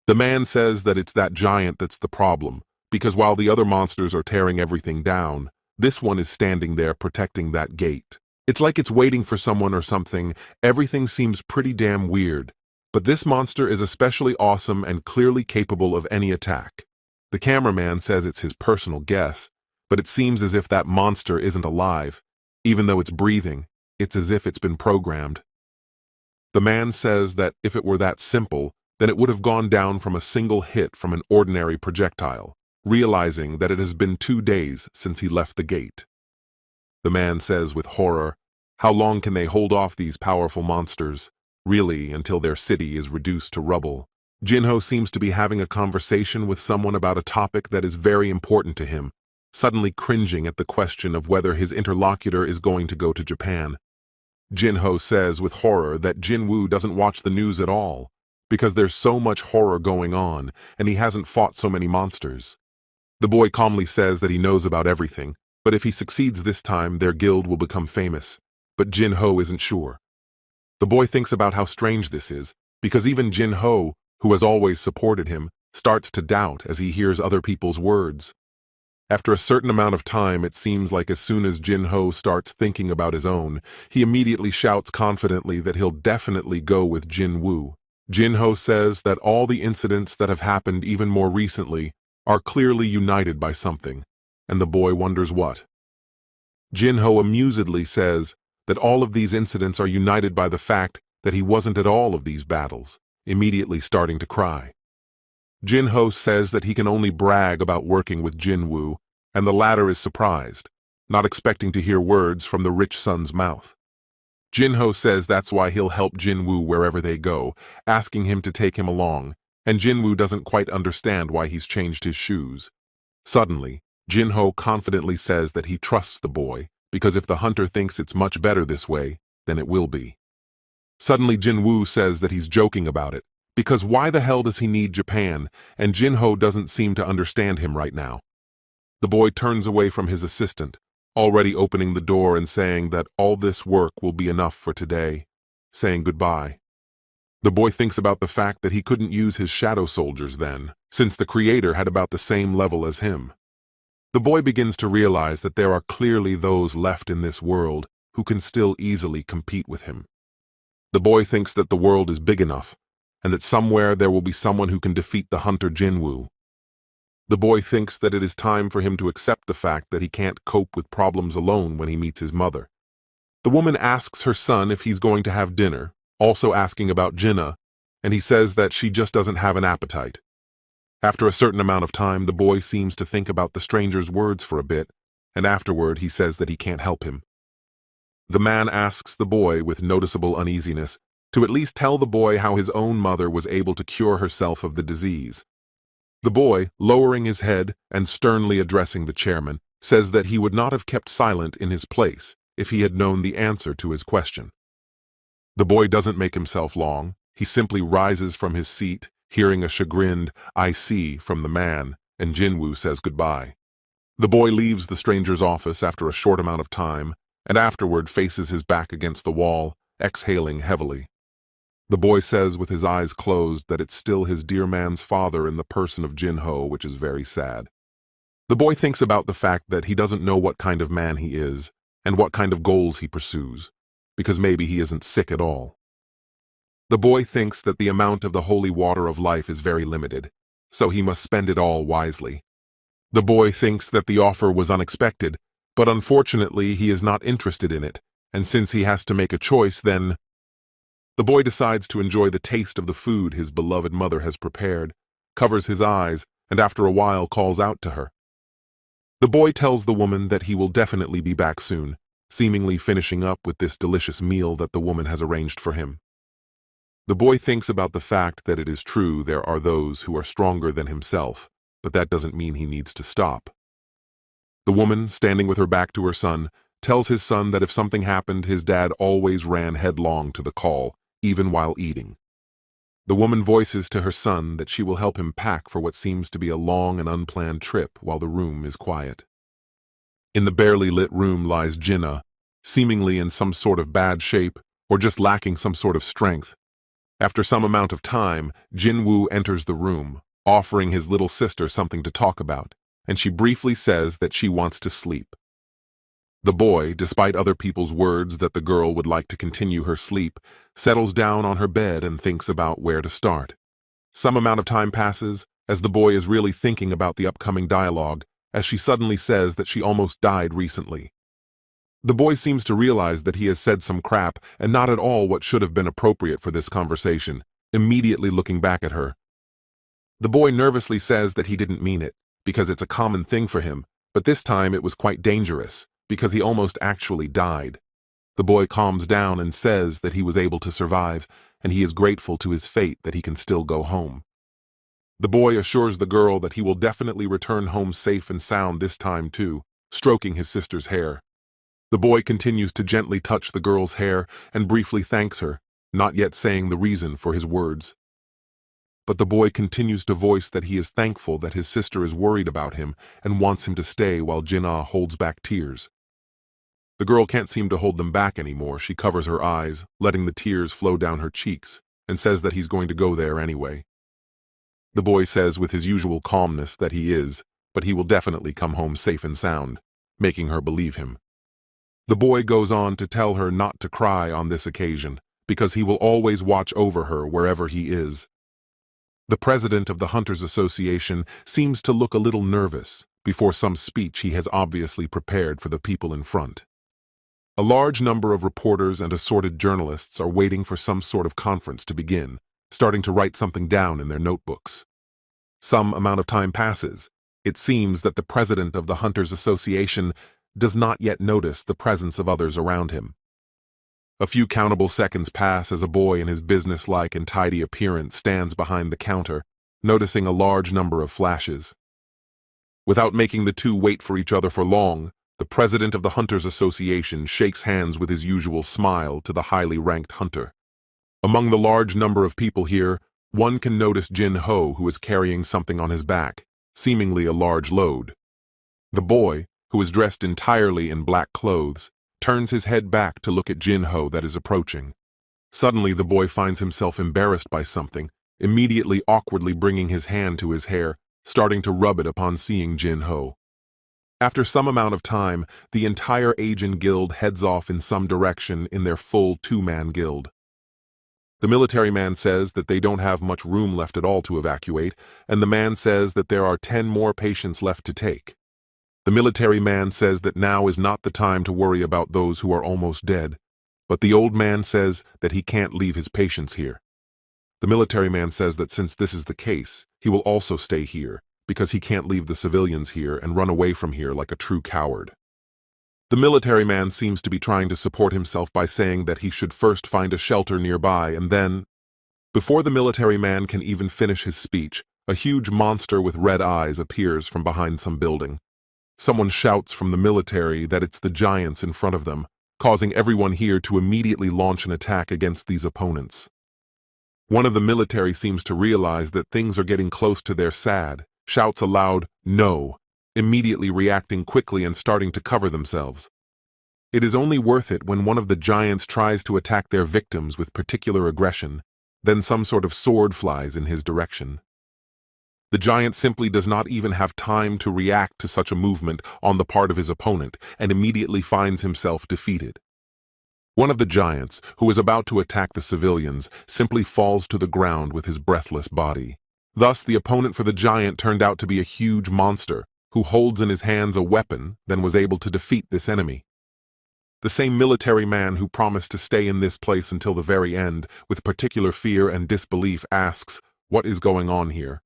The man says that it's that giant that's the problem, because while the other monsters are tearing everything down, this one is standing there protecting that gate. It's like it's waiting for someone or something. Everything seems pretty damn weird, but this monster is especially awesome and clearly capable of any attack. The cameraman says it's his personal guess, but it seems as if that monster isn't alive. Even though it's breathing, it's as if it's been programmed. The man says that if it were that simple, then it would have gone down from a single hit from an ordinary projectile, realizing that it has been 2 days since he left the gate. The man says with horror, how long can they hold off these powerful monsters? Really, until their city is reduced to rubble. Jinho seems to be having a conversation with someone about a topic that is very important to him, suddenly cringing at the question of whether his interlocutor is going to go to Japan. Jinho says with horror that Jinwoo doesn't watch the news at all, because there's so much horror going on and he hasn't fought so many monsters. The boy calmly says that he knows about everything, but if he succeeds this time, their guild will become famous. But Jinho isn't sure. The boy thinks about how strange this is, because even Jinho, who has always supported him, starts to doubt as he hears other people's words. After a certain amount of time, it seems like as soon as Jinho starts thinking about his own, he immediately shouts confidently that he'll definitely go with Jinwoo. Jinho says that all the incidents that have happened even more recently are clearly united by something, and the boy wonders what. Jinho amusedly says that all of these incidents are united by the fact that he wasn't at all of these battles, immediately starting to cry. Jinho says that he can only brag about working with Jinwoo, and the latter is surprised, not expecting to hear words from the rich son's mouth. Jinho says that's why he'll help Jinwoo wherever they go, asking him to take him along, and Jinwoo doesn't quite understand why he's changed his shoes. Suddenly, Jinho confidently says that he trusts the boy, because if the hunter thinks it's much better this way, then it will be. Suddenly Jinwoo says that he's joking about it, because why the hell does he need Japan, and Jinho doesn't seem to understand him right now. The boy turns away from his assistant, already opening the door and saying that all this work will be enough for today, saying goodbye. The boy thinks about the fact that he couldn't use his shadow soldiers then, since the creator had about the same level as him. The boy begins to realize that there are clearly those left in this world who can still easily compete with him. The boy thinks that the world is big enough, and that somewhere there will be someone who can defeat the hunter Jinwoo. The boy thinks that it is time for him to accept the fact that he can't cope with problems alone when he meets his mother. The woman asks her son if he's going to have dinner, also asking about Jinna, and he says that she just doesn't have an appetite. After a certain amount of time, the boy seems to think about the stranger's words for a bit, and afterward he says that he can't help him. The man asks the boy with noticeable uneasiness to at least tell the boy how his own mother was able to cure herself of the disease. The boy, lowering his head and sternly addressing the chairman, says that he would not have kept silent in his place if he had known the answer to his question. The boy doesn't make himself long. He simply rises from his seat, hearing a chagrined, "I see," from the man, and Jinwoo says goodbye. The boy leaves the stranger's office after a short amount of time, and afterward faces his back against the wall, exhaling heavily. The boy says with his eyes closed that it's still his dear man's father in the person of Jinho, which is very sad. The boy thinks about the fact that he doesn't know what kind of man he is, and what kind of goals he pursues, because maybe he isn't sick at all. The boy thinks that the amount of the holy water of life is very limited, so he must spend it all wisely. The boy thinks that the offer was unexpected, but unfortunately he is not interested in it, and since he has to make a choice, then... The boy decides to enjoy the taste of the food his beloved mother has prepared, covers his eyes, and after a while calls out to her. The boy tells the woman that he will definitely be back soon, seemingly finishing up with this delicious meal that the woman has arranged for him. The boy thinks about the fact that it is true there are those who are stronger than himself, but that doesn't mean he needs to stop. The woman, standing with her back to her son, tells his son that if something happened, his dad always ran headlong to the call, even while eating. The woman voices to her son that she will help him pack for what seems to be a long and unplanned trip while the room is quiet. In the barely lit room lies Jinna, seemingly in some sort of bad shape or just lacking some sort of strength. After some amount of time, Jinwoo enters the room, offering his little sister something to talk about, and she briefly says that she wants to sleep. The boy, despite other people's words that the girl would like to continue her sleep, settles down on her bed and thinks about where to start. Some amount of time passes, as the boy is really thinking about the upcoming dialogue, as she suddenly says that she almost died recently. The boy seems to realize that he has said some crap and not at all what should have been appropriate for this conversation, immediately looking back at her. The boy nervously says that he didn't mean it, because it's a common thing for him, but this time it was quite dangerous, because he almost actually died. The boy calms down and says that he was able to survive, and he is grateful to his fate that he can still go home. The boy assures the girl that he will definitely return home safe and sound this time too, stroking his sister's hair. The boy continues to gently touch the girl's hair and briefly thanks her, not yet saying the reason for his words. But the boy continues to voice that he is thankful that his sister is worried about him and wants him to stay while Jin-Ah holds back tears. The girl can't seem to hold them back anymore. She covers her eyes, letting the tears flow down her cheeks, and says that he's going to go there anyway. The boy says with his usual calmness that he is, but he will definitely come home safe and sound, making her believe him. The boy goes on to tell her not to cry on this occasion, because he will always watch over her wherever he is. The president of the Hunters Association seems to look a little nervous before some speech he has obviously prepared for the people in front. A large number of reporters and assorted journalists are waiting for some sort of conference to begin, starting to write something down in their notebooks. Some amount of time passes. It seems that the president of the Hunters Association does not yet notice the presence of others around him. A few countable seconds pass as a boy in his businesslike and tidy appearance stands behind the counter, noticing a large number of flashes. Without making the two wait for each other for long, the president of the Hunters Association shakes hands with his usual smile to the highly ranked hunter. Among the large number of people here, one can notice Jin-Ho, who is carrying something on his back, seemingly a large load. The boy, who is dressed entirely in black clothes, turns his head back to look at Jin-Ho that is approaching. Suddenly the boy finds himself embarrassed by something, immediately awkwardly bringing his hand to his hair, starting to rub it upon seeing Jin-Ho. After some amount of time, the entire Asian guild heads off in some direction in their full two-man guild. The military man says that they don't have much room left at all to evacuate, and the man says that there are 10 more patients left to take. The military man says that now is not the time to worry about those who are almost dead, but the old man says that he can't leave his patients here. The military man says that since this is the case, he will also stay here, because he can't leave the civilians here and run away from here like a true coward. The military man seems to be trying to support himself by saying that he should first find a shelter nearby and then... Before the military man can even finish his speech, a huge monster with red eyes appears from behind some building. Someone shouts from the military that it's the giants in front of them, causing everyone here to immediately launch an attack against these opponents. One of the military seems to realize that things are getting close to their sad, shouts aloud, "No!" immediately reacting quickly and starting to cover themselves. It is only worth it when one of the giants tries to attack their victims with particular aggression, then some sort of sword flies in his direction. The giant simply does not even have time to react to such a movement on the part of his opponent and immediately finds himself defeated. One of the giants, who is about to attack the civilians, simply falls to the ground with his breathless body. Thus, the opponent for the giant turned out to be a huge monster, who holds in his hands a weapon, then was able to defeat this enemy. The same military man who promised to stay in this place until the very end, with particular fear and disbelief, asks, "What is going on here?"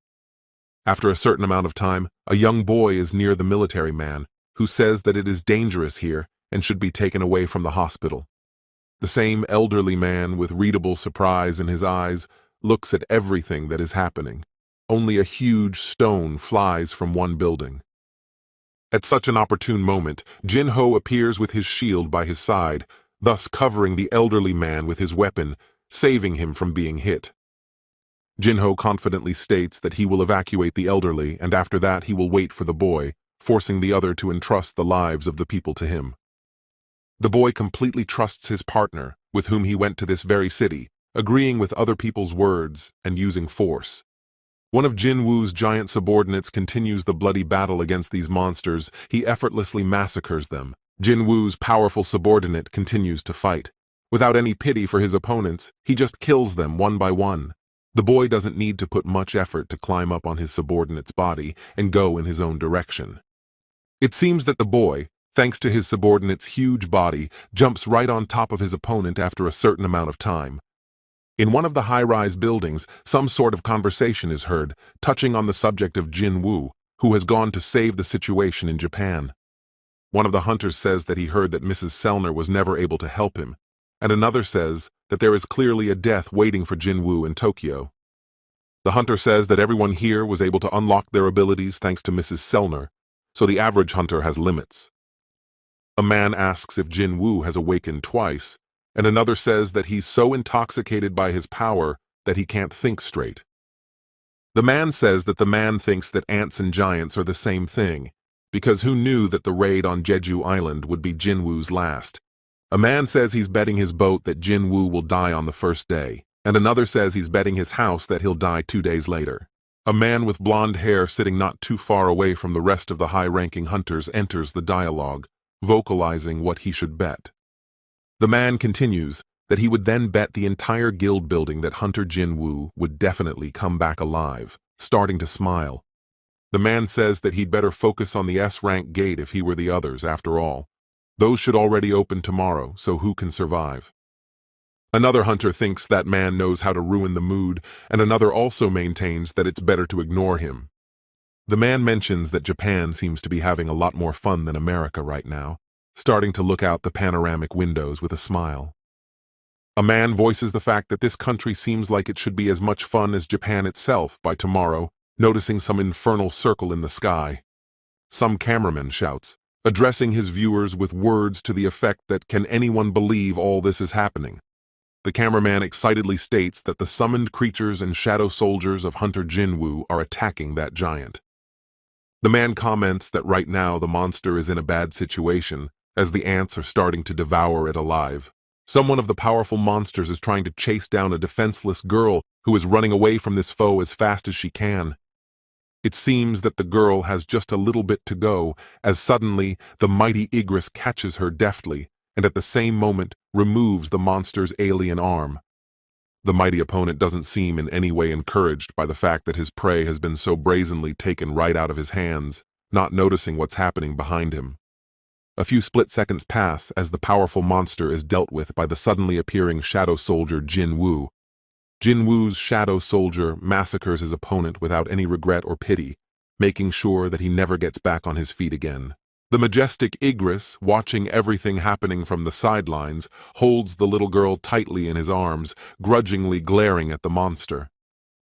After a certain amount of time, a young boy is near the military man, who says that it is dangerous here and should be taken away from the hospital. The same elderly man, with readable surprise in his eyes, looks at everything that is happening. Only a huge stone flies from one building. At such an opportune moment, Jin-Ho appears with his shield by his side, thus covering the elderly man with his weapon, saving him from being hit. Jin-Ho confidently states that he will evacuate the elderly, and after that he will wait for the boy, forcing the other to entrust the lives of the people to him. The boy completely trusts his partner, with whom he went to this very city, agreeing with other people's words and using force. One of Jin-Woo's giant subordinates continues the bloody battle against these monsters. He effortlessly massacres them. Jin-Woo's powerful subordinate continues to fight. Without any pity for his opponents, he just kills them one by one. The boy doesn't need to put much effort to climb up on his subordinate's body and go in his own direction. It seems that the boy, thanks to his subordinate's huge body, jumps right on top of his opponent after a certain amount of time. In one of the high-rise buildings, some sort of conversation is heard, touching on the subject of Jin-Woo, who has gone to save the situation in Japan. One of the hunters says that he heard that Mrs. Sellner was never able to help him, and another says that there is clearly a death waiting for Jin-Woo in Tokyo. The hunter says that everyone here was able to unlock their abilities thanks to Mrs. Sellner, so the average hunter has limits. A man asks if Jinwoo has awakened twice, and another says that he's so intoxicated by his power that he can't think straight. The man says that the man thinks that ants and giants are the same thing, because who knew that the raid on Jeju Island would be Jinwoo's last? A man says he's betting his boat that Jinwoo will die on the first day, and another says he's betting his house that he'll die 2 days later. A man with blonde hair sitting not too far away from the rest of the high-ranking hunters enters the dialogue, vocalizing what he should bet. The man continues that he would then bet the entire guild building that Hunter Jinwoo would definitely come back alive, starting to smile. The man says that he'd better focus on the S-rank gate if he were the others, after all. Those should already open tomorrow, so who can survive? Another hunter thinks that man knows how to ruin the mood, and another also maintains that it's better to ignore him. The man mentions that Japan seems to be having a lot more fun than America right now, starting to look out the panoramic windows with a smile. A man voices the fact that this country seems like it should be as much fun as Japan itself by tomorrow, noticing some infernal circle in the sky. Some cameraman shouts, addressing his viewers with words to the effect that can anyone believe all this is happening? The cameraman excitedly states that the summoned creatures and shadow soldiers of Hunter Jinwoo are attacking that giant. The man comments that right now the monster is in a bad situation, as the ants are starting to devour it alive. Someone of the powerful monsters is trying to chase down a defenseless girl who is running away from this foe as fast as she can. It seems that the girl has just a little bit to go, as suddenly the mighty Igris catches her deftly, and at the same moment removes the monster's alien arm. The mighty opponent doesn't seem in any way encouraged by the fact that his prey has been so brazenly taken right out of his hands, not noticing what's happening behind him. A few split seconds pass as the powerful monster is dealt with by the suddenly appearing shadow soldier Jinwoo. Jinwoo's shadow soldier massacres his opponent without any regret or pity, making sure that he never gets back on his feet again. The majestic Igris, watching everything happening from the sidelines, holds the little girl tightly in his arms, grudgingly glaring at the monster.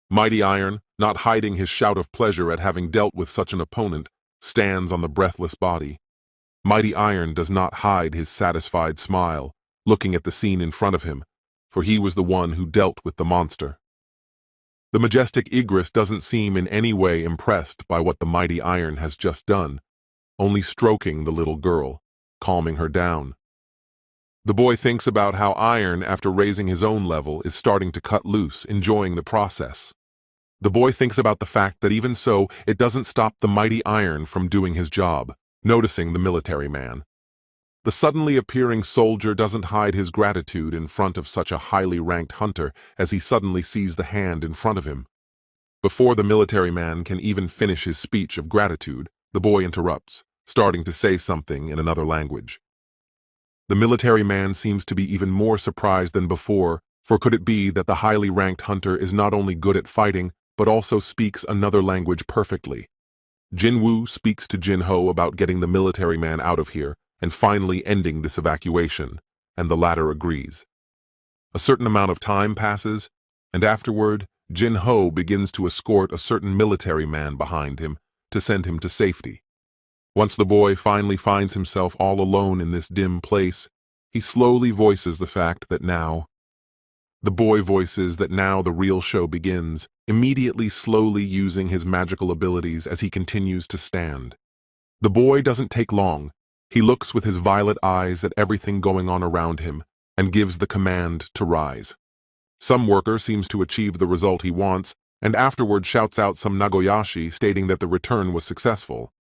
Mighty Iron, not hiding his shout of pleasure at having dealt with such an opponent, stands on the breathless body. Mighty Iron does not hide his satisfied smile, looking at the scene in front of him, for he was the one who dealt with the monster. The majestic Igris doesn't seem in any way impressed by what the Mighty Iron has just done, only stroking the little girl, calming her down. The boy thinks about how Iron, after raising his own level, is starting to cut loose, enjoying the process. The boy thinks about the fact that even so, it doesn't stop the Mighty Iron from doing his job, noticing the military man. The suddenly appearing soldier doesn't hide his gratitude in front of such a highly ranked hunter as he suddenly sees the hand in front of him. Before the military man can even finish his speech of gratitude, the boy interrupts, starting to say something in another language. The military man seems to be even more surprised than before, for could it be that the highly ranked hunter is not only good at fighting, but also speaks another language perfectly? Jinwoo speaks to Jinho about getting the military man out of here and finally ending this evacuation, and the latter agrees. A certain amount of time passes, and afterward, Jinho begins to escort a certain military man behind him to send him to safety. Once the boy finally finds himself all alone in this dim place, he slowly voices the fact that now the real show begins, immediately slowly using his magical abilities as he continues to stand. The boy doesn't take long. He looks with his violet eyes at everything going on around him and gives the command to rise. Some worker seems to achieve the result he wants and afterward shouts out some Nagoyashi stating that the return was successful.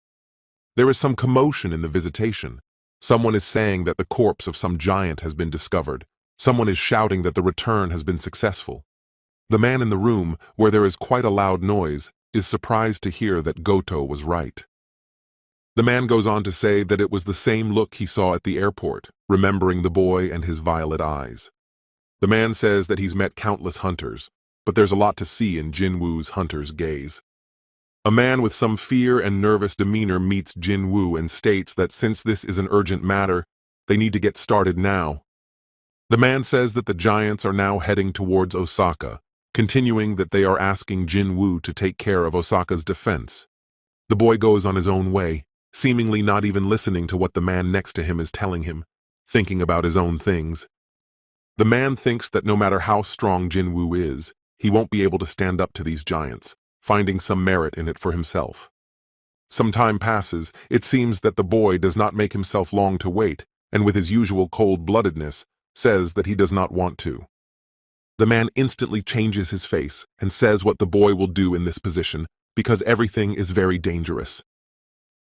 There is some commotion in the visitation. Someone is saying that the corpse of some giant has been discovered. Someone is shouting that the return has been successful. The man in the room, where there is quite a loud noise, is surprised to hear that Goto was right. The man goes on to say that it was the same look he saw at the airport, remembering the boy and his violet eyes. The man says that he's met countless hunters, but there's a lot to see in Jinwoo's hunter's gaze. A man with some fear and nervous demeanor meets Jinwoo and states that since this is an urgent matter, they need to get started now. The man says that the giants are now heading towards Osaka, continuing that they are asking Jinwoo to take care of Osaka's defense. The boy goes on his own way, seemingly not even listening to what the man next to him is telling him, thinking about his own things. The man thinks that no matter how strong Jinwoo is, he won't be able to stand up to these giants, finding some merit in it for himself. Some time passes, it seems that the boy does not make himself long to wait, and with his usual cold-bloodedness, says that he does not want to. The man instantly changes his face and says what the boy will do in this position, because everything is very dangerous.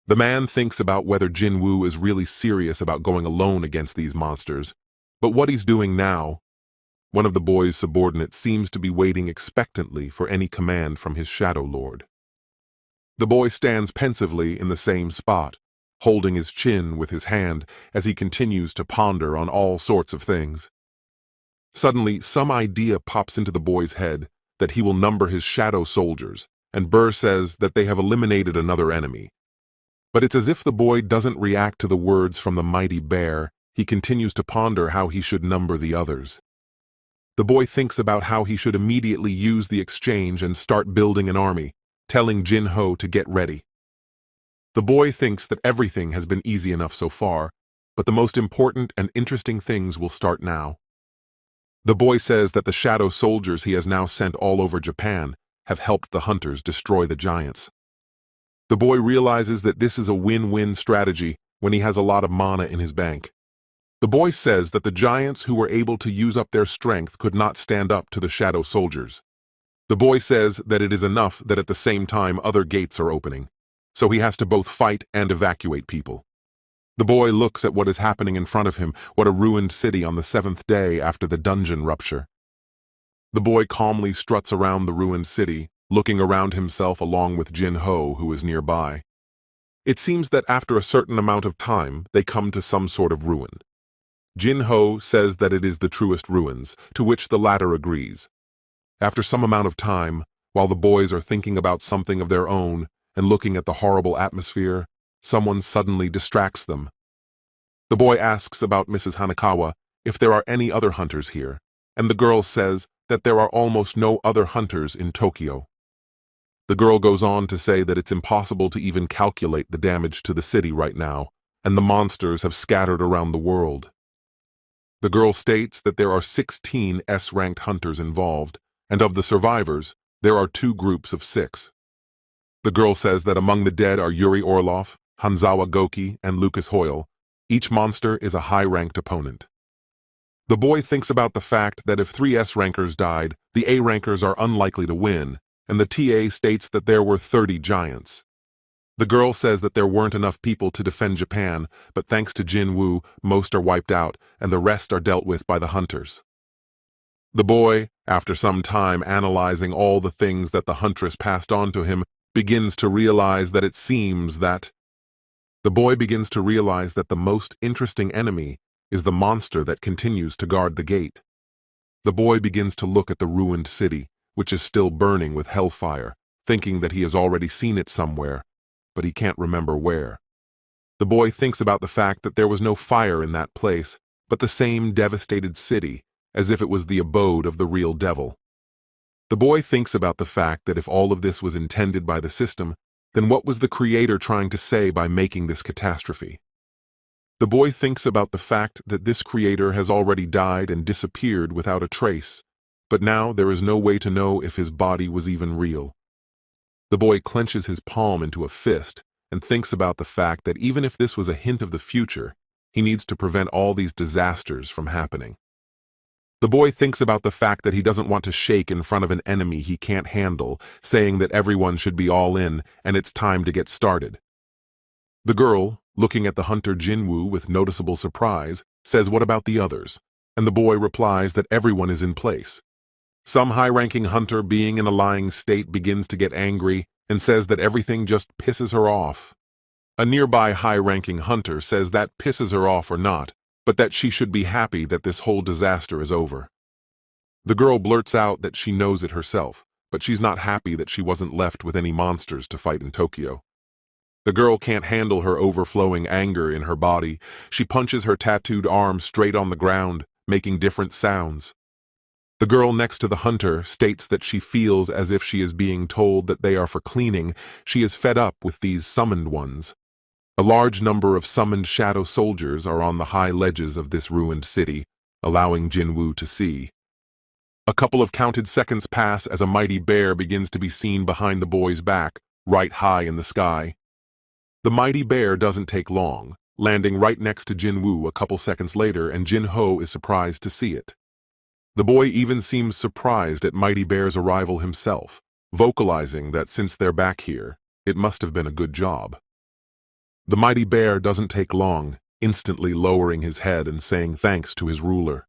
The man thinks about whether Jinwoo is really serious about going alone against these monsters, but what he's doing now. One of the boy's subordinates seems to be waiting expectantly for any command from his shadow lord. The boy stands pensively in the same spot, holding his chin with his hand as he continues to ponder on all sorts of things. Suddenly, some idea pops into the boy's head that he will number his shadow soldiers, and Burr says that they have eliminated another enemy. But it's as if the boy doesn't react to the words from the mighty bear. He continues to ponder how he should number the others. The boy thinks about how he should immediately use the exchange and start building an army, telling Jin-ho to get ready. The boy thinks that everything has been easy enough so far, but the most important and interesting things will start now. The boy says that the shadow soldiers he has now sent all over Japan have helped the hunters destroy the giants. The boy realizes that this is a win-win strategy when he has a lot of mana in his bank. The boy says that the giants who were able to use up their strength could not stand up to the shadow soldiers. The boy says that it is enough that at the same time other gates are opening, so he has to both fight and evacuate people. The boy looks at what is happening in front of him, what a ruined city on the 7th day after the dungeon rupture. The boy calmly struts around the ruined city, looking around himself along with Jin-ho, who is nearby. It seems that after a certain amount of time, they come to some sort of ruin. Jin-ho says that it is the truest ruins, to which the latter agrees. After some amount of time, while the boys are thinking about something of their own and looking at the horrible atmosphere, someone suddenly distracts them. The boy asks about Mrs. Hanakawa if there are any other hunters here, and the girl says that there are almost no other hunters in Tokyo. The girl goes on to say that it's impossible to even calculate the damage to the city right now, and the monsters have scattered around the world. The girl states that there are 16 S-ranked hunters involved, and of the survivors, there are 2 groups of 6. The girl says that among the dead are Yuri Orlov, Hanzawa Goki, and Lucas Hoyle. Each monster is a high-ranked opponent. The boy thinks about the fact that if 3 S-rankers died, the A-rankers are unlikely to win, and the TA states that there were 30 giants. The girl says that there weren't enough people to defend Japan, but thanks to Jinwoo, most are wiped out, and the rest are dealt with by the hunters. The boy, after some time analyzing all the things that the huntress passed on to him, begins to realize that it seems that the most interesting enemy is the monster that continues to guard the gate. The boy begins to look at the ruined city, which is still burning with hellfire, thinking that he has already seen it somewhere, but he can't remember where. The boy thinks about the fact that there was no fire in that place, but the same devastated city, as if it was the abode of the real devil. The boy thinks about the fact that if all of this was intended by the system, then what was the creator trying to say by making this catastrophe? The boy thinks about the fact that this creator has already died and disappeared without a trace, but now there is no way to know if his body was even real. The boy clenches his palm into a fist and thinks about the fact that even if this was a hint of the future, he needs to prevent all these disasters from happening. The boy thinks about the fact that he doesn't want to shake in front of an enemy he can't handle, saying that everyone should be all in and it's time to get started. The girl, looking at the hunter Jinwoo with noticeable surprise, says, "What about the others?" And the boy replies that everyone is in place. Some high-ranking hunter, being in a lying state, begins to get angry and says that everything just pisses her off. A nearby high-ranking hunter says that pisses her off or not, but that she should be happy that this whole disaster is over. The girl blurts out that she knows it herself, but she's not happy that she wasn't left with any monsters to fight in Tokyo. The girl can't handle her overflowing anger in her body. She punches her tattooed arm straight on the ground, making different sounds. The girl next to the hunter states that she feels as if she is being told that they are for cleaning. She is fed up with these summoned ones. A large number of summoned shadow soldiers are on the high ledges of this ruined city, allowing Jinwoo to see. A couple of counted seconds pass as a mighty bear begins to be seen behind the boy's back, right high in the sky. The mighty bear doesn't take long, landing right next to Jinwoo a couple seconds later, and Jin-ho is surprised to see it. The boy even seems surprised at Mighty Bear's arrival himself, vocalizing that since they're back here, it must have been a good job. The mighty bear doesn't take long, instantly lowering his head and saying thanks to his ruler.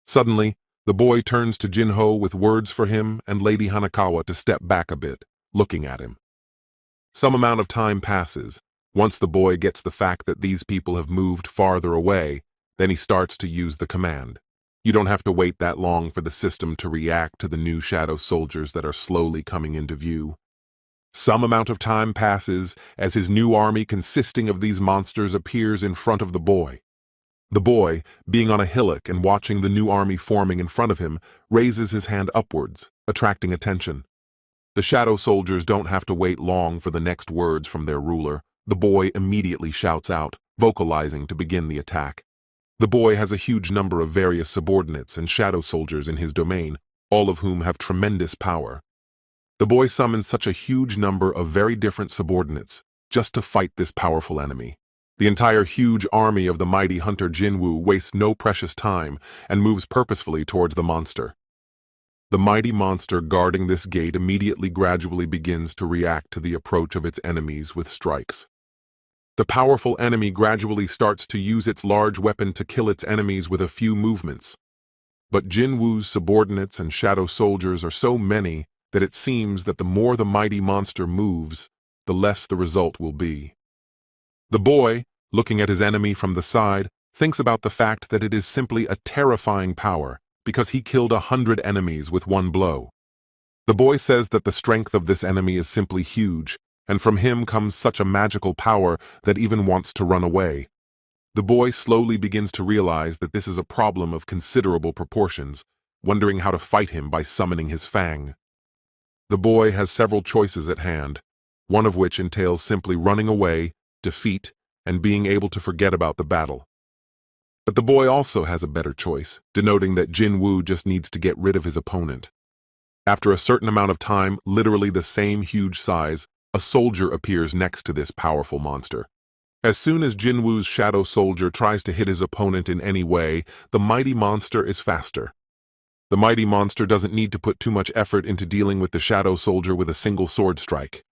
Suddenly, the boy turns to Jin-ho with words for him and Lady Hanakawa to step back a bit, looking at him. Some amount of time passes. Once the boy gets the fact that these people have moved farther away, then he starts to use the command. You don't have to wait that long for the system to react to the new shadow soldiers that are slowly coming into view. Some amount of time passes as his new army consisting of these monsters appears in front of the boy. The boy, being on a hillock and watching the new army forming in front of him, raises his hand upwards, attracting attention. The shadow soldiers don't have to wait long for the next words from their ruler. The boy immediately shouts out, vocalizing to begin the attack. The boy has a huge number of various subordinates and shadow soldiers in his domain, all of whom have tremendous power. The boy summons such a huge number of very different subordinates just to fight this powerful enemy. The entire huge army of the mighty hunter Jinwoo wastes no precious time and moves purposefully towards the monster. The mighty monster guarding this gate immediately gradually begins to react to the approach of its enemies with strikes. The powerful enemy gradually starts to use its large weapon to kill its enemies with a few movements. But Jinwoo's subordinates and shadow soldiers are so many that it seems that the more the mighty monster moves, the less the result will be. The boy, looking at his enemy from the side, thinks about the fact that it is simply a terrifying power because he killed 100 enemies with one blow. The boy says that the strength of this enemy is simply huge, and from him comes such a magical power that even wants to run away. The boy slowly begins to realize that this is a problem of considerable proportions, wondering how to fight him by summoning his fang. The boy has several choices at hand, one of which entails simply running away, defeat, and being able to forget about the battle. But the boy also has a better choice, denoting that Jinwoo just needs to get rid of his opponent. After a certain amount of time, literally the same huge size, a soldier appears next to this powerful monster. As soon as Jinwoo's shadow soldier tries to hit his opponent in any way, the mighty monster is faster. The mighty monster doesn't need to put too much effort into dealing with the shadow soldier with a single sword strike.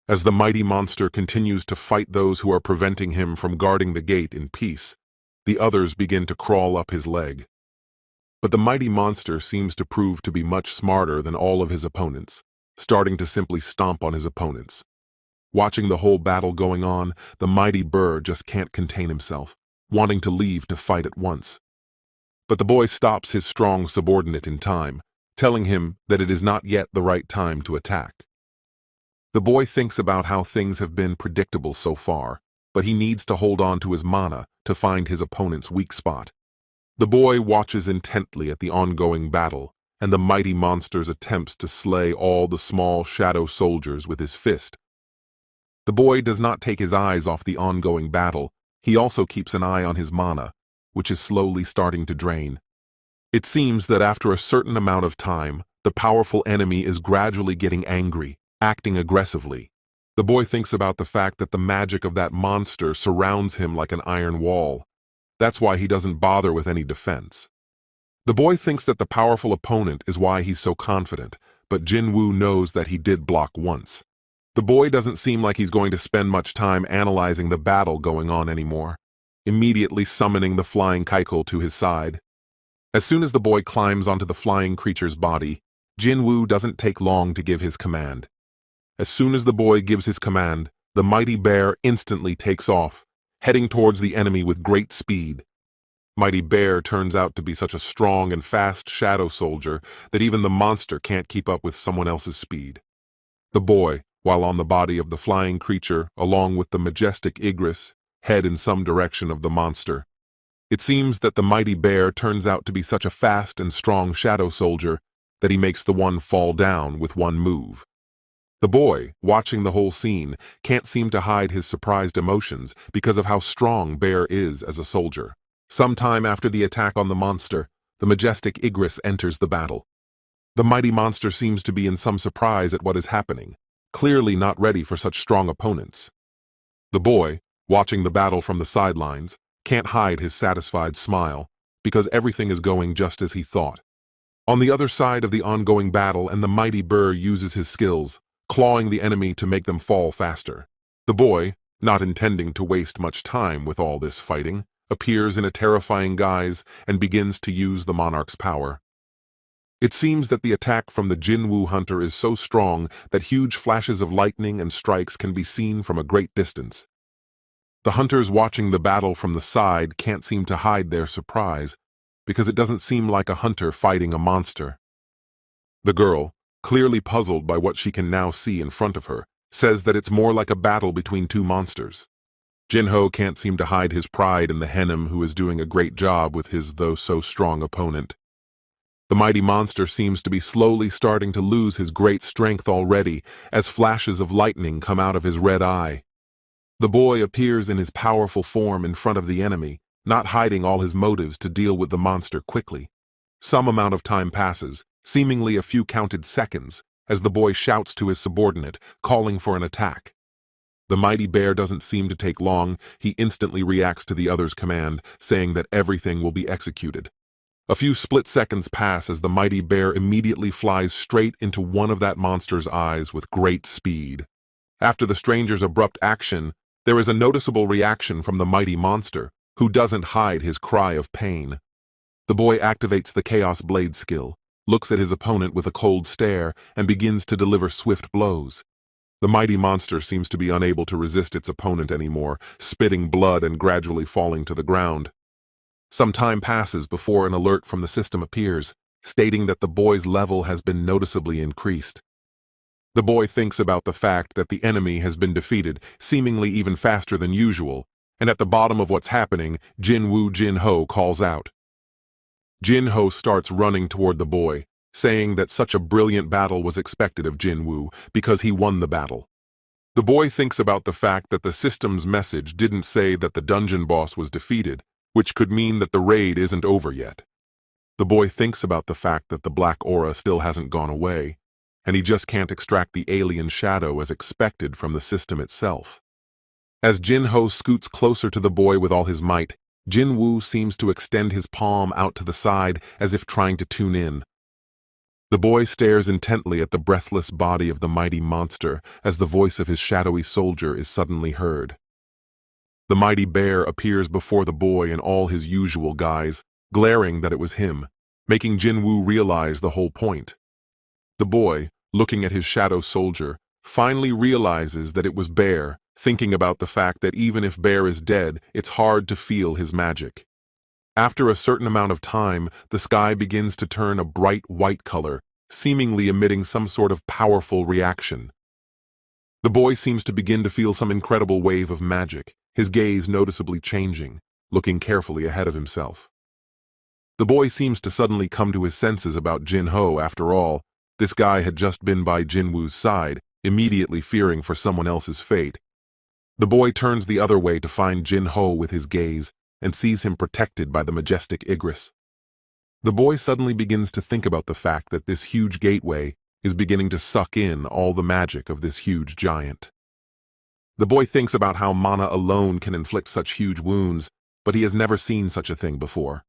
As the mighty monster continues to fight those who are preventing him from guarding the gate in peace, the others begin to crawl up his leg. But the mighty monster seems to prove to be much smarter than all of his opponents, starting to simply stomp on his opponents. Watching the whole battle going on, the mighty bird just can't contain himself, wanting to leave to fight at once. But the boy stops his strong subordinate in time, telling him that it is not yet the right time to attack. The boy thinks about how things have been predictable so far, but he needs to hold on to his mana to find his opponent's weak spot. The boy watches intently at the ongoing battle and the mighty monster's attempts to slay all the small shadow soldiers with his fist. The boy does not take his eyes off the ongoing battle. He also keeps an eye on his mana, which is slowly starting to drain. It seems that after a certain amount of time, the powerful enemy is gradually getting angry, acting aggressively. The boy thinks about the fact that the magic of that monster surrounds him like an iron wall. That's why he doesn't bother with any defense. The boy thinks that the powerful opponent is why he's so confident, but Jinwoo knows that he did block once. The boy doesn't seem like he's going to spend much time analyzing the battle going on anymore, immediately summoning the flying Kaikul to his side. As soon as the boy climbs onto the flying creature's body, Jinwoo doesn't take long to give his command. As soon as the boy gives his command, the mighty bear instantly takes off, heading towards the enemy with great speed. Mighty Bear turns out to be such a strong and fast shadow soldier that even the monster can't keep up with someone else's speed. The boy, while on the body of the flying creature, along with the majestic Igris, head in some direction of the monster. It seems that the mighty bear turns out to be such a fast and strong shadow soldier that he makes the one fall down with one move. The boy, watching the whole scene, can't seem to hide his surprised emotions because of how strong Bear is as a soldier. Sometime after the attack on the monster, the majestic Igris enters the battle. The mighty monster seems to be in some surprise at what is happening, clearly not ready for such strong opponents. The boy, watching the battle from the sidelines, can't hide his satisfied smile because everything is going just as he thought. On the other side of the ongoing battle, and the mighty Burr uses his skills, clawing the enemy to make them fall faster. The boy, not intending to waste much time with all this fighting, appears in a terrifying guise and begins to use the monarch's power. It seems that the attack from the Jinwoo hunter is so strong that huge flashes of lightning and strikes can be seen from a great distance. The hunters watching the battle from the side can't seem to hide their surprise, because it doesn't seem like a hunter fighting a monster. The girl, clearly puzzled by what she can now see in front of her, says that it's more like a battle between two monsters. Jinho can't seem to hide his pride in the Henim, who is doing a great job with his though so strong opponent. The mighty monster seems to be slowly starting to lose his great strength already, as flashes of lightning come out of his red eye. The boy appears in his powerful form in front of the enemy, not hiding all his motives to deal with the monster quickly. Some amount of time passes, seemingly a few counted seconds, as the boy shouts to his subordinate, calling for an attack. The mighty bear doesn't seem to take long. He instantly reacts to the other's command, saying that everything will be executed. A few split seconds pass as the mighty bear immediately flies straight into one of that monster's eyes with great speed. After the stranger's abrupt action, there is a noticeable reaction from the mighty monster, who doesn't hide his cry of pain. The boy activates the Chaos Blade skill, looks at his opponent with a cold stare, and begins to deliver swift blows. The mighty monster seems to be unable to resist its opponent anymore, spitting blood and gradually falling to the ground. Some time passes before an alert from the system appears, stating that the boy's level has been noticeably increased. The boy thinks about the fact that the enemy has been defeated, seemingly even faster than usual, and at the bottom of what's happening, Jinho calls out. Jinho starts running toward the boy, saying that such a brilliant battle was expected of Jinwoo because he won the battle. The boy thinks about the fact that the system's message didn't say that the dungeon boss was defeated, which could mean that the raid isn't over yet. The boy thinks about the fact that the black aura still hasn't gone away, and he just can't extract the alien shadow as expected from the system itself. As Jinho scoots closer to the boy with all his might, Jinwoo seems to extend his palm out to the side as if trying to tune in. The boy stares intently at the breathless body of the mighty monster as the voice of his shadowy soldier is suddenly heard. The mighty bear appears before the boy in all his usual guise, glaring that it was him, making Jinwoo realize the whole point. The boy, looking at his shadow soldier, finally realizes that it was Bear, thinking about the fact that even if Bear is dead, it's hard to feel his magic. After a certain amount of time, the sky begins to turn a bright white color, seemingly emitting some sort of powerful reaction. The boy seems to begin to feel some incredible wave of magic, his gaze noticeably changing, looking carefully ahead of himself. The boy seems to suddenly come to his senses about Jinho. After all, this guy had just been by Jinwoo's side, immediately fearing for someone else's fate. The boy turns the other way to find Jinho with his gaze, and sees him protected by the majestic Igris. The boy suddenly begins to think about the fact that this huge gateway is beginning to suck in all the magic of this huge giant. The boy thinks about how mana alone can inflict such huge wounds, but he has never seen such a thing before.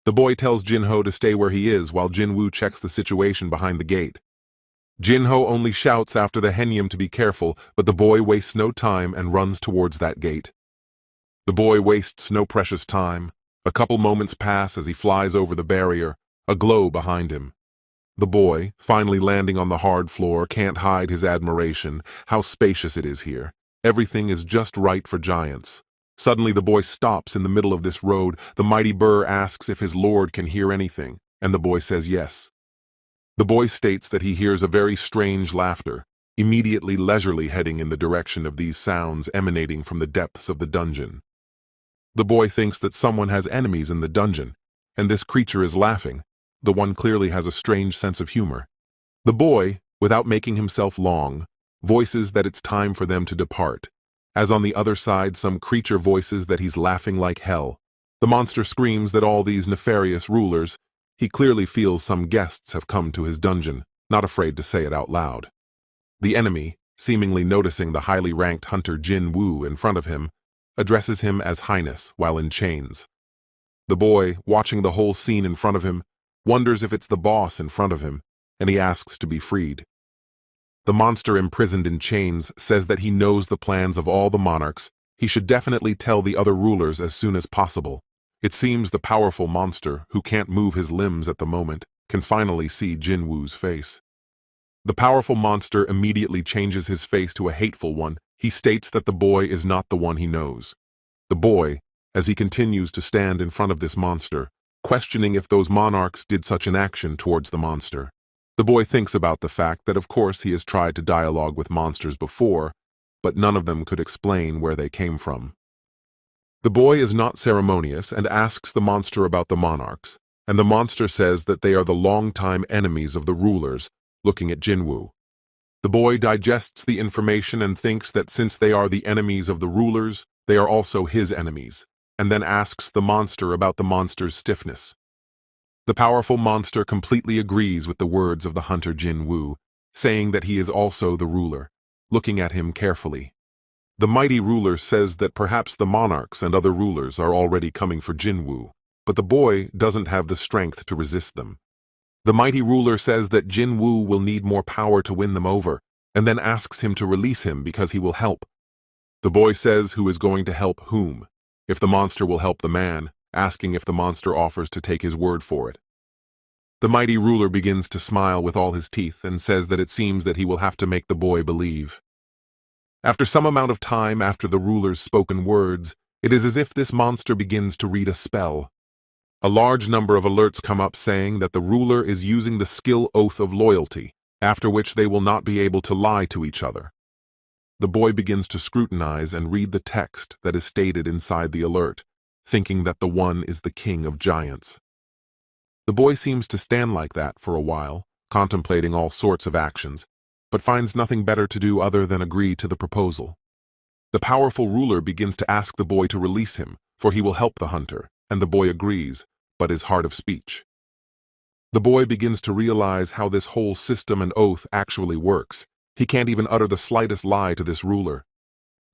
The boy tells Jinho to stay where he is while Jinwoo checks the situation behind the gate. Jinho only shouts after the Henyam to be careful, but the boy wastes no time and runs towards that gate. The boy wastes no precious time. A couple moments pass as he flies over the barrier, a glow behind him. The boy, finally landing on the hard floor, can't hide his admiration. How spacious it is here. Everything is just right for giants. Suddenly the boy stops in the middle of this road. The mighty Burr asks if his lord can hear anything, and the boy says yes. The boy states that he hears a very strange laughter, immediately leisurely heading in the direction of these sounds emanating from the depths of the dungeon. The boy thinks that someone has enemies in the dungeon, and this creature is laughing. The one clearly has a strange sense of humor. The boy, without making himself long, voices that it's time for them to depart. As on the other side, some creature voices that he's laughing like hell. The monster screams that all these nefarious rulers, he clearly feels some guests have come to his dungeon, not afraid to say it out loud. The enemy, seemingly noticing the highly ranked hunter Jinwoo in front of him, addresses him as Highness while in chains. The boy, watching the whole scene in front of him, wonders if it's the boss in front of him, and he asks to be freed. The monster imprisoned in chains says that he knows the plans of all the monarchs. He should definitely tell the other rulers as soon as possible. It seems the powerful monster, who can't move his limbs at the moment, can finally see Jinwoo's face. The powerful monster immediately changes his face to a hateful one. He states that the boy is not the one he knows. The boy, as he continues to stand in front of this monster, questioning if those monarchs did such an action towards the monster. The boy thinks about the fact that of course he has tried to dialogue with monsters before, but none of them could explain where they came from. The boy is not ceremonious and asks the monster about the monarchs, and the monster says that they are the longtime enemies of the rulers, looking at Jinwoo. The boy digests the information and thinks that since they are the enemies of the rulers, they are also his enemies, and then asks the monster about the monster's stiffness. The powerful monster completely agrees with the words of the hunter Jinwoo, saying that he is also the ruler, looking at him carefully. The mighty ruler says that perhaps the monarchs and other rulers are already coming for Jinwoo, but the boy doesn't have the strength to resist them. The mighty ruler says that Jinwoo will need more power to win them over, and then asks him to release him because he will help. The boy says who is going to help whom, if the monster will help the man, asking if the monster offers to take his word for it. The mighty ruler begins to smile with all his teeth and says that it seems that he will have to make the boy believe. After some amount of time after the ruler's spoken words, it is as if this monster begins to read a spell. A large number of alerts come up saying that the ruler is using the skill oath of loyalty, after which they will not be able to lie to each other. The boy begins to scrutinize and read the text that is stated inside the alert, thinking that the one is the king of giants. The boy seems to stand like that for a while, contemplating all sorts of actions, but finds nothing better to do other than agree to the proposal. The powerful ruler begins to ask the boy to release him, for he will help the hunter, and the boy agrees, but is hard of speech. The boy begins to realize how this whole system and oath actually works. He can't even utter the slightest lie to this ruler.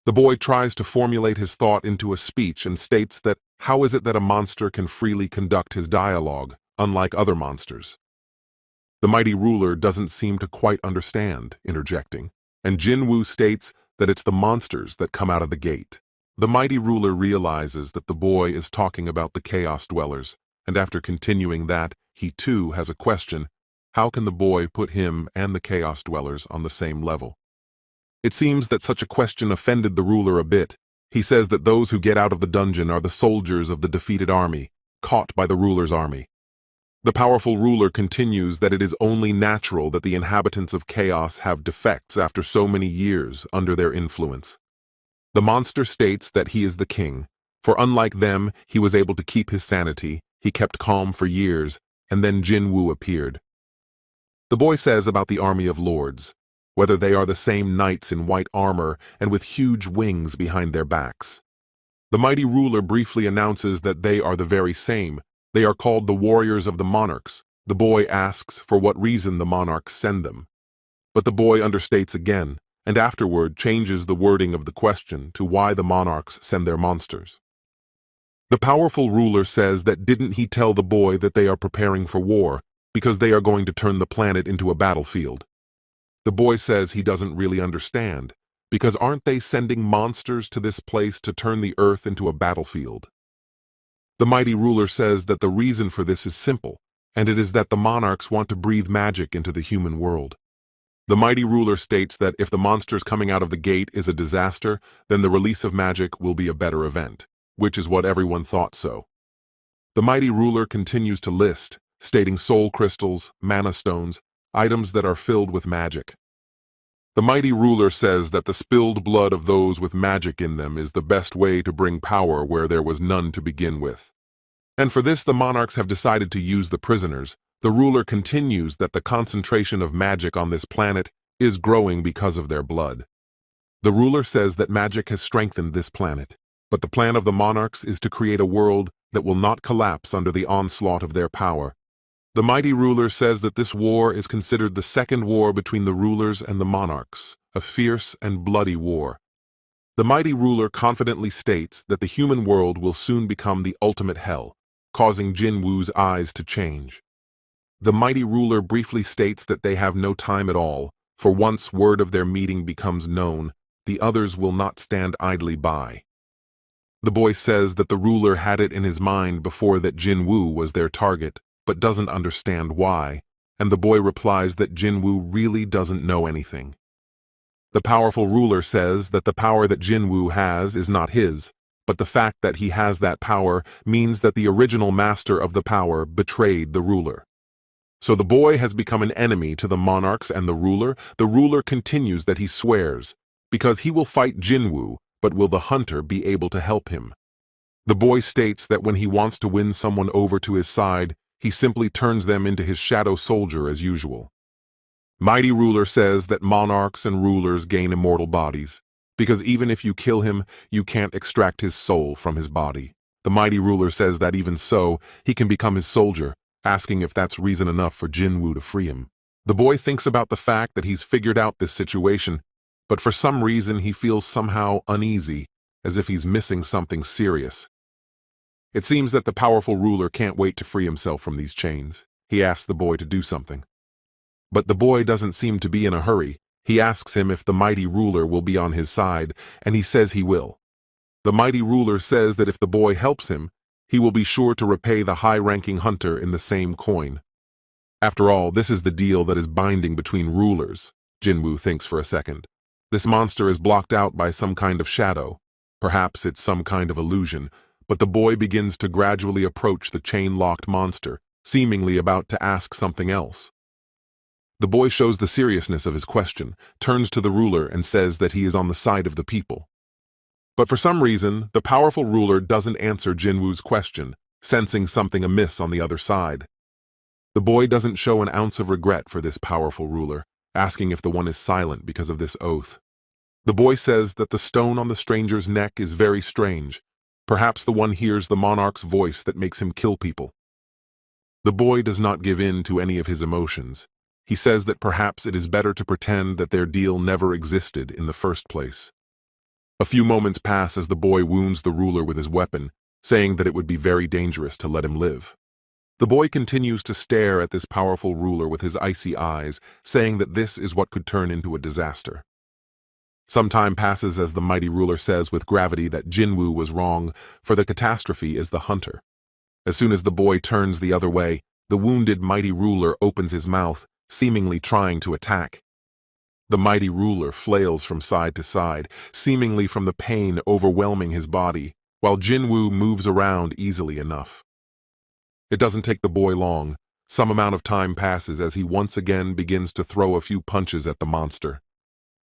The boy tries to formulate his thought into a speech and states that how is it that a monster can freely conduct his dialogue, unlike other monsters? The mighty ruler doesn't seem to quite understand, interjecting, and Jinwoo states that it's the monsters that come out of the gate. The mighty ruler realizes that the boy is talking about the chaos dwellers, and after continuing that, he too has a question: how can the boy put him and the chaos dwellers on the same level? It seems that such a question offended the ruler a bit. He says that those who get out of the dungeon are the soldiers of the defeated army, caught by the ruler's army. The powerful ruler continues that it is only natural that the inhabitants of chaos have defects after so many years under their influence. The monster states that he is the king, for unlike them, he was able to keep his sanity, he kept calm for years, and then Jinwoo appeared. The boy says about the army of lords, whether they are the same knights in white armor and with huge wings behind their backs. The mighty ruler briefly announces that they are the very same. They are called the warriors of the monarchs. The boy asks for what reason the monarchs send them. But the boy understates again, and afterward changes the wording of the question to why the monarchs send their monsters. The powerful ruler says that didn't he tell the boy that they are preparing for war, because they are going to turn the planet into a battlefield. The boy says he doesn't really understand, because aren't they sending monsters to this place to turn the earth into a battlefield? The mighty ruler says that the reason for this is simple, and it is that the monarchs want to breathe magic into the human world. The mighty ruler states that if the monsters coming out of the gate is a disaster, then the release of magic will be a better event, which is what everyone thought so. The mighty ruler continues to list, stating soul crystals, mana stones, items that are filled with magic. The mighty ruler says that the spilled blood of those with magic in them is the best way to bring power where there was none to begin with. And for this the monarchs have decided to use the prisoners. The ruler continues that the concentration of magic on this planet is growing because of their blood. The ruler says that magic has strengthened this planet, but the plan of the monarchs is to create a world that will not collapse under the onslaught of their power. The mighty ruler says that this war is considered the second war between the rulers and the monarchs, a fierce and bloody war. The mighty ruler confidently states that the human world will soon become the ultimate hell, causing Jinwoo's eyes to change. The mighty ruler briefly states that they have no time at all, for once word of their meeting becomes known, the others will not stand idly by. The boy says that the ruler had it in his mind before that Jinwoo was their target, but doesn't understand why, and the boy replies that Jinwoo really doesn't know anything. The powerful ruler says that the power that Jinwoo has is not his, but the fact that he has that power means that the original master of the power betrayed the ruler. So the boy has become an enemy to the monarchs and the ruler. The ruler continues that he swears, because he will fight Jinwoo, but will the hunter be able to help him? The boy states that when he wants to win someone over to his side, he simply turns them into his shadow soldier as usual. Mighty ruler says that monarchs and rulers gain immortal bodies, because even if you kill him, you can't extract his soul from his body. The mighty ruler says that even so, he can become his soldier, asking if that's reason enough for Jinwoo to free him. The boy thinks about the fact that he's figured out this situation, but for some reason he feels somehow uneasy, as if he's missing something serious. It seems that the powerful ruler can't wait to free himself from these chains. He asks the boy to do something. But the boy doesn't seem to be in a hurry. He asks him if the mighty ruler will be on his side, and he says he will. The mighty ruler says that if the boy helps him, he will be sure to repay the high-ranking hunter in the same coin. After all, this is the deal that is binding between rulers, Jinwoo thinks for a second. This monster is blocked out by some kind of shadow. Perhaps it's some kind of illusion, but the boy begins to gradually approach the chain-locked monster, seemingly about to ask something else. The boy shows the seriousness of his question, turns to the ruler and says that he is on the side of the people. But for some reason, the powerful ruler doesn't answer Jinwoo's question, sensing something amiss on the other side. The boy doesn't show an ounce of regret for this powerful ruler, asking if the one is silent because of this oath. The boy says that the stone on the stranger's neck is very strange. Perhaps the one hears the monarch's voice that makes him kill people. The boy does not give in to any of his emotions. He says that perhaps it is better to pretend that their deal never existed in the first place. A few moments pass as the boy wounds the ruler with his weapon, saying that it would be very dangerous to let him live. The boy continues to stare at this powerful ruler with his icy eyes, saying that this is what could turn into a disaster. Some time passes as the mighty ruler says with gravity that Jinwoo was wrong, for the catastrophe is the hunter. As soon as the boy turns the other way, the wounded mighty ruler opens his mouth, seemingly trying to attack. The mighty ruler flails from side to side, seemingly from the pain overwhelming his body, while Jinwoo moves around easily enough. It doesn't take the boy long. Some amount of time passes as he once again begins to throw a few punches at the monster.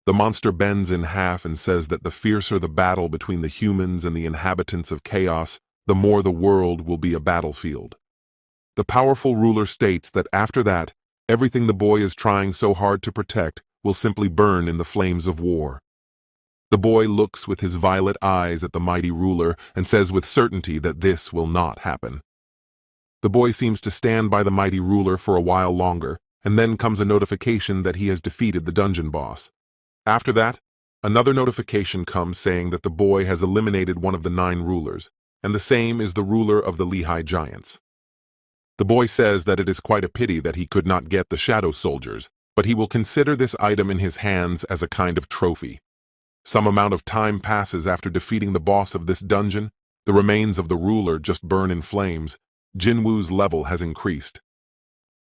The monster bends in half and says that the fiercer the battle between the humans and the inhabitants of chaos, the more the world will be a battlefield. The powerful ruler states that after that, everything the boy is trying so hard to protect will simply burn in the flames of war. The boy looks with his violet eyes at the mighty ruler and says with certainty that this will not happen. The boy seems to stand by the mighty ruler for a while longer, and then comes a notification that he has defeated the dungeon boss. After that, another notification comes saying that the boy has eliminated one of the 9 rulers, and the same is the ruler of the Lehigh Giants. The boy says that it is quite a pity that he could not get the shadow soldiers, but he will consider this item in his hands as a kind of trophy. Some amount of time passes after defeating the boss of this dungeon. The remains of the ruler just burn in flames. Jinwoo's level has increased.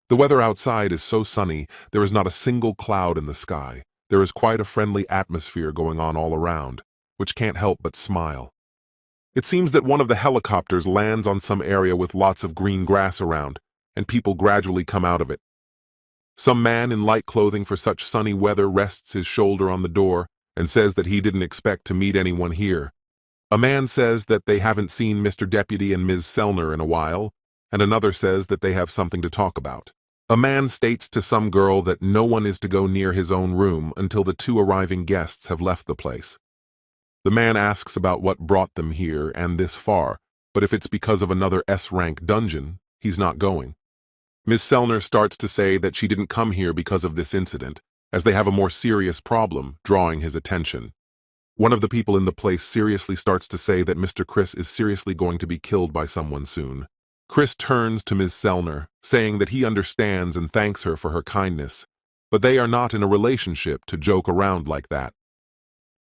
The weather outside is so sunny, there is not a single cloud in the sky. There is quite a friendly atmosphere going on all around, which can't help but smile. It seems that one of the helicopters lands on some area with lots of green grass around, and people gradually come out of it. Some man in light clothing for such sunny weather rests his shoulder on the door and says that he didn't expect to meet anyone here. A man says that they haven't seen Mr. Deputy and Ms. Sellner in a while, and another says that they have something to talk about. A man states to some girl that no one is to go near his own room until the two arriving guests have left the place. The man asks about what brought them here and this far, but if it's because of another S-rank dungeon, he's not going. Ms. Sellner starts to say that she didn't come here because of this incident, as they have a more serious problem, drawing his attention. One of the people in the place seriously starts to say that Mr. Chris is seriously going to be killed by someone soon. Chris turns to Ms. Sellner, saying that he understands and thanks her for her kindness, but they are not in a relationship to joke around like that.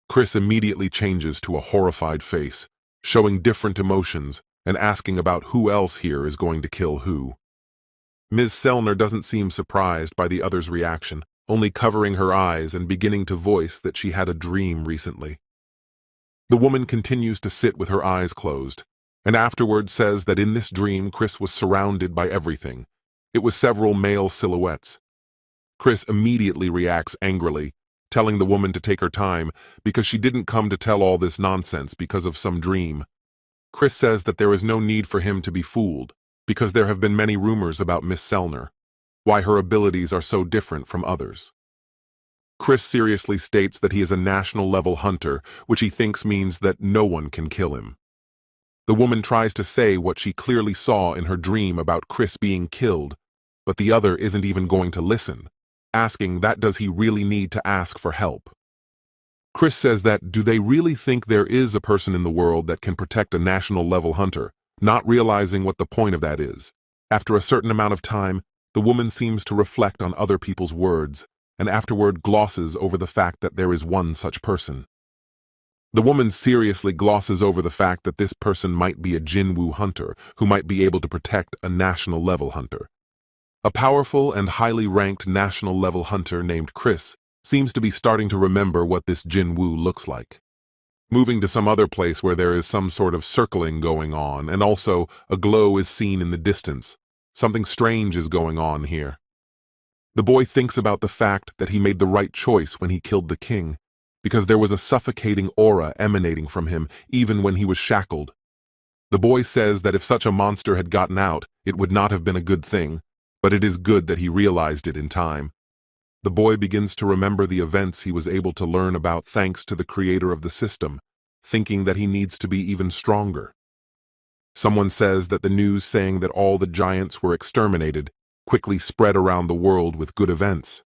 Chris immediately changes to a horrified face, showing different emotions and asking about who else here is going to kill who. Ms. Sellner doesn't seem surprised by the other's reaction, only covering her eyes and beginning to voice that she had a dream recently. The woman continues to sit with her eyes closed, and afterward says that in this dream Chris was surrounded by everything. It was several male silhouettes. Chris immediately reacts angrily, telling the woman to take her time because she didn't come to tell all this nonsense because of some dream. Chris says that there is no need for him to be fooled, because there have been many rumors about Miss Sellner, why her abilities are so different from others. Chris seriously states that he is a national-level hunter, which he thinks means that no one can kill him. The woman tries to say what she clearly saw in her dream about Chris being killed, but the other isn't even going to listen, asking that does he really need to ask for help. Chris says that do they really think there is a person in the world that can protect a national-level hunter, not realizing what the point of that is. After a certain amount of time, the woman seems to reflect on other people's words, and afterward glosses over the fact that there is one such person. The woman seriously glosses over the fact that this person might be a Jinwoo hunter who might be able to protect a national-level hunter. A powerful and highly ranked national-level hunter named Chris seems to be starting to remember what this Jinwoo looks like. Moving to some other place where there is some sort of circling going on, and also a glow is seen in the distance. Something strange is going on here. The boy thinks about the fact that he made the right choice when he killed the king, because there was a suffocating aura emanating from him even when he was shackled. The boy says that if such a monster had gotten out, it would not have been a good thing, but it is good that he realized it in time. The boy begins to remember the events he was able to learn about thanks to the creator of the system, thinking that he needs to be even stronger. Someone says that the news saying that all the giants were exterminated quickly spread around the world with good events.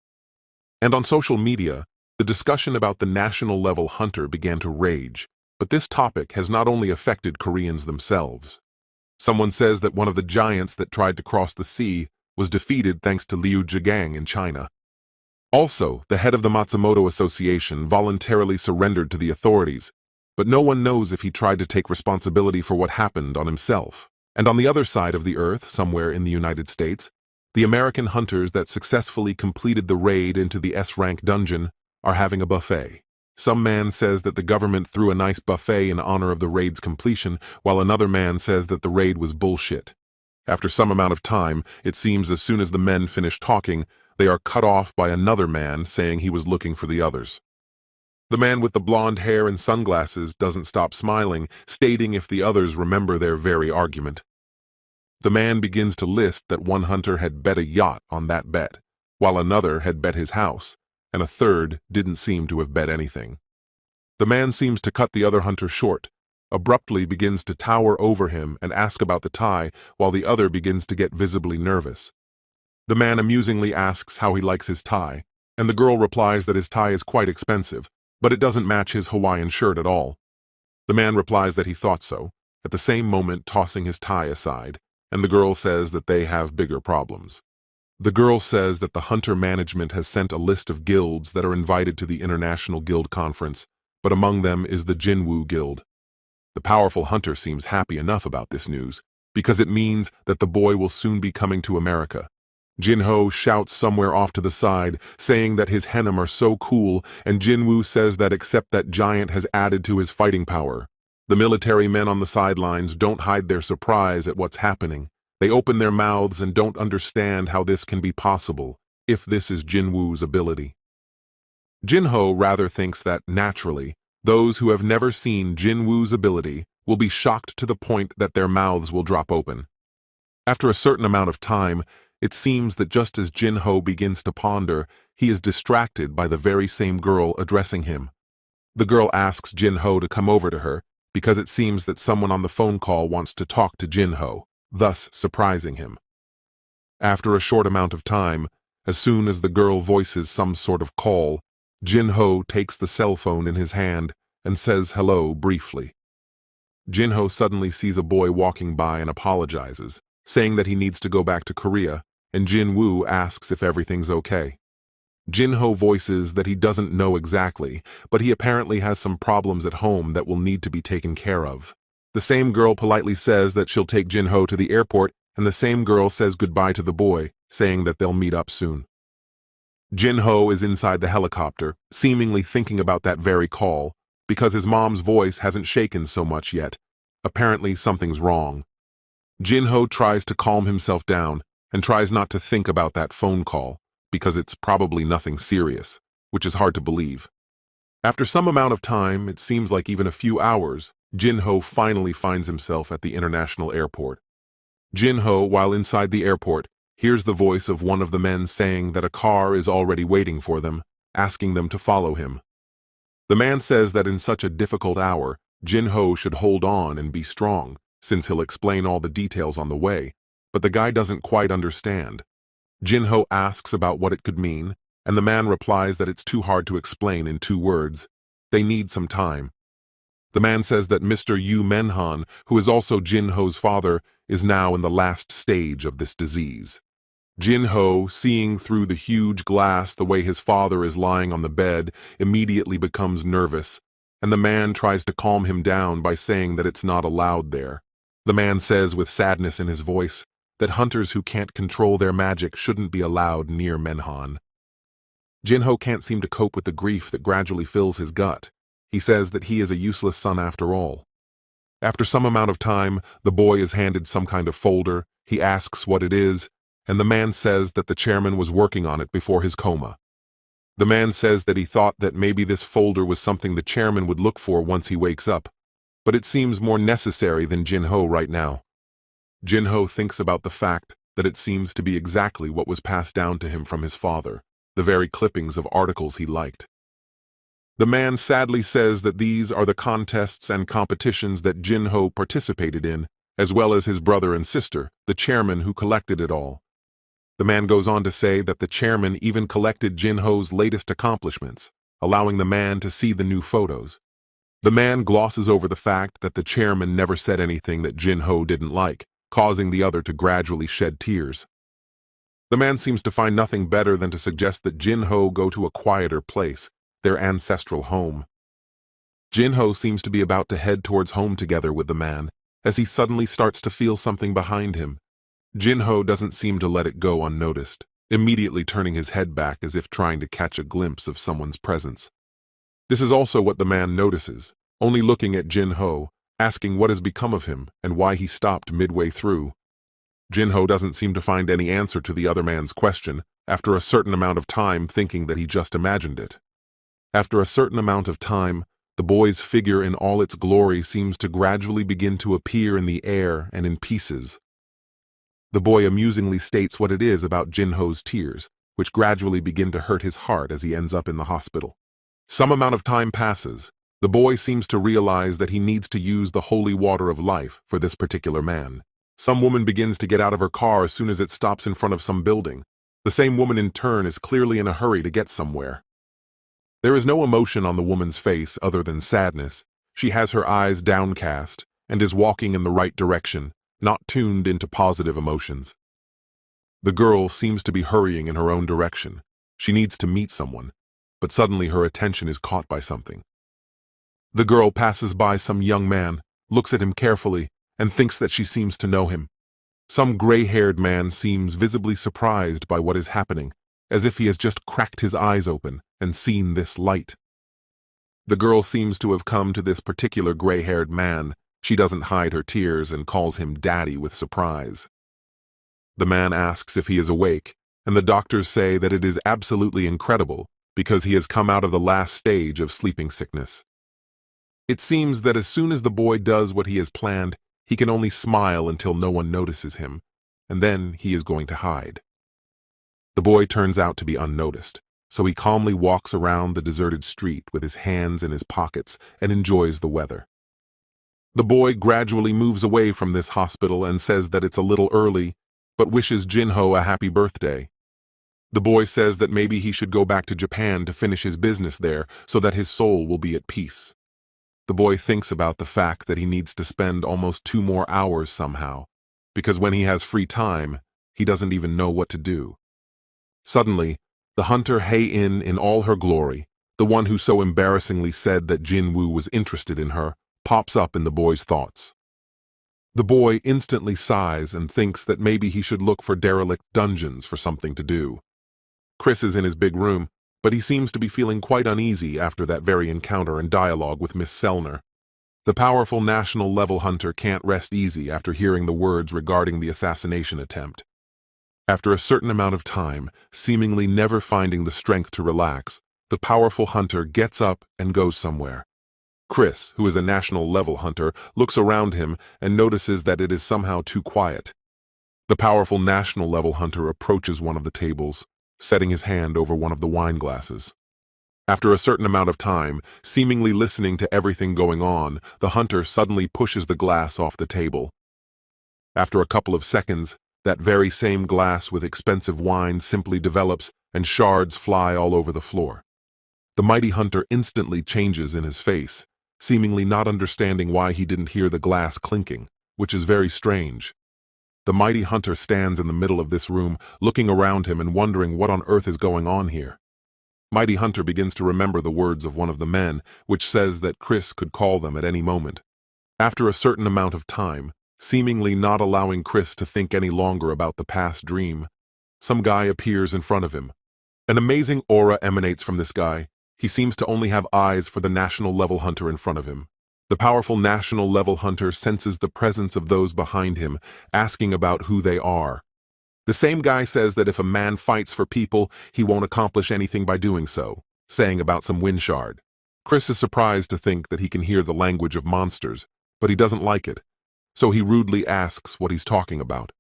And on social media, the discussion about the national-level hunter began to rage, but this topic has not only affected Koreans themselves. Someone says that one of the giants that tried to cross the sea was defeated thanks to Liu Zhigang in China. Also, the head of the Matsumoto Association voluntarily surrendered to the authorities, but no one knows if he tried to take responsibility for what happened on himself. And on the other side of the earth, somewhere in the United States, the American hunters that successfully completed the raid into the S-rank dungeon are having a buffet. Some man says that the government threw a nice buffet in honor of the raid's completion, while another man says that the raid was bullshit. After some amount of time, it seems as soon as the men finish talking, they are cut off by another man saying he was looking for the others. The man with the blonde hair and sunglasses doesn't stop smiling, stating if the others remember their very argument. The man begins to list that one hunter had bet a yacht on that bet, while another had bet his house, and a third didn't seem to have bet anything. The man seems to cut the other hunter short, abruptly begins to tower over him and ask about the tie, while the other begins to get visibly nervous. The man amusingly asks how he likes his tie, and the girl replies that his tie is quite expensive, but it doesn't match his Hawaiian shirt at all. The man replies that he thought so, at the same moment tossing his tie aside, and the girl says that they have bigger problems. The girl says that the hunter management has sent a list of guilds that are invited to the International Guild Conference, but among them is the Jinwoo Guild. The powerful hunter seems happy enough about this news, because it means that the boy will soon be coming to America. Jinho shouts somewhere off to the side, saying that his henam are so cool, and Jinwoo says that except that giant has added to his fighting power. The military men on the sidelines don't hide their surprise at what's happening. They open their mouths and don't understand how this can be possible. if this is Jinwoo's ability. Jinho rather thinks that, naturally, those who have never seen Jinwoo's ability will be shocked to the point that their mouths will drop open. After a certain amount of time, it seems that just as Jinho begins to ponder, he is distracted by the very same girl addressing him. The girl asks Jinho to come over to her, because it seems that someone on the phone call wants to talk to Jinho, thus surprising him. After a short amount of time, as soon as the girl voices some sort of call, Jinho takes the cell phone in his hand and says hello briefly. Jinho suddenly sees a boy walking by and apologizes, saying that he needs to go back to Korea, and Jinwoo asks if everything's okay. Jinho voices that he doesn't know exactly, but he apparently has some problems at home that will need to be taken care of. The same girl politely says that she'll take Jinho to the airport, and the same girl says goodbye to the boy, saying that they'll meet up soon. Jinho is inside the helicopter, seemingly thinking about that very call, because his mom's voice hasn't shaken so much yet. Apparently something's wrong. Jinho tries to calm himself down and tries not to think about that phone call, because it's probably nothing serious, which is hard to believe. After some amount of time, it seems like even a few hours, Jinho finally finds himself at the international airport. Jinho, while inside the airport, hears the voice of one of the men saying that a car is already waiting for them, asking them to follow him. The man says that in such a difficult hour, Jinho should hold on and be strong, since he'll explain all the details on the way, but the guy doesn't quite understand. Jinho asks about what it could mean, and the man replies that it's too hard to explain in 2 words. They need some time. The man says that Mr. Yu Menhan, who is also Jinho's father, is now in the last stage of this disease. Jinho, seeing through the huge glass the way his father is lying on the bed, immediately becomes nervous, and the man tries to calm him down by saying that it's not allowed there. The man says with sadness in his voice that hunters who can't control their magic shouldn't be allowed near Menhan. Jinho can't seem to cope with the grief that gradually fills his gut. He says that he is a useless son after all. After some amount of time, the boy is handed some kind of folder. He asks what it is, and the man says that the chairman was working on it before his coma. The man says that he thought that maybe this folder was something the chairman would look for once he wakes up, but it seems more necessary than Jinho right now. Jinho thinks about the fact that it seems to be exactly what was passed down to him from his father, the very clippings of articles he liked. The man sadly says that these are the contests and competitions that Jinho participated in, as well as his brother and sister, the chairman who collected it all. The man goes on to say that the chairman even collected Jinho's latest accomplishments, allowing the man to see the new photos. The man glosses over the fact that the chairman never said anything that Jinho didn't like, causing the other to gradually shed tears. The man seems to find nothing better than to suggest that Jinho go to a quieter place, their ancestral home. Jinho seems to be about to head towards home together with the man, as he suddenly starts to feel something behind him. Jinho doesn't seem to let it go unnoticed, immediately turning his head back as if trying to catch a glimpse of someone's presence. This is also what the man notices, only looking at Jinho, asking what has become of him and why he stopped midway through. Jinho doesn't seem to find any answer to the other man's question, after a certain amount of time thinking that he just imagined it. After a certain amount of time, the boy's figure in all its glory seems to gradually begin to appear in the air and in pieces. The boy amusingly states what it is about Jinho's tears, which gradually begin to hurt his heart as he ends up in the hospital. Some amount of time passes. The boy seems to realize that he needs to use the holy water of life for this particular man. Some woman begins to get out of her car as soon as it stops in front of some building. The same woman in turn is clearly in a hurry to get somewhere. There is no emotion on the woman's face other than sadness. She has her eyes downcast and is walking in the right direction, not tuned into positive emotions. The girl seems to be hurrying in her own direction. She needs to meet someone, but suddenly her attention is caught by something. The girl passes by some young man, looks at him carefully, and thinks that she seems to know him. Some gray-haired man seems visibly surprised by what is happening, as if he has just cracked his eyes open and seen this light. The girl seems to have come to this particular gray-haired man. She doesn't hide her tears and calls him Daddy with surprise. The man asks if he is awake, and the doctors say that it is absolutely incredible because he has come out of the last stage of sleeping sickness. It seems that as soon as the boy does what he has planned, he can only smile until no one notices him, and then he is going to hide. The boy turns out to be unnoticed, so he calmly walks around the deserted street with his hands in his pockets and enjoys the weather. The boy gradually moves away from this hospital and says that it's a little early, but wishes Jinho a happy birthday. The boy says that maybe he should go back to Japan to finish his business there so that his soul will be at peace. The boy thinks about the fact that he needs to spend almost 2 more hours somehow, because when he has free time, he doesn't even know what to do. Suddenly, the hunter Hei-in all her glory, the one who so embarrassingly said that Jinwoo was interested in her, pops up in the boy's thoughts. The boy instantly sighs and thinks that maybe he should look for derelict dungeons for something to do. Chris is in his big room, but he seems to be feeling quite uneasy after that very encounter and dialogue with Miss Sellner. The powerful national-level hunter can't rest easy after hearing the words regarding the assassination attempt. After a certain amount of time, seemingly never finding the strength to relax, the powerful hunter gets up and goes somewhere. Chris, who is a national-level hunter, looks around him and notices that it is somehow too quiet. The powerful national-level hunter approaches one of the tables, setting his hand over one of the wine glasses. After a certain amount of time, seemingly listening to everything going on, the hunter suddenly pushes the glass off the table. After a couple of seconds, that very same glass with expensive wine simply develops and shards fly all over the floor. The mighty hunter instantly changes in his face, seemingly not understanding why he didn't hear the glass clinking, which is very strange. The mighty hunter stands in the middle of this room, looking around him and wondering what on earth is going on here. Mighty hunter begins to remember the words of one of the men, which says that Chris could call them at any moment. After a certain amount of time, seemingly not allowing Chris to think any longer about the past dream, some guy appears in front of him. An amazing aura emanates from this guy. He seems to only have eyes for the national-level hunter in front of him. The powerful national-level hunter senses the presence of those behind him, asking about who they are. The same guy says that if a man fights for people, he won't accomplish anything by doing so, saying about some wind shard. Chris is surprised to think that he can hear the language of monsters, but he doesn't like it, so he rudely asks what he's talking about.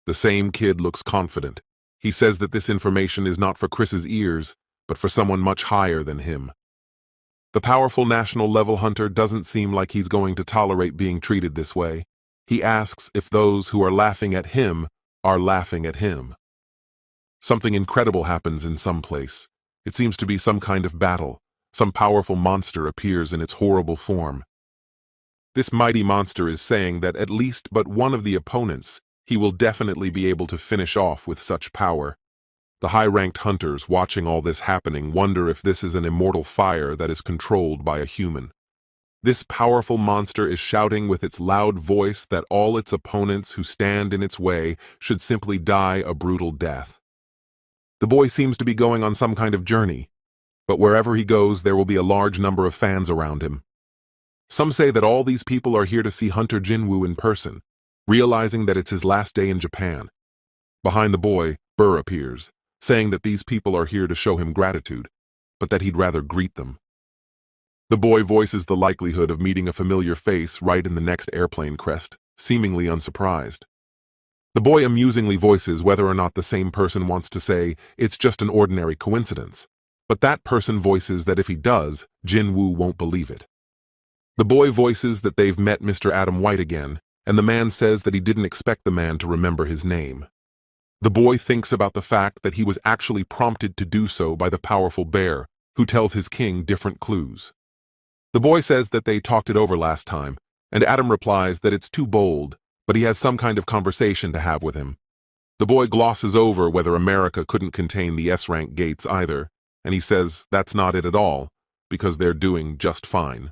The same kid looks confident. He says that this information is not for Chris's ears, but for someone much higher than him. The powerful national-level hunter doesn't seem like he's going to tolerate being treated this way. He asks if those who are laughing at him are laughing at him. Something incredible happens in some place. It seems to be some kind of battle. Some powerful monster appears in its horrible form. This mighty monster is saying that at least but one of the opponents he will definitely be able to finish off with such power. The high-ranked hunters watching all this happening wonder if this is an immortal fire that is controlled by a human. This powerful monster is shouting with its loud voice that all its opponents who stand in its way should simply die a brutal death. The boy seems to be going on some kind of journey, but wherever he goes there will be a large number of fans around him. Some say that all these people are here to see Hunter Jinwoo in person, realizing that it's his last day in Japan. Behind the boy, Burr appears, saying that these people are here to show him gratitude, but that he'd rather greet them. The boy voices the likelihood of meeting a familiar face right in the next airplane crest, seemingly unsurprised. The boy amusingly voices whether or not the same person wants to say it's just an ordinary coincidence, but that person voices that if he does, Jinwoo won't believe it. The boy voices that they've met Mr. Adam White again, and the man says that he didn't expect the man to remember his name. The boy thinks about the fact that he was actually prompted to do so by the powerful bear, who tells his king different clues. The boy says that they talked it over last time, and Adam replies that it's too bold, but he has some kind of conversation to have with him. The boy glosses over whether America couldn't contain the S-rank gates either, and he says that's not it at all, because they're doing just fine.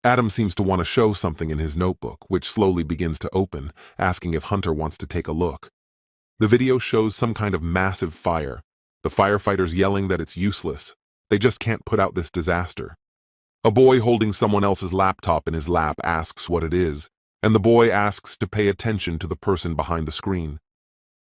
Adam seems to want to show something in his notebook, which slowly begins to open, asking if Hunter wants to take a look. The video shows some kind of massive fire, the firefighters yelling that it's useless. They just can't put out this disaster. A boy holding someone else's laptop in his lap asks what it is, and the boy asks to pay attention to the person behind the screen.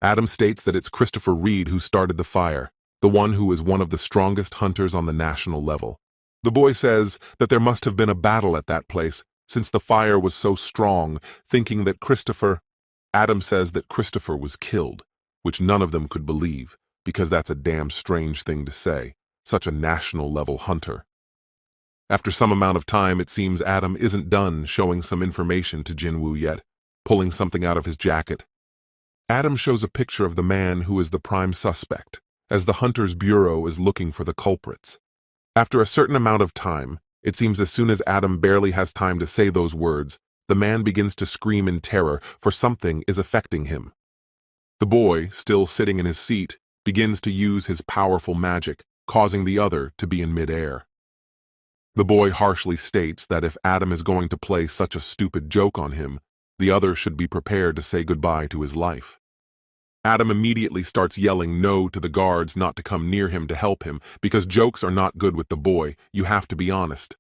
Adam states that it's Christopher Reed who started the fire, the one who is one of the strongest hunters on the national level. The boy says that there must have been a battle at that place, since the fire was so strong, thinking that Adam says that Christopher was killed, which none of them could believe, because that's a damn strange thing to say, such a national-level hunter. After some amount of time, it seems Adam isn't done showing some information to Jinwoo yet, pulling something out of his jacket. Adam shows a picture of the man who is the prime suspect, as the Hunters Bureau is looking for the culprits. After a certain amount of time, it seems as soon as Adam barely has time to say those words, the man begins to scream in terror, for something is affecting him. The boy, still sitting in his seat, begins to use his powerful magic, causing the other to be in midair. The boy harshly states that if Adam is going to play such a stupid joke on him, the other should be prepared to say goodbye to his life. Adam immediately starts yelling no to the guards not to come near him to help him, because jokes are not good with the boy, you have to be honest.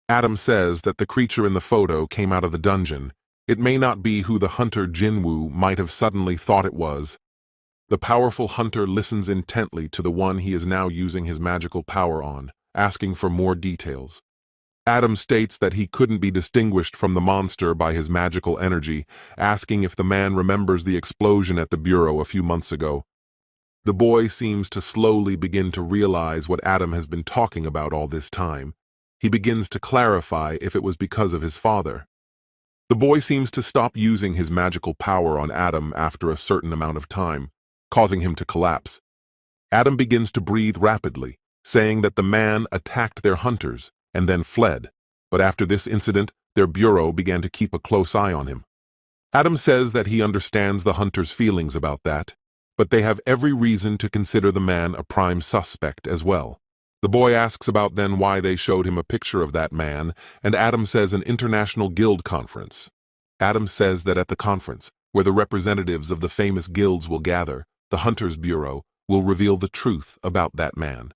Adam says that the creature in the photo came out of the dungeon. It may not be who the hunter Jinwoo might have suddenly thought it was. The powerful hunter listens intently to the one he is now using his magical power on, asking for more details. Adam states that he couldn't be distinguished from the monster by his magical energy, asking if the man remembers the explosion at the bureau a few months ago. The boy seems to slowly begin to realize what Adam has been talking about all this time. He begins to clarify if it was because of his father. The boy seems to stop using his magical power on Adam after a certain amount of time, causing him to collapse. Adam begins to breathe rapidly, saying that the man attacked their hunters and then fled, but after this incident, their bureau began to keep a close eye on him. Adam says that he understands the hunters' feelings about that, but they have every reason to consider the man a prime suspect as well. The boy asks about then why they showed him a picture of that man, and Adam says an international guild conference. Adam says that at the conference, where the representatives of the famous guilds will gather, the Hunters Bureau will reveal the truth about that man.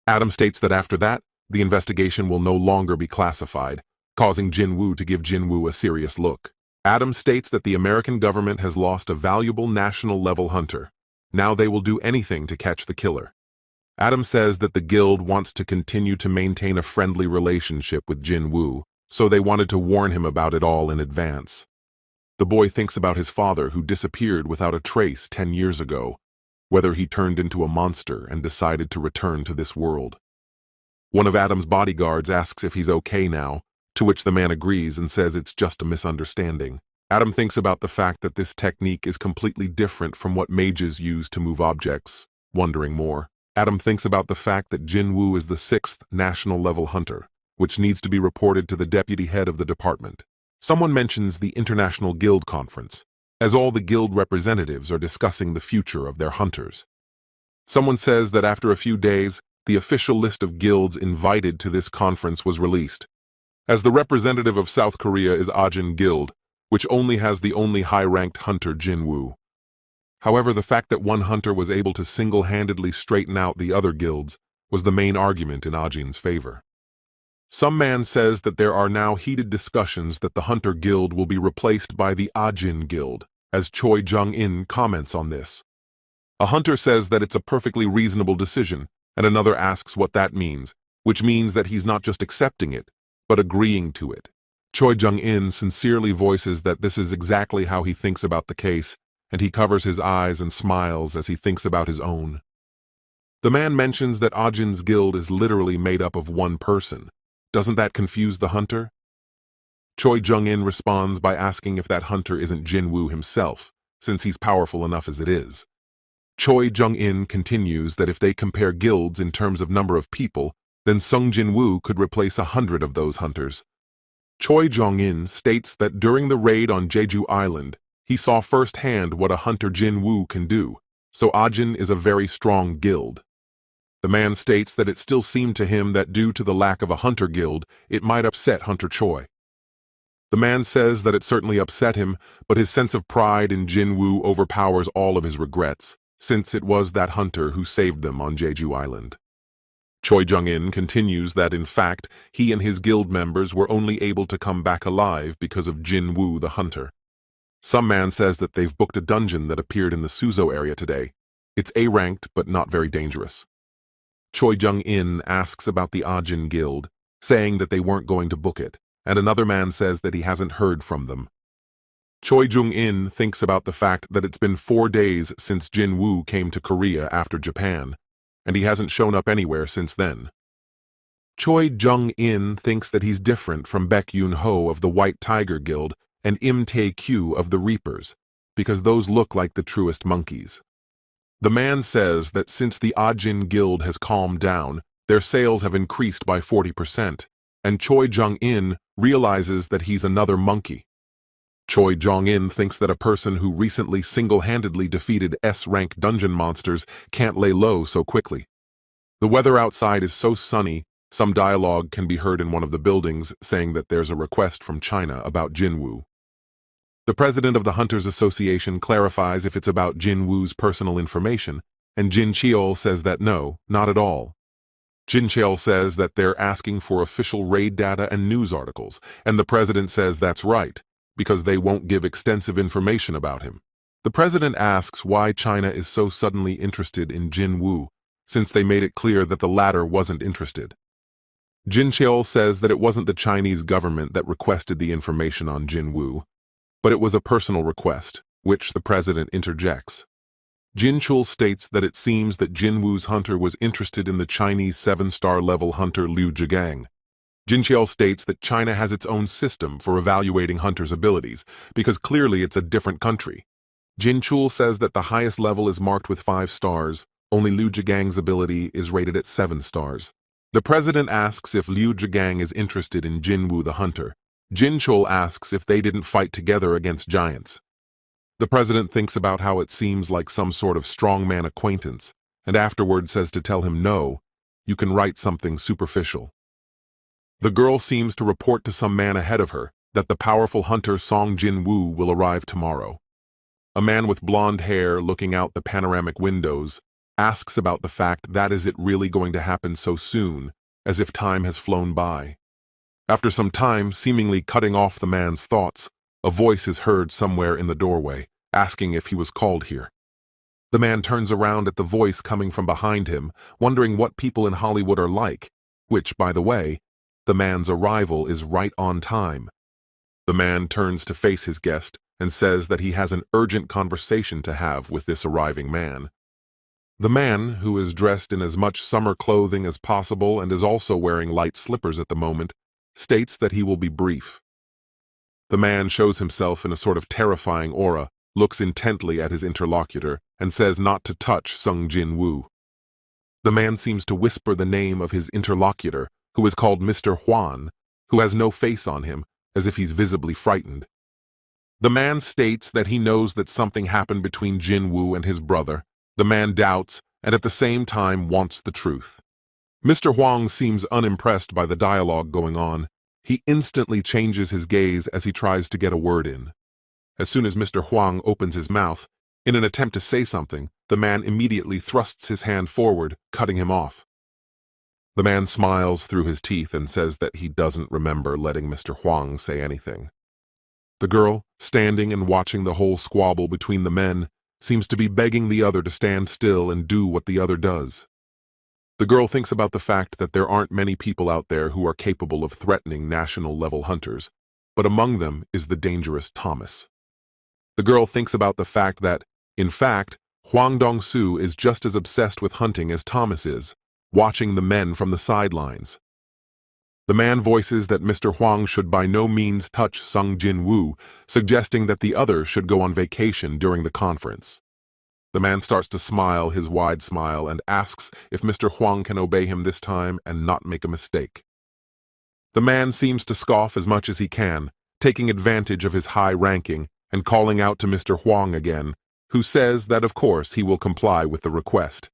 Adam states that after that, the investigation will no longer be classified, causing Jinwoo to give Jinwoo a serious look. Adam states that the American government has lost a valuable national-level hunter. Now they will do anything to catch the killer. Adam says that the guild wants to continue to maintain a friendly relationship with Jinwoo, so they wanted to warn him about it all in advance. The boy thinks about his father who disappeared without a trace 10 years ago, whether he turned into a monster and decided to return to this world. One of Adam's bodyguards asks if he's okay now, to which the man agrees and says it's just a misunderstanding. Adam thinks about the fact that this technique is completely different from what mages use to move objects, wondering more. Adam thinks about the fact that Jinwoo is the 6th national-level hunter, which needs to be reported to the deputy head of the department. Someone mentions the International Guild Conference, as all the guild representatives are discussing the future of their hunters. Someone says that after a few days, the official list of guilds invited to this conference was released. As the representative of South Korea is Ajin Guild, which only has the only high-ranked hunter Jinwoo. However, the fact that one hunter was able to single-handedly straighten out the other guilds was the main argument in Ajin's favor. Some man says that there are now heated discussions that the Hunter Guild will be replaced by the Ajin Guild, as Choi Jung-in comments on this. A hunter says that it's a perfectly reasonable decision, and another asks what that means, which means that he's not just accepting it, but agreeing to it. Choi Jung-in sincerely voices that this is exactly how he thinks about the case, and he covers his eyes and smiles as he thinks about his own. The man mentions that Ajin's guild is literally made up of one person. Doesn't that confuse the hunter? Choi Jung-in responds by asking if that hunter isn't Jinwoo himself, since he's powerful enough as it is. Choi Jung-in continues that if they compare guilds in terms of number of people, then Sung Jinwoo could replace 100 of those hunters. Choi Jung-in states that during the raid on Jeju Island, he saw firsthand what a hunter Jinwoo can do, so Ajin is a very strong guild. The man states that it still seemed to him that due to the lack of a hunter guild, it might upset Hunter Choi. The man says that it certainly upset him, but his sense of pride in Jinwoo overpowers all of his regrets, since it was that hunter who saved them on Jeju Island. Choi Jung-in continues that in fact, he and his guild members were only able to come back alive because of Jinwoo the hunter. Some man says that they've booked a dungeon that appeared in the Suzhou area today. It's A-ranked, but not very dangerous. Choi Jung-in asks about the Ajin Guild, saying that they weren't going to book it, and another man says that he hasn't heard from them. Choi Jung-in thinks about the fact that it's been 4 days since Jinwoo came to Korea after Japan, and he hasn't shown up anywhere since then. Choi Jung-in thinks that he's different from Baek Yoon-ho of the White Tiger Guild and Im Tae-kyu of the Reapers, because those look like the truest monkeys. The man says that since the Ajin Guild has calmed down, their sales have increased by 40%, and Choi Jung-in realizes that he's another monkey. Choi Jong-in thinks that a person who recently single-handedly defeated S-rank dungeon monsters can't lay low so quickly. The weather outside is so sunny, some dialogue can be heard in one of the buildings saying that there's a request from China about Jinwoo. The president of the Hunters Association clarifies if it's about Jinwoo's personal information, and Jin Cheol says that no, not at all. Jin Cheol says that they're asking for official raid data and news articles, and the president says that's right, because they won't give extensive information about him. The president asks why China is so suddenly interested in Jinwoo, since they made it clear that the latter wasn't interested. Jin Cheol says that it wasn't the Chinese government that requested the information on Jinwoo, but it was a personal request, which the president interjects. Jin Chul states that it seems that Jinwoo's hunter was interested in the Chinese 7-star level hunter Liu Zhigang. Jin Cheol states that China has its own system for evaluating hunters' abilities, because clearly it's a different country. Jin Chul says that the highest level is marked with 5 stars, only Liu Zhigang's ability is rated at 7 stars. The president asks if Liu Zhigang is interested in Jinwoo the hunter. Jin Chul asks if they didn't fight together against giants. The president thinks about how it seems like some sort of strongman acquaintance, and afterward says to tell him no, you can write something superficial. The girl seems to report to some man ahead of her that the powerful hunter Sung Jinwoo will arrive tomorrow. A man with blonde hair looking out the panoramic windows asks about the fact that is it really going to happen so soon, as if time has flown by. After some time seemingly cutting off the man's thoughts, a voice is heard somewhere in the doorway, asking if he was called here. The man turns around at the voice coming from behind him, wondering what people in Hollywood are like, which, by the way, the man's arrival is right on time. The man turns to face his guest and says that he has an urgent conversation to have with this arriving man. The man, who is dressed in as much summer clothing as possible and is also wearing light slippers at the moment, states that he will be brief. The man shows himself in a sort of terrifying aura, looks intently at his interlocutor, and says not to touch Sung Jinwoo. The man seems to whisper the name of his interlocutor, who is called Mr. Huan, who has no face on him, as if he's visibly frightened. The man states that he knows that something happened between Jinwoo and his brother. The man doubts, and at the same time wants the truth. Mr. Huang seems unimpressed by the dialogue going on. He instantly changes his gaze as he tries to get a word in. As soon as Mr. Huang opens his mouth, in an attempt to say something, the man immediately thrusts his hand forward, cutting him off. The man smiles through his teeth and says that he doesn't remember letting Mr. Huang say anything. The girl, standing and watching the whole squabble between the men, seems to be begging the other to stand still and do what the other does. The girl thinks about the fact that there aren't many people out there who are capable of threatening national-level hunters, but among them is the dangerous Thomas. The girl thinks about the fact that, in fact, Huang Dong-su is just as obsessed with hunting as Thomas is, watching the men from the sidelines. The man voices that Mr. Huang should by no means touch Sung Jinwoo, suggesting that the other should go on vacation during the conference. The man starts to smile his wide smile and asks if Mr. Huang can obey him this time and not make a mistake. The man seems to scoff as much as he can, taking advantage of his high ranking and calling out to Mr. Huang again, who says that of course he will comply with the request.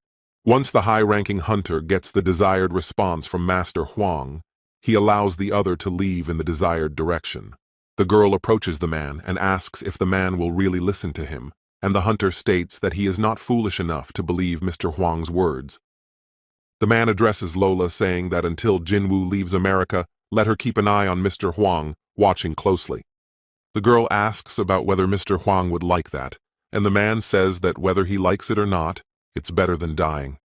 Once the high-ranking hunter gets the desired response from Master Huang, he allows the other to leave in the desired direction. The girl approaches the man and asks if the man will really listen to him, and the hunter states that he is not foolish enough to believe Mr. Huang's words. The man addresses Lola, saying that until Jinwoo leaves America, let her keep an eye on Mr. Huang, watching closely. The girl asks about whether Mr. Huang would like that, and the man says that whether he likes it or not, it's better than dying.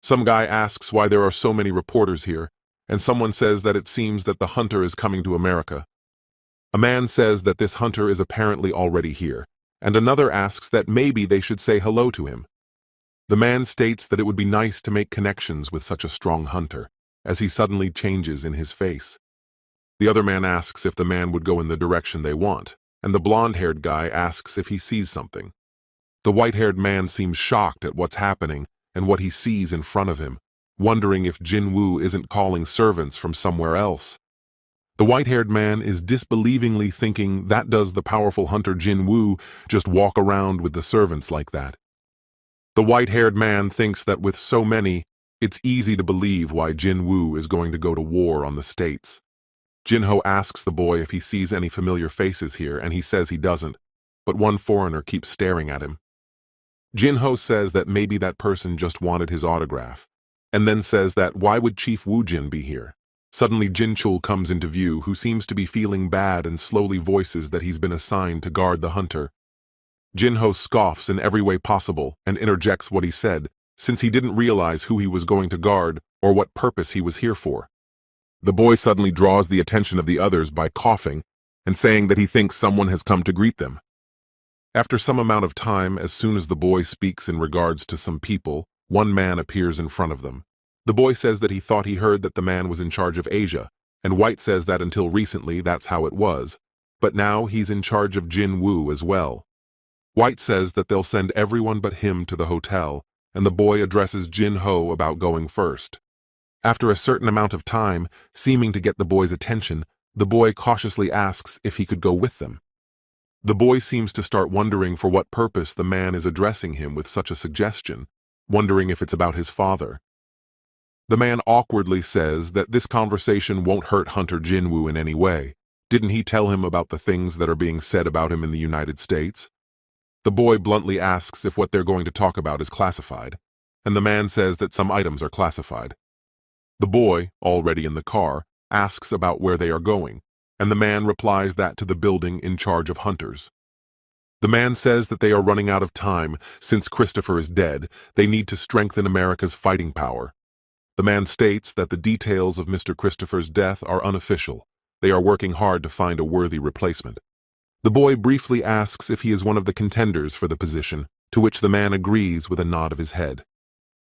Some guy asks why there are so many reporters here, and someone says that it seems that the hunter is coming to America. A man says that this hunter is apparently already here, and another asks that maybe they should say hello to him. The man states that it would be nice to make connections with such a strong hunter, as he suddenly changes in his face. The other man asks if the man would go in the direction they want, and the blonde-haired guy asks if he sees something. The white-haired man seems shocked at what's happening and what he sees in front of him, wondering if Jinwoo isn't calling servants from somewhere else. The white-haired man is disbelievingly thinking that does the powerful hunter Jinwoo just walk around with the servants like that. The white-haired man thinks that with so many, it's easy to believe why Jinwoo is going to go to war on the States. Jinho asks the boy if he sees any familiar faces here, and he says he doesn't, but one foreigner keeps staring at him. Jinho says that maybe that person just wanted his autograph, and then says that why would Chief Woojin be here? Suddenly Jinchul comes into view, who seems to be feeling bad and slowly voices that he's been assigned to guard the hunter. Jinho scoffs in every way possible and interjects what he said, since he didn't realize who he was going to guard or what purpose he was here for. The boy suddenly draws the attention of the others by coughing and saying that he thinks someone has come to greet them. After some amount of time, as soon as the boy speaks in regards to some people, one man appears in front of them. The boy says that he thought he heard that the man was in charge of Asia, and White says that until recently that's how it was, but now he's in charge of Jinwoo as well. White says that they'll send everyone but him to the hotel, and the boy addresses Jinho about going first. After a certain amount of time, seeming to get the boy's attention, the boy cautiously asks if he could go with them. The boy seems to start wondering for what purpose the man is addressing him with such a suggestion, wondering if it's about his father. The man awkwardly says that this conversation won't hurt Hunter Jinwoo in any way. Didn't he tell him about the things that are being said about him in the United States? The boy bluntly asks if what they're going to talk about is classified, and the man says that some items are classified. The boy, already in the car, asks about where they are going, and the man replies that to the building in charge of hunters. The man says that they are running out of time. Since Christopher is dead, they need to strengthen America's fighting power. The man states that the details of Mr. Christopher's death are unofficial. They are working hard to find a worthy replacement. The boy briefly asks if he is one of the contenders for the position, to which the man agrees with a nod of his head.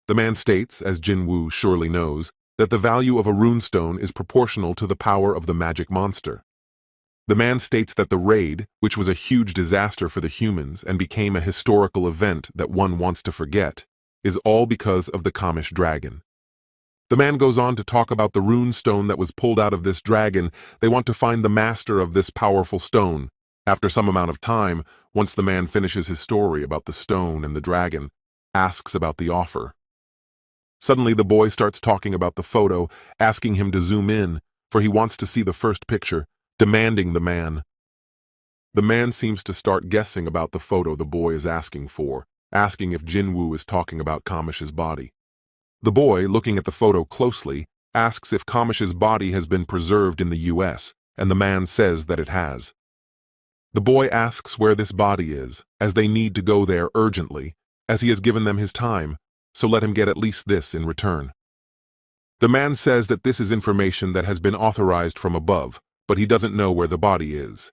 The man states, as Jinwoo surely knows, that the value of a runestone is proportional to the power of the magic monster. The man states that the raid, which was a huge disaster for the humans and became a historical event that one wants to forget, is all because of the Kamish dragon. The man goes on to talk about the runestone that was pulled out of this dragon. They want to find the master of this powerful stone. After some amount of time, once the man finishes his story about the stone and the dragon, asks about the offer. Suddenly the boy starts talking about the photo, asking him to zoom in, for he wants to see the first picture, demanding the man. The man seems to start guessing about the photo the boy is asking for, asking if Jinwoo is talking about Kamish's body. The boy, looking at the photo closely, asks if Kamish's body has been preserved in the US, and the man says that it has. The boy asks where this body is, as they need to go there urgently, as he has given them his time, so let him get at least this in return. The man says that this is information that has been authorized from above, but he doesn't know where the body is.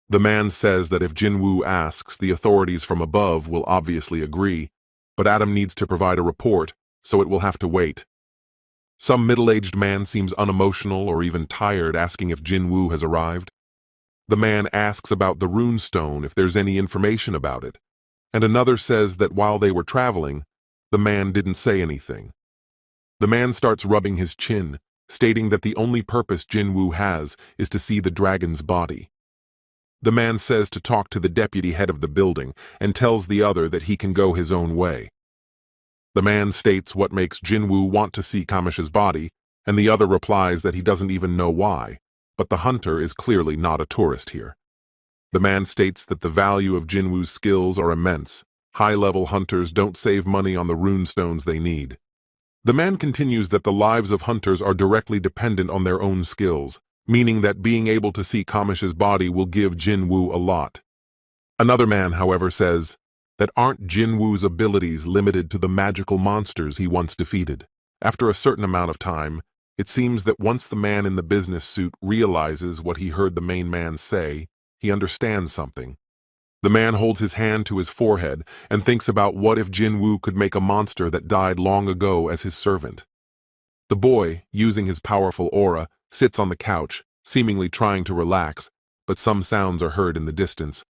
The man says that if Jinwoo asks, the authorities from above will obviously agree, but Adam needs to provide a report, so it will have to wait. Some middle-aged man seems unemotional or even tired, asking if Jinwoo has arrived. The man asks about the runestone, if there's any information about it, and another says that while they were traveling, the man didn't say anything. The man starts rubbing his chin, stating that the only purpose Jinwoo has is to see the dragon's body. The man says to talk to the deputy head of the building and tells the other that he can go his own way. The man states what makes Jinwoo want to see Kamish's body, and the other replies that he doesn't even know why, but the hunter is clearly not a tourist here. The man states that the value of Jinwoo's skills are immense. High-level hunters don't save money on the runestones they need. The man continues that the lives of hunters are directly dependent on their own skills, meaning that being able to see Kamish's body will give Jinwoo a lot. Another man, however, says that aren't Jinwoo's abilities limited to the magical monsters he once defeated. After a certain amount of time, it seems that once the man in the business suit realizes what he heard the main man say, he understands something. The man holds his hand to his forehead and thinks about what if Jinwoo could make a monster that died long ago as his servant. The boy, using his powerful aura, sits on the couch, seemingly trying to relax, but some sounds are heard in the distance.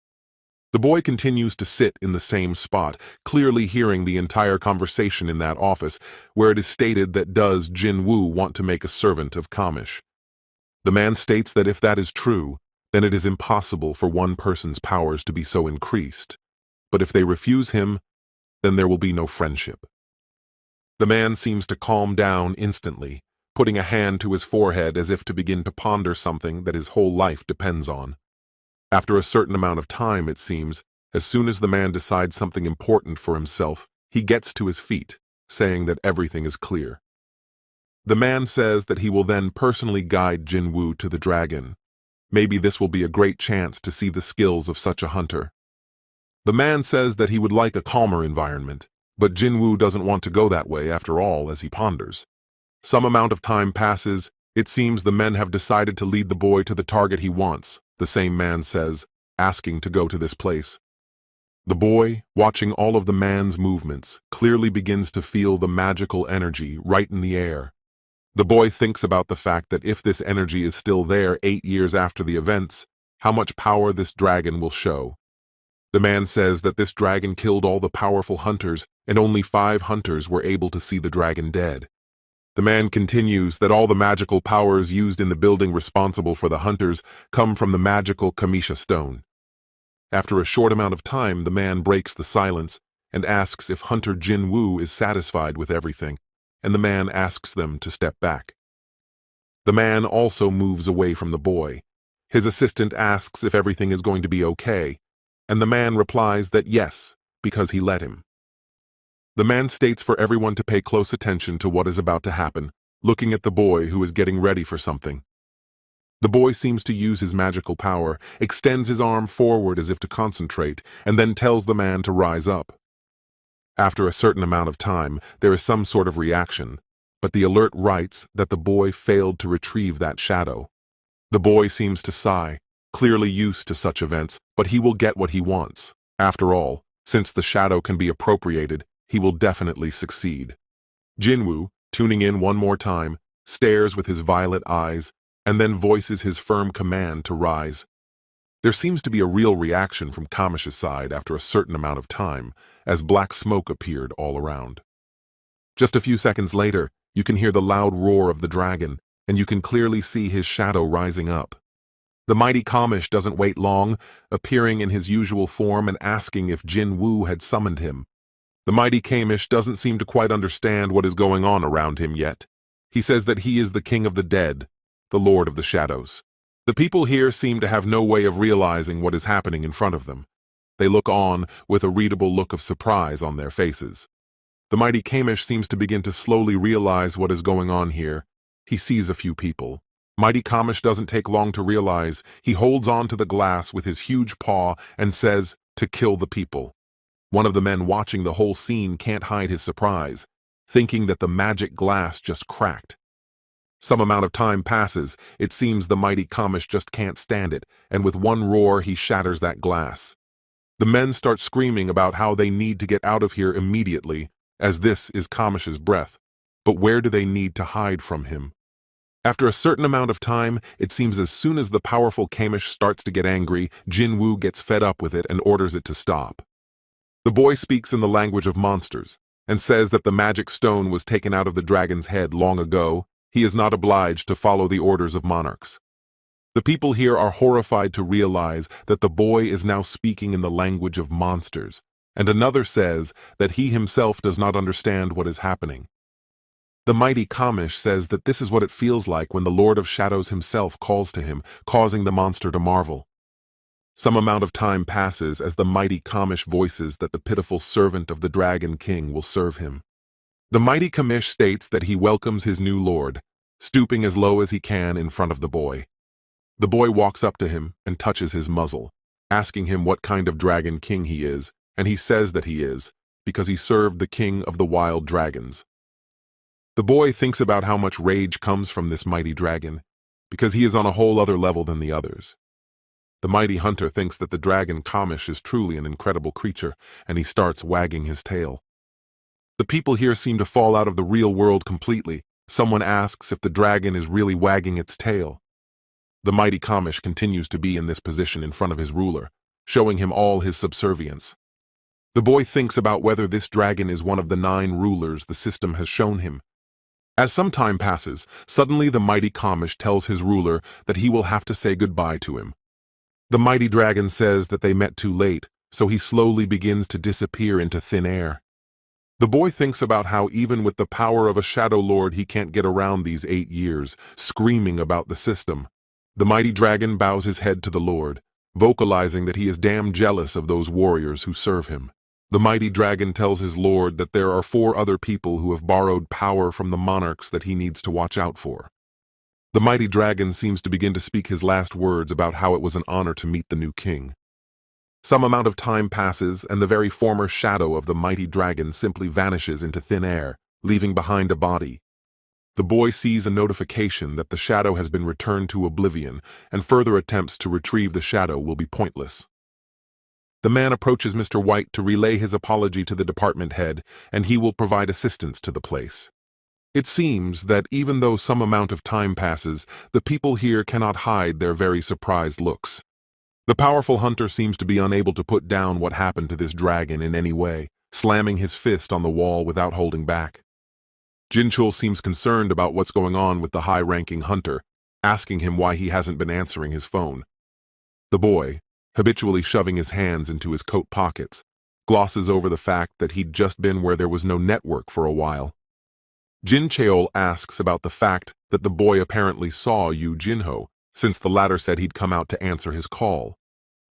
The boy continues to sit in the same spot, clearly hearing the entire conversation in that office, where it is stated that does Jinwoo want to make a servant of Kamish. The man states that if that is true, then it is impossible for one person's powers to be so increased. But if they refuse him, then there will be no friendship. The man seems to calm down instantly, putting a hand to his forehead as if to begin to ponder something that his whole life depends on. After a certain amount of time, it seems, as soon as the man decides something important for himself, he gets to his feet, saying that everything is clear. The man says that he will then personally guide Jinwoo to the dragon. Maybe this will be a great chance to see the skills of such a hunter. The man says that he would like a calmer environment, but Jinwoo doesn't want to go that way after all as he ponders. Some amount of time passes. It seems the men have decided to lead the boy to the target he wants, the same man says, asking to go to this place. The boy, watching all of the man's movements, clearly begins to feel the magical energy right in the air. The boy thinks about the fact that if this energy is still there 8 years after the events, how much power this dragon will show. The man says that this dragon killed all the powerful hunters and only 5 hunters were able to see the dragon dead. The man continues that all the magical powers used in the building responsible for the hunters come from the magical Kamisha stone. After a short amount of time, the man breaks the silence and asks if Hunter Jinwoo is satisfied with everything, and the man asks them to step back. The man also moves away from the boy. His assistant asks if everything is going to be okay, and the man replies that yes, because he let him. The man states for everyone to pay close attention to what is about to happen, looking at the boy who is getting ready for something. The boy seems to use his magical power, extends his arm forward as if to concentrate, and then tells the man to rise up. After a certain amount of time, there is some sort of reaction, but the alert writes that the boy failed to retrieve that shadow. The boy seems to sigh, clearly used to such events, but he will get what he wants. After all, since the shadow can be appropriated, he will definitely succeed. Jinwoo, tuning in one more time, stares with his violet eyes, and then voices his firm command to rise. There seems to be a real reaction from Kamish's side after a certain amount of time, as black smoke appeared all around. Just a few seconds later, you can hear the loud roar of the dragon, and you can clearly see his shadow rising up. The mighty Kamish doesn't wait long, appearing in his usual form and asking if Jinwoo had summoned him. The mighty Kamish doesn't seem to quite understand what is going on around him yet. He says that he is the king of the dead, the lord of the shadows. The people here seem to have no way of realizing what is happening in front of them. They look on with a readable look of surprise on their faces. The mighty Kamish seems to begin to slowly realize what is going on here. He sees a few people. Mighty Kamish doesn't take long to realize. He holds on to the glass with his huge paw and says to kill the people. One of the men watching the whole scene can't hide his surprise, thinking that the magic glass just cracked. Some amount of time passes. It seems the mighty Kamish just can't stand it, and with one roar he shatters that glass. The men start screaming about how they need to get out of here immediately, as this is Kamish's breath. But where do they need to hide from him? After a certain amount of time, it seems as soon as the powerful Kamish starts to get angry, Jinwoo gets fed up with it and orders it to stop. The boy speaks in the language of monsters, and says that the magic stone was taken out of the dragon's head long ago. He is not obliged to follow the orders of monarchs. The people here are horrified to realize that the boy is now speaking in the language of monsters, and another says that he himself does not understand what is happening. The mighty Kamish says that this is what it feels like when the Lord of Shadows himself calls to him, causing the monster to marvel. Some amount of time passes as the mighty Kamish voices that the pitiful servant of the Dragon King will serve him. The mighty Kamish states that he welcomes his new lord, stooping as low as he can in front of the boy. The boy walks up to him and touches his muzzle, asking him what kind of dragon king he is, and he says that he is, because he served the king of the wild dragons. The boy thinks about how much rage comes from this mighty dragon, because he is on a whole other level than the others. The mighty hunter thinks that the dragon Kamish is truly an incredible creature, and he starts wagging his tail. The people here seem to fall out of the real world completely. Someone asks if the dragon is really wagging its tail. The mighty Kamish continues to be in this position in front of his ruler, showing him all his subservience. The boy thinks about whether this dragon is one of the 9 rulers the system has shown him. As some time passes, suddenly the mighty Kamish tells his ruler that he will have to say goodbye to him. The mighty dragon says that they met too late, so he slowly begins to disappear into thin air. The boy thinks about how even with the power of a Shadow Lord he can't get around these 8 years, screaming about the system. The mighty dragon bows his head to the Lord, vocalizing that he is damn jealous of those warriors who serve him. The mighty dragon tells his lord that there are 4 other people who have borrowed power from the monarchs that he needs to watch out for. The mighty dragon seems to begin to speak his last words about how it was an honor to meet the new king. Some amount of time passes, and the very former shadow of the mighty dragon simply vanishes into thin air, leaving behind a body. The boy sees a notification that the shadow has been returned to oblivion, and further attempts to retrieve the shadow will be pointless. The man approaches Mr. White to relay his apology to the department head, and he will provide assistance to the place. It seems that even though some amount of time passes, the people here cannot hide their very surprised looks. The powerful hunter seems to be unable to put down what happened to this dragon in any way, slamming his fist on the wall without holding back. Jinchul seems concerned about what's going on with the high-ranking hunter, asking him why he hasn't been answering his phone. The boy, habitually shoving his hands into his coat pockets, glosses over the fact that he'd just been where there was no network for a while. Jin Cheol asks about the fact that the boy apparently saw Yu Jinho, since the latter said he'd come out to answer his call.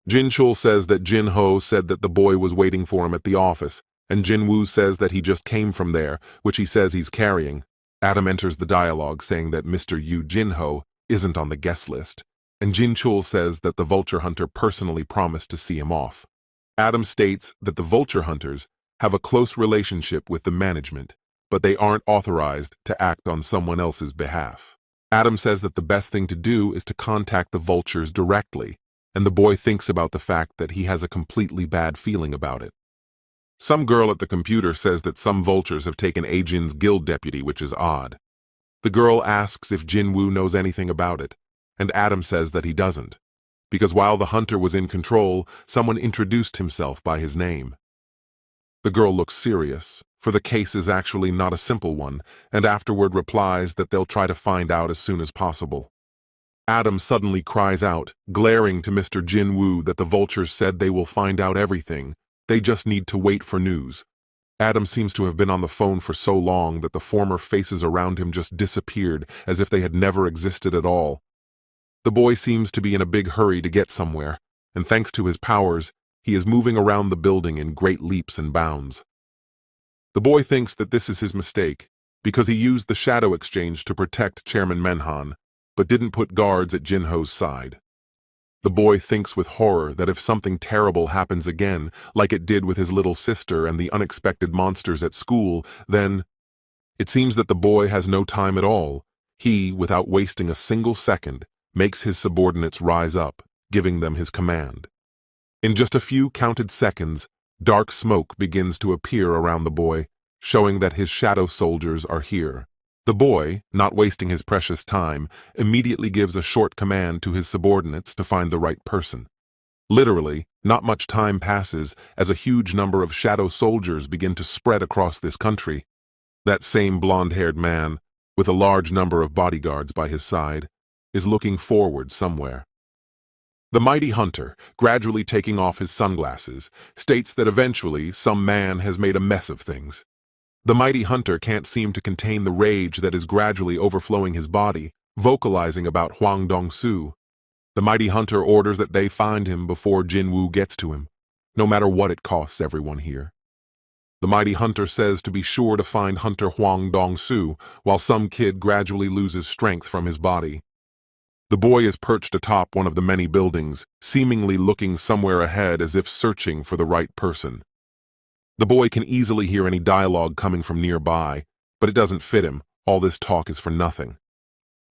Jin Chul says that Jin Ho said that the boy was waiting for him at the office, and Jin Woo says that he just came from there, which he says he's carrying. Adam enters the dialogue saying that Mr. Yu Jinho isn't on the guest list, and Jin Chul says that the vulture hunter personally promised to see him off. Adam states that the vulture hunters have a close relationship with the management, but they aren't authorized to act on someone else's behalf. Adam says that the best thing to do is to contact the vultures directly, and the boy thinks about the fact that he has a completely bad feeling about it. Some girl at the computer says that some vultures have taken Ajin's guild deputy, which is odd. The girl asks if Jin Woo knows anything about it, and Adam says that he doesn't, because while the hunter was in control, someone introduced himself by his name. The girl looks serious, for the case is actually not a simple one, and afterward replies that they'll try to find out as soon as possible. Adam suddenly cries out, glaring to Mr. Jin Woo that the vultures said they will find out everything, they just need to wait for news. Adam seems to have been on the phone for so long that the former faces around him just disappeared as if they had never existed at all. The boy seems to be in a big hurry to get somewhere, and thanks to his powers, he is moving around the building in great leaps and bounds. The boy thinks that this is his mistake, because he used the shadow exchange to protect Chairman Menhan, but didn't put guards at Jinho's side. The boy thinks with horror that if something terrible happens again, like it did with his little sister and the unexpected monsters at school, then it seems that the boy has no time at all. He, without wasting a single second, makes his subordinates rise up, giving them his command. In just a few counted seconds, dark smoke begins to appear around the boy, showing that his shadow soldiers are here. The boy, not wasting his precious time, immediately gives a short command to his subordinates to find the right person. Literally, not much time passes as a huge number of shadow soldiers begin to spread across this country. That same blonde-haired man, with a large number of bodyguards by his side, is looking forward somewhere. The mighty hunter, gradually taking off his sunglasses, states that eventually some man has made a mess of things. The mighty hunter can't seem to contain the rage that is gradually overflowing his body, vocalizing about Huang Dong-su. The mighty hunter orders that they find him before Jin Woo gets to him, no matter what it costs everyone here. The mighty hunter says to be sure to find Hunter Huang Dong-su, while some kid gradually loses strength from his body. The boy is perched atop one of the many buildings, seemingly looking somewhere ahead as if searching for the right person. The boy can easily hear any dialogue coming from nearby, but it doesn't fit him. All this talk is for nothing.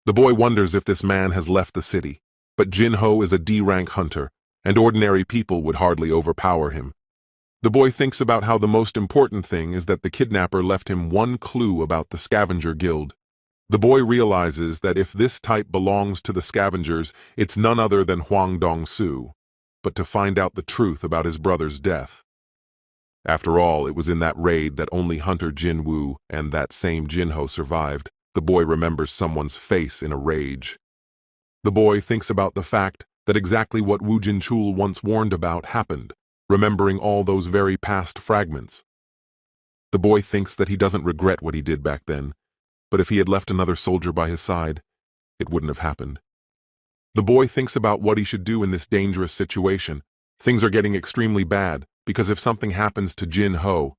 The boy wonders if this man has left the city, but Jinho is a D-rank hunter, and ordinary people would hardly overpower him. The boy thinks about how the most important thing is that the kidnapper left him one clue about the scavenger guild. The boy realizes that if this type belongs to the scavengers, it's none other than Hwang Dong-soo, but to find out the truth about his brother's death. After all, it was in that raid that only Hunter Jinwoo and that same Jinho survived. The boy remembers someone's face in a rage. The boy thinks about the fact that exactly what Woo Jin-chul once warned about happened, remembering all those very past fragments. The boy thinks that he doesn't regret what he did back then, but if he had left another soldier by his side, it wouldn't have happened. The boy thinks about what he should do in this dangerous situation. Things are getting extremely bad, because if something happens to Jin Ho.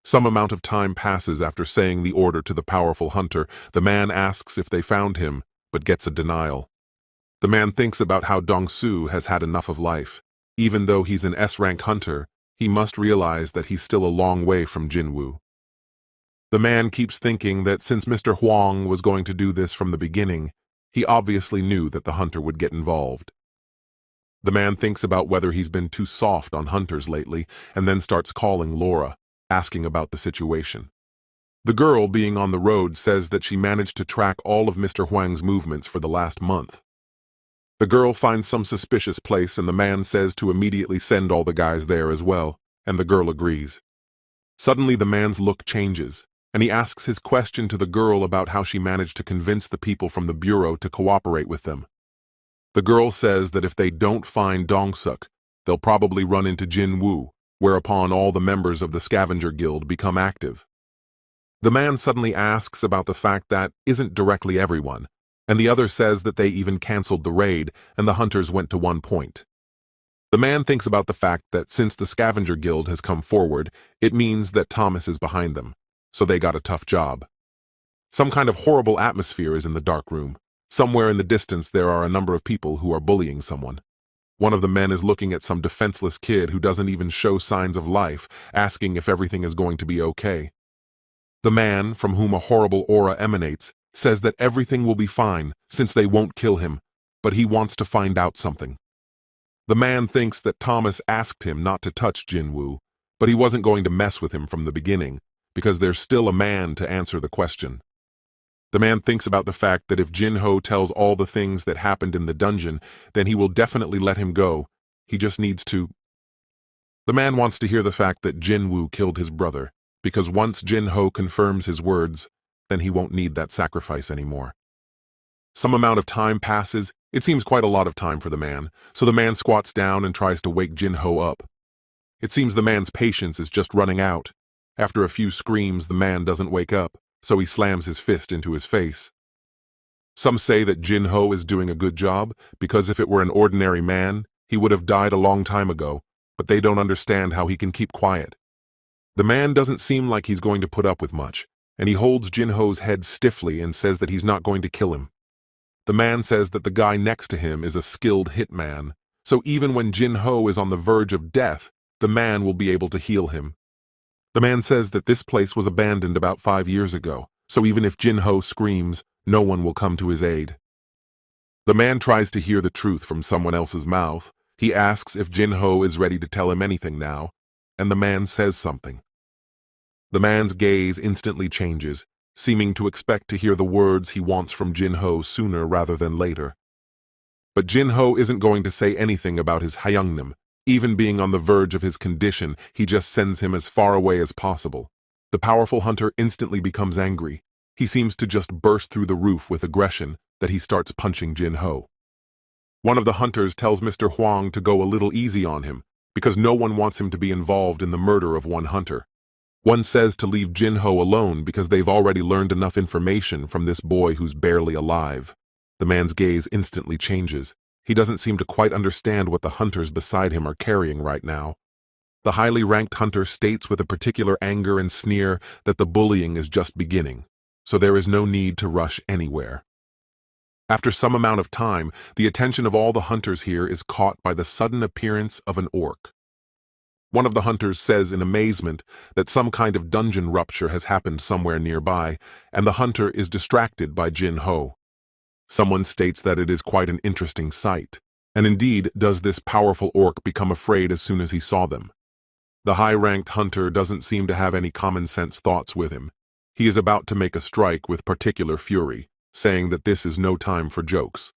Some amount of time passes after saying the order to the powerful hunter. The man asks if they found him, but gets a denial. The man thinks about how Dong-soo has had enough of life. Even though he's an S-rank hunter, he must realize that he's still a long way from Jinwoo. The man keeps thinking that since Mr. Hwang was going to do this from the beginning, he obviously knew that the hunter would get involved. The man thinks about whether he's been too soft on hunters lately, and then starts calling Laura, asking about the situation. The girl, being on the road, says that she managed to track all of Mr. Hwang's movements for the last month. The girl finds some suspicious place, and the man says to immediately send all the guys there as well, and the girl agrees. Suddenly the man's look changes, and he asks his question to the girl about how she managed to convince the people from the bureau to cooperate with them. The girl says that if they don't find Dong-suk, they'll probably run into Jinwoo, whereupon all the members of the scavenger guild become active. The man suddenly asks about the fact that isn't directly everyone, and the other says that they even canceled the raid and the hunters went to one point. The man thinks about the fact that since the scavenger guild has come forward, it means that Thomas is behind them, so they got a tough job. Some kind of horrible atmosphere is in the dark room. Somewhere in the distance there are a number of people who are bullying someone. One of the men is looking at some defenseless kid who doesn't even show signs of life, asking if everything is going to be okay. The man, from whom a horrible aura emanates, says that everything will be fine since they won't kill him, but he wants to find out something. The man thinks that Thomas asked him not to touch Jinwoo, but he wasn't going to mess with him from the beginning, because there's still a man to answer the question. The man thinks about the fact that if Jinho tells all the things that happened in the dungeon, then he will definitely let him go. He just needs to. The man wants to hear the fact that Jinwoo killed his brother, because once Jinho confirms his words, then he won't need that sacrifice anymore. Some amount of time passes. It seems quite a lot of time for the man, so the man squats down and tries to wake Jinho up. It seems the man's patience is just running out. After a few screams, the man doesn't wake up, so he slams his fist into his face. Some say that Jinho is doing a good job, because if it were an ordinary man, he would have died a long time ago, but they don't understand how he can keep quiet. The man doesn't seem like he's going to put up with much, and he holds Jinho's head stiffly and says that he's not going to kill him. The man says that the guy next to him is a skilled hitman, so even when Jinho is on the verge of death, the man will be able to heal him. The man says that this place was abandoned about 5 years ago, so even if Jinho screams, no one will come to his aid. The man tries to hear the truth from someone else's mouth. He asks if Jinho is ready to tell him anything now, and the man says something. The man's gaze instantly changes, seeming to expect to hear the words he wants from Jinho sooner rather than later. But Jinho isn't going to say anything about his Hyeongnim. Even being on the verge of his condition, he just sends him as far away as possible. The powerful hunter instantly becomes angry. He seems to just burst through the roof with aggression that he starts punching Jinho. One of the hunters tells Mr. Hwang to go a little easy on him, because no one wants him to be involved in the murder of one hunter. One says to leave Jinho alone because they've already learned enough information from this boy who's barely alive. The man's gaze instantly changes. He doesn't seem to quite understand what the hunters beside him are carrying right now. The highly ranked hunter states with a particular anger and sneer that the bullying is just beginning, so there is no need to rush anywhere. After some amount of time, the attention of all the hunters here is caught by the sudden appearance of an orc. One of the hunters says in amazement that some kind of dungeon rupture has happened somewhere nearby, and the hunter is distracted by Jin-ho. Someone states that it is quite an interesting sight, and indeed does this powerful orc become afraid as soon as he saw them. The high-ranked hunter doesn't seem to have any common-sense thoughts with him. He is about to make a strike with particular fury, saying that this is no time for jokes.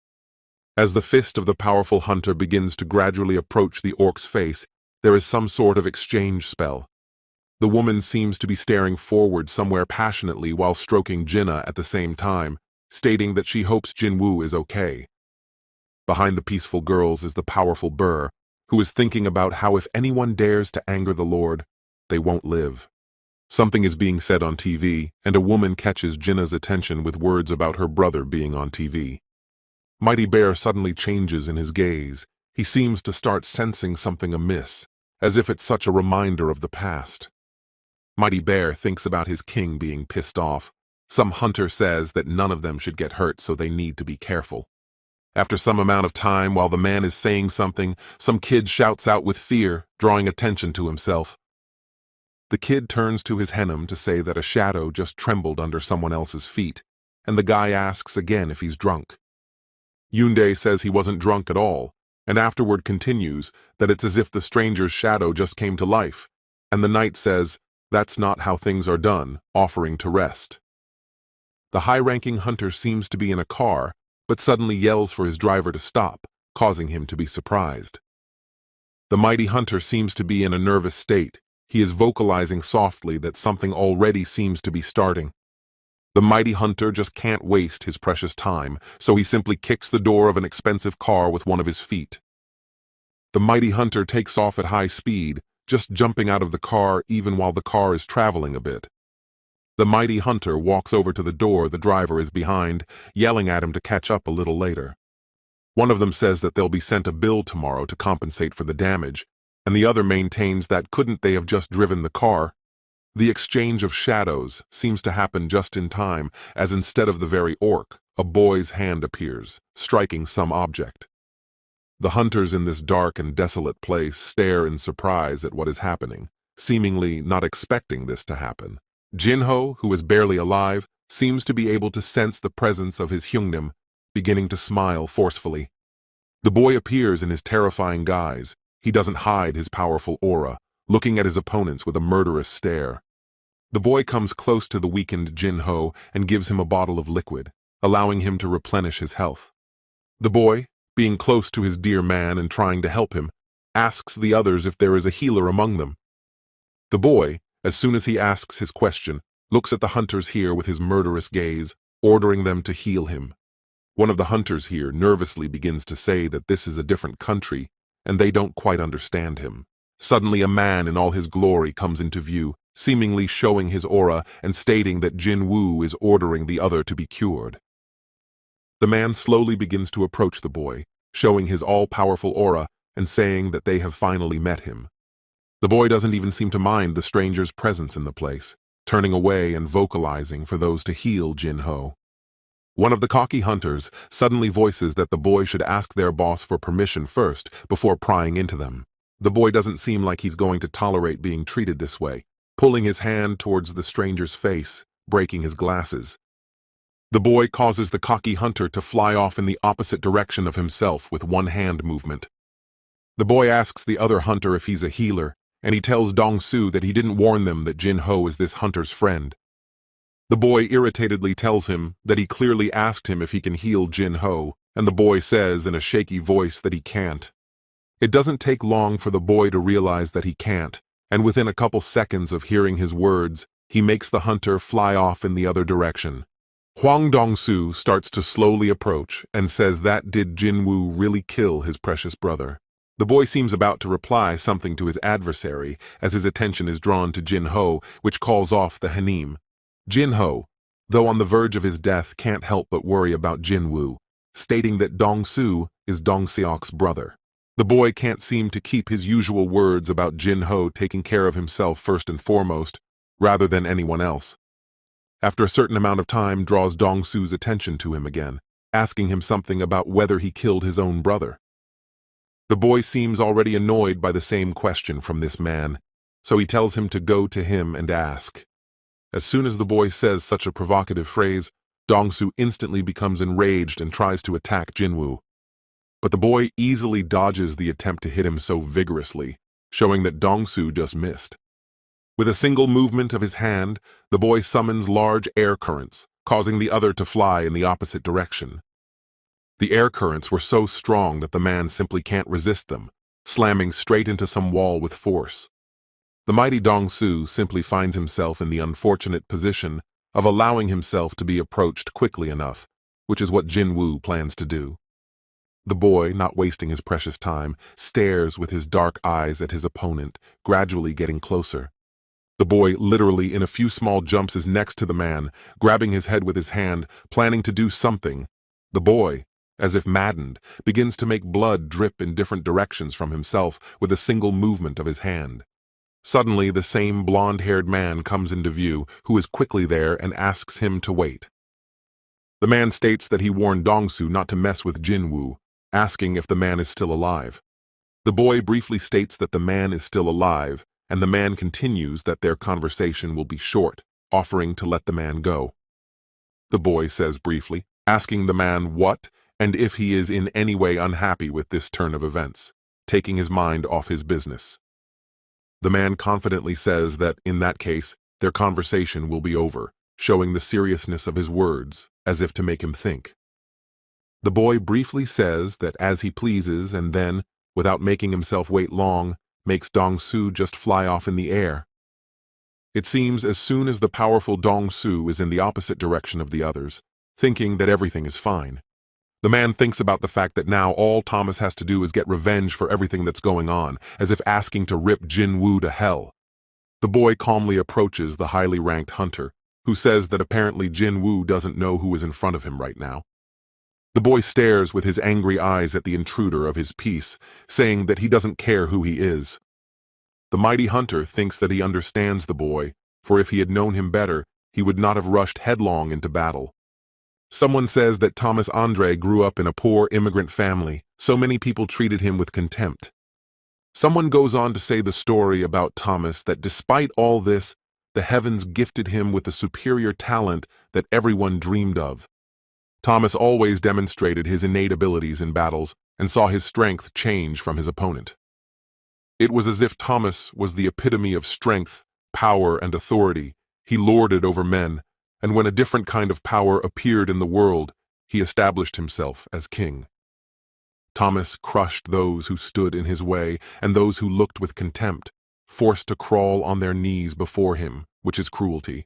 As the fist of the powerful hunter begins to gradually approach the orc's face, there is some sort of exchange spell. The woman seems to be staring forward somewhere passionately while stroking Jinna at the same time, stating that she hopes Jinwoo is okay. Behind the peaceful girls is the powerful Burr, who is thinking about how if anyone dares to anger the Lord, they won't live. Something is being said on TV, and a woman catches Jinna's attention with words about her brother being on TV. Mighty Bear suddenly changes in his gaze. He seems to start sensing something amiss, as if it's such a reminder of the past. Mighty Bear thinks about his king being pissed off. Some hunter says that none of them should get hurt, so they need to be careful. After some amount of time, while the man is saying something, some kid shouts out with fear, drawing attention to himself. The kid turns to his henam to say that a shadow just trembled under someone else's feet, and the guy asks again if he's drunk. Yoondae says he wasn't drunk at all, and afterward continues that it's as if the stranger's shadow just came to life, and the knight says, "That's not how things are done," offering to rest. The high-ranking hunter seems to be in a car, but suddenly yells for his driver to stop, causing him to be surprised. The mighty hunter seems to be in a nervous state. He is vocalizing softly that something already seems to be starting. The mighty hunter just can't waste his precious time, so he simply kicks the door of an expensive car with one of his feet. The mighty hunter takes off at high speed, just jumping out of the car even while the car is traveling a bit. The mighty hunter walks over to the door the driver is behind, yelling at him to catch up a little later. One of them says that they'll be sent a bill tomorrow to compensate for the damage, and the other maintains that couldn't they have just driven the car? The exchange of shadows seems to happen just in time, as instead of the very orc, a boy's hand appears, striking some object. The hunters in this dark and desolate place stare in surprise at what is happening, seemingly not expecting this to happen. Jinho, who is barely alive, seems to be able to sense the presence of his Hyungnim, beginning to smile forcefully. The boy appears in his terrifying guise. He doesn't hide his powerful aura, looking at his opponents with a murderous stare. The boy comes close to the weakened Jinho and gives him a bottle of liquid, allowing him to replenish his health. The boy, being close to his dear man and trying to help him, asks the others if there is a healer among them. The boy, as soon as he asks his question, looks at the hunters here with his murderous gaze, ordering them to heal him. One of the hunters here nervously begins to say that this is a different country, and they don't quite understand him. Suddenly a man in all his glory comes into view, seemingly showing his aura and stating that Jinwoo is ordering the other to be cured. The man slowly begins to approach the boy, showing his all-powerful aura and saying that they have finally met him. The boy doesn't even seem to mind the stranger's presence in the place, turning away and vocalizing for those to heal Jinho. One of the cocky hunters suddenly voices that the boy should ask their boss for permission first before prying into them. The boy doesn't seem like he's going to tolerate being treated this way, pulling his hand towards the stranger's face, breaking his glasses. The boy causes the cocky hunter to fly off in the opposite direction of himself with one hand movement. The boy asks the other hunter if he's a healer, and he tells Dong-Su that he didn't warn them that Jin-Ho is this hunter's friend. The boy irritatedly tells him that he clearly asked him if he can heal Jin-Ho, and the boy says in a shaky voice that he can't. It doesn't take long for the boy to realize that he can't, and within a couple seconds of hearing his words, he makes the hunter fly off in the other direction. Hwang Dong-Su starts to slowly approach and says that did Jinwoo really kill his precious brother. The boy seems about to reply something to his adversary as his attention is drawn to Jin-Ho, which calls off the Hanim. Jin-Ho, though on the verge of his death, can't help but worry about Jinwoo, stating that Dong-Su is Dong-Seok's brother. The boy can't seem to keep his usual words about Jin-Ho taking care of himself first and foremost, rather than anyone else. After a certain amount of time draws Dong-Su's attention to him again, asking him something about whether he killed his own brother. The boy seems already annoyed by the same question from this man, so he tells him to go to him and ask. As soon as the boy says such a provocative phrase, Dong-su instantly becomes enraged and tries to attack Jinwoo. But the boy easily dodges the attempt to hit him so vigorously, showing that Dong-su just missed. With a single movement of his hand, the boy summons large air currents, causing the other to fly in the opposite direction. The air currents were so strong that the man simply can't resist them, slamming straight into some wall with force. The mighty Dong-su simply finds himself in the unfortunate position of allowing himself to be approached quickly enough, which is what Jinwoo plans to do. The boy, not wasting his precious time, stares with his dark eyes at his opponent, gradually getting closer. The boy, literally in a few small jumps, is next to the man, grabbing his head with his hand, planning to do something. The boy, as if maddened, begins to make blood drip in different directions from himself with a single movement of his hand. Suddenly, the same blonde-haired man comes into view, who is quickly there and asks him to wait. The man states that he warned Dong-su not to mess with Jinwoo, asking if the man is still alive. The boy briefly states that the man is still alive, and the man continues that their conversation will be short, offering to let the man go. The boy says briefly, asking the man what and if he is in any way unhappy with this turn of events, taking his mind off his business. The man confidently says that, in that case, their conversation will be over, showing the seriousness of his words, as if to make him think. The boy briefly says that as he pleases and then, without making himself wait long, makes Dong-su just fly off in the air. It seems as soon as the powerful Dong-su is in the opposite direction of the others, thinking that everything is fine. The man thinks about the fact that now all Thomas has to do is get revenge for everything that's going on, as if asking to rip Jinwoo to hell. The boy calmly approaches the highly ranked hunter, who says that apparently Jinwoo doesn't know who is in front of him right now. The boy stares with his angry eyes at the intruder of his peace, saying that he doesn't care who he is. The mighty hunter thinks that he understands the boy, for if he had known him better, he would not have rushed headlong into battle. Someone says that Thomas Andre grew up in a poor immigrant family, so many people treated him with contempt. Someone goes on to say the story about Thomas that despite all this, the heavens gifted him with a superior talent that everyone dreamed of. Thomas always demonstrated his innate abilities in battles and saw his strength change from his opponent. It was as if Thomas was the epitome of strength, power, and authority. He lorded over men, and when a different kind of power appeared in the world, he established himself as king. Thomas crushed those who stood in his way and those who looked with contempt, forced to crawl on their knees before him, which is cruelty.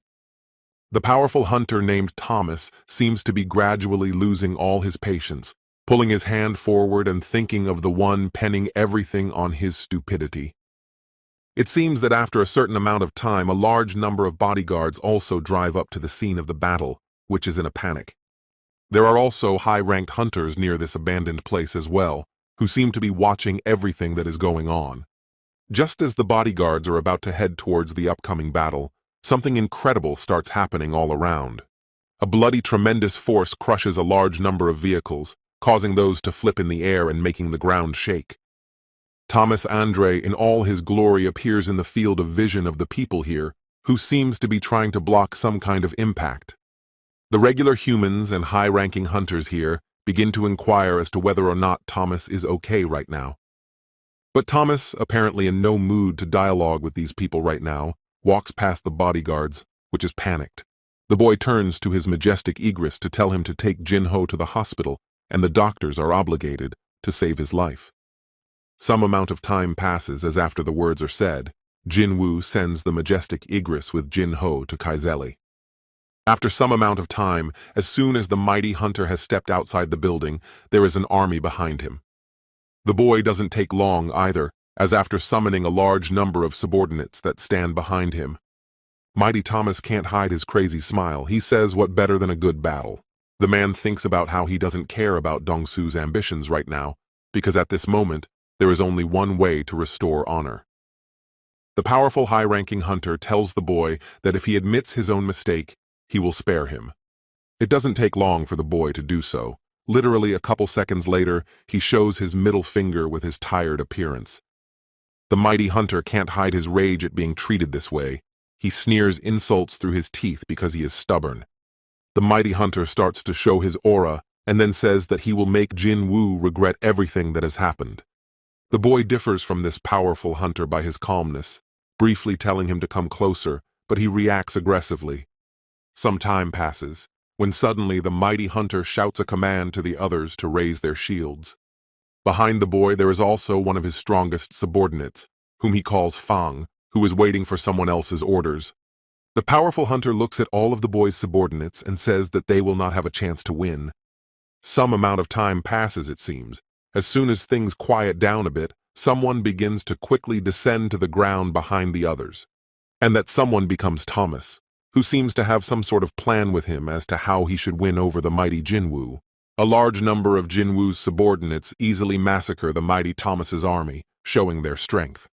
The powerful hunter named Thomas seems to be gradually losing all his patience, pulling his hand forward and thinking of the one penning everything on his stupidity. It seems that after a certain amount of time, a large number of bodyguards also drive up to the scene of the battle, which is in a panic. There are also high-ranked hunters near this abandoned place as well, who seem to be watching everything that is going on. Just as the bodyguards are about to head towards the upcoming battle, something incredible starts happening all around. A bloody, tremendous force crushes a large number of vehicles, causing those to flip in the air and making the ground shake. Thomas Andre in all his glory appears in the field of vision of the people here, who seems to be trying to block some kind of impact. The regular humans and high-ranking hunters here begin to inquire as to whether or not Thomas is okay right now. But Thomas, apparently in no mood to dialogue with these people right now, walks past the bodyguards, which is panicked. The boy turns to his majestic egress to tell him to take Jin-ho to the hospital, and the doctors are obligated to save his life. Some amount of time passes as after the words are said, Jinwoo sends the majestic egress with Jin-ho to Kaizeli. After some amount of time, as soon as the mighty hunter has stepped outside the building, there is an army behind him. The boy doesn't take long either, as after summoning a large number of subordinates that stand behind him. Mighty Thomas can't hide his crazy smile. He says, what better than a good battle? The man thinks about how he doesn't care about Dong-su's ambitions right now, because at this moment, there is only one way to restore honor. The powerful high-ranking hunter tells the boy that if he admits his own mistake, he will spare him. It doesn't take long for the boy to do so, Literally a couple seconds later, he shows his middle finger with his tired appearance. The mighty hunter can't hide his rage at being treated this way. He sneers insults through his teeth because he is stubborn. The mighty hunter starts to show his aura and then says that he will make Jinwoo regret everything that has happened. The boy differs from this powerful hunter by his calmness, briefly telling him to come closer, but he reacts aggressively. Some time passes, when suddenly the mighty hunter shouts a command to the others to raise their shields. Behind the boy there is also one of his strongest subordinates, whom he calls Fang, who is waiting for someone else's orders. The powerful hunter looks at all of the boy's subordinates and says that they will not have a chance to win. Some amount of time passes, it seems. As soon as things quiet down a bit, someone begins to quickly descend to the ground behind the others. And that someone becomes Thomas, who seems to have some sort of plan with him as to how he should win over the mighty Jinwoo. A large number of Jinwoo's subordinates easily massacre the mighty Thomas's army, showing their strength.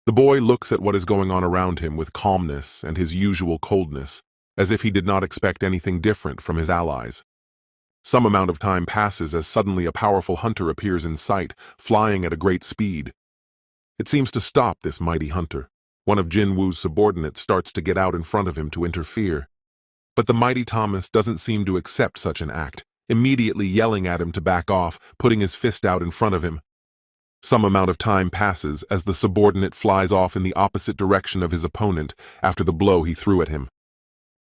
The boy looks at what is going on around him with calmness and his usual coldness, as if he did not expect anything different from his allies. Some amount of time passes as suddenly a powerful hunter appears in sight, flying at a great speed. It seems to stop this mighty hunter. One of Jinwoo's subordinates starts to get out in front of him to interfere. But the mighty Thomas doesn't seem to accept such an act, immediately yelling at him to back off, putting his fist out in front of him. Some amount of time passes as the subordinate flies off in the opposite direction of his opponent after the blow he threw at him.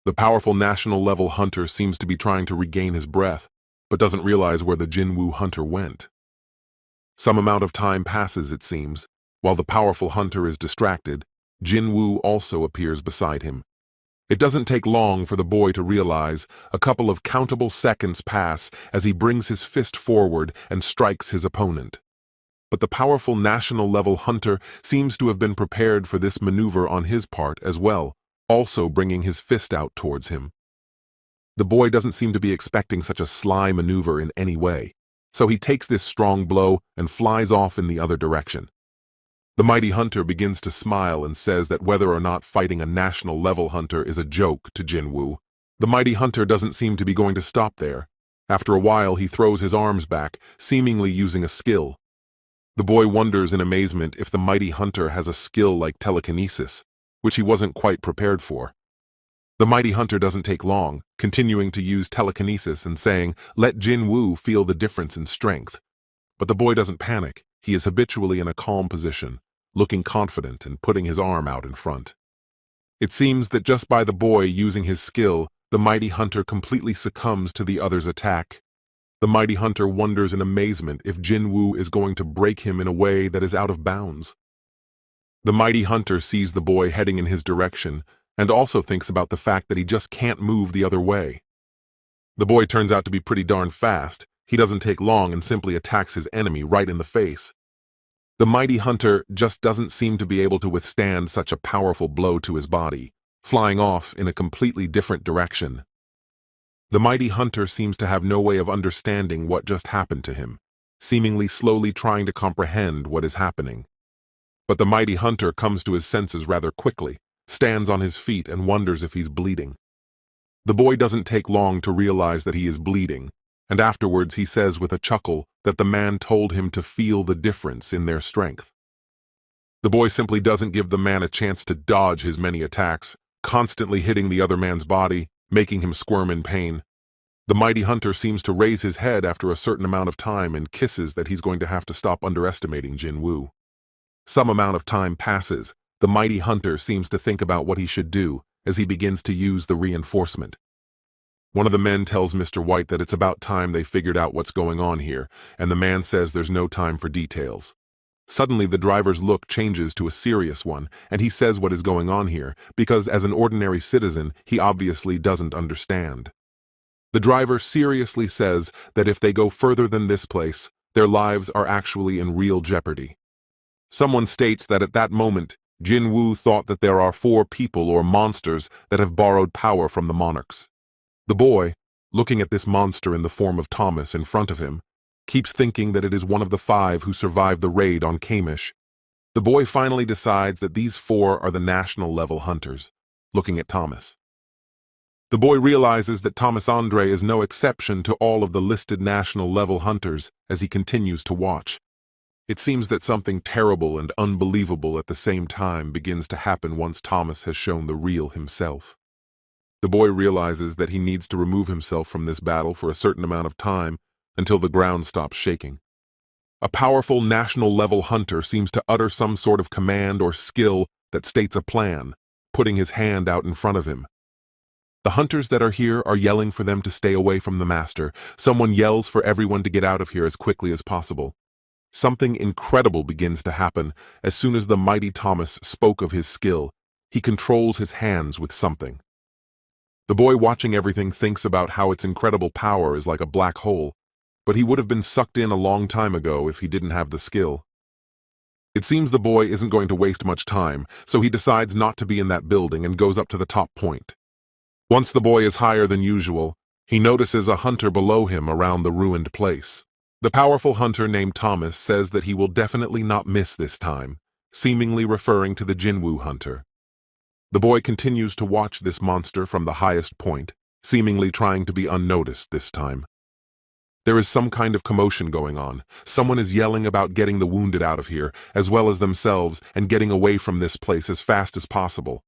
The powerful national-level hunter seems to be trying to regain his breath, but doesn't realize where the Jinwoo hunter went. Some amount of time passes, it seems. While the powerful hunter is distracted, Jinwoo also appears beside him. It doesn't take long for the boy to realize. A couple of countable seconds pass as he brings his fist forward and strikes his opponent. But the powerful national-level hunter seems to have been prepared for this maneuver on his part as well, also bringing his fist out towards him. The boy doesn't seem to be expecting such a sly maneuver in any way, so he takes this strong blow and flies off in the other direction. The mighty hunter begins to smile and says that whether or not fighting a national-level hunter is a joke to Jinwoo, the mighty hunter doesn't seem to be going to stop there. After a while, he throws his arms back, seemingly using a skill. The boy wonders in amazement if the mighty hunter has a skill like telekinesis, which he wasn't quite prepared for. The mighty hunter doesn't take long, continuing to use telekinesis and saying, "Let Jinwoo feel the difference in strength." But the boy doesn't panic. He is habitually in a calm position, looking confident and putting his arm out in front. It seems that just by the boy using his skill, the mighty hunter completely succumbs to the other's attack. The mighty hunter wonders in amazement if Jinwoo is going to break him in a way that is out of bounds. The mighty hunter sees the boy heading in his direction and also thinks about the fact that he just can't move the other way. The boy turns out to be pretty darn fast. He doesn't take long and simply attacks his enemy right in the face. The mighty hunter just doesn't seem to be able to withstand such a powerful blow to his body, flying off in a completely different direction. The mighty hunter seems to have no way of understanding what just happened to him, seemingly slowly trying to comprehend what is happening. But the mighty hunter comes to his senses rather quickly, stands on his feet and wonders if he's bleeding. The boy doesn't take long to realize that he is bleeding, and afterwards he says with a chuckle that the man told him to feel the difference in their strength. The boy simply doesn't give the man a chance to dodge his many attacks, constantly hitting the other man's body, making him squirm in pain. The mighty hunter seems to raise his head after a certain amount of time and kisses that he's going to have to stop underestimating Jinwoo. Some amount of time passes. The mighty hunter seems to think about what he should do as he begins to use the reinforcement. One of the men tells Mr. White that it's about time they figured out what's going on here, and the man says there's no time for details. Suddenly, the driver's look changes to a serious one, and he says what is going on here, because as an ordinary citizen, he obviously doesn't understand. The driver seriously says that if they go further than this place, their lives are actually in real jeopardy. Someone states that at that moment, Jinwoo thought that there are 4 people or monsters that have borrowed power from the monarchs. The boy, looking at this monster in the form of Thomas in front of him, keeps thinking that it is one of the 5 who survived the raid on Kamish. The boy finally decides that these 4 are the national-level hunters, looking at Thomas. The boy realizes that Thomas Andre is no exception to all of the listed national-level hunters as he continues to watch. It seems that something terrible and unbelievable at the same time begins to happen once Thomas has shown the real himself. The boy realizes that he needs to remove himself from this battle for a certain amount of time until the ground stops shaking. A powerful national-level hunter seems to utter some sort of command or skill that states a plan, putting his hand out in front of him. The hunters that are here are yelling for them to stay away from the master. Someone yells for everyone to get out of here as quickly as possible. Something incredible begins to happen as soon as the mighty Thomas spoke of his skill. He controls his hands with something. The boy watching everything thinks about how its incredible power is like a black hole, but he would have been sucked in a long time ago if he didn't have the skill. It seems the boy isn't going to waste much time, so he decides not to be in that building and goes up to the top point. Once the boy is higher than usual, he notices a hunter below him around the ruined place. The powerful hunter named Thomas says that he will definitely not miss this time, seemingly referring to the Jinwoo hunter. The boy continues to watch this monster from the highest point, seemingly trying to be unnoticed this time. There is some kind of commotion going on. Someone is yelling about getting the wounded out of here, as well as themselves, and getting away from this place as fast as possible.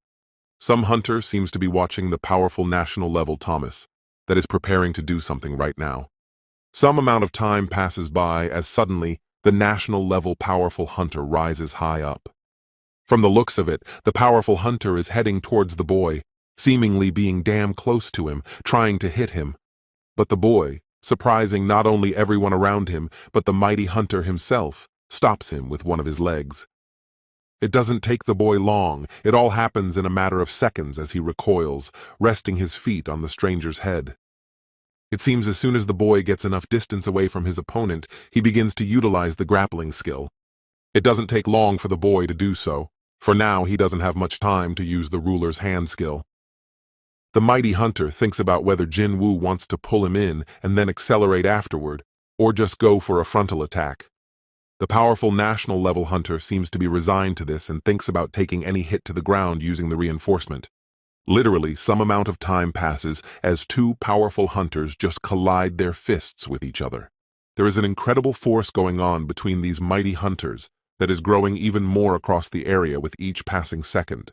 Some hunter seems to be watching the powerful national-level Thomas that is preparing to do something right now. Some amount of time passes by as suddenly the national-level powerful hunter rises high up. From the looks of it, the powerful hunter is heading towards the boy, seemingly being damn close to him, trying to hit him. But the boy, surprising not only everyone around him, but the mighty hunter himself, stops him with one of his legs. It doesn't take the boy long. It all happens in a matter of seconds as he recoils, resting his feet on the stranger's head. It seems as soon as the boy gets enough distance away from his opponent, he begins to utilize the grappling skill. It doesn't take long for the boy to do so. For now, he doesn't have much time to use the ruler's hand skill. The mighty hunter thinks about whether Jinwoo wants to pull him in and then accelerate afterward, or just go for a frontal attack. The powerful national-level hunter seems to be resigned to this and thinks about taking any hit to the ground using the reinforcement. Literally, some amount of time passes as two powerful hunters just collide their fists with each other. There is an incredible force going on between these mighty hunters that is growing even more across the area with each passing second.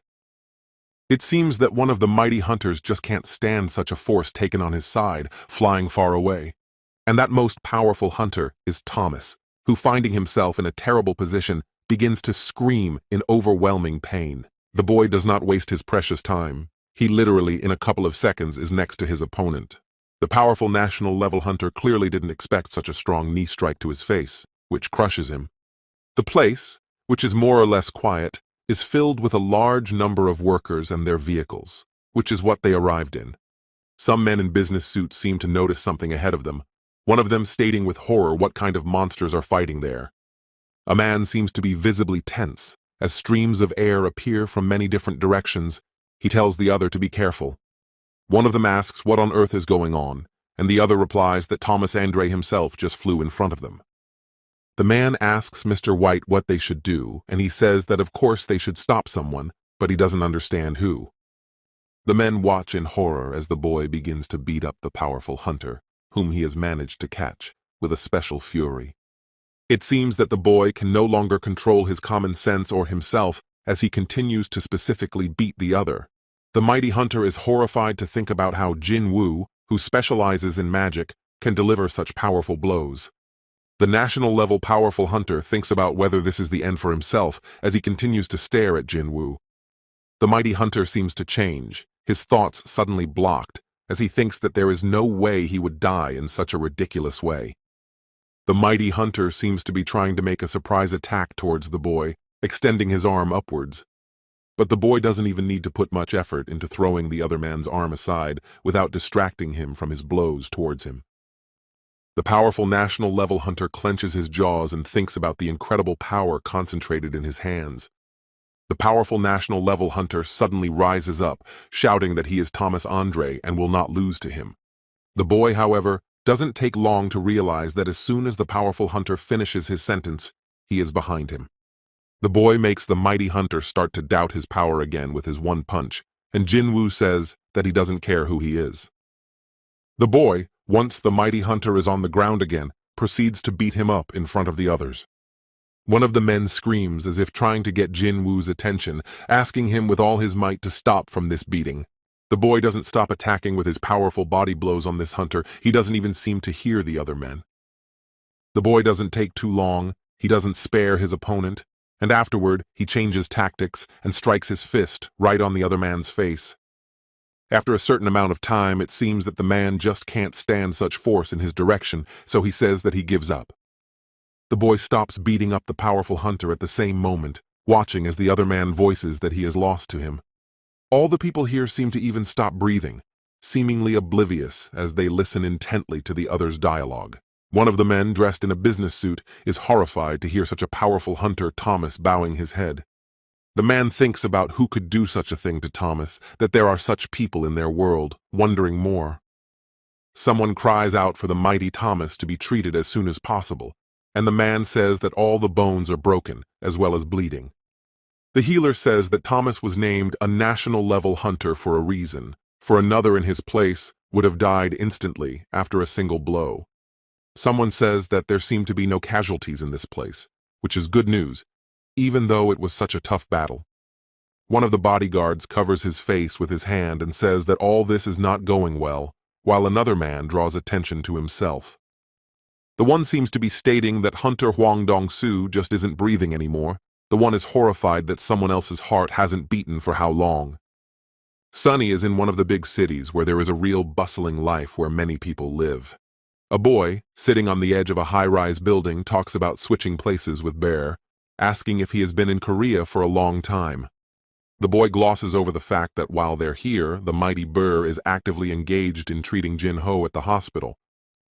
It seems that one of the mighty hunters just can't stand such a force taken on his side, flying far away. And that most powerful hunter is Thomas, who, finding himself in a terrible position, begins to scream in overwhelming pain. The boy does not waste his precious time. He literally, in a couple of seconds, is next to his opponent. The powerful national-level hunter clearly didn't expect such a strong knee strike to his face, which crushes him. The place, which is more or less quiet, is filled with a large number of workers and their vehicles, which is what they arrived in. Some men in business suits seem to notice something ahead of them, one of them stating with horror what kind of monsters are fighting there. A man seems to be visibly tense. As streams of air appear from many different directions, he tells the other to be careful. One of them asks what on earth is going on, and the other replies that Thomas Andre himself just flew in front of them. The man asks Mr. White what they should do, and he says that of course they should stop someone, but he doesn't understand who. The men watch in horror as the boy begins to beat up the powerful hunter, whom he has managed to catch, with a special fury. It seems that the boy can no longer control his common sense or himself as he continues to specifically beat the other. The mighty hunter is horrified to think about how Jinwoo, who specializes in magic, can deliver such powerful blows. The national-level powerful hunter thinks about whether this is the end for himself as he continues to stare at Jinwoo. The mighty hunter seems to change, his thoughts suddenly blocked, as he thinks that there is no way he would die in such a ridiculous way. The mighty hunter seems to be trying to make a surprise attack towards the boy, extending his arm upwards. But the boy doesn't even need to put much effort into throwing the other man's arm aside without distracting him from his blows towards him. The powerful national-level hunter clenches his jaws and thinks about the incredible power concentrated in his hands. The powerful national-level hunter suddenly rises up, shouting that he is Thomas Andre and will not lose to him. The boy, however, doesn't take long to realize that as soon as the powerful hunter finishes his sentence, he is behind him. The boy makes the mighty hunter start to doubt his power again with his one punch, and Jinwoo says that he doesn't care who he is. The boy, once the mighty hunter is on the ground again, proceeds to beat him up in front of the others. One of the men screams as if trying to get Jinwoo's attention, asking him with all his might to stop from this beating. The boy doesn't stop attacking with his powerful body blows on this hunter. He doesn't even seem to hear the other men. The boy doesn't take too long, he doesn't spare his opponent, and afterward he changes tactics and strikes his fist right on the other man's face. After a certain amount of time, it seems that the man just can't stand such force in his direction, so he says that he gives up. The boy stops beating up the powerful hunter at the same moment, watching as the other man voices that he is lost to him. All the people here seem to even stop breathing, seemingly oblivious as they listen intently to the other's dialogue. One of the men, dressed in a business suit, is horrified to hear such a powerful hunter, Thomas, bowing his head. The man thinks about who could do such a thing to Thomas, that there are such people in their world, wondering more. Someone cries out for the mighty Thomas to be treated as soon as possible, and the man says that all the bones are broken, as well as bleeding. The healer says that Thomas was named a national-level hunter for a reason, for another in his place would have died instantly after a single blow. Someone says that there seem to be no casualties in this place, which is good news, even though it was such a tough battle. One of the bodyguards covers his face with his hand and says that all this is not going well, while another man draws attention to himself. The one seems to be stating that Hunter Hwang Dong-soo just isn't breathing anymore. The one is horrified that someone else's heart hasn't beaten for how long. Sunny is in one of the big cities where there is a real bustling life where many people live. A boy, sitting on the edge of a high-rise building, talks about switching places with Bear, asking if he has been in Korea for a long time. The boy glosses over the fact that while they're here, the mighty Bear is actively engaged in treating Jin-ho at the hospital.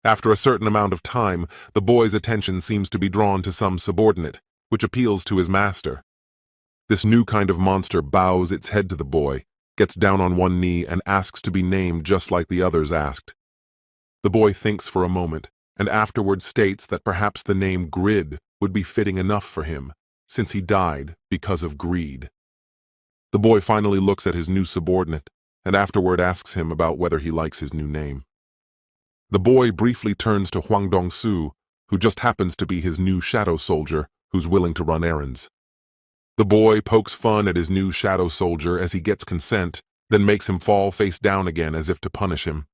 After a certain amount of time, the boy's attention seems to be drawn to some subordinate, which appeals to his master. This new kind of monster bows its head to the boy, gets down on one knee, and asks to be named just like the others asked. The boy thinks for a moment, and afterward states that perhaps the name Grid would be fitting enough for him, since he died because of greed. The boy finally looks at his new subordinate, and afterward asks him about whether he likes his new name. The boy briefly turns to Hwang Dong-soo, who just happens to be his new shadow soldier, who's willing to run errands. The boy pokes fun at his new shadow soldier as he gets consent, then makes him fall face down again as if to punish him.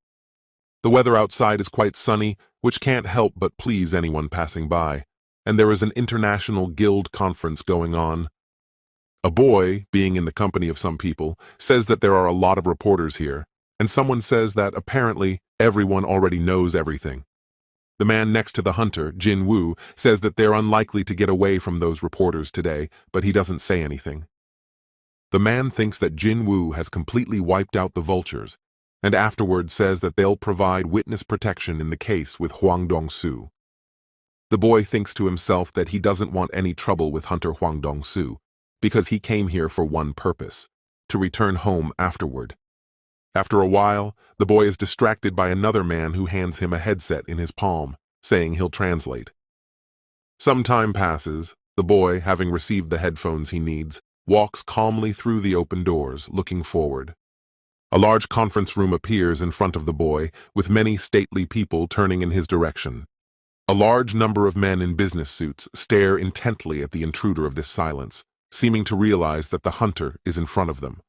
The weather outside is quite sunny, which can't help but please anyone passing by, and there is an international guild conference going on. A boy, being in the company of some people, says that there are a lot of reporters here, and someone says that apparently everyone already knows everything. The man next to the hunter, Jinwoo, says that they're unlikely to get away from those reporters today, but he doesn't say anything. The man thinks that Jinwoo has completely wiped out the vultures, and afterward says that they'll provide witness protection in the case with Hwang Dong-soo. The boy thinks to himself that he doesn't want any trouble with Hunter Hwang Dong-soo, because he came here for one purpose, to return home afterward. After a while, the boy is distracted by another man who hands him a headset in his palm, saying he'll translate. Some time passes. The boy, having received the headphones he needs, walks calmly through the open doors, looking forward. A large conference room appears in front of the boy, with many stately people turning in his direction. A large number of men in business suits stare intently at the intruder of this silence, seeming to realize that the hunter is in front of them.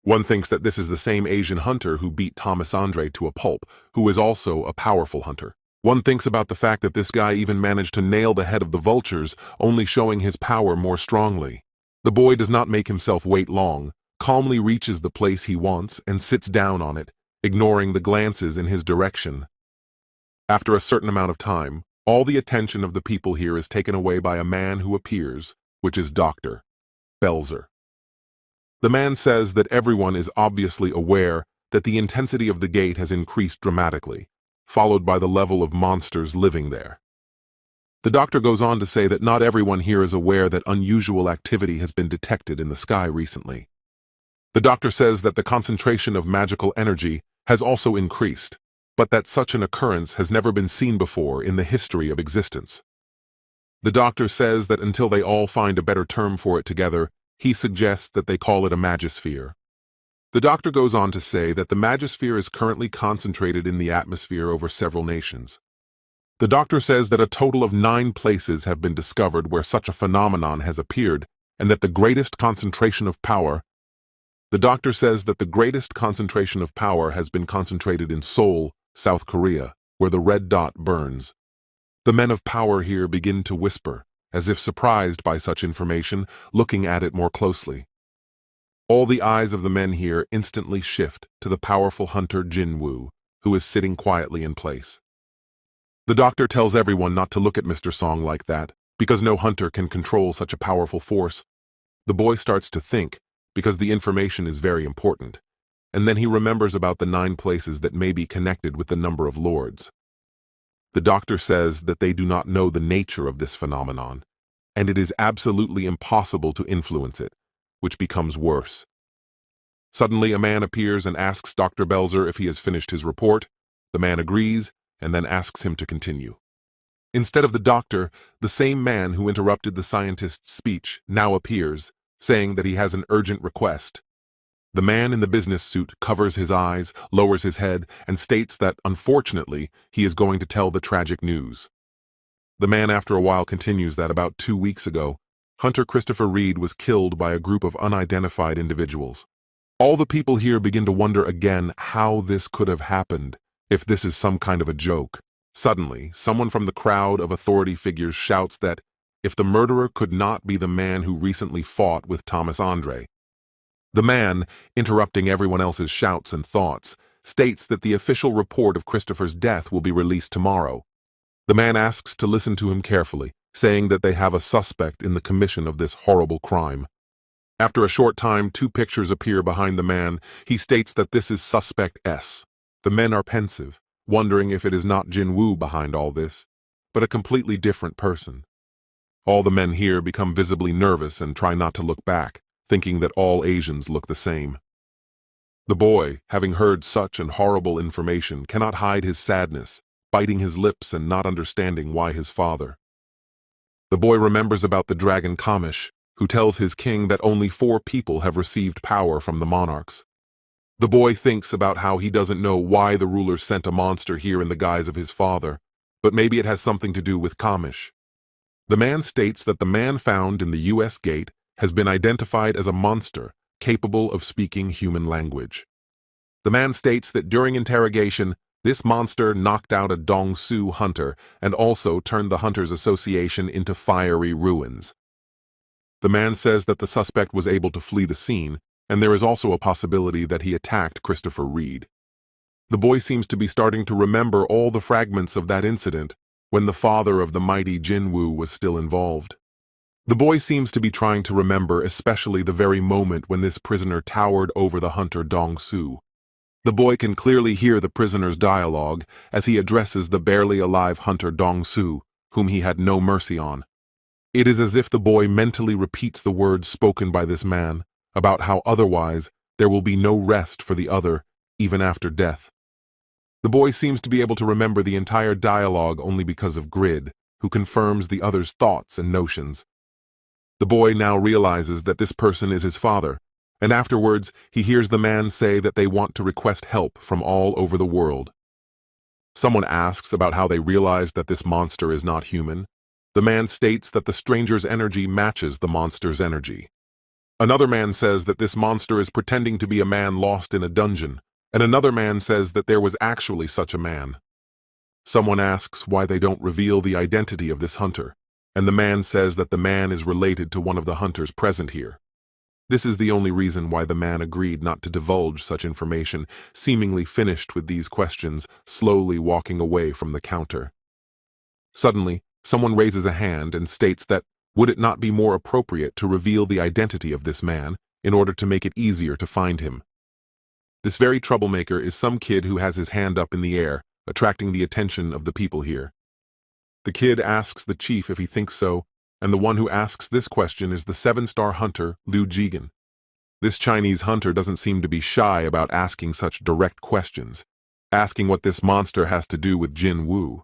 One thinks that this is the same Asian hunter who beat Thomas Andre to a pulp, who is also a powerful hunter. One thinks about the fact that this guy even managed to nail the head of the vultures, only showing his power more strongly. The boy does not make himself wait long, calmly reaches the place he wants and sits down on it, ignoring the glances in his direction. After a certain amount of time, all the attention of the people here is taken away by a man who appears, which is Dr. Belzer. The man says that everyone is obviously aware that the intensity of the gate has increased dramatically, followed by the level of monsters living there. The doctor goes on to say that not everyone here is aware that unusual activity has been detected in the sky recently. The doctor says that the concentration of magical energy has also increased, but that such an occurrence has never been seen before in the history of existence. The doctor says that until they all find a better term for it together, he suggests that they call it a magisphere. The doctor goes on to say that the magosphere is currently concentrated in the atmosphere over several nations. The doctor says that a total of 9 places have been discovered where such a phenomenon has appeared, and that the greatest concentration of power has been concentrated in Seoul, South Korea, where the red dot burns. The men of power here begin to whisper, as if surprised by such information, looking at it more closely. All the eyes of the men here instantly shift to the powerful hunter Jinwoo, who is sitting quietly in place. The doctor tells everyone not to look at Mr. Song like that, because no hunter can control such a powerful force. The boy starts to think, because the information is very important, and then he remembers about the 9 places that may be connected with the number of lords. The doctor says that they do not know the nature of this phenomenon, and it is absolutely impossible to influence it, which becomes worse. Suddenly, a man appears and asks Dr. Belzer if he has finished his report. The man agrees, and then asks him to continue. Instead of the doctor, the same man who interrupted the scientist's speech now appears, saying that he has an urgent request. The man in the business suit covers his eyes, lowers his head, and states that, unfortunately, he is going to tell the tragic news. The man after a while continues that about 2 weeks ago, Hunter Christopher Reed was killed by a group of unidentified individuals. All the people here begin to wonder again how this could have happened, if this is some kind of a joke. Suddenly, someone from the crowd of authority figures shouts that if the murderer could not be the man who recently fought with Thomas Andre. The man, interrupting everyone else's shouts and thoughts, states that the official report of Christopher's death will be released tomorrow. The man asks to listen to him carefully, saying that they have a suspect in the commission of this horrible crime. After a short time, 2 pictures appear behind the man. He states that this is Suspect S. The men are pensive, wondering if it is not Jinwoo behind all this, but a completely different person. All the men here become visibly nervous and try not to look back, thinking that all Asians look the same. The boy, having heard such an horrible information, cannot hide his sadness, biting his lips and not understanding why his father. The boy remembers about the dragon Kamish, who tells his king that only 4 people have received power from the monarchs. The boy thinks about how he doesn't know why the ruler sent a monster here in the guise of his father, but maybe it has something to do with Kamish. The man states that the man found in the U.S. gate has been identified as a monster capable of speaking human language. The man states that during interrogation, this monster knocked out a Dong-Su hunter and also turned the Hunters Association into fiery ruins. The man says that the suspect was able to flee the scene, and there is also a possibility that he attacked Christopher Reed. The boy seems to be starting to remember all the fragments of that incident when the father of the mighty Jinwoo was still involved. The boy seems to be trying to remember especially the very moment when this prisoner towered over the hunter Dong-Su. The boy can clearly hear the prisoner's dialogue as he addresses the barely alive hunter Dong-Su, whom he had no mercy on. It is as if the boy mentally repeats the words spoken by this man, about how otherwise there will be no rest for the other, even after death. The boy seems to be able to remember the entire dialogue only because of Grid, who confirms the other's thoughts and notions. The boy now realizes that this person is his father, and afterwards he hears the man say that they want to request help from all over the world. Someone asks about how they realize that this monster is not human. The man states that the stranger's energy matches the monster's energy. Another man says that this monster is pretending to be a man lost in a dungeon, and another man says that there was actually such a man. Someone asks why they don't reveal the identity of this hunter, and the man says that the man is related to one of the hunters present here. This is the only reason why the man agreed not to divulge such information, seemingly finished with these questions, slowly walking away from the counter. Suddenly, someone raises a hand and states that would it not be more appropriate to reveal the identity of this man in order to make it easier to find him? This very troublemaker is some kid who has his hand up in the air, attracting the attention of the people here. The kid asks the chief if he thinks so, and the one who asks this question is the 7-star hunter, Liu Jigen. This Chinese hunter doesn't seem to be shy about asking such direct questions, asking what this monster has to do with Jinwoo.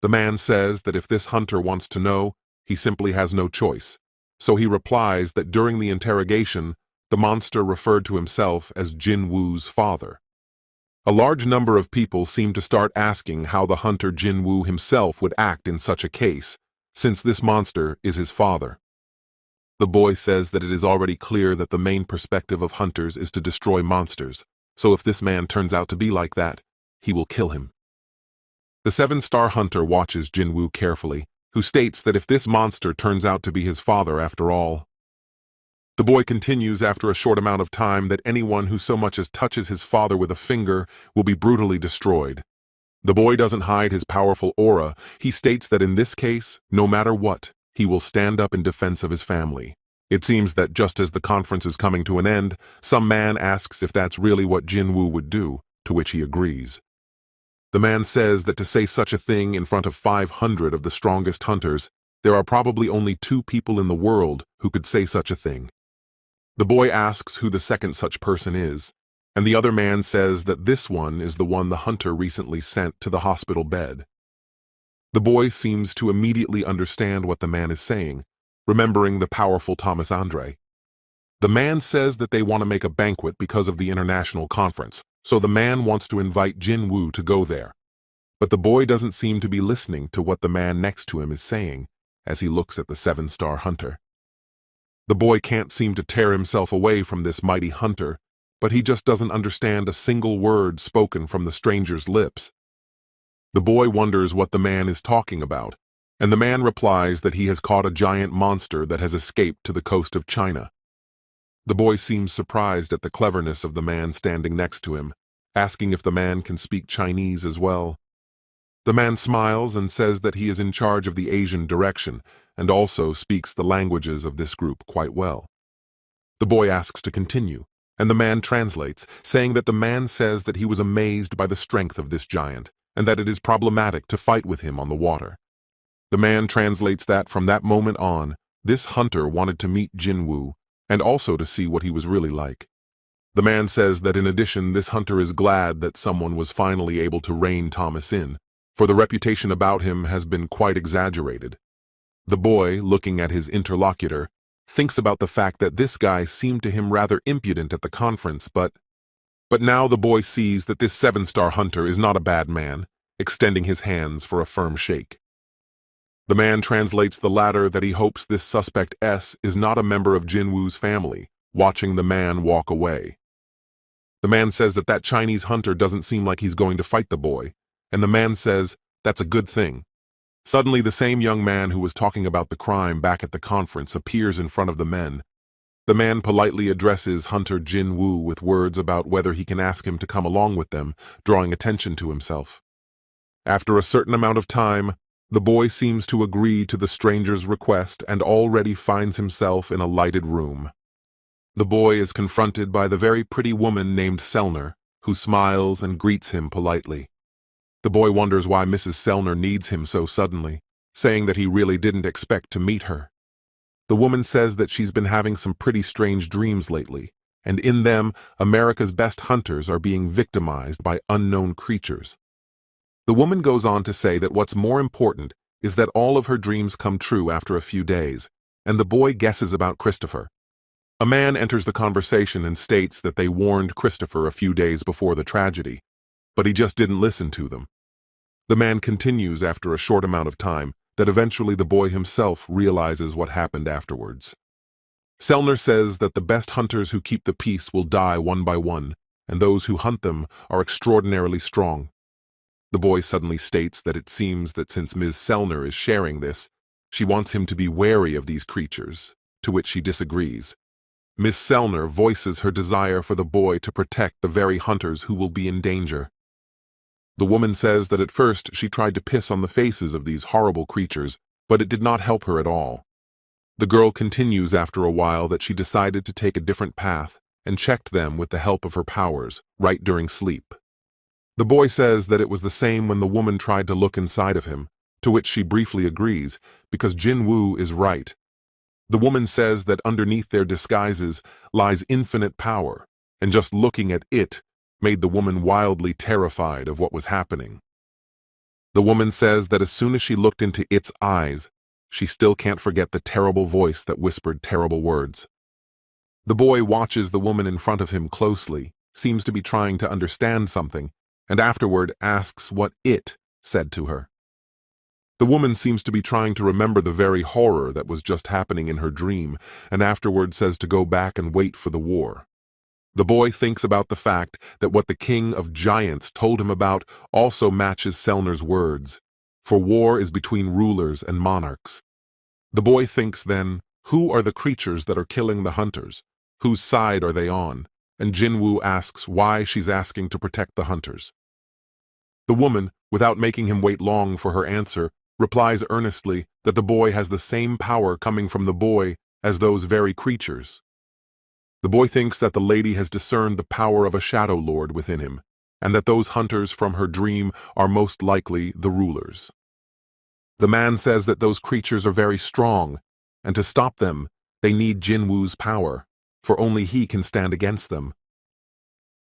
The man says that if this hunter wants to know, he simply has no choice, so he replies that during the interrogation, The monster referred to himself as Jinwoo's father. A large number of people seemed to start asking how the hunter Jinwoo himself would act in such a case, since this monster is his father. The boy says that it is already clear that the main perspective of hunters is to destroy monsters, so if this man turns out to be like that, he will kill him. The seven-star hunter watches Jinwoo carefully, who states that if this monster turns out to be his father after all. The boy continues after a short amount of time that anyone who so much as touches his father with a finger will be brutally destroyed. The boy doesn't hide his powerful aura. He states that in this case, no matter what, he will stand up in defense of his family. It seems that just as the conference is coming to an end, some man asks if that's really what Jinwoo would do, to which he agrees. The man says that to say such a thing in front of 500 of the strongest hunters, there are probably only 2 people in the world who could say such a thing. The boy asks who the second such person is, and the other man says that this one is the one the hunter recently sent to the hospital bed. The boy seems to immediately understand what the man is saying, remembering the powerful Thomas Andre. The man says that they want to make a banquet because of the international conference, so the man wants to invite Jinwoo to go there. But the boy doesn't seem to be listening to what the man next to him is saying as he looks at the seven-star hunter. The boy can't seem to tear himself away from this mighty hunter, but he just doesn't understand a single word spoken from the stranger's lips. The boy wonders what the man is talking about, and the man replies that he has caught a giant monster that has escaped to the coast of China. The boy seems surprised at the cleverness of the man standing next to him, asking if the man can speak Chinese as well. The man smiles and says that he is in charge of the Asian direction and also speaks the languages of this group quite well. The boy asks to continue, and the man translates, saying that the man says that he was amazed by the strength of this giant and that it is problematic to fight with him on the water. The man translates that from that moment on, this hunter wanted to meet Jinwoo and also to see what he was really like. The man says that in addition, this hunter is glad that someone was finally able to rein Thomas in, for the reputation about him has been quite exaggerated. The boy, looking at his interlocutor, thinks about the fact that this guy seemed to him rather impudent at the conference, but now the boy sees that this seven-star hunter is not a bad man, extending his hands for a firm shake. The man translates the latter that he hopes this suspect S is not a member of Jinwoo's family, watching the man walk away. The man says that that Chinese hunter doesn't seem like he's going to fight the boy, and the man says that's a good thing. Suddenly, the same young man who was talking about the crime back at the conference appears in front of the men. The man politely addresses Hunter Jinwoo with words about whether he can ask him to come along with them, drawing attention to himself. After a certain amount of time, the boy seems to agree to the stranger's request and already finds himself in a lighted room. The boy is confronted by the very pretty woman named Selner, who smiles and greets him politely. The boy wonders why Mrs. Selner needs him so suddenly, saying that he really didn't expect to meet her. The woman says that she's been having some pretty strange dreams lately, and in them, America's best hunters are being victimized by unknown creatures. The woman goes on to say that what's more important is that all of her dreams come true after a few days, and the boy guesses about Christopher. A man enters the conversation and states that they warned Christopher a few days before the tragedy, but he just didn't listen to them. The man continues after a short amount of time that eventually the boy himself realizes what happened afterwards. Selner says that the best hunters who keep the peace will die one by one, and those who hunt them are extraordinarily strong. The boy suddenly states that it seems that since Ms. Selner is sharing this, she wants him to be wary of these creatures, to which she disagrees. Ms. Selner voices her desire for the boy to protect the very hunters who will be in danger. The woman says that at first she tried to piss on the faces of these horrible creatures, but it did not help her at all. The girl continues after a while that she decided to take a different path and checked them with the help of her powers, right during sleep. The boy says that it was the same when the woman tried to look inside of him, to which she briefly agrees, because Jinwoo is right. The woman says that underneath their disguises lies infinite power, and just looking at it made the woman wildly terrified of what was happening. The woman says that as soon as she looked into its eyes, she still can't forget the terrible voice that whispered terrible words. The boy watches the woman in front of him closely, seems to be trying to understand something, and afterward asks what it said to her. The woman seems to be trying to remember the very horror that was just happening in her dream, and afterward says to go back and wait for the war. The boy thinks about the fact that what the king of giants told him about also matches Selner's words, for war is between rulers and monarchs. The boy thinks then, who are the creatures that are killing the hunters? Whose side are they on? And Jinwoo asks why she's asking to protect the hunters. The woman, without making him wait long for her answer, replies earnestly that the boy has the same power coming from the boy as those very creatures. The boy thinks that the lady has discerned the power of a shadow lord within him, and that those hunters from her dream are most likely the rulers. The man says that those creatures are very strong, and to stop them, they need Jinwoo's power, for only he can stand against them.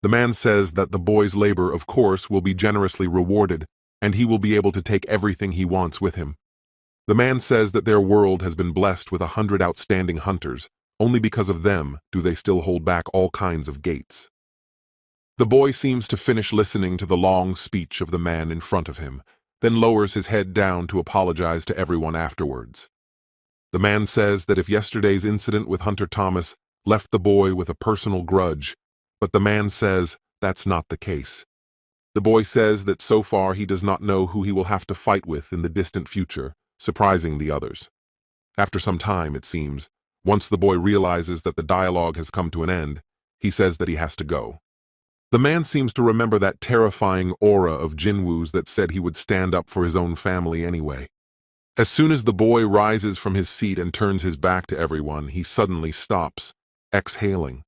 The man says that the boy's labor, of course, will be generously rewarded, and he will be able to take everything he wants with him. The man says that their world has been blessed with 100 outstanding hunters. Only because of them do they still hold back all kinds of gates. The boy seems to finish listening to the long speech of the man in front of him, then lowers his head down to apologize to everyone afterwards. The man says that if yesterday's incident with Hunter Thomas left the boy with a personal grudge, but the man says that's not the case. The boy says that so far he does not know who he will have to fight with in the distant future, surprising the others. After some time, it seems, once the boy realizes that the dialogue has come to an end, he says that he has to go. The man seems to remember that terrifying aura of Jinwoo's that said he would stand up for his own family anyway. As soon as the boy rises from his seat and turns his back to everyone, he suddenly stops, exhaling.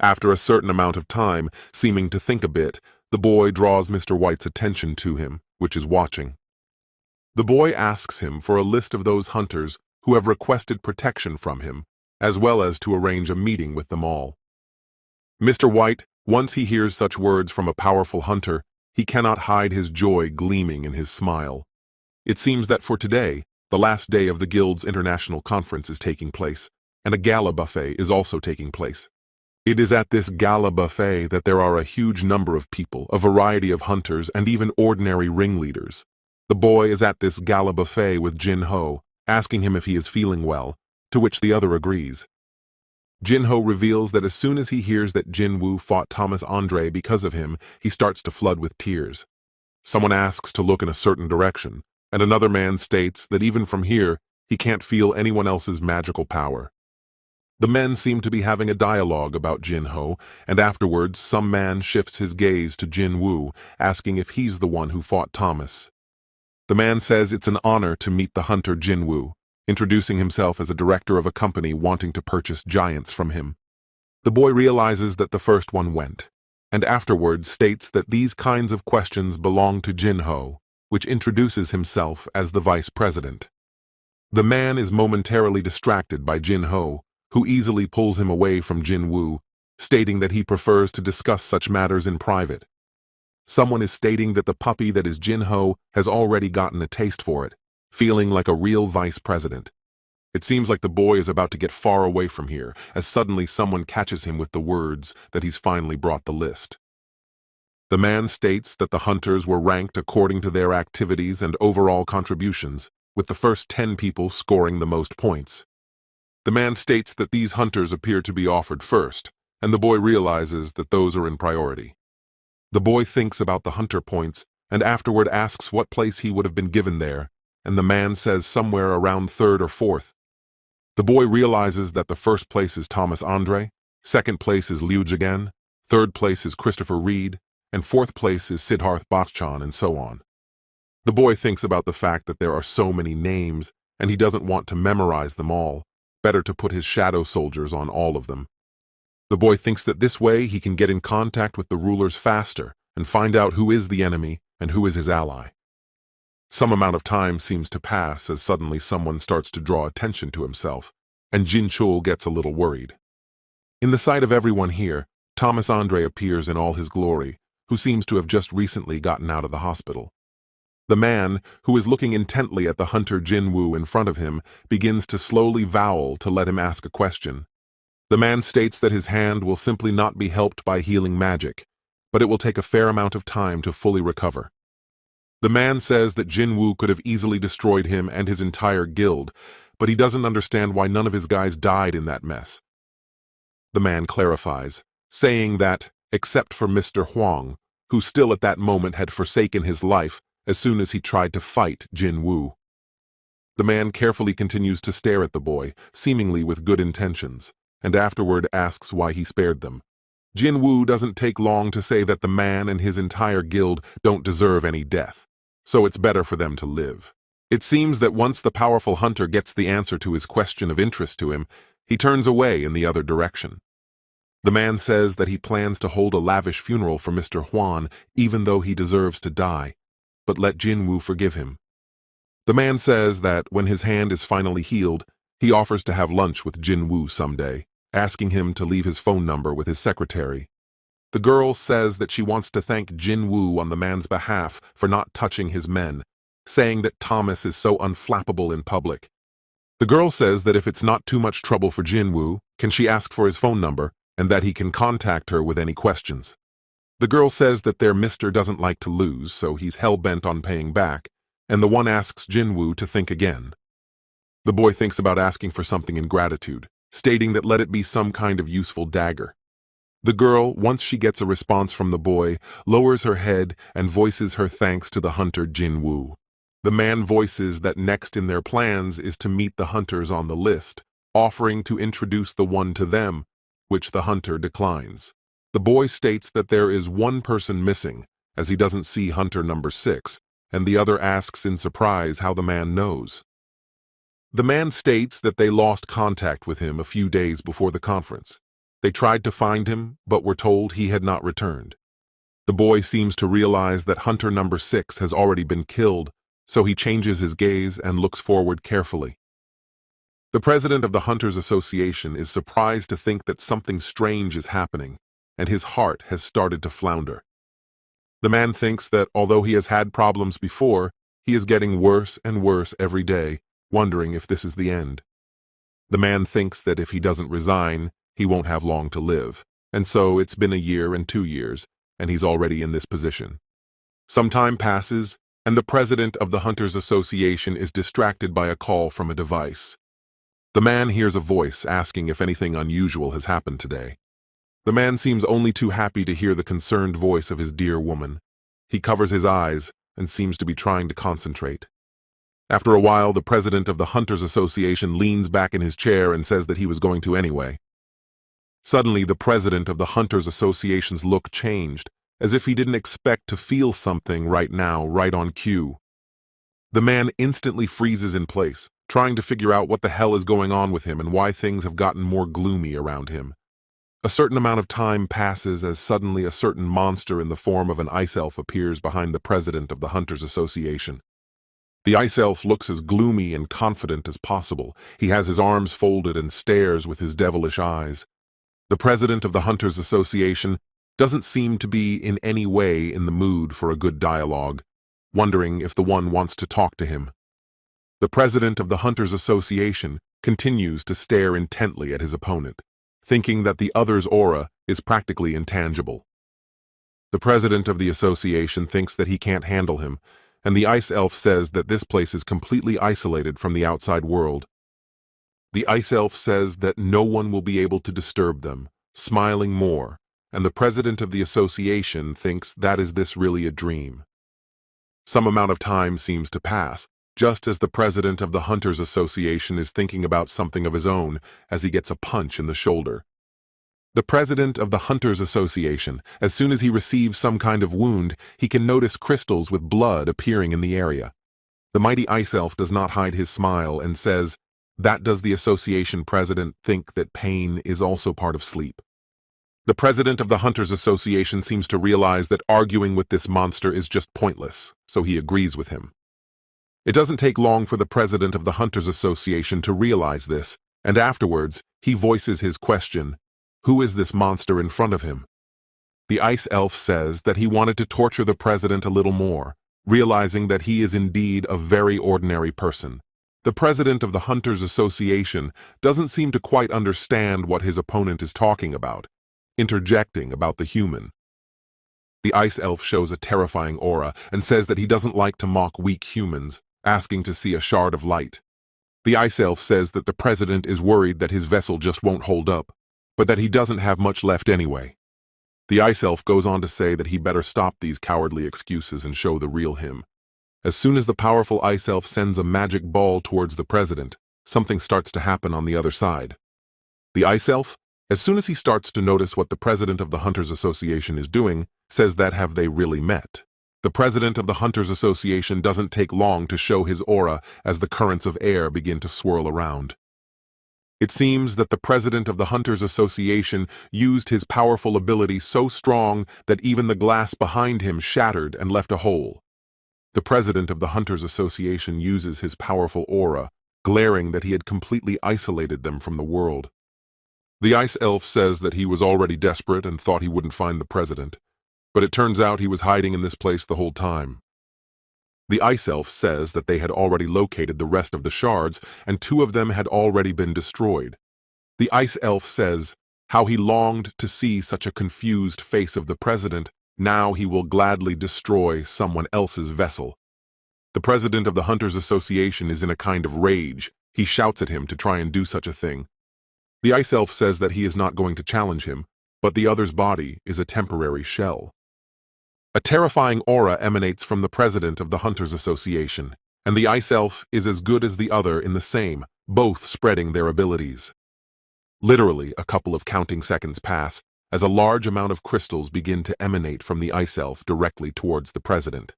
After a certain amount of time, seeming to think a bit, the boy draws Mr. White's attention to him, which is watching. The boy asks him for a list of those hunters who have requested protection from him, as well as to arrange a meeting with them all. Mr. White, once he hears such words from a powerful hunter, he cannot hide his joy gleaming in his smile. It seems that for today, the last day of the Guild's International Conference is taking place, and a gala buffet is also taking place. It is at this gala buffet that there are a huge number of people, a variety of hunters, and even ordinary ringleaders. The boy is at this gala buffet with Jin-ho, asking him if he is feeling well, to which the other agrees. Jin-ho reveals that as soon as he hears that Jinwoo fought Thomas Andre because of him, he starts to flood with tears. Someone asks to look in a certain direction, and another man states that even from here, he can't feel anyone else's magical power. The men seem to be having a dialogue about Jin-ho, and afterwards some man shifts his gaze to Jinwoo, asking if he's the one who fought Thomas. The man says it's an honor to meet the hunter Jinwoo, introducing himself as a director of a company wanting to purchase giants from him. The boy realizes that the first one went, and afterwards states that these kinds of questions belong to Jin-ho, which introduces himself as the vice president. The man is momentarily distracted by Jin-ho, who easily pulls him away from Jinwoo, stating that he prefers to discuss such matters in private. Someone is stating that the puppy that is Jin-ho has already gotten a taste for it, feeling like a real vice president. It seems like the boy is about to get far away from here, as suddenly someone catches him with the words that he's finally brought the list. The man states that the hunters were ranked according to their activities and overall contributions, with the first 10 people scoring the most points. The man states that these hunters appear to be offered first, and the boy realizes that those are in priority. The boy thinks about the hunter points and afterward asks what place he would have been given there, and the man says somewhere around 3rd or 4th. The boy realizes that the first place is Thomas Andre, second place is Liu Jigen, third place is Christopher Reed, and fourth place is Siddharth Bachchan, and so on. The boy thinks about the fact that there are so many names, and he doesn't want to memorize them all. Better to put his shadow soldiers on all of them. The boy thinks that this way he can get in contact with the rulers faster and find out who is the enemy and who is his ally. Some amount of time seems to pass as suddenly someone starts to draw attention to himself, and Jin Chul gets a little worried. In the sight of everyone here, Thomas Andre appears in all his glory, who seems to have just recently gotten out of the hospital. The man, who is looking intently at the hunter Jinwoo in front of him, begins to slowly vowel to let him ask a question. The man states that his hand will simply not be helped by healing magic, but it will take a fair amount of time to fully recover. The man says that Jinwoo could have easily destroyed him and his entire guild, but he doesn't understand why none of his guys died in that mess. The man clarifies, saying that, except for Mr. Huang, who still at that moment had forsaken his life as soon as he tried to fight Jinwoo. The man carefully continues to stare at the boy, seemingly with good intentions, and afterward asks why he spared them. Jinwoo doesn't take long to say that the man and his entire guild don't deserve any death, so it's better for them to live. It seems that once the powerful hunter gets the answer to his question of interest to him, he turns away in the other direction. The man says that he plans to hold a lavish funeral for Mr. Huan even though he deserves to die, but let Jinwoo forgive him. The man says that when his hand is finally healed, he offers to have lunch with Jinwoo someday, asking him to leave his phone number with his secretary. The girl says that she wants to thank Jinwoo on the man's behalf for not touching his men, saying that Thomas is so unflappable in public. The girl says that if it's not too much trouble for Jinwoo, can she ask for his phone number, and that he can contact her with any questions. The girl says that their mister doesn't like to lose, so he's hell-bent on paying back, and the one asks Jinwoo to think again. The boy thinks about asking for something in gratitude, stating that let it be some kind of useful dagger. The girl, once she gets a response from the boy, lowers her head and voices her thanks to the hunter Jinwoo. The man voices that next in their plans is to meet the hunters on the list, offering to introduce the one to them, which the hunter declines. The boy states that there is one person missing, as he doesn't see hunter number 6, and the other asks in surprise how the man knows. The man states that they lost contact with him a few days before the conference. They tried to find him, but were told he had not returned. The boy seems to realize that hunter number 6 has already been killed, so he changes his gaze and looks forward carefully. The president of the Hunters Association is surprised to think that something strange is happening, and his heart has started to flounder. The man thinks that although he has had problems before, he is getting worse and worse every day, wondering if this is the end. The man thinks that if he doesn't resign, he won't have long to live, and so it's been a year and 2 years, and he's already in this position. Some time passes, and the president of the Hunters Association is distracted by a call from a device. The man hears a voice asking if anything unusual has happened today. The man seems only too happy to hear the concerned voice of his dear woman. He covers his eyes and seems to be trying to concentrate. After a while, the president of the Hunters Association leans back in his chair and says that he was going to anyway. Suddenly, the president of the Hunters Association's look changed, as if he didn't expect to feel something right now, right on cue. The man instantly freezes in place, trying to figure out what the hell is going on with him and why things have gotten more gloomy around him. A certain amount of time passes as suddenly a certain monster in the form of an ice elf appears behind the president of the Hunters Association. The ice elf looks as gloomy and confident as possible. He has his arms folded and stares with his devilish eyes. The president of the Hunters Association doesn't seem to be in any way in the mood for a good dialogue, wondering if the one wants to talk to him. The president of the Hunters Association continues to stare intently at his opponent, thinking that the other's aura is practically intangible. The president of the association thinks that he can't handle him, and the ice elf says that this place is completely isolated from the outside world. The ice elf says that no one will be able to disturb them, smiling more, and the president of the association thinks that is this really a dream. Some amount of time seems to pass, just as the president of the Hunters Association is thinking about something of his own as he gets a punch in the shoulder. The president of the Hunters Association, as soon as he receives some kind of wound, he can notice crystals with blood appearing in the area. The mighty ice elf does not hide his smile and says, "That does the association president think that pain is also part of sleep?" The president of the Hunters Association seems to realize that arguing with this monster is just pointless, so he agrees with him. It doesn't take long for the president of the Hunters Association to realize this, and afterwards, he voices his question, "Who is this monster in front of him?" The ice elf says that he wanted to torture the president a little more, realizing that he is indeed a very ordinary person. The president of the Hunters Association doesn't seem to quite understand what his opponent is talking about, interjecting about the human. The ice elf shows a terrifying aura and says that he doesn't like to mock weak humans, asking to see a shard of light. The ice elf says that the president is worried that his vessel just won't hold up, but that he doesn't have much left anyway. The ice elf goes on to say that he better stop these cowardly excuses and show the real him. As soon as the powerful ice elf sends a magic ball towards the president, something starts to happen on the other side. The ice elf, as soon as he starts to notice what the president of the Hunters Association is doing, says that have they really met. The president of the Hunters Association doesn't take long to show his aura as the currents of air begin to swirl around. It seems that the president of the Hunters Association used his powerful ability so strong that even the glass behind him shattered and left a hole. The president of the Hunters Association uses his powerful aura, glaring that he had completely isolated them from the world. The ice elf says that he was already desperate and thought he wouldn't find the president, but it turns out he was hiding in this place the whole time. The ice elf says that they had already located the rest of the shards and 2 of them had already been destroyed. The ice elf says how he longed to see such a confused face of the president. Now he will gladly destroy someone else's vessel. The president of the Hunters Association is in a kind of rage. He shouts at him to try and do such a thing. The ice elf says that he is not going to challenge him, but the other's body is a temporary shell. A terrifying aura emanates from the president of the Hunters Association, and the ice elf is as good as the other in the same, both spreading their abilities. Literally, a couple of counting seconds pass, as a large amount of crystals begin to emanate from the ice elf directly towards the president.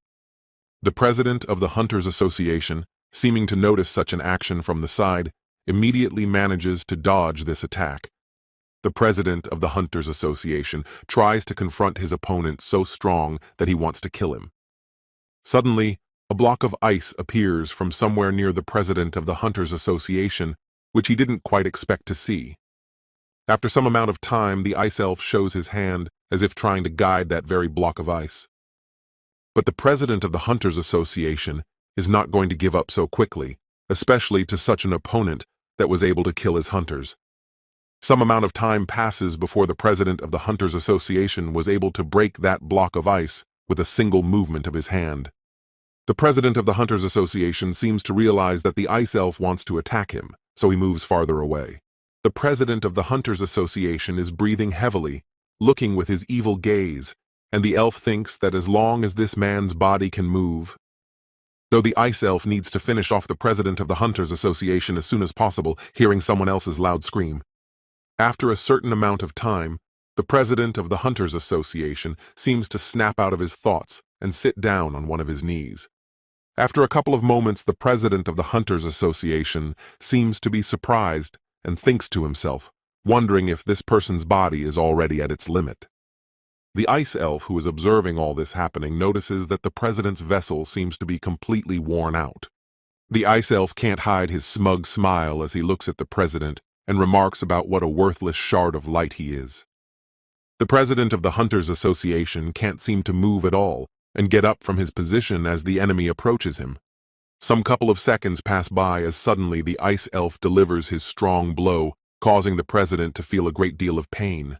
The president of the Hunters Association, seeming to notice such an action from the side, immediately manages to dodge this attack. The president of the Hunters Association tries to confront his opponent so strong that he wants to kill him. Suddenly, a block of ice appears from somewhere near the president of the Hunters Association, which he didn't quite expect to see. After some amount of time, the ice elf shows his hand as if trying to guide that very block of ice. But the president of the Hunters Association is not going to give up so quickly, especially to such an opponent that was able to kill his hunters. Some amount of time passes before the president of the Hunters Association was able to break that block of ice with a single movement of his hand. The president of the Hunters Association seems to realize that the ice elf wants to attack him, so he moves farther away. The president of the Hunters Association is breathing heavily, looking with his evil gaze, and the elf thinks that as long as this man's body can move, though the ice elf needs to finish off the president of the Hunters Association as soon as possible, hearing someone else's loud scream. After a certain amount of time, the president of the Hunters Association seems to snap out of his thoughts and sit down on one of his knees. After a couple of moments, the president of the Hunters Association seems to be surprised and thinks to himself, wondering if this person's body is already at its limit. The ice elf who is observing all this happening notices that the president's vessel seems to be completely worn out. The ice elf can't hide his smug smile as he looks at the president and remarks about what a worthless shard of light he is. The president of the Hunters Association can't seem to move at all and get up from his position as the enemy approaches him. Some couple of seconds pass by as suddenly the ice elf delivers his strong blow, causing the president to feel a great deal of pain.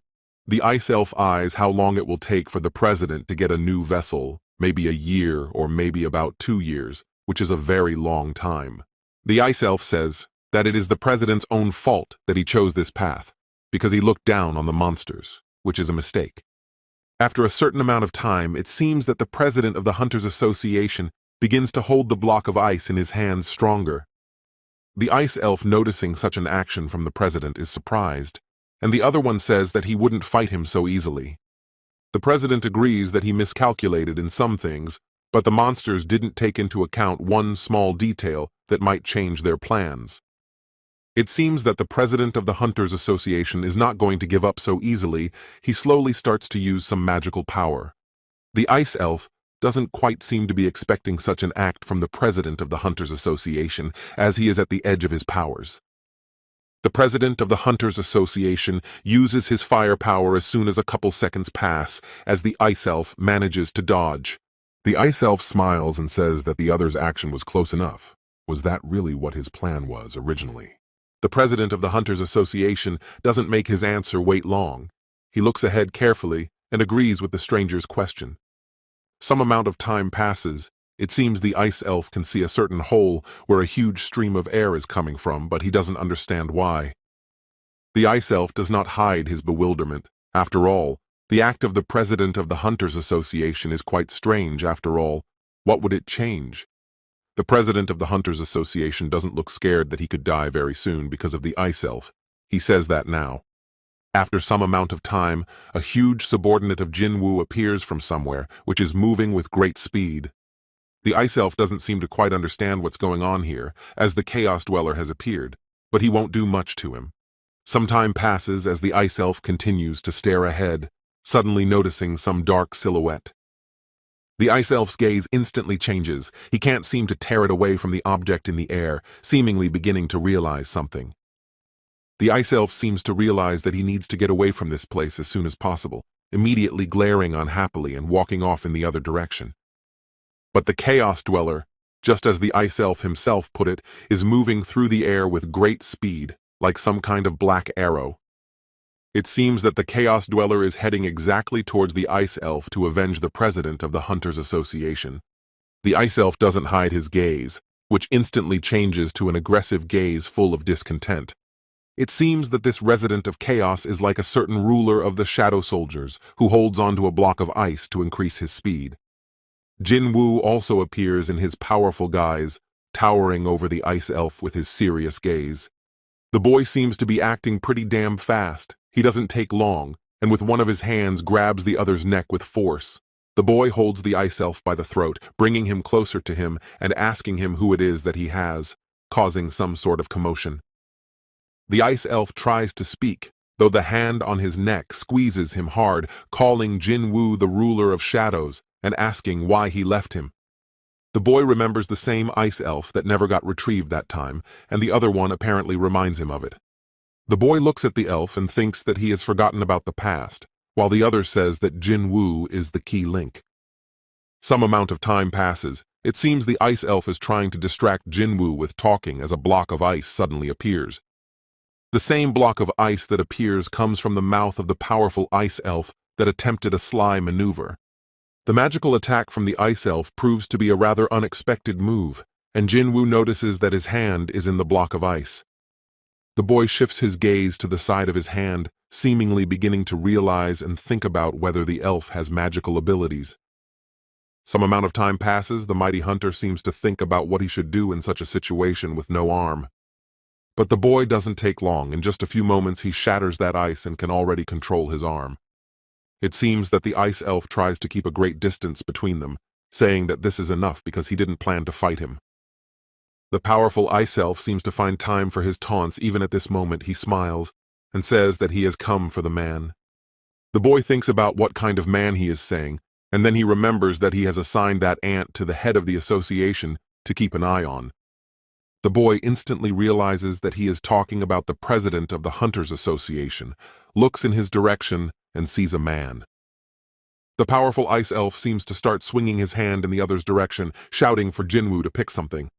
The ice elf eyes how long it will take for the president to get a new vessel, maybe a year or maybe about 2 years, which is a very long time. The ice elf says that it is the president's own fault that he chose this path, because he looked down on the monsters, which is a mistake. After a certain amount of time, it seems that the president of the Hunters Association begins to hold the block of ice in his hands stronger. The ice elf, noticing such an action from the president, is surprised, and the other one says that he wouldn't fight him so easily. The president agrees that he miscalculated in some things, but the monsters didn't take into account one small detail that might change their plans. It seems that the president of the Hunters Association is not going to give up so easily. He slowly starts to use some magical power. The ice elf doesn't quite seem to be expecting such an act from the president of the Hunters Association, as he is at the edge of his powers. The president of the Hunters Association uses his firepower as soon as a couple seconds pass, as the ice elf manages to dodge. The ice elf smiles and says that the other's action was close enough, Was that really what his plan was originally? The president of the Hunters Association doesn't make his answer wait long. He looks ahead carefully and agrees with the stranger's question. Some amount of time passes. It seems the ice elf can see a certain hole where a huge stream of air is coming from, but he doesn't understand why. The ice elf does not hide his bewilderment. After all, the act of the president of the Hunters Association is quite strange. After all, what would it change? The president of the Hunters Association doesn't look scared that he could die very soon because of the ice elf. He says that now. After some amount of time, a huge subordinate of Jinwoo appears from somewhere, which is moving with great speed. The ice elf doesn't seem to quite understand what's going on here, as the chaos dweller has appeared, but he won't do much to him. Some time passes as the ice elf continues to stare ahead, suddenly noticing some dark silhouette. The ice elf's gaze instantly changes. He can't seem to tear it away from the object in the air, seemingly beginning to realize something. The ice elf seems to realize that he needs to get away from this place as soon as possible, immediately glaring unhappily and walking off in the other direction. But the chaos dweller, just as the ice elf himself put it, is moving through the air with great speed, like some kind of black arrow. It seems that the chaos dweller is heading exactly towards the ice elf to avenge the president of the Hunters Association. The ice elf doesn't hide his gaze, which instantly changes to an aggressive gaze full of discontent. It seems that this resident of chaos is like a certain ruler of the shadow soldiers who holds onto a block of ice to increase his speed. Jinwoo also appears in his powerful guise, towering over the ice elf with his serious gaze. The boy seems to be acting pretty damn fast. He doesn't take long, and with one of his hands grabs the other's neck with force. The boy holds the ice elf by the throat, bringing him closer to him and asking him who it is that he has, causing some sort of commotion. The ice elf tries to speak, though the hand on his neck squeezes him hard, calling Jinwoo the ruler of shadows and asking why he left him. The boy remembers the same ice elf that never got retrieved that time, and the other one apparently reminds him of it. The boy looks at the elf and thinks that he has forgotten about the past, while the other says that Jinwoo is the key link. Some amount of time passes. It seems the ice elf is trying to distract Jinwoo with talking as a block of ice suddenly appears. The same block of ice that appears comes from the mouth of the powerful ice elf that attempted a sly maneuver. The magical attack from the ice elf proves to be a rather unexpected move, and Jinwoo notices that his hand is in the block of ice. The boy shifts his gaze to the side of his hand, seemingly beginning to realize and think about whether the elf has magical abilities. Some amount of time passes. The mighty hunter seems to think about what he should do in such a situation with no arm. But the boy doesn't take long. In just a few moments he shatters that ice and can already control his arm. It seems that the ice elf tries to keep a great distance between them, saying that this is enough because he didn't plan to fight him. The powerful ice elf seems to find time for his taunts. Even at this moment he smiles and says that he has come for the man. The boy thinks about what kind of man he is saying, and then he remembers that he has assigned that ant to the head of the association to keep an eye on. The boy instantly realizes that he is talking about the president of the Hunters Association, looks in his direction, and sees a man. The powerful ice elf seems to start swinging his hand in the other's direction, shouting for Jinwoo to pick something.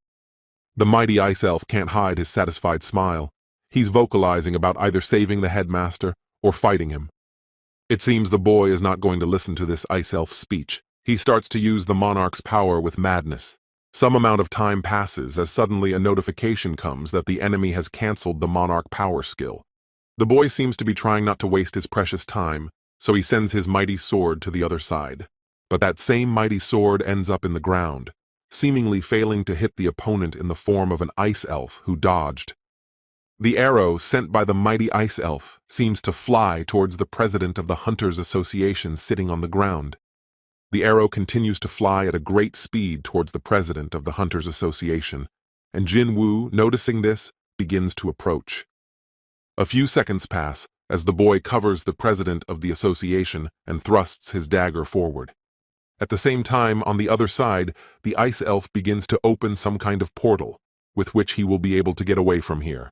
The mighty ice elf can't hide his satisfied smile. He's vocalizing about either saving the headmaster or fighting him. It seems the boy is not going to listen to this ice elf's speech. He starts to use the monarch's power with madness. Some amount of time passes as suddenly a notification comes that the enemy has cancelled the monarch power skill. The boy seems to be trying not to waste his precious time, so he sends his mighty sword to the other side. But that same mighty sword ends up in the ground, seemingly failing to hit the opponent in the form of an ice elf who dodged. The arrow sent by the mighty ice elf seems to fly towards the president of the Hunters Association sitting on the ground. The arrow continues to fly at a great speed towards the president of the Hunters Association, and Jinwoo, noticing this, begins to approach. A few seconds pass as the boy covers the president of the association and thrusts his dagger forward. At the same time, on the other side, the ice elf begins to open some kind of portal, with which he will be able to get away from here.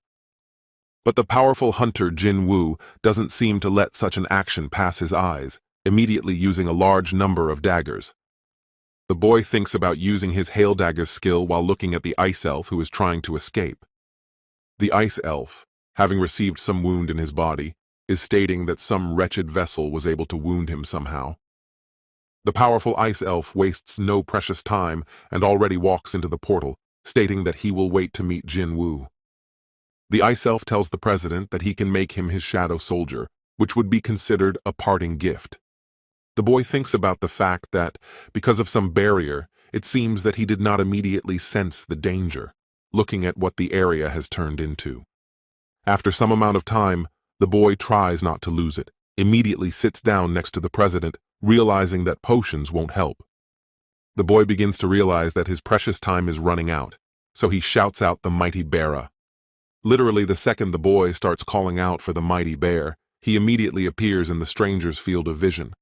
But the powerful hunter Jinwoo doesn't seem to let such an action pass his eyes, immediately using a large number of daggers. The boy thinks about using his Haildaga's skill while looking at the ice elf who is trying to escape. The ice elf, having received some wound in his body, is stating that some wretched vessel was able to wound him somehow. The powerful ice elf wastes no precious time and already walks into the portal, stating that he will wait to meet Jinwoo. The ice elf tells the president that he can make him his shadow soldier, which would be considered a parting gift. The boy thinks about the fact that, because of some barrier, it seems that he did not immediately sense the danger, looking at what the area has turned into. After some amount of time, the boy tries not to lose it, immediately sits down next to the president, realizing that potions won't help. The boy begins to realize that his precious time is running out, so he shouts out the mighty bear. Literally, the second the boy starts calling out for the mighty bear, he immediately appears in the stranger's field of vision.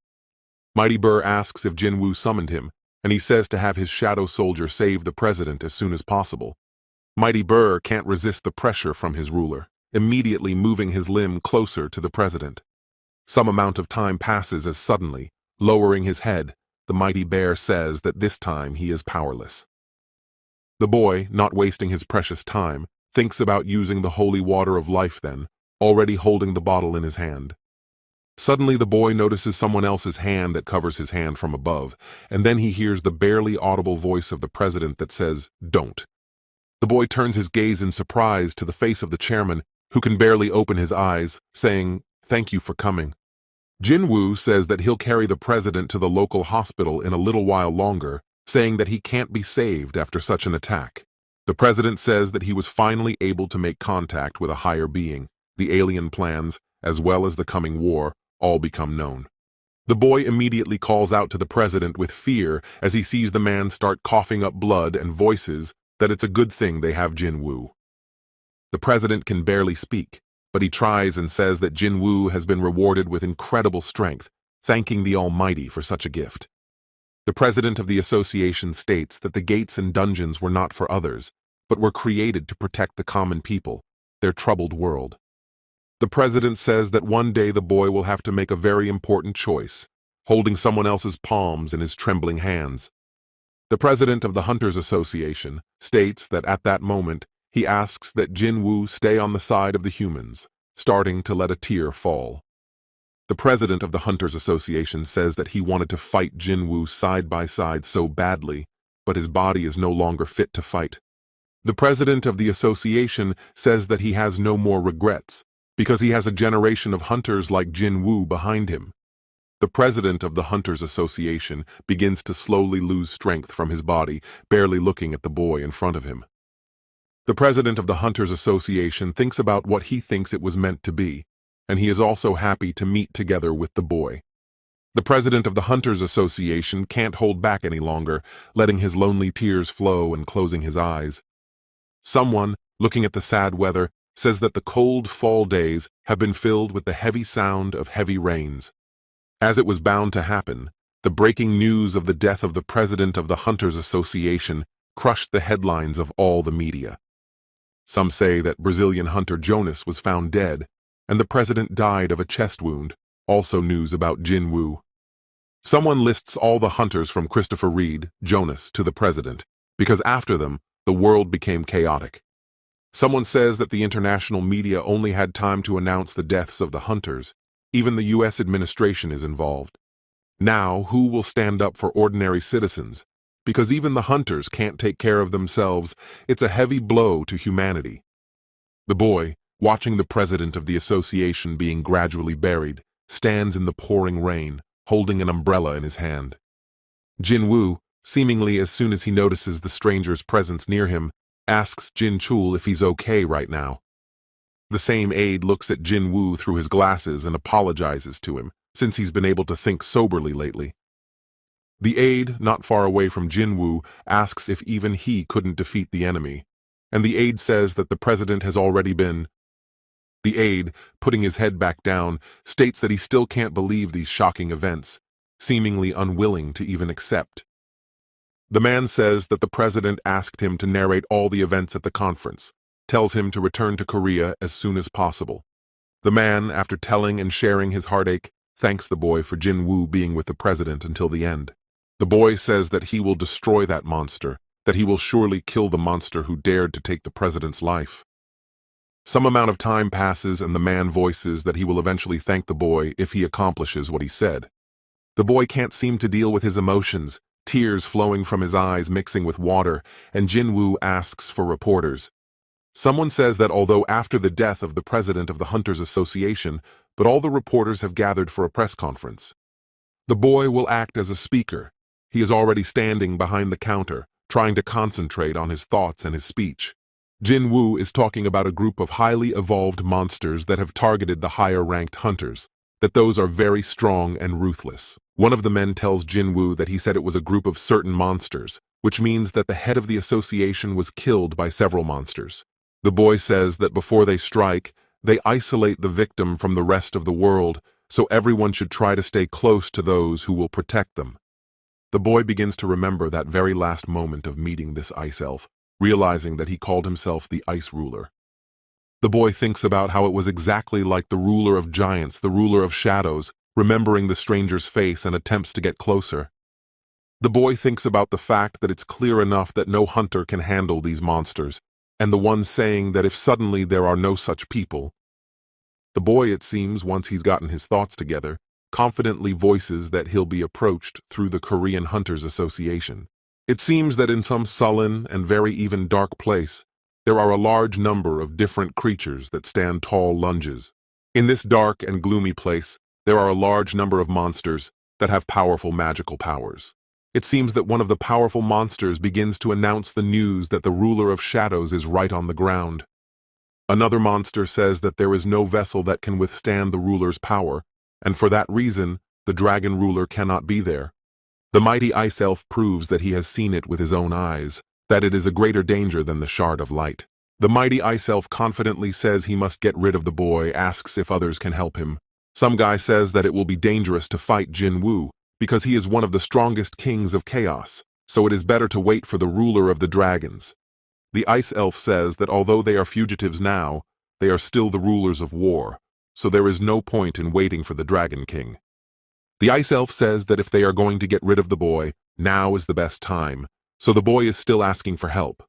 Mighty Bear asks if Jinwoo summoned him, and he says to have his shadow soldier save the president as soon as possible. Mighty Bear can't resist the pressure from his ruler, immediately moving his limb closer to the president. Some amount of time passes as suddenly, lowering his head, the mighty bear says that this time he is powerless. The boy, not wasting his precious time, thinks about using the holy water of life then, already holding the bottle in his hand. Suddenly the boy notices someone else's hand that covers his hand from above, and then he hears the barely audible voice of the president that says, "Don't." The boy turns his gaze in surprise to the face of the chairman, who can barely open his eyes, saying, "Thank you for coming." Jinwoo says that he'll carry the president to the local hospital in a little while longer, saying that he can't be saved after such an attack. The president says that he was finally able to make contact with a higher being. The alien plans, as well as the coming war, all become known. The boy immediately calls out to the president with fear as he sees the man start coughing up blood and voices that it's a good thing they have Jinwoo. The president can barely speak, but he tries and says that Jinwoo has been rewarded with incredible strength, thanking the Almighty for such a gift. The president of the association states that the gates and dungeons were not for others, but were created to protect the common people, their troubled world. The president says that one day the boy will have to make a very important choice, holding someone else's palms in his trembling hands. The president of the Hunters Association states that at that moment, he asks that Jinwoo stay on the side of the humans, starting to let a tear fall. The president of the Hunters Association says that he wanted to fight Jinwoo side by side so badly, but his body is no longer fit to fight. The president of the association says that he has no more regrets, because he has a generation of hunters like Jinwoo behind him. The president of the Hunters Association begins to slowly lose strength from his body, barely looking at the boy in front of him. The president of the Hunters Association thinks about what he thinks it was meant to be, and he is also happy to meet together with the boy. The president of the Hunters Association can't hold back any longer, letting his lonely tears flow and closing his eyes. Someone, looking at the sad weather, says that the cold fall days have been filled with the heavy sound of heavy rains. As it was bound to happen, the breaking news of the death of the president of the Hunters Association crushed the headlines of all the media. Some say that Brazilian hunter Jonas was found dead, and the president died of a chest wound, also news about Jinwoo. Someone lists all the hunters from Christopher Reed, Jonas, to the president, because after them, the world became chaotic. Someone says that the international media only had time to announce the deaths of the hunters. Even the U.S. administration is involved. Now, who will stand up for ordinary citizens? Because even the hunters can't take care of themselves, it's a heavy blow to humanity. The boy, watching the president of the association being gradually buried, stands in the pouring rain, holding an umbrella in his hand. Jinwoo, seemingly as soon as he notices the stranger's presence near him, asks Jin-chul if he's okay right now. The same aide looks at Jinwoo through his glasses and apologizes to him, since he's been able to think soberly lately. The aide, not far away from Jinwoo, asks if even he couldn't defeat the enemy, and the aide says that the president has already been. The aide, putting his head back down, states that he still can't believe these shocking events, seemingly unwilling to even accept. The man says that the president asked him to narrate all the events at the conference, tells him to return to Korea as soon as possible. The man, after telling and sharing his heartache, thanks the boy for Jinwoo being with the president until the end. The boy says that he will destroy that monster, that he will surely kill the monster who dared to take the president's life. Some amount of time passes and the man voices that he will eventually thank the boy if he accomplishes what he said. The boy can't seem to deal with his emotions, tears flowing from his eyes mixing with water, and Jinwoo asks for reporters. Someone says that although after the death of the president of the Hunters Association, but all the reporters have gathered for a press conference. The boy will act as a speaker. He is already standing behind the counter, trying to concentrate on his thoughts and his speech. Jinwoo is talking about a group of highly evolved monsters that have targeted the higher-ranked hunters, that those are very strong and ruthless. One of the men tells Jinwoo that he said it was a group of certain monsters, which means that the head of the association was killed by several monsters. The boy says that before they strike, they isolate the victim from the rest of the world, so everyone should try to stay close to those who will protect them. The boy begins to remember that very last moment of meeting this ice elf, realizing that he called himself the Ice Ruler. The boy thinks about how it was exactly like the ruler of giants, the ruler of shadows, remembering the stranger's face and attempts to get closer. The boy thinks about the fact that it's clear enough that no hunter can handle these monsters, and the one saying that if suddenly there are no such people. The boy, it seems, once he's gotten his thoughts together, confidently voices that he'll be approached through the Korean Hunters Association. It seems that in some sullen and very even dark place, there are a large number of different creatures that stand tall lunges. In this dark and gloomy place, there are a large number of monsters that have powerful magical powers. It seems that one of the powerful monsters begins to announce the news that the ruler of shadows is right on the ground. Another monster says that there is no vessel that can withstand the ruler's power, and for that reason, the dragon ruler cannot be there. The mighty ice elf proves that he has seen it with his own eyes, that it is a greater danger than the shard of light. The mighty ice elf confidently says he must get rid of the boy, asks if others can help him. Some guy says that it will be dangerous to fight Jinwoo, because he is one of the strongest kings of chaos, so it is better to wait for the ruler of the dragons. The ice elf says that although they are fugitives now, they are still the rulers of war, so there is no point in waiting for the dragon king. The ice elf says that if they are going to get rid of the boy, now is the best time, so the boy is still asking for help.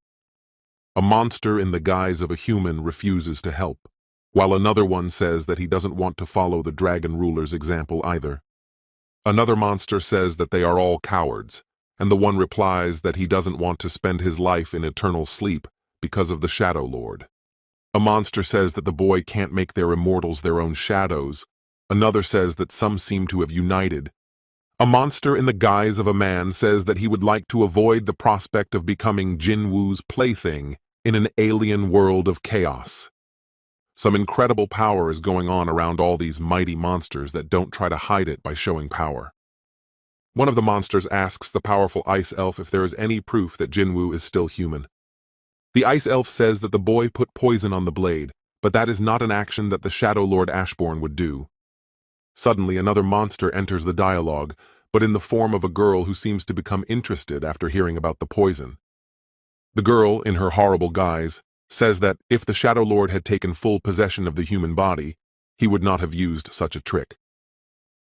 A monster in the guise of a human refuses to help, while another one says that he doesn't want to follow the dragon ruler's example either. Another monster says that they are all cowards, and the one replies that he doesn't want to spend his life in eternal sleep because of the Shadow Lord. A monster says that the boy can't make their immortals their own shadows. Another says that some seem to have united. A monster in the guise of a man says that he would like to avoid the prospect of becoming Jinwoo's plaything in an alien world of chaos. Some incredible power is going on around all these mighty monsters that don't try to hide it by showing power. One of the monsters asks the powerful ice elf if there is any proof that Jinwoo is still human. The ice elf says that the boy put poison on the blade, but that is not an action that the Shadow Lord Ashbourne would do. Suddenly, another monster enters the dialogue, but in the form of a girl who seems to become interested after hearing about the poison. The girl, in her horrible guise, says that if the Shadow Lord had taken full possession of the human body, he would not have used such a trick.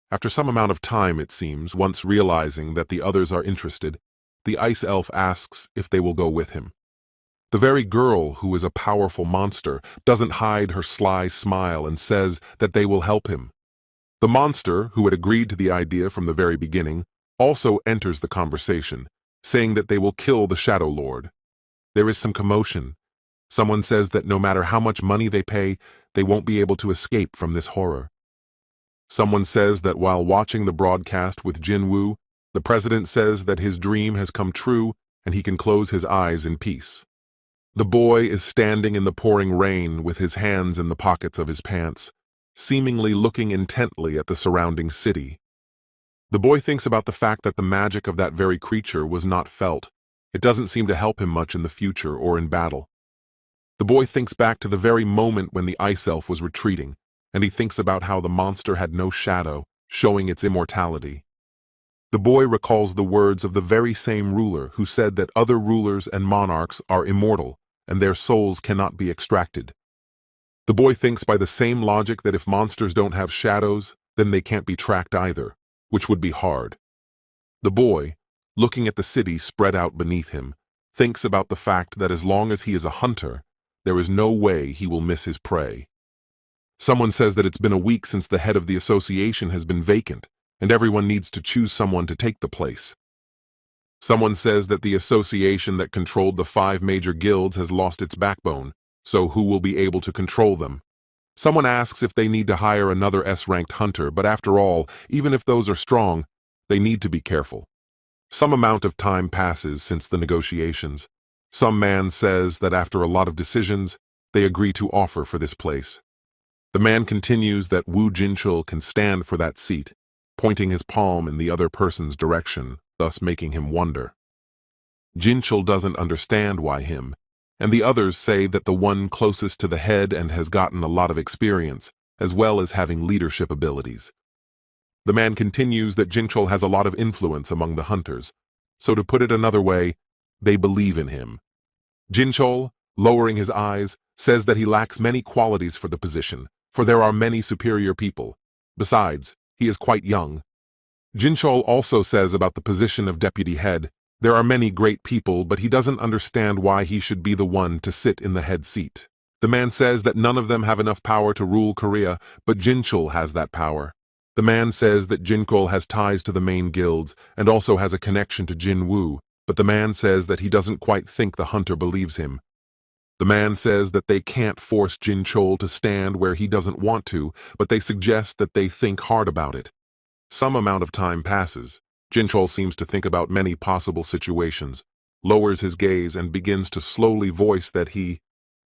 After some amount of time, it seems, once realizing that the others are interested, the ice elf asks if they will go with him. The very girl, who is a powerful monster, doesn't hide her sly smile and says that they will help him. The monster, who had agreed to the idea from the very beginning, also enters the conversation, saying that they will kill the Shadow Lord. There is some commotion. Someone says that no matter how much money they pay, they won't be able to escape from this horror. Someone says that while watching the broadcast with Jinwoo, the president says that his dream has come true and he can close his eyes in peace. The boy is standing in the pouring rain with his hands in the pockets of his pants, seemingly looking intently at the surrounding city. The boy thinks about the fact that the magic of that very creature was not felt. It doesn't seem to help him much in the future or in battle. The boy thinks back to the very moment when the ice elf was retreating, and he thinks about how the monster had no shadow, showing its immortality. The boy recalls the words of the very same ruler who said that other rulers and monarchs are immortal, and their souls cannot be extracted. The boy thinks by the same logic that if monsters don't have shadows, then they can't be tracked either, which would be hard. The boy, looking at the city spread out beneath him, thinks about the fact that as long as he is a hunter, there is no way he will miss his prey. Someone says that it's been a week since the head of the association has been vacant, and everyone needs to choose someone to take the place. Someone says that the association that controlled the 5 major guilds has lost its backbone, so who will be able to control them? Someone asks if they need to hire another S-ranked hunter, but after all, even if those are strong, they need to be careful. Some amount of time passes since the negotiations. Some man says that after a lot of decisions, they agree to offer for this place. The man continues that Woo Jin-chul can stand for that seat, pointing his palm in the other person's direction, thus making him wonder. Jin-chul doesn't understand why him, and the others say that the one closest to the head and has gotten a lot of experience, as well as having leadership abilities. The man continues that Jin-chul has a lot of influence among the hunters, so to put it another way, they believe in him. Jin-chul, lowering his eyes, says that he lacks many qualities for the position, for there are many superior people. Besides, he is quite young. Jin-chul also says about the position of deputy head, there are many great people, but he doesn't understand why he should be the one to sit in the head seat. The man says that none of them have enough power to rule Korea, but Jin-chul has that power. The man says that Jin-chul has ties to the main guilds and also has a connection to Jinwoo, but the man says that he doesn't quite think the hunter believes him. The man says that they can't force Jin-chul to stand where he doesn't want to, but they suggest that they think hard about it. Some amount of time passes. Jin-chul seems to think about many possible situations, lowers his gaze and begins to slowly voice that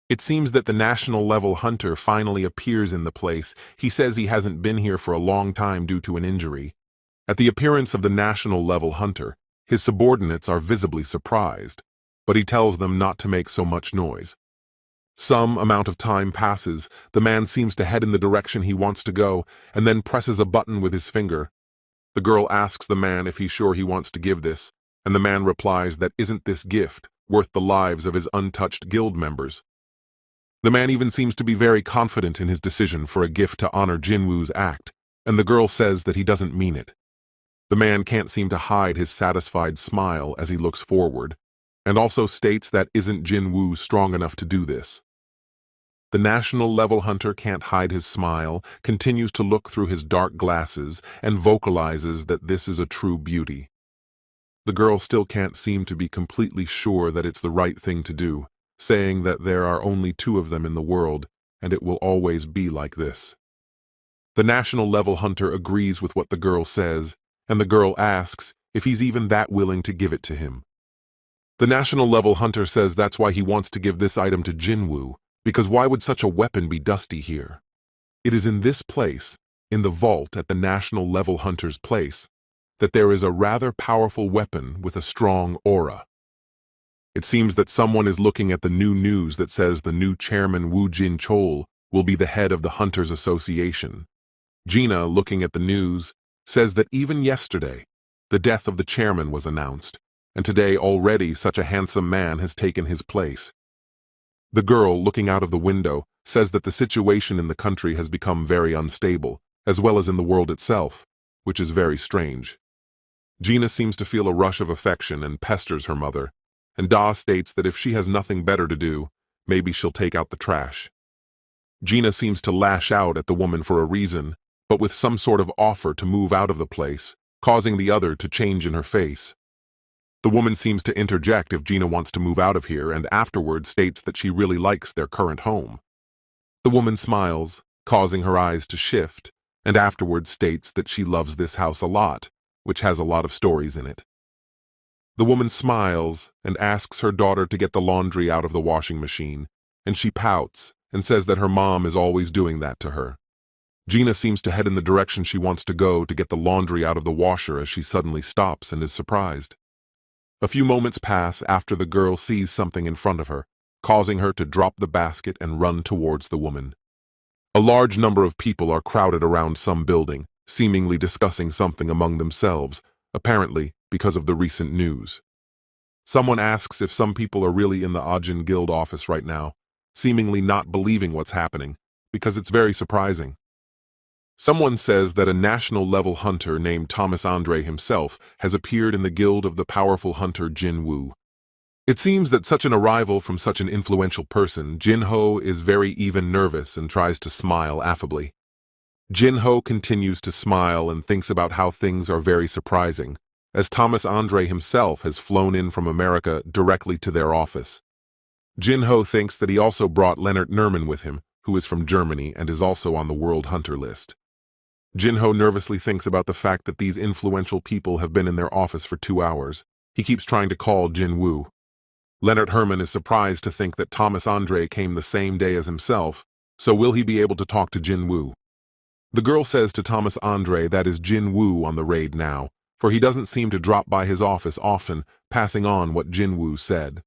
It seems that the national-level hunter finally appears in the place. He says he hasn't been here for a long time due to an injury. At the appearance of the national-level hunter, his subordinates are visibly surprised, but he tells them not to make so much noise. Some amount of time passes. The man seems to head in the direction he wants to go, and then presses a button with his finger. The girl asks the man if he's sure he wants to give this, and the man replies that isn't this gift worth the lives of his untouched guild members. The man even seems to be very confident in his decision for a gift to honor Jinwoo's act, and the girl says that he doesn't mean it. The man can't seem to hide his satisfied smile as he looks forward, and also states that isn't Jinwoo strong enough to do this. The national-level hunter can't hide his smile, continues to look through his dark glasses, and vocalizes that this is a true beauty. The girl still can't seem to be completely sure that it's the right thing to do, saying that there are only 2 of them in the world, and it will always be like this. The national-level hunter agrees with what the girl says, and the girl asks if he's even that willing to give it to him. The national-level hunter says that's why he wants to give this item to Jinwoo, because why would such a weapon be dusty here? It is in this place, in the vault at the national-level hunter's place, that there is a rather powerful weapon with a strong aura. It seems that someone is looking at the new news that says the new chairman Woo Jin-chul will be the head of the Hunters Association. Gina, looking at the news, says that even yesterday, the death of the chairman was announced, and today already such a handsome man has taken his place. The girl, looking out of the window, says that the situation in the country has become very unstable, as well as in the world itself, which is very strange. Gina seems to feel a rush of affection and pesters her mother, and Da states that if she has nothing better to do, maybe she'll take out the trash. Gina seems to lash out at the woman for a reason, but with some sort of offer to move out of the place, causing the other to change in her face. The woman seems to interject if Gina wants to move out of here and afterward states that she really likes their current home. The woman smiles, causing her eyes to shift, and afterward states that she loves this house a lot, which has a lot of stories in it. The woman smiles and asks her daughter to get the laundry out of the washing machine, and she pouts and says that her mom is always doing that to her. Gina seems to head in the direction she wants to go to get the laundry out of the washer as she suddenly stops and is surprised. A few moments pass after the girl sees something in front of her, causing her to drop the basket and run towards the woman. A large number of people are crowded around some building, seemingly discussing something among themselves, apparently because of the recent news. Someone asks if some people are really in the Ajin Guild office right now, seemingly not believing what's happening, because it's very surprising. Someone says that a national-level hunter named Thomas Andre himself has appeared in the guild of the powerful hunter Jinwoo. It seems that such an arrival from such an influential person, Jinho is very even nervous and tries to smile affably. Jinho continues to smile and thinks about how things are very surprising, as Thomas Andre himself has flown in from America directly to their office. Jinho thinks that he also brought Leonard Nerman with him, who is from Germany and is also on the World Hunter list. Jinho nervously thinks about the fact that these influential people have been in their office for 2 hours. He keeps trying to call Jinwoo. Leonard Herman is surprised to think that Thomas Andre came the same day as himself, so will he be able to talk to Jinwoo? The girl says to Thomas Andre that is Jinwoo on the raid now, for he doesn't seem to drop by his office often, passing on what Jinwoo said.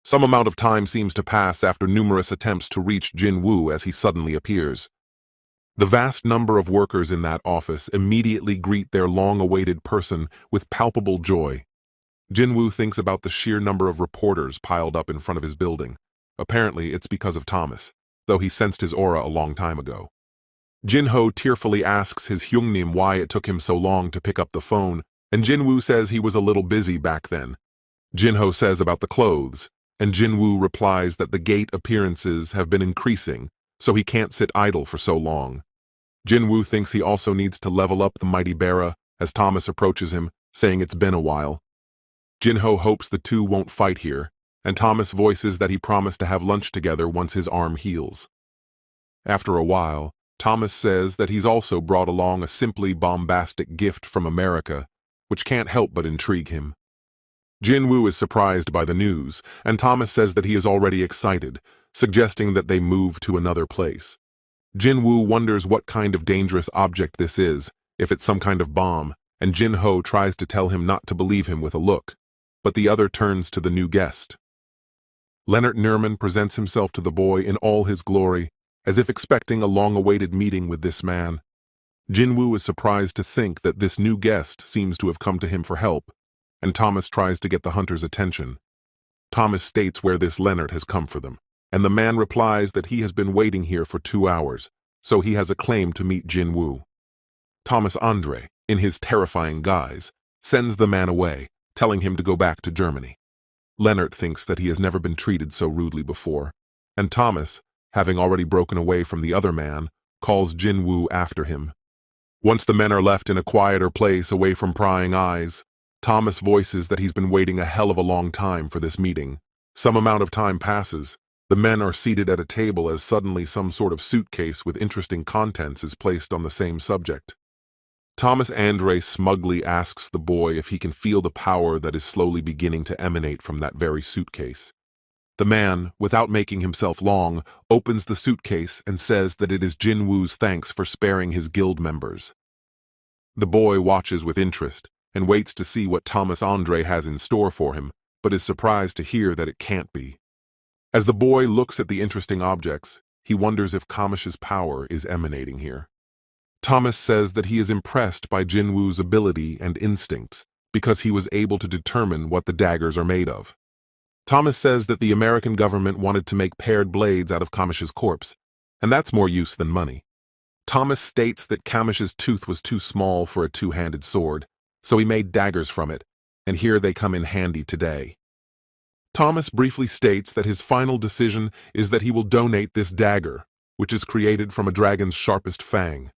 Some amount of time seems to pass after numerous attempts to reach Jinwoo as he suddenly appears. The vast number of workers in that office immediately greet their long-awaited person with palpable joy. Jinwoo thinks about the sheer number of reporters piled up in front of his building. Apparently, it's because of Thomas, though he sensed his aura a long time ago. Jinho tearfully asks his Hyungnim why it took him so long to pick up the phone, and Jinwoo says he was a little busy back then. Jinho says about the clothes, and Jinwoo replies that the gate appearances have been increasing, so he can't sit idle for so long. Jinwoo thinks he also needs to level up the mighty Bara as Thomas approaches him, saying it's been a while. Jinho hopes the two won't fight here, and Thomas voices that he promised to have lunch together once his arm heals. After a while, Thomas says that he's also brought along a simply bombastic gift from America, which can't help but intrigue him. Jinwoo is surprised by the news, and Thomas says that he is already excited, suggesting that they move to another place. Jinwoo wonders what kind of dangerous object this is, if it's some kind of bomb, and Jinho tries to tell him not to believe him with a look, but the other turns to the new guest. Leonard Nerman presents himself to the boy in all his glory, as if expecting a long-awaited meeting with this man. Jinwoo is surprised to think that this new guest seems to have come to him for help, and Thomas tries to get the hunter's attention. Thomas states where this Leonard has come for them, and the man replies that he has been waiting here for 2 hours, so he has a claim to meet Jinwoo. Thomas Andre, in his terrifying guise, sends the man away, telling him to go back to Germany. Leonard thinks that he has never been treated so rudely before, and Thomas, having already broken away from the other man, calls Jinwoo after him. Once the men are left in a quieter place away from prying eyes, Thomas voices that he's been waiting a hell of a long time for this meeting. Some amount of time passes. The men are seated at a table as suddenly some sort of suitcase with interesting contents is placed on the same subject. Thomas Andre smugly asks the boy if he can feel the power that is slowly beginning to emanate from that very suitcase. The man, without making himself long, opens the suitcase and says that it is Jinwoo's thanks for sparing his guild members. The boy watches with interest and waits to see what Thomas Andre has in store for him, but is surprised to hear that it can't be. As the boy looks at the interesting objects, he wonders if Kamish's power is emanating here. Thomas says that he is impressed by Jinwoo's ability and instincts because he was able to determine what the daggers are made of. Thomas says that the American government wanted to make paired blades out of Kamish's corpse, and that's more use than money. Thomas states that Kamish's tooth was too small for a two-handed sword, so he made daggers from it, and here they come in handy today. Thomas briefly states that his final decision is that he will donate this dagger, which is created from a dragon's sharpest fang.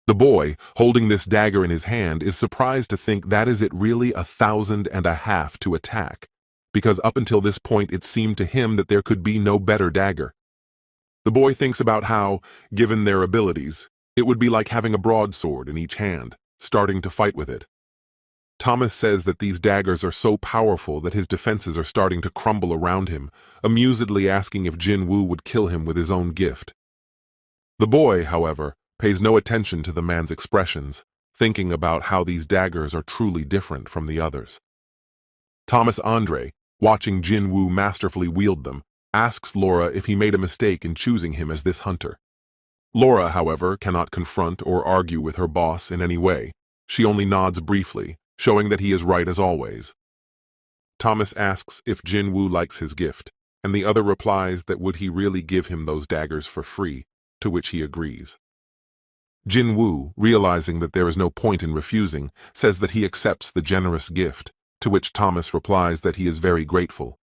The boy, holding this dagger in his hand, is surprised to think that is it really 1,500 to attack, because up until this point it seemed to him that there could be no better dagger. The boy thinks about how, given their abilities, it would be like having a broadsword in each hand, starting to fight with it. Thomas says that these daggers are so powerful that his defenses are starting to crumble around him, amusedly asking if Jinwoo would kill him with his own gift. The boy, however, pays no attention to the man's expressions, thinking about how these daggers are truly different from the others. Thomas Andre, watching Jinwoo masterfully wield them, asks Laura if he made a mistake in choosing him as this hunter. Laura, however, cannot confront or argue with her boss in any way. She only nods briefly, showing that he is right as always. Thomas asks if Jinwoo likes his gift, and the other replies that would he really give him those daggers for free, to which he agrees. Jinwoo, realizing that there is no point in refusing, says that he accepts the generous gift, to which Thomas replies that he is very grateful.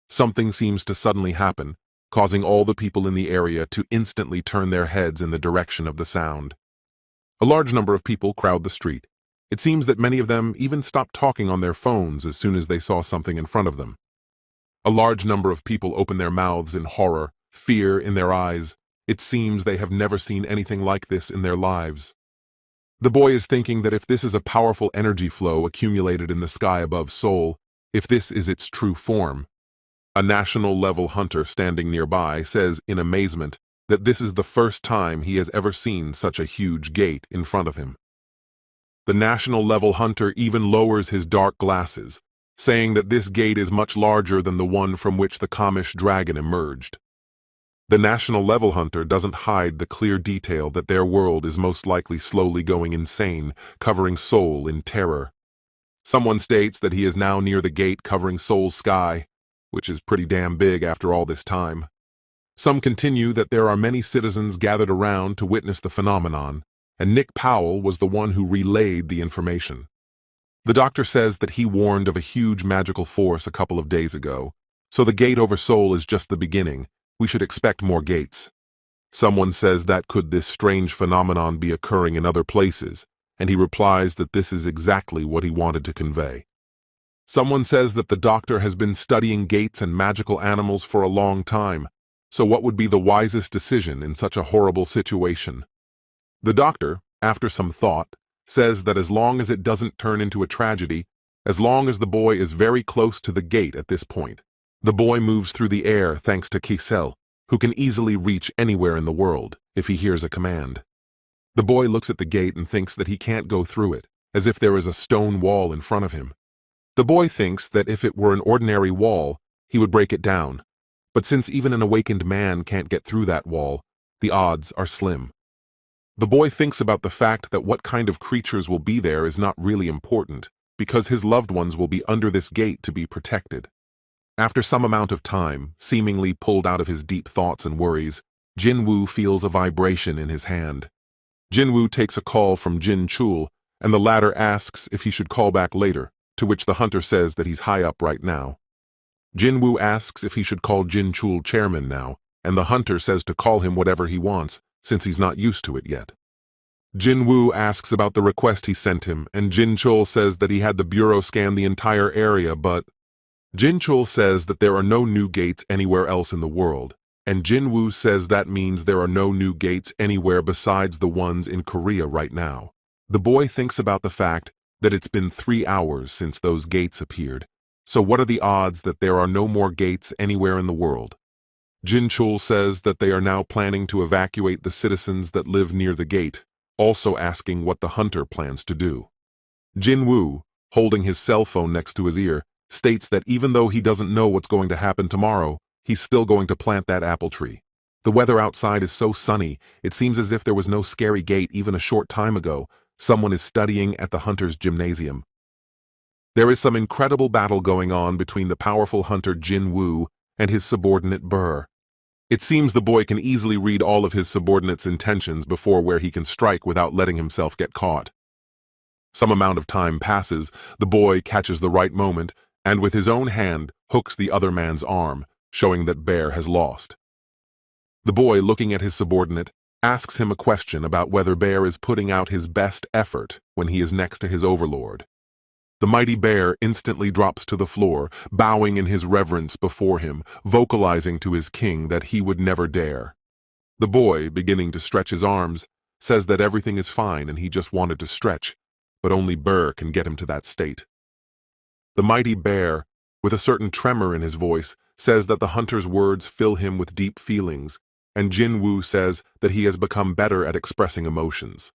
Something seems to suddenly happen, causing all the people in the area to instantly turn their heads in the direction of the sound. A large number of people crowd the street. It seems that many of them even stopped talking on their phones as soon as they saw something in front of them. A large number of people open their mouths in horror, fear in their eyes. It seems they have never seen anything like this in their lives. The boy is thinking that if this is a powerful energy flow accumulated in the sky above Seoul, if this is its true form. A national-level hunter standing nearby says in amazement that this is the first time he has ever seen such a huge gate in front of him. The national-level hunter even lowers his dark glasses, saying that this gate is much larger than the one from which the Kamish dragon emerged. The national-level hunter doesn't hide the clear detail that their world is most likely slowly going insane, covering Seoul in terror. Someone states that he is now near the gate covering Seoul's sky, which is pretty damn big after all this time. Some continue that there are many citizens gathered around to witness the phenomenon, and Nick Powell was the one who relayed the information. The doctor says that he warned of a huge magical force a couple of days ago, so the gate over Seoul is just the beginning. We should expect more gates. Someone says that could this strange phenomenon be occurring in other places, and he replies that this is exactly what he wanted to convey. Someone says that the doctor has been studying gates and magical animals for a long time, so what would be the wisest decision in such a horrible situation? The doctor, after some thought, says that as long as it doesn't turn into a tragedy, as long as the boy is very close to the gate at this point. The boy moves through the air thanks to Kisel, who can easily reach anywhere in the world if he hears a command. The boy looks at the gate and thinks that he can't go through it, as if there is a stone wall in front of him. The boy thinks that if it were an ordinary wall, he would break it down. But since even an awakened man can't get through that wall, the odds are slim. The boy thinks about the fact that what kind of creatures will be there is not really important, because his loved ones will be under this gate to be protected. After some amount of time, seemingly pulled out of his deep thoughts and worries, Jinwoo feels a vibration in his hand. Jinwoo takes a call from Jin Chul, and the latter asks if he should call back later, to which the hunter says that he's high up right now. Jinwoo asks if he should call Jin Chul chairman now, and the hunter says to call him whatever he wants, since he's not used to it yet. Jinwoo asks about the request he sent him, and Jin Chul says that he had the bureau scan the entire area, but Jin Chul says that there are no new gates anywhere else in the world, and Jinwoo says that means there are no new gates anywhere besides the ones in Korea right now. The boy thinks about the fact that it's been 3 hours since those gates appeared, so what are the odds that there are no more gates anywhere in the world? Jin Chul says that they are now planning to evacuate the citizens that live near the gate, also asking what the hunter plans to do. Jinwoo, holding his cell phone next to his ear, states that even though he doesn't know what's going to happen tomorrow, he's still going to plant that apple tree. The weather outside is so sunny, it seems as if there was no scary gate even a short time ago. Someone is studying at the hunter's gymnasium. There is some incredible battle going on between the powerful hunter Jinwoo and his subordinate Burr. It seems the boy can easily read all of his subordinate's intentions before where he can strike without letting himself get caught. Some amount of time passes, the boy catches the right moment, and with his own hand hooks the other man's arm, showing that Bear has lost. The boy, looking at his subordinate, asks him a question about whether Bear is putting out his best effort when he is next to his overlord. The mighty Bear instantly drops to the floor, bowing in his reverence before him, vocalizing to his king that he would never dare. The boy, beginning to stretch his arms, says that everything is fine and he just wanted to stretch, but only Bear can get him to that state. The mighty Bear, with a certain tremor in his voice, says that the hunter's words fill him with deep feelings, and Jinwoo says that he has become better at expressing emotions.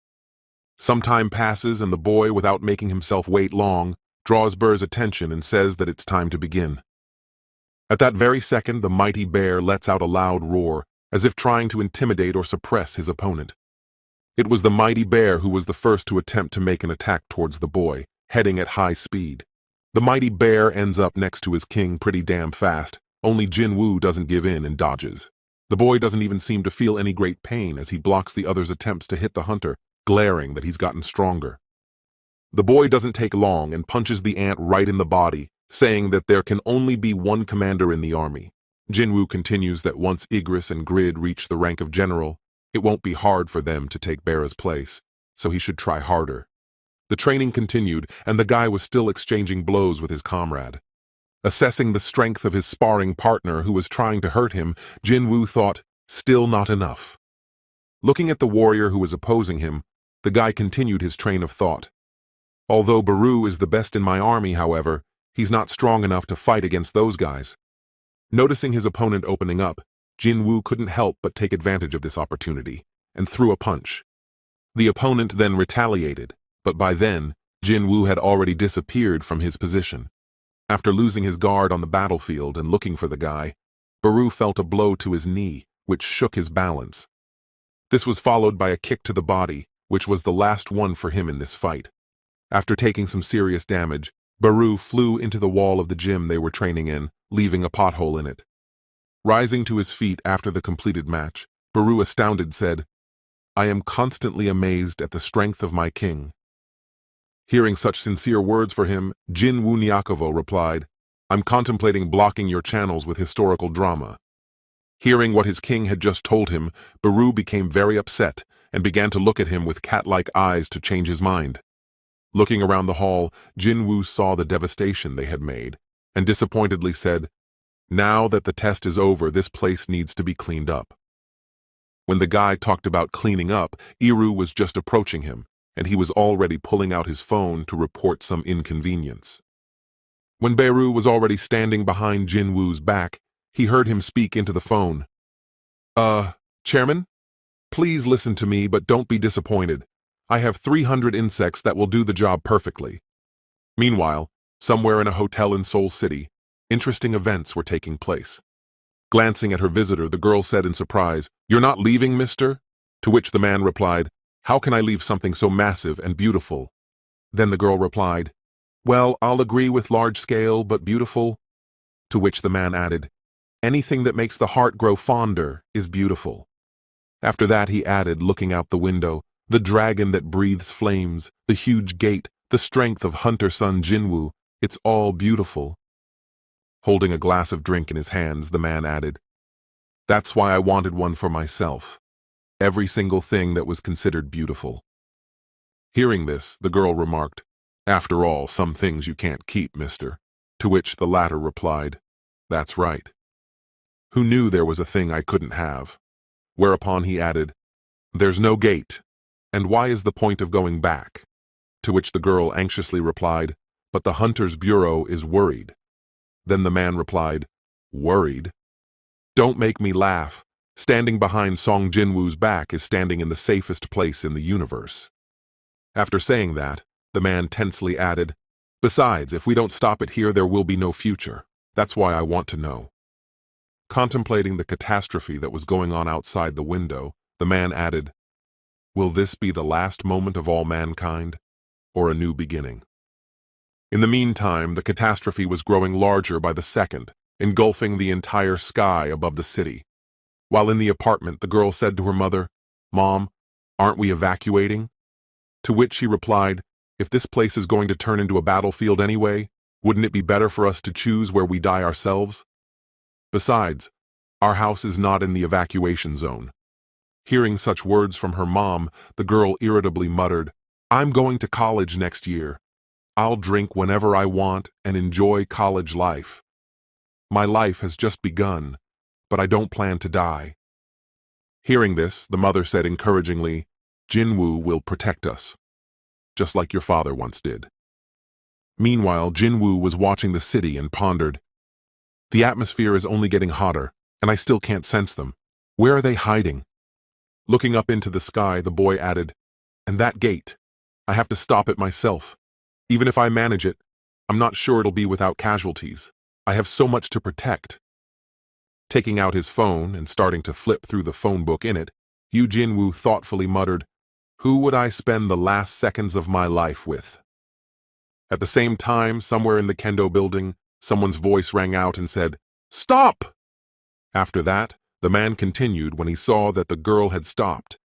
Some time passes and the boy, without making himself wait long, draws Bear's attention and says that it's time to begin. At that very second, the mighty Bear lets out a loud roar, as if trying to intimidate or suppress his opponent. It was the mighty Bear who was the first to attempt to make an attack towards the boy, heading at high speed. The mighty Bear ends up next to his king pretty damn fast, only Jinwoo doesn't give in and dodges. The boy doesn't even seem to feel any great pain as he blocks the other's attempts to hit the hunter, glaring that he's gotten stronger. The boy doesn't take long and punches the ant right in the body, saying that there can only be one commander in the army. Jinwoo continues that once Igris and Grid reach the rank of general, it won't be hard for them to take Bera's place, so he should try harder. The training continued, and the guy was still exchanging blows with his comrade. Assessing the strength of his sparring partner who was trying to hurt him, Jinwoo thought, still not enough. Looking at the warrior who was opposing him, the guy continued his train of thought. Although Baru is the best in my army, however, he's not strong enough to fight against those guys. Noticing his opponent opening up, Jinwoo couldn't help but take advantage of this opportunity, and threw a punch. The opponent then retaliated, but by then, Jinwoo had already disappeared from his position. After losing his guard on the battlefield and looking for the guy, Baru felt a blow to his knee, which shook his balance. This was followed by a kick to the body, which was the last one for him in this fight. After taking some serious damage, Baru flew into the wall of the gym they were training in, leaving a pothole in it. Rising to his feet after the completed match, Baru astounded said, "I am constantly amazed at the strength of my king." Hearing such sincere words for him, Jinwoo Nyakovo replied, "I'm contemplating blocking your channels with historical drama." Hearing what his king had just told him, Baru became very upset and began to look at him with cat-like eyes to change his mind. Looking around the hall, Jinwoo saw the devastation they had made, and disappointedly said, "Now that the test is over, this place needs to be cleaned up." When the guy talked about cleaning up, Iru was just approaching him, and he was already pulling out his phone to report some inconvenience. When Baru was already standing behind Jinwoo's back, he heard him speak into the phone. Chairman? Please listen to me, but don't be disappointed. I have 300 insects that will do the job perfectly." Meanwhile, somewhere in a hotel in Seoul City, interesting events were taking place. Glancing at her visitor, the girl said in surprise, "You're not leaving, mister?" To which the man replied, "How can I leave something so massive and beautiful?" Then the girl replied, "Well, I'll agree with large scale but beautiful." To which the man added, "Anything that makes the heart grow fonder is beautiful." After that he added, looking out the window, "The dragon that breathes flames, the huge gate, the strength of hunter son Jinwoo, it's all beautiful." Holding a glass of drink in his hands, the man added, "That's why I wanted one for myself. Every single thing that was considered beautiful." Hearing this, the girl remarked, "After all, some things you can't keep, mister." To which the latter replied, "That's right. Who knew there was a thing I couldn't have?" Whereupon he added, "There's no gate, and why is the point of going back?" To which the girl anxiously replied, "But the Hunter's Bureau is worried." Then the man replied, "Worried? Don't make me laugh. Standing behind Sung Jinwoo's back is standing in the safest place in the universe." After saying that, the man tensely added, "Besides, if we don't stop it here, there will be no future. That's why I want to know." Contemplating the catastrophe that was going on outside the window, the man added, "Will this be the last moment of all mankind, or a new beginning?" In the meantime, the catastrophe was growing larger by the second, engulfing the entire sky above the city. While in the apartment, the girl said to her mother, "Mom, aren't we evacuating?" To which she replied, "If this place is going to turn into a battlefield anyway, wouldn't it be better for us to choose where we die ourselves? Besides, our house is not in the evacuation zone." Hearing such words from her mom, the girl irritably muttered, "I'm going to college next year. I'll drink whenever I want and enjoy college life. My life has just begun, but I don't plan to die." Hearing this, the mother said encouragingly, "Jinwoo will protect us, just like your father once did." Meanwhile, Jinwoo was watching the city and pondered, "The atmosphere is only getting hotter, and I still can't sense them. Where are they hiding?" Looking up into the sky, the boy added, "And that gate. I have to stop it myself. Even if I manage it, I'm not sure it'll be without casualties. I have so much to protect." Taking out his phone and starting to flip through the phone book in it, Yu Jinwoo thoughtfully muttered, "Who would I spend the last seconds of my life with?" At the same time, somewhere in the kendo building, someone's voice rang out and said, "Stop!" After that, The man continued when he saw that the girl had stopped.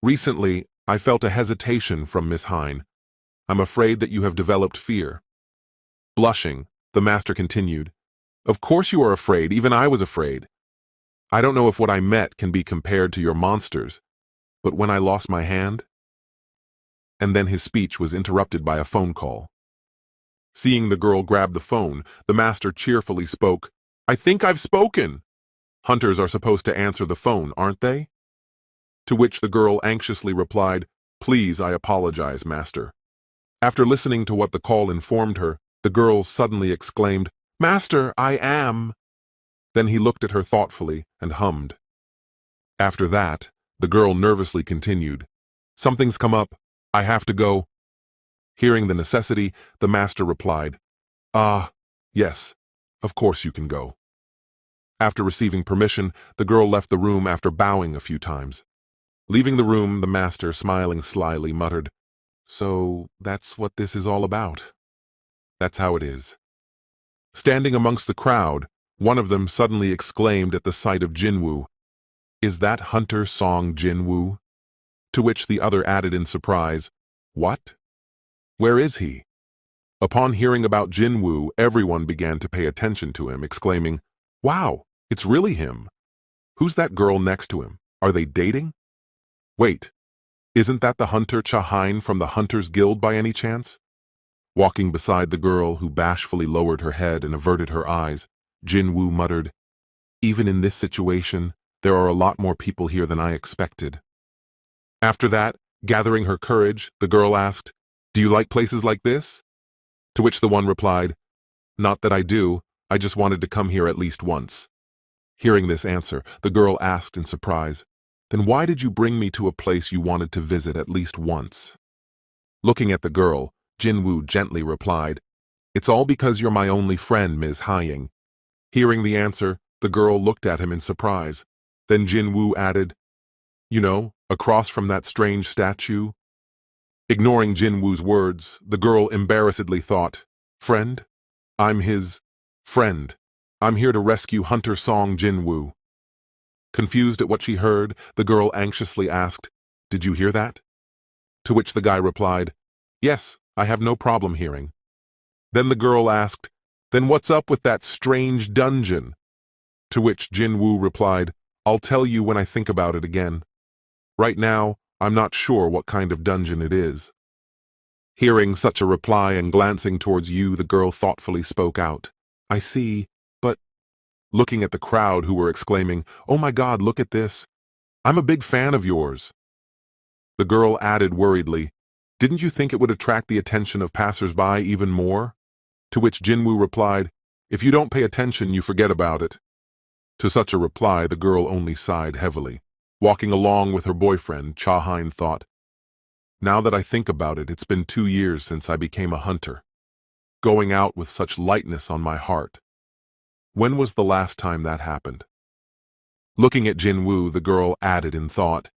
Recently, I felt a hesitation from Miss Hine. I'm afraid that you have developed fear. Blushing, the master continued, Of course you are afraid, even I was afraid. I don't know if what I met can be compared to your monsters, but when I lost my hand... And then his speech was interrupted by a phone call. Seeing the girl grab the phone, the master cheerfully spoke, I think I've spoken. Hunters are supposed to answer the phone, aren't they? To which the girl anxiously replied, Please, I apologize, master. After listening to what the call informed her, the girl suddenly exclaimed, Master, I am. Then he looked at her thoughtfully and hummed. After that, the girl nervously continued, Something's come up. I have to go. Hearing the necessity, the master replied, Yes, of course you can go. After receiving permission, the girl left the room after bowing a few times. Leaving the room, the master, smiling slyly, muttered, So that's what this is all about. That's how it is. Standing amongst the crowd, one of them suddenly exclaimed at the sight of Jinwoo, Is that Hunter Sung Jinwoo? To which the other added in surprise, What? Where is he? Upon hearing about Jinwoo, everyone began to pay attention to him, exclaiming, Wow, it's really him. Who's that girl next to him? Are they dating? Wait, isn't that the hunter Cha-Hein from the Hunters Guild by any chance? Walking beside the girl, who bashfully lowered her head and averted her eyes, Jinwoo muttered, Even in this situation, there are a lot more people here than I expected. After that, gathering her courage, the girl asked, Do you like places like this? To which the one replied, Not that I do, I just wanted to come here at least once. Hearing this answer, the girl asked in surprise, Then why did you bring me to a place you wanted to visit at least once? Looking at the girl, Jinwoo gently replied, It's all because you're my only friend, Ms. Hying. Hearing the answer, the girl looked at him in surprise. Then Jinwoo added, You know, across from that strange statue? Ignoring Jinwoo's words, the girl embarrassedly thought, Friend? I'm his friend. I'm here to rescue Hunter Sung Jinwoo. Confused at what she heard, the girl anxiously asked, Did you hear that? To which the guy replied, Yes, I have no problem hearing. Then the girl asked, Then what's up with that strange dungeon? To which Jinwoo replied, I'll tell you when I think about it again. Right now, I'm not sure what kind of dungeon it is. Hearing such a reply and glancing towards you, the girl thoughtfully spoke out, I see, but... Looking at the crowd who were exclaiming, Oh my God, look at this. I'm a big fan of yours. The girl added worriedly, Didn't you think it would attract the attention of passers-by even more? To which Jinwoo replied, If you don't pay attention, you forget about it. To such a reply, the girl only sighed heavily. Walking along with her boyfriend, Cha-Hein thought, Now that I think about it, it's been 2 years since I became a hunter. Going out with such lightness on my heart. When was the last time that happened? Looking at Jinwoo, the girl added in thought,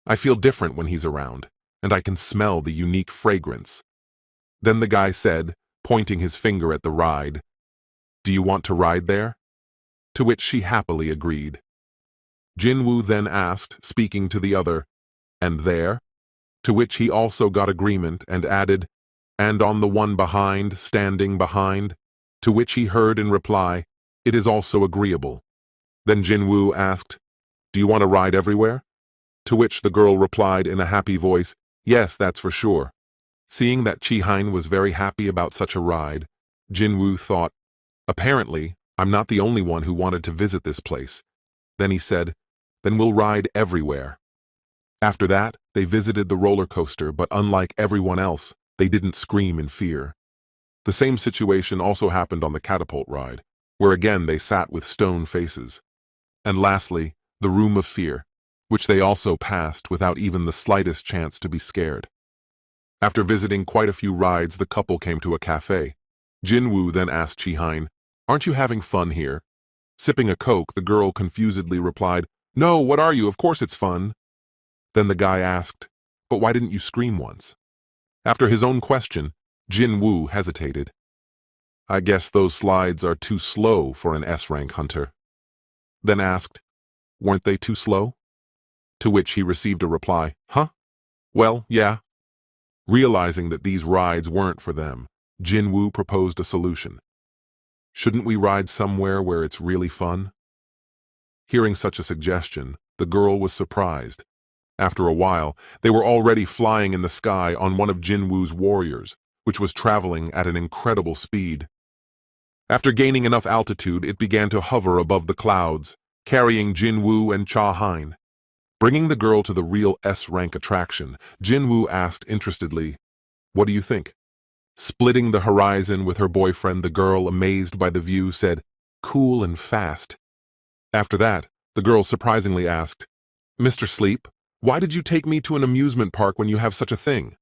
I feel different when he's around, and I can smell the unique fragrance. Then the guy said, pointing his finger at the ride, Do you want to ride there? To which she happily agreed. Jinwoo then asked, speaking to the other, And there? To which he also got agreement and added, And on the one behind, standing behind? To which he heard in reply, It is also agreeable. Then Jinwoo asked, Do you want to ride everywhere? To which the girl replied in a happy voice, Yes, that's for sure. Seeing that Chi-Hein was very happy about such a ride, Jinwoo thought, Apparently, I'm not the only one who wanted to visit this place. Then he said, Then we'll ride everywhere. After that, they visited the roller coaster, but unlike everyone else, they didn't scream in fear. The same situation also happened on the catapult ride, where again they sat with stone faces. And lastly, the room of fear, which they also passed without even the slightest chance to be scared. After visiting quite a few rides, the couple came to a cafe. Jinwoo then asked Chi-Hein, Aren't you having fun here? Sipping a Coke, the girl confusedly replied, No, what are you? Of course it's fun. Then the guy asked, But why didn't you scream once? After his own question, Jinwoo hesitated. I guess those slides are too slow for an S-rank hunter. Then asked, Weren't they too slow? To which he received a reply, huh? Well, yeah. Realizing that these rides weren't for them, Jinwoo proposed a solution. Shouldn't we ride somewhere where it's really fun? Hearing such a suggestion, the girl was surprised. After a while, they were already flying in the sky on one of Jinwoo's warriors, which was traveling at an incredible speed. After gaining enough altitude, it began to hover above the clouds, carrying Jinwoo and Cha-Hein. Bringing the girl to the real S-rank attraction, Jinwoo asked interestedly, "What do you think?" Splitting the horizon with her boyfriend, the girl, amazed by the view, said, "Cool and fast." After that, the girl surprisingly asked, "Mr. Sleep, why did you take me to an amusement park when you have such a thing?"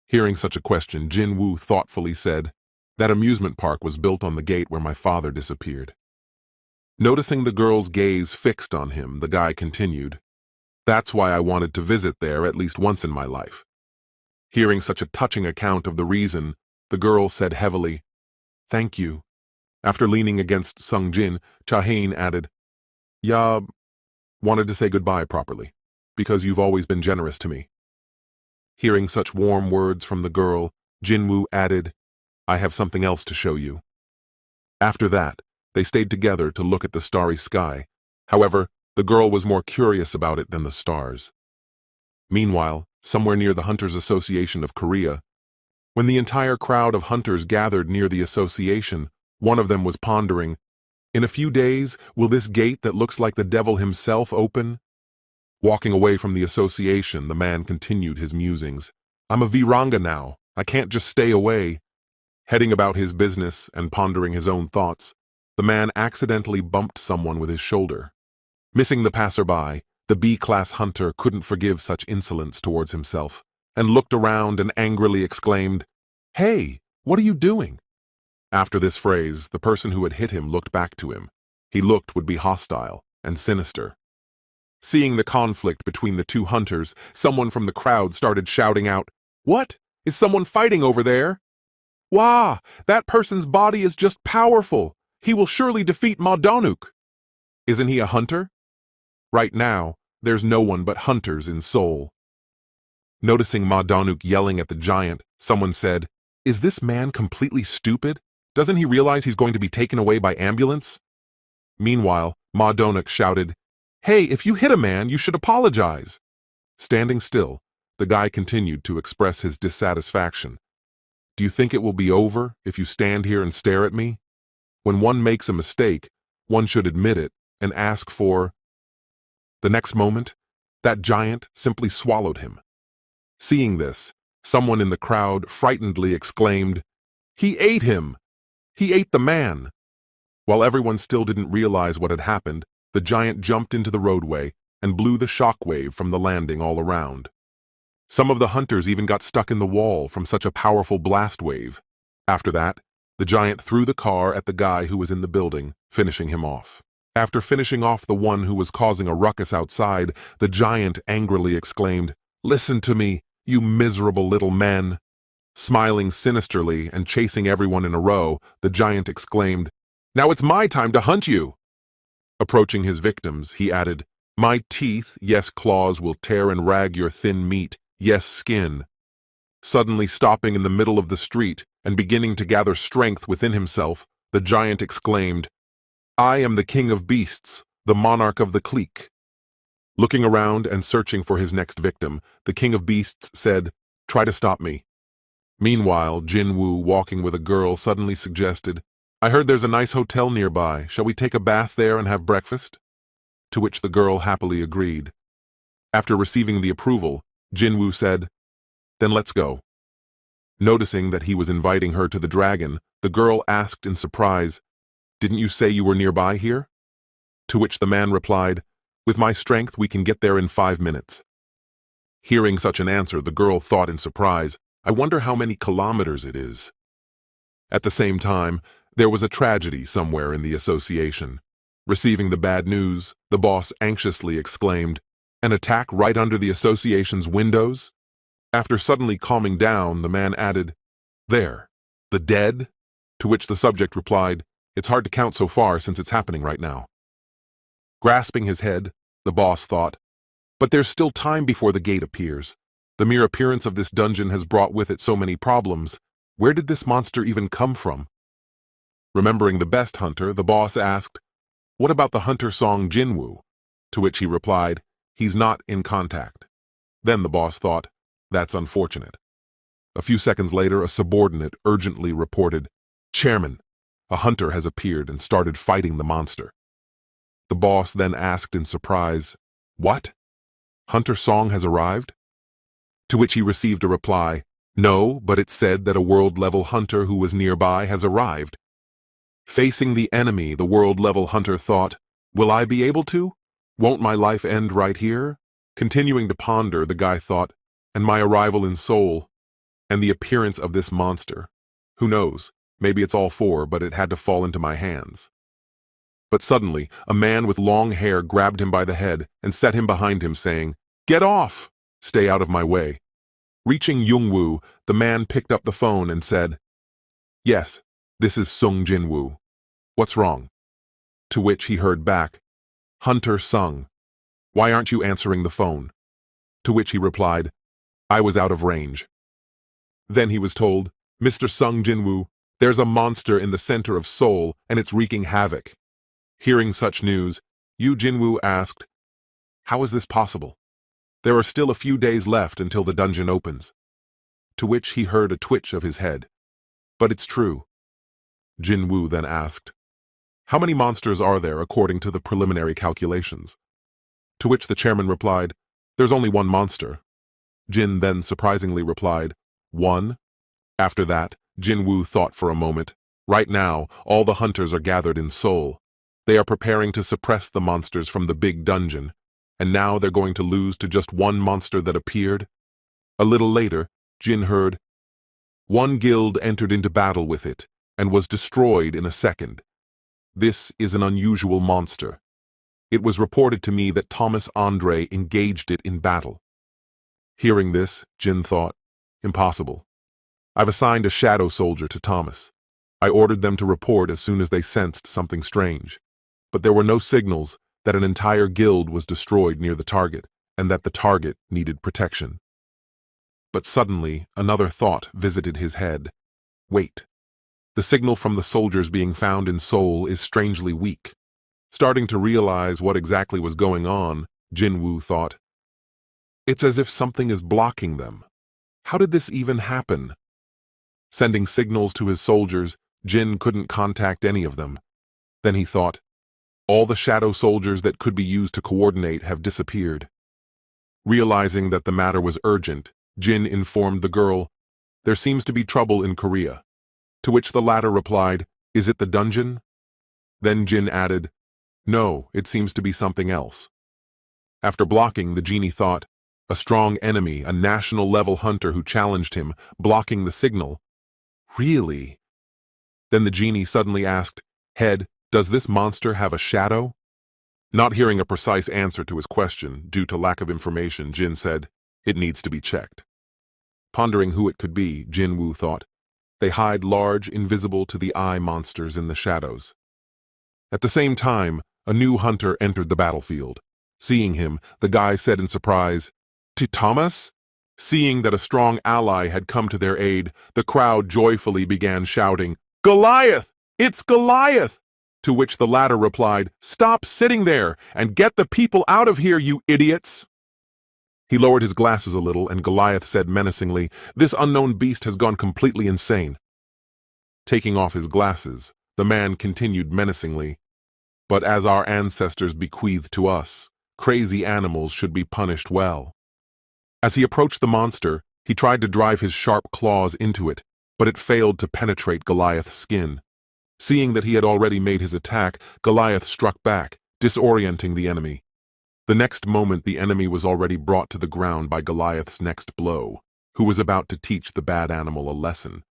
Hearing such a question, Jinwoo thoughtfully said, "That amusement park was built on the gate where my father disappeared." Noticing the girl's gaze fixed on him, the guy continued, "That's why I wanted to visit there at least once in my life." Hearing such a touching account of the reason, the girl said heavily, "Thank you." After leaning against Sung Jin, Cha-Hein added, "Yeah, wanted to say goodbye properly, because you've always been generous to me." Hearing such warm words from the girl, Jinwoo added, "I have something else to show you." After that, they stayed together to look at the starry sky. However, the girl was more curious about it than the stars. Meanwhile, somewhere near the Hunters Association of Korea, when the entire crowd of hunters gathered near the association, one of them was pondering, "In a few days, will this gate that looks like the devil himself open?" Walking away from the association, the man continued his musings. "I'm a viranga now. I can't just stay away." Heading about his business and pondering his own thoughts, the man accidentally bumped someone with his shoulder. Missing the passerby, the B-class hunter couldn't forgive such insolence towards himself, and looked around and angrily exclaimed, "Hey, what are you doing?" After this phrase, the person who had hit him looked back to him. He looked would be hostile and sinister. Seeing the conflict between the two hunters, someone from the crowd started shouting out, "What? Is someone fighting over there? Wah! That person's body is just powerful. He will surely defeat Ma Donuk. Isn't he a hunter? Right now, there's no one but hunters in Seoul." Noticing Ma Donuk yelling at the giant, someone said, "Is this man completely stupid? Doesn't he realize he's going to be taken away by ambulance?" Meanwhile, Ma Donuk shouted, "Hey, if you hit a man, you should apologize." Standing still, the guy continued to express his dissatisfaction. "Do you think it will be over if you stand here and stare at me? When one makes a mistake, one should admit it and ask for—" The next moment, that giant simply swallowed him. Seeing this, someone in the crowd frightenedly exclaimed, "He ate him! He ate the man!" While everyone still didn't realize what had happened, the giant jumped into the roadway and blew the shockwave from the landing all around. Some of the hunters even got stuck in the wall from such a powerful blast wave. After that, the giant threw the car at the guy who was in the building, finishing him off. After finishing off the one who was causing a ruckus outside, the giant angrily exclaimed, "Listen to me, you miserable little men." Smiling sinisterly and chasing everyone in a row, the giant exclaimed, "Now it's my time to hunt you." Approaching his victims, he added, "My teeth, yes claws, will tear and rag your thin meat, yes skin." Suddenly stopping in the middle of the street and beginning to gather strength within himself, the giant exclaimed, "I am the king of beasts, the monarch of the clique." Looking around and searching for his next victim, the king of beasts said, "Try to stop me." Meanwhile, Jinwoo, walking with a girl, suddenly suggested, "I heard there's a nice hotel nearby. Shall we take a bath there and have breakfast?" To which the girl happily agreed. After receiving the approval, Jinwoo said, "Then let's go." Noticing that he was inviting her to the dragon, the girl asked in surprise, "Didn't you say you were nearby here?" To which the man replied, "With my strength, we can get there in 5 minutes." Hearing such an answer, the girl thought in surprise, "I wonder how many kilometers it is." At the same time, there was a tragedy somewhere in the association. Receiving the bad news, the boss anxiously exclaimed, "An attack right under the association's windows?" After suddenly calming down, the man added, "There, the dead?" To which the subject replied, "It's hard to count so far since it's happening right now." Grasping his head, the boss thought. But there's still time before the gate appears. The mere appearance of this dungeon has brought with it so many problems. Where did this monster even come from? Remembering the best hunter, the boss asked, "What about the hunter Sung Jinwoo?" To which he replied, "He's not in contact." Then the boss thought, "That's unfortunate." A few seconds later, a subordinate urgently reported, "Chairman, a hunter has appeared and started fighting the monster." The boss then asked in surprise, "What? Hunter Song has arrived?" To which he received a reply, "No, but it's said that a world-level hunter who was nearby has arrived." Facing the enemy, the world-level hunter thought, "Will I be able to? Won't my life end right here?" Continuing to ponder, the guy thought, "And my arrival in Seoul, and the appearance of this monster. Who knows, maybe it's all four, but it had to fall into my hands." But suddenly, a man with long hair grabbed him by the head and set him behind him, saying, "Get off! Stay out of my way." Reaching Jung-woo, the man picked up the phone and said, "Yes, this is Sung Jinwoo. What's wrong?" To which he heard back, "Hunter Sung, why aren't you answering the phone?" To which he replied, "I was out of range." Then he was told, "Mr. Sung Jinwoo, there's a monster in the center of Seoul and it's wreaking havoc." Hearing such news, Yu Jinwoo asked, "How is this possible? There are still a few days left until the dungeon opens." To which he heard a twitch of his head. "But it's true." Jinwoo then asked, "How many monsters are there according to the preliminary calculations?" To which the chairman replied, "There's only one monster." Jin then surprisingly replied, "One?" After that, Jinwoo thought for a moment. Right now, all the hunters are gathered in Seoul. They are preparing to suppress the monsters from the big dungeon, and now they're going to lose to just one monster that appeared. A little later, Jin heard, "One guild entered into battle with it and was destroyed in a second. This is an unusual monster. It was reported to me that Thomas Andre engaged it in battle." Hearing this, Jin thought, "Impossible. I've assigned a shadow soldier to Thomas. I ordered them to report as soon as they sensed something strange. But there were no signals that an entire guild was destroyed near the target and that the target needed protection." But suddenly, another thought visited his head. Wait. The signal from the soldiers being found in Seoul is strangely weak. Starting to realize what exactly was going on, Jinwoo thought, "It's as if something is blocking them. How did this even happen?" Sending signals to his soldiers, Jin couldn't contact any of them. Then he thought, all the shadow soldiers that could be used to coordinate have disappeared. Realizing that the matter was urgent, Jin informed the girl, "There seems to be trouble in Korea." To which the latter replied, "Is it the dungeon?" Then Jin added, "No, it seems to be something else." After blocking, the genie thought, a strong enemy, a national-level hunter who challenged him, blocking the signal. Really? Then the genie suddenly asked, "Head, does this monster have a shadow?" Not hearing a precise answer to his question due to lack of information, Jin said, "It needs to be checked." Pondering who it could be, Jinwoo thought, "They hide large, invisible to the eye monsters in the shadows." At the same time, a new hunter entered the battlefield. Seeing him, the guy said in surprise, "To Thomas?" Seeing that a strong ally had come to their aid, the crowd joyfully began shouting, "Goliath! It's Goliath!" To which the latter replied, "Stop sitting there and get the people out of here, you idiots!" He lowered his glasses a little, and Goliath said menacingly, "This unknown beast has gone completely insane." Taking off his glasses, the man continued menacingly, "But as our ancestors bequeathed to us, crazy animals should be punished well." As he approached the monster, he tried to drive his sharp claws into it, but it failed to penetrate Goliath's skin. Seeing that he had already made his attack, Goliath struck back, disorienting the enemy. The next moment, the enemy was already brought to the ground by Goliath's next blow, who was about to teach the bad animal a lesson.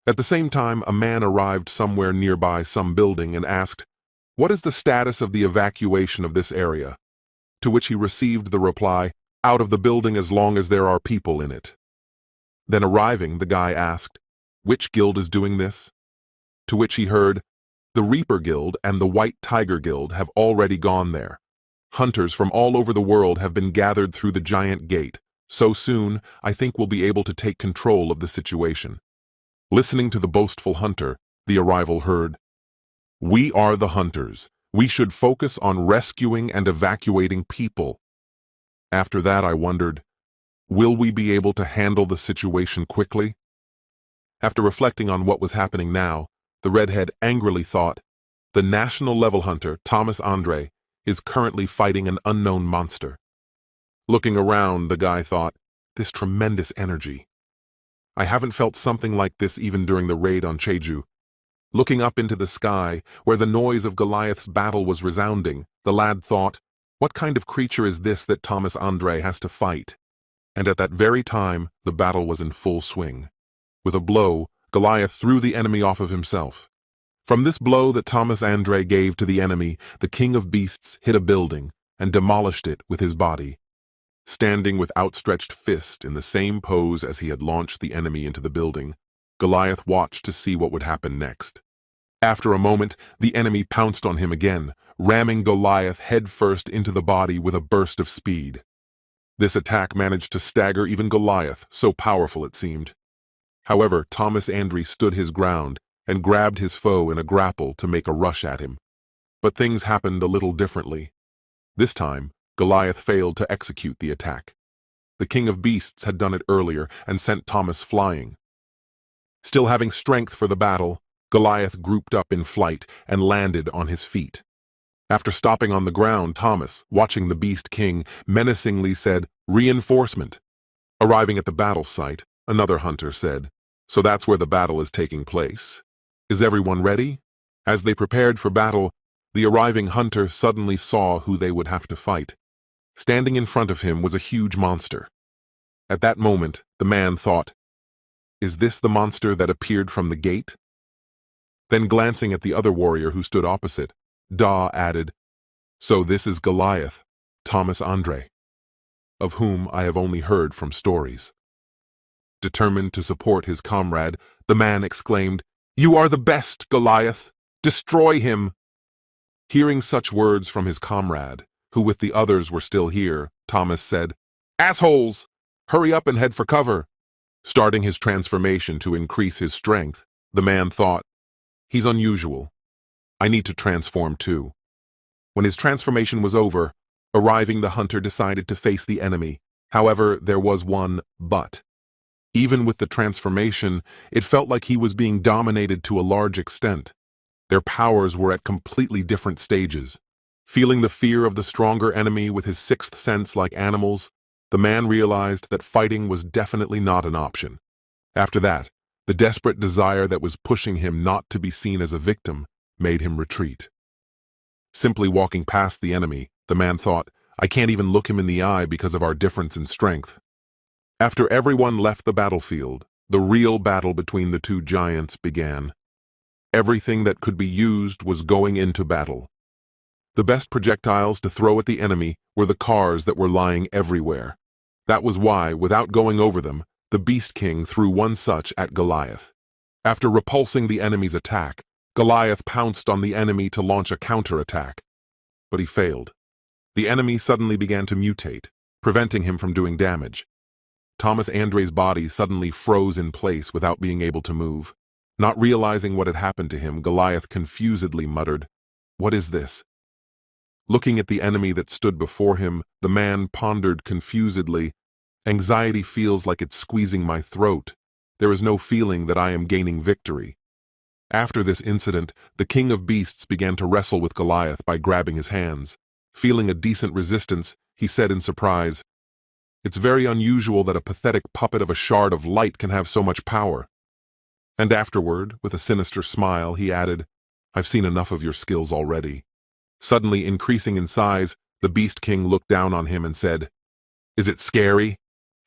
At the same time, a man arrived somewhere nearby some building and asked, "What is the status of the evacuation of this area?" To which he received the reply, "Out of the building as long as there are people in it." Then arriving, the guy asked, "Which guild is doing this?" To which he heard, "The Reaper Guild and the White Tiger Guild have already gone there." Hunters from all over the world have been gathered through the giant gate. So soon, I think we'll be able to take control of the situation. Listening to the boastful hunter, the arrival heard, "We are the hunters. We should focus on rescuing and evacuating people." After that, I wondered, will we be able to handle the situation quickly? After reflecting on what was happening now, the redhead angrily thought, the national-level hunter, Thomas Andre, is currently fighting an unknown monster. Looking around, the guy thought, this tremendous energy. I haven't felt something like this even during the raid on Jeju. Looking up into the sky, where the noise of Goliath's battle was resounding, the lad thought, what kind of creature is this that Thomas Andre has to fight? And at that very time, the battle was in full swing. With a blow, Goliath threw the enemy off of himself. From this blow that Thomas Andre gave to the enemy, the king of beasts hit a building and demolished it with his body. Standing with outstretched fist in the same pose as he had launched the enemy into the building, Goliath watched to see what would happen next. After a moment, the enemy pounced on him again, ramming Goliath headfirst into the body with a burst of speed. This attack managed to stagger even Goliath, so powerful it seemed. However, Thomas Andre stood his ground and grabbed his foe in a grapple to make a rush at him. But things happened a little differently. This time, Goliath failed to execute the attack. The king of beasts had done it earlier and sent Thomas flying. Still having strength for the battle, Goliath grouped up in flight and landed on his feet. After stopping on the ground, Thomas, watching the Beast King, menacingly said, "Reinforcement." Arriving at the battle site, another hunter said, "So that's where the battle is taking place. Is everyone ready?" As they prepared for battle, the arriving hunter suddenly saw who they would have to fight. Standing in front of him was a huge monster. At that moment, the man thought, "Is this the monster that appeared from the gate?" Then glancing at the other warrior who stood opposite, Da added, "So this is Goliath, Thomas Andre, of whom I have only heard from stories." Determined to support his comrade, the man exclaimed, "You are the best, Goliath! Destroy him!" Hearing such words from his comrade, who with the others were still here, Thomas said, "Assholes! Hurry up and head for cover." Starting his transformation to increase his strength, the man thought, "He's unusual. I need to transform too." When his transformation was over, arriving the hunter decided to face the enemy. However, there was one but. Even with the transformation, it felt like he was being dominated to a large extent. Their powers were at completely different stages. Feeling the fear of the stronger enemy with his sixth sense like animals, the man realized that fighting was definitely not an option. After that, the desperate desire that was pushing him not to be seen as a victim made him retreat. Simply walking past the enemy, the man thought, "I can't even look him in the eye because of our difference in strength." After everyone left the battlefield, the real battle between the two giants began. Everything that could be used was going into battle. The best projectiles to throw at the enemy were the cars that were lying everywhere. That was why, without going over them, the Beast King threw one such at Goliath. After repulsing the enemy's attack, Goliath pounced on the enemy to launch a counterattack. But he failed. The enemy suddenly began to mutate, preventing him from doing damage. Thomas Andre's body suddenly froze in place without being able to move. Not realizing what had happened to him, Goliath confusedly muttered, "What is this?" Looking at the enemy that stood before him, the man pondered confusedly, "Anxiety feels like it's squeezing my throat. There is no feeling that I am gaining victory." After this incident, the king of beasts began to wrestle with Goliath by grabbing his hands. Feeling a decent resistance, he said in surprise, "It's very unusual that a pathetic puppet of a shard of light can have so much power." And afterward, with a sinister smile, he added, "I've seen enough of your skills already." Suddenly increasing in size, the Beast King looked down on him and said, "Is it scary?"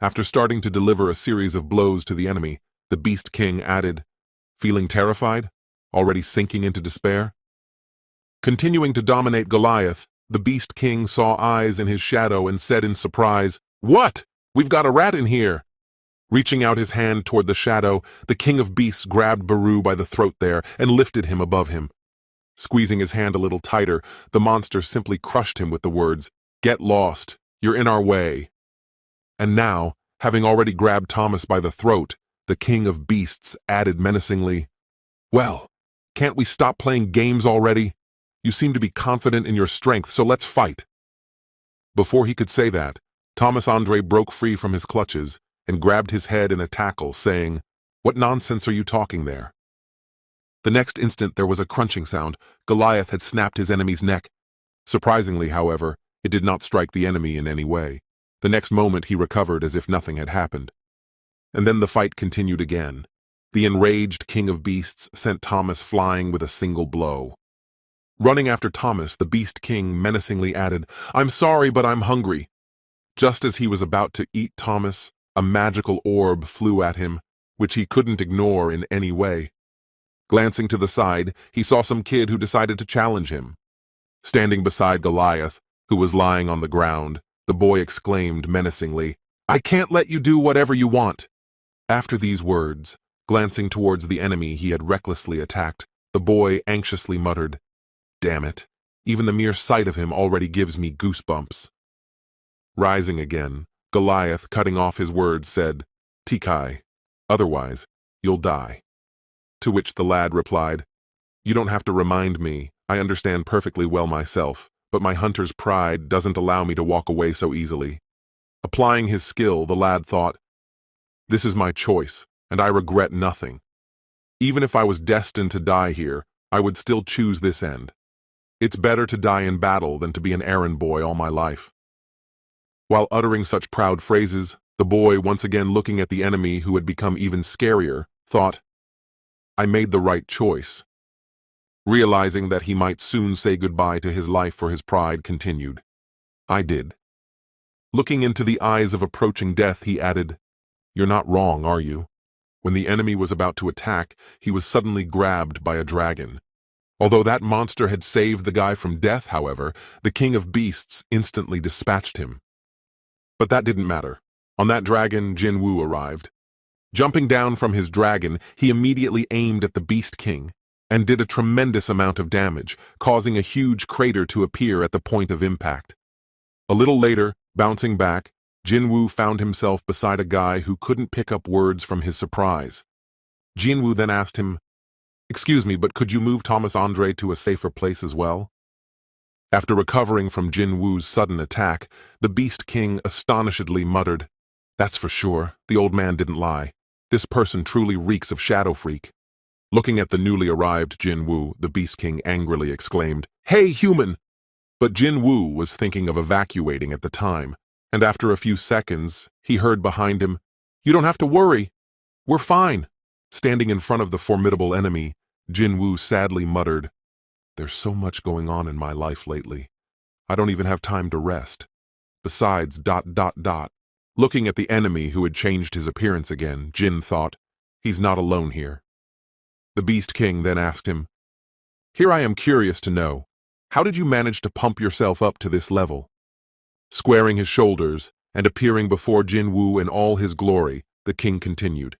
After starting to deliver a series of blows to the enemy, the Beast King added, "Feeling terrified? Already sinking into despair?" Continuing to dominate Goliath, the Beast King saw eyes in his shadow and said in surprise, "What? We've got a rat in here!" Reaching out his hand toward the shadow, the king of beasts grabbed Baru by the throat there and lifted him above him. Squeezing his hand a little tighter, the monster simply crushed him with the words, "Get lost, you're in our way." And now, having already grabbed Thomas by the throat, the king of beasts added menacingly, "Well, can't we stop playing games already? You seem to be confident in your strength, so let's fight." Before he could say that, Thomas Andre broke free from his clutches and grabbed his head in a tackle, saying, "What nonsense are you talking there?" The next instant there was a crunching sound. Goliath had snapped his enemy's neck. Surprisingly, however, it did not strike the enemy in any way. The next moment he recovered as if nothing had happened. And then the fight continued again. The enraged king of beasts sent Thomas flying with a single blow. Running after Thomas, the beast king menacingly added, "I'm sorry, but I'm hungry." Just as he was about to eat Thomas, a magical orb flew at him, which he couldn't ignore in any way. Glancing to the side, he saw some kid who decided to challenge him. Standing beside Goliath, who was lying on the ground, the boy exclaimed menacingly, "I can't let you do whatever you want." After these words, glancing towards the enemy he had recklessly attacked, the boy anxiously muttered, "Damn it, even the mere sight of him already gives me goosebumps." Rising again, Goliath, cutting off his words, said, "Tikai, otherwise you'll die." To which the lad replied, "You don't have to remind me, I understand perfectly well myself, but my hunter's pride doesn't allow me to walk away so easily." Applying his skill, the lad thought, "This is my choice, and I regret nothing. Even if I was destined to die here, I would still choose this end. It's better to die in battle than to be an errand boy all my life." While uttering such proud phrases, the boy, once again looking at the enemy who had become even scarier, thought, "I made the right choice." Realizing that he might soon say goodbye to his life for his pride, continued, "I did." Looking into the eyes of approaching death, he added, "You're not wrong, are you?" When the enemy was about to attack, he was suddenly grabbed by a dragon. Although that monster had saved the guy from death, however, the king of beasts instantly dispatched him. But that didn't matter. On that dragon, Jinwoo arrived. Jumping down from his dragon, he immediately aimed at the Beast King and did a tremendous amount of damage, causing a huge crater to appear at the point of impact. A little later, bouncing back, Jinwoo found himself beside a guy who couldn't pick up words from his surprise. Jinwoo then asked him, "Excuse me, but could you move Thomas Andre to a safer place as well?" After recovering from Jinwoo's sudden attack, the Beast King astonishedly muttered, "That's for sure, the old man didn't lie. This person truly reeks of Shadow Freak." Looking at the newly arrived Jinwoo, the Beast King angrily exclaimed, "Hey, human!" But Jinwoo was thinking of evacuating at the time, and after a few seconds, he heard behind him, "You don't have to worry. We're fine." Standing in front of the formidable enemy, Jinwoo sadly muttered, "There's so much going on in my life lately. I don't even have time to rest. Besides, ... Looking at the enemy who had changed his appearance again, Jin thought, "He's not alone here." The Beast King then asked him, "Here I am curious to know, how did you manage to pump yourself up to this level?" Squaring his shoulders and appearing before Jinwoo in all his glory, the king continued,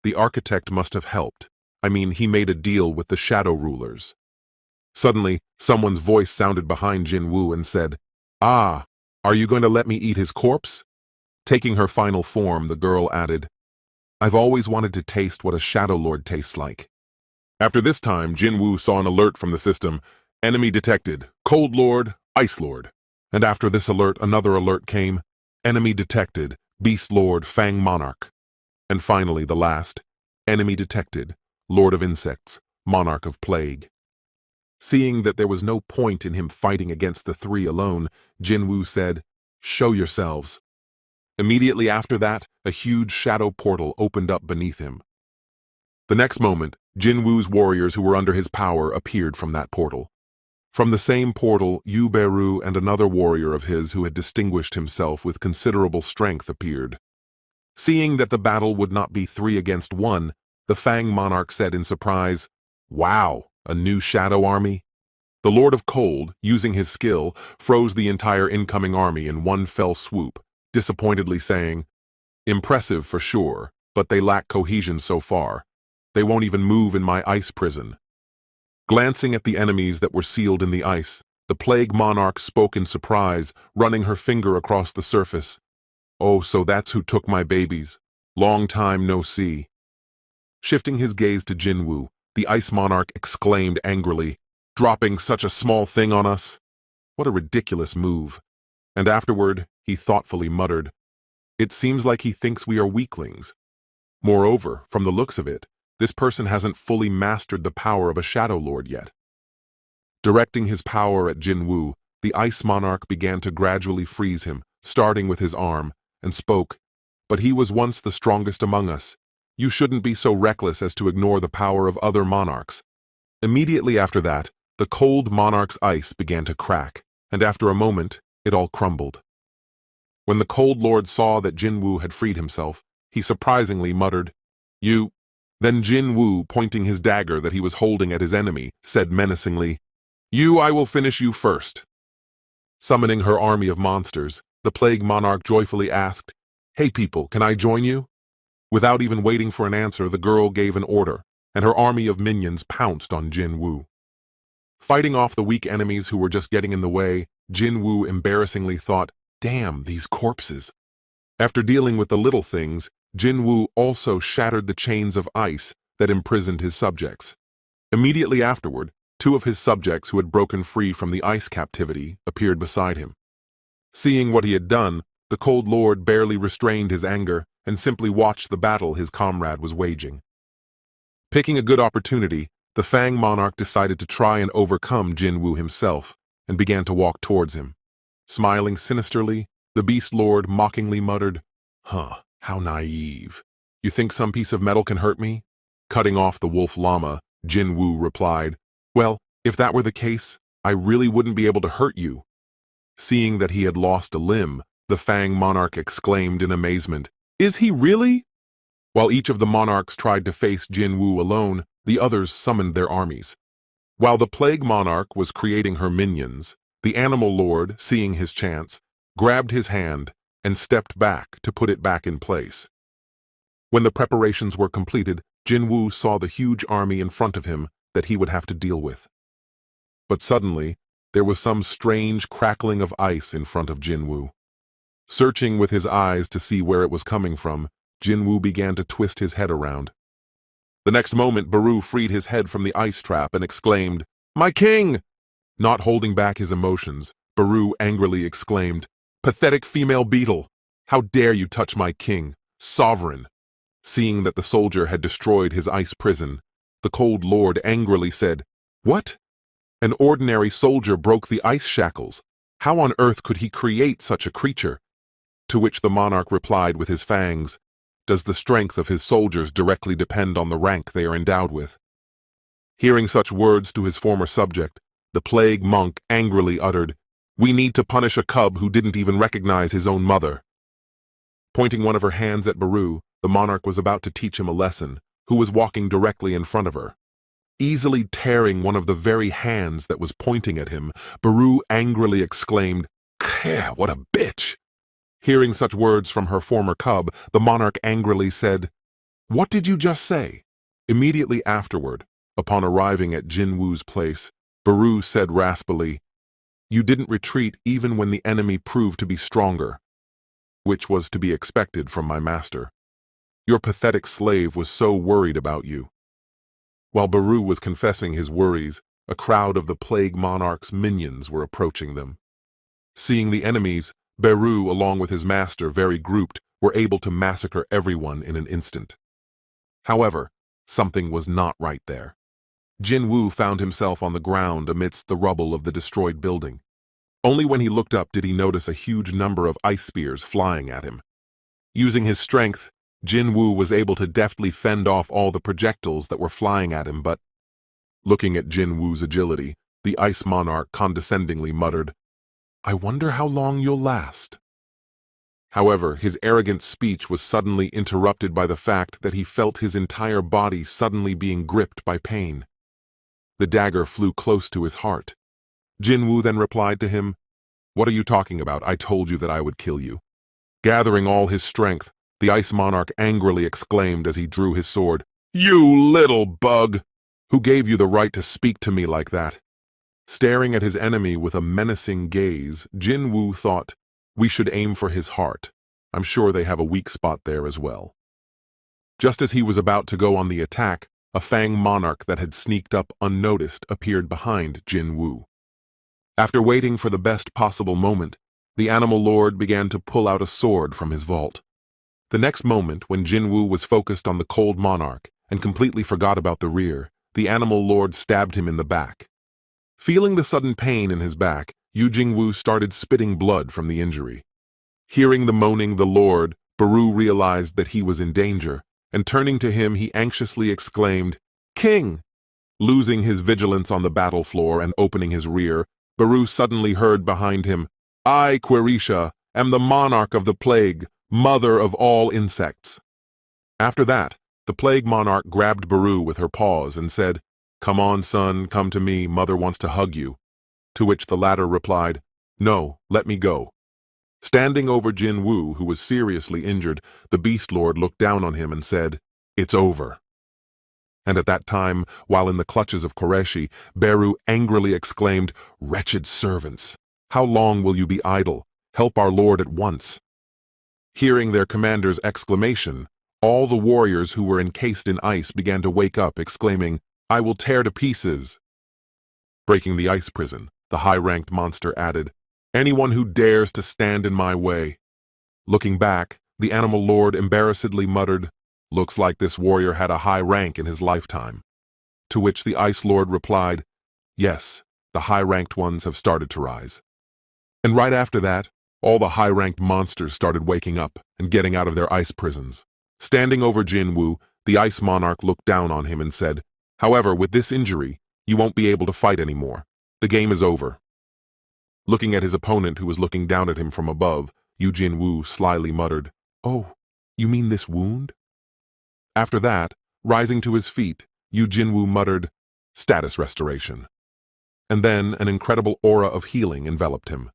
"The architect must have helped. I mean, he made a deal with the shadow rulers." Suddenly, someone's voice sounded behind Jinwoo and said, "Ah, are you going to let me eat his corpse?" Taking her final form, the girl added, "I've always wanted to taste what a Shadow Lord tastes like." After this time, Jinwoo saw an alert from the system, "Enemy detected, Cold Lord, Ice Lord." And after this alert, another alert came, "Enemy detected, Beast Lord, Fang Monarch." And finally, the last, "Enemy detected, Lord of Insects, Monarch of Plague." Seeing that there was no point in him fighting against the three alone, Jinwoo said, "Show yourselves." Immediately after that, a huge shadow portal opened up beneath him. The next moment, Jinwoo's warriors who were under his power appeared from that portal. From the same portal, Yu Beru and another warrior of his who had distinguished himself with considerable strength appeared. Seeing that the battle would not be 3 against 1, the Fang Monarch said in surprise, "Wow, a new shadow army?" The Lord of Cold, using his skill, froze the entire incoming army in one fell swoop, disappointedly saying, "Impressive for sure, but they lack cohesion so far. They won't even move in my ice prison." Glancing at the enemies that were sealed in the ice, the plague monarch spoke in surprise, running her finger across the surface. "Oh, so that's who took my babies. Long time no see." Shifting his gaze to Jinwoo, the ice monarch exclaimed angrily, "Dropping such a small thing on us? What a ridiculous move." And afterward, he thoughtfully muttered, "It seems like he thinks we are weaklings. Moreover, from the looks of it, this person hasn't fully mastered the power of a Shadow Lord yet." Directing his power at Jinwoo, the ice monarch began to gradually freeze him, starting with his arm, and spoke, "But he was once the strongest among us. You shouldn't be so reckless as to ignore the power of other monarchs." Immediately after that, the cold monarch's ice began to crack, and after a moment, it all crumbled. When the cold lord saw that Jinwoo had freed himself, he surprisingly muttered, "You—" Then Jinwoo, pointing his dagger that he was holding at his enemy, said menacingly, "You, I will finish you first." Summoning her army of monsters, the plague monarch joyfully asked, "Hey people, can I join you?" Without even waiting for an answer, the girl gave an order, and her army of minions pounced on Jinwoo. Fighting off the weak enemies who were just getting in the way, Jinwoo embarrassingly thought, "Damn, these corpses." After dealing with the little things, Jinwoo also shattered the chains of ice that imprisoned his subjects. Immediately afterward, two of his subjects who had broken free from the ice captivity appeared beside him. Seeing what he had done, the cold lord barely restrained his anger and simply watched the battle his comrade was waging. Picking a good opportunity, the Fang monarch decided to try and overcome Jinwoo himself and began to walk towards him. Smiling sinisterly, the beast lord mockingly muttered, "Huh, how naive. You think some piece of metal can hurt me?" Cutting off the wolf llama, Jinwoo replied, "Well, if that were the case, I really wouldn't be able to hurt you." Seeing that he had lost a limb, the Fang monarch exclaimed in amazement, "Is he really?" While each of the monarchs tried to face Jinwoo alone, the others summoned their armies. While the plague monarch was creating her minions, the animal lord, seeing his chance, grabbed his hand and stepped back to put it back in place. When the preparations were completed, Jinwoo saw the huge army in front of him that he would have to deal with. But suddenly, there was some strange crackling of ice in front of Jinwoo. Searching with his eyes to see where it was coming from, Jinwoo began to twist his head around. The next moment, Baru freed his head from the ice trap and exclaimed, "My king!" Not holding back his emotions, Baru angrily exclaimed, "Pathetic female beetle! How dare you touch my king, sovereign!" Seeing that the soldier had destroyed his ice prison, the cold lord angrily said, "What? An ordinary soldier broke the ice shackles. How on earth could he create such a creature?" To which the monarch replied with his fangs, "Does the strength of his soldiers directly depend on the rank they are endowed with?" Hearing such words to his former subject, the plague monk angrily uttered, "We need to punish a cub who didn't even recognize his own mother." Pointing one of her hands at Baru, the monarch was about to teach him a lesson, who was walking directly in front of her. Easily tearing one of the very hands that was pointing at him, Baru angrily exclaimed, "Keh, what a bitch!" Hearing such words from her former cub, the monarch angrily said, "What did you just say?" Immediately afterward, upon arriving at Jinwoo's place, Baru said raspily, "You didn't retreat even when the enemy proved to be stronger, which was to be expected from my master. Your pathetic slave was so worried about you." While Baru was confessing his worries, a crowd of the plague monarch's minions were approaching them. Seeing the enemies, Baru, along with his master, very grouped, were able to massacre everyone in an instant. However, something was not right there. Jinwoo found himself on the ground amidst the rubble of the destroyed building. Only when he looked up did he notice a huge number of ice spears flying at him. Using his strength, Jinwoo was able to deftly fend off all the projectiles that were flying at him, but, looking at Jinwoo's agility, the ice monarch condescendingly muttered, "I wonder how long you'll last." However, his arrogant speech was suddenly interrupted by the fact that he felt his entire body suddenly being gripped by pain. The dagger flew close to his heart. Jinwoo then replied to him, "What are you talking about? I told you that I would kill you." Gathering all his strength, the ice monarch angrily exclaimed as he drew his sword, "You little bug!" Who gave you the right to speak to me like that? Staring at his enemy with a menacing gaze, Jinwoo thought, we should aim for his heart. I'm sure they have a weak spot there as well. Just as he was about to go on the attack, a Fang monarch that had sneaked up unnoticed appeared behind Jinwoo. After waiting for the best possible moment, the animal lord began to pull out a sword from his vault. The next moment, when Jinwoo was focused on the cold monarch and completely forgot about the rear, the animal lord stabbed him in the back. Feeling the sudden pain in his back, Jinwoo started spitting blood from the injury. Hearing the moaning the lord, Baru realized that he was in danger, and turning to him he anxiously exclaimed, "King!" Losing his vigilance on the battle floor and opening his rear, Baru suddenly heard behind him, "I, Querisha, am the monarch of the plague, mother of all insects." After that, the plague monarch grabbed Baru with her paws and said, "Come on, son, come to me, mother wants to hug you." To which the latter replied, "No, let me go." Standing over Jinwoo, who was seriously injured, the Beast Lord looked down on him and said, "It's over." And at that time, while in the clutches of Qureshi, Baru angrily exclaimed, "Wretched servants! How long will you be idle? Help our lord at once." Hearing their commander's exclamation, all the warriors who were encased in ice began to wake up, exclaiming, "I will tear to pieces." Breaking the ice prison, the high-ranked monster added, "Anyone who dares to stand in my way." Looking back, the animal lord embarrassedly muttered, "Looks like this warrior had a high rank in his lifetime." To which the ice lord replied, "Yes, the high-ranked ones have started to rise." And right after that, all the high-ranked monsters started waking up and getting out of their ice prisons. Standing over Jinwoo, the ice monarch looked down on him and said, "However, with this injury, you won't be able to fight anymore. The game is over." Looking at his opponent who was looking down at him from above, Jinwoo slyly muttered, "Oh, you mean this wound?" After that, rising to his feet, Jinwoo muttered, "Status restoration." And then an incredible aura of healing enveloped him.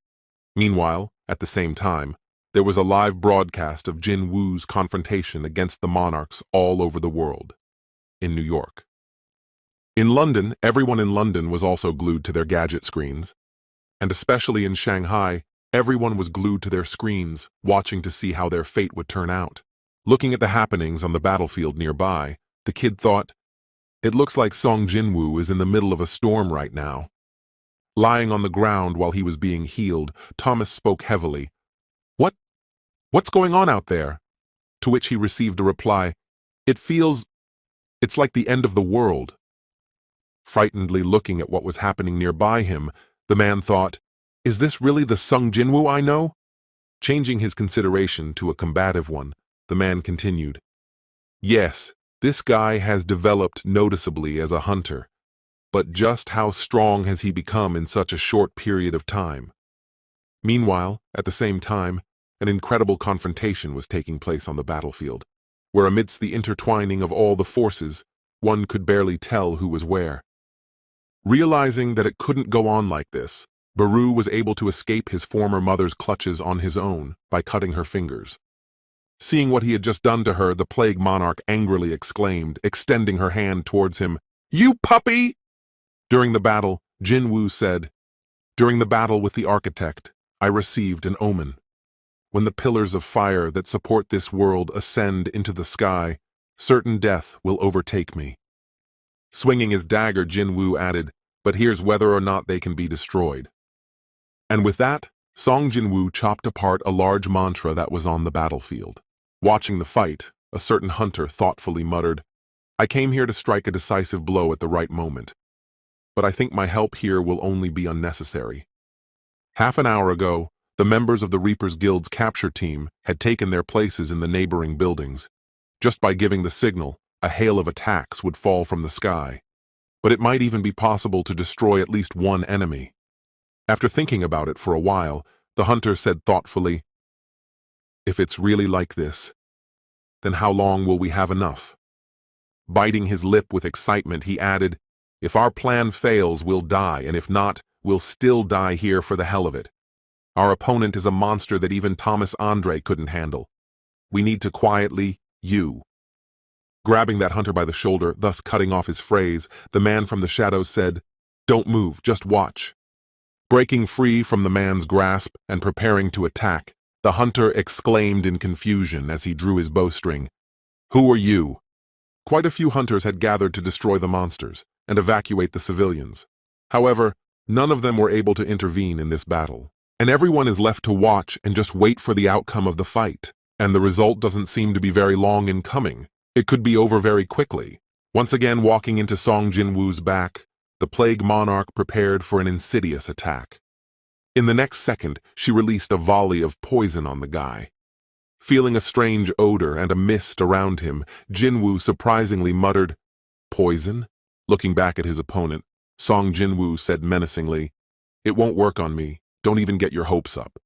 Meanwhile, at the same time, there was a live broadcast of Jinwoo's confrontation against the monarchs all over the world. In New York. In London, everyone in London was also glued to their gadget screens. And especially in Shanghai, everyone was glued to their screens, watching to see how their fate would turn out. Looking at the happenings on the battlefield nearby, the kid thought, "It looks like Sung Jinwoo is in the middle of a storm right now." Lying on the ground while he was being healed, Thomas spoke heavily. What's going on out there?" To which he received a reply, It's like the end of the world." Frightenedly looking at what was happening nearby him, the man thought, "Is this really the Sung Jinwoo I know?" Changing his consideration to a combative one, the man continued, "Yes, this guy has developed noticeably as a hunter, but just how strong has he become in such a short period of time?" Meanwhile, at the same time, an incredible confrontation was taking place on the battlefield, where amidst the intertwining of all the forces, one could barely tell who was where. Realizing that it couldn't go on like this, Baru was able to escape his former mother's clutches on his own by cutting her fingers. Seeing what he had just done to her, the plague monarch angrily exclaimed, extending her hand towards him, "You puppy!" During the battle, Jinwoo said, "During the battle with the architect, I received an omen. When the pillars of fire that support this world ascend into the sky, certain death will overtake me." Swinging his dagger, Jinwoo added, "But here's whether or not they can be destroyed." And with that, Sung Jinwoo chopped apart a large mantra that was on the battlefield. Watching the fight, a certain hunter thoughtfully muttered, "I came here to strike a decisive blow at the right moment. But I think my help here will only be unnecessary." Half an hour ago, the members of the Reapers Guild's capture team had taken their places in the neighboring buildings. Just by giving the signal, a hail of attacks would fall from the sky. But it might even be possible to destroy at least one enemy. After thinking about it for a while, the hunter said thoughtfully, "If it's really like this, then how long will we have enough?" Biting his lip with excitement, he added, "If our plan fails, we'll die, and if not, we'll still die here for the hell of it. Our opponent is a monster that even Thomas Andre couldn't handle. We need to quietly, Grabbing that hunter by the shoulder, thus cutting off his phrase, the man from the shadows said, "Don't move, just watch." Breaking free from the man's grasp and preparing to attack, the hunter exclaimed in confusion as he drew his bowstring, "Who are you?" Quite a few hunters had gathered to destroy the monsters and evacuate the civilians. However, none of them were able to intervene in this battle, and everyone is left to watch and just wait for the outcome of the fight, and the result doesn't seem to be very long in coming. It could be over very quickly. Once again walking into Sung Jinwoo's back, the plague monarch prepared for an insidious attack. In the next second, she released a volley of poison on the guy. Feeling a strange odor and a mist around him, Jinwoo surprisingly muttered, "Poison?" Looking back at his opponent, Sung Jinwoo said menacingly, "It won't work on me. Don't even get your hopes up."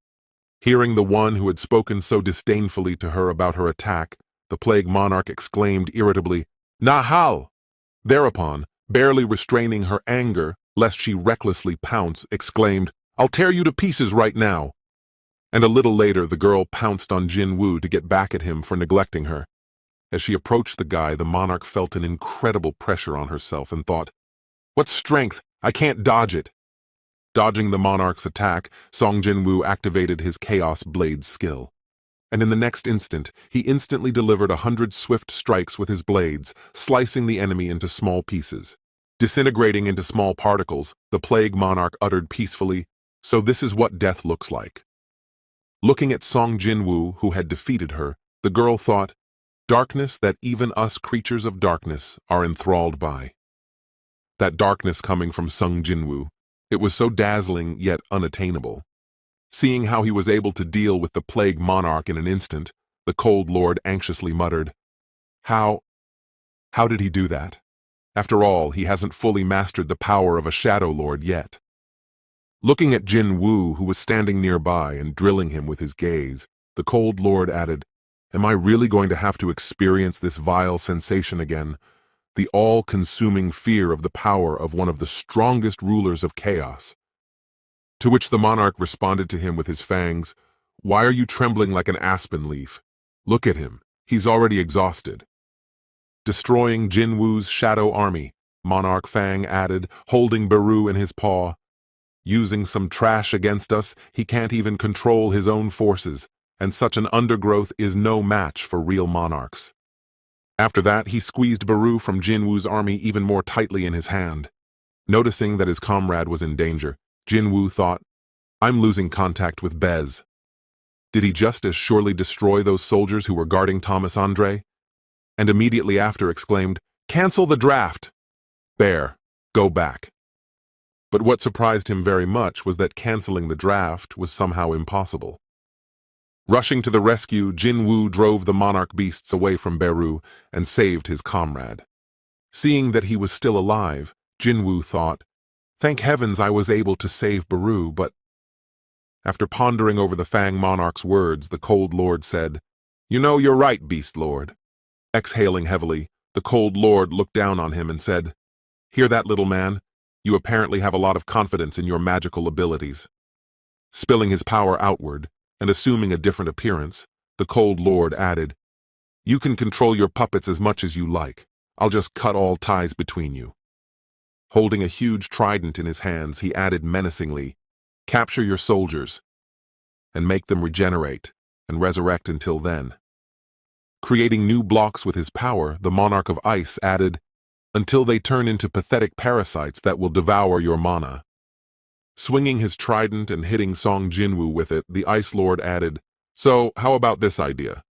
Hearing the one who had spoken so disdainfully to her about her attack, the plague monarch exclaimed irritably, "Nahal!" Thereupon, barely restraining her anger lest she recklessly pounce, exclaimed, "I'll tear you to pieces right now." And a little later, the girl pounced on Jinwoo to get back at him for neglecting her. As she approached the guy, the monarch felt an incredible pressure on herself and thought, "What strength! I can't dodge it." Dodging the monarch's attack, Sung Jinwoo activated his Chaos Blade skill. And in the next instant, he instantly delivered 100 swift strikes with his blades, slicing the enemy into small pieces. Disintegrating into small particles, the plague monarch uttered peacefully, "So this is what death looks like." Looking at Sung Jinwoo, who had defeated her, the girl thought, "Darkness that even us creatures of darkness are enthralled by." That darkness coming from Sung Jinwoo, it was so dazzling yet unattainable. Seeing how he was able to deal with the plague monarch in an instant, the cold lord anxiously muttered, How did he do that? After all, he hasn't fully mastered the power of a shadow lord yet." Looking at Jinwoo, who was standing nearby and drilling him with his gaze, the cold lord added, "Am I really going to have to experience this vile sensation again? The all-consuming fear of the power of one of the strongest rulers of chaos." To which the monarch responded to him with his fangs, "Why are you trembling like an aspen leaf? Look at him. He's already exhausted." Destroying Jinwoo's shadow army, Monarch Fang added, holding Baru in his paw, "Using some trash against us, he can't even control his own forces, and such an undergrowth is no match for real monarchs." After that, he squeezed Baru from Jinwoo's army even more tightly in his hand. Noticing that his comrade was in danger, Jinwoo thought, "I'm losing contact with Bez." Did he just as surely destroy those soldiers who were guarding Thomas Andre? And immediately after exclaimed, "Cancel the draft! Bear, go back." But what surprised him very much was that canceling the draft was somehow impossible. Rushing to the rescue, Jinwoo drove the monarch beasts away from Beru and saved his comrade. Seeing that he was still alive, Jinwoo thought, "Thank heavens I was able to save Beru, but..." After pondering over the Fang monarch's words, the cold lord said, "You know, you're right, beast lord." Exhaling heavily, the cold lord looked down on him and said, "Hear that, little man? You apparently have a lot of confidence in your magical abilities." Spilling his power outward, and assuming a different appearance, the cold lord added, "You can control your puppets as much as you like. I'll just cut all ties between you." Holding a huge trident in his hands, he added menacingly, "Capture your soldiers, and make them regenerate, and resurrect until then." Creating new blocks with his power, the monarch of ice added, "Until they turn into pathetic parasites that will devour your mana." Swinging his trident and hitting Sung Jinwoo with it, the Ice Lord added, "So, how about this idea?"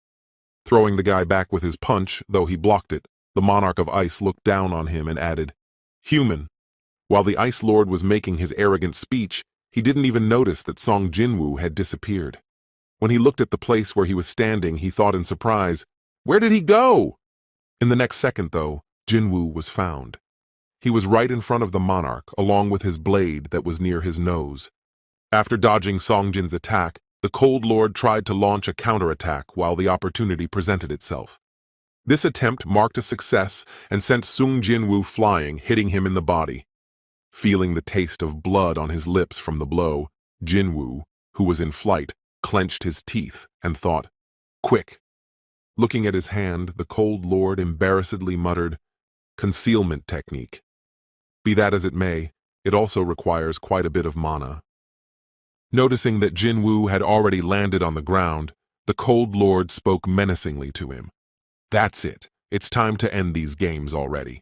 Throwing the guy back with his punch, though he blocked it, the monarch of ice looked down on him and added, "Human." While the Ice Lord was making his arrogant speech, he didn't even notice that Sung Jinwoo had disappeared. When he looked at the place where he was standing, he thought in surprise, "Where did he go?" In the next second, though, Jinwoo was found. He was right in front of the monarch, along with his blade that was near his nose. After dodging Songjin's attack, the Cold Lord tried to launch a counterattack while the opportunity presented itself. This attempt marked a success and sent Sung Jinwoo flying, hitting him in the body. Feeling the taste of blood on his lips from the blow, Jinwoo, who was in flight, clenched his teeth and thought, "Quick, Looking at his hand, the cold lord embarrassedly muttered, "Concealment technique. Be that as it may, it also requires quite a bit of mana." Noticing that Jinwoo had already landed on the ground, the cold lord spoke menacingly to him. "That's it. It's time to end these games already."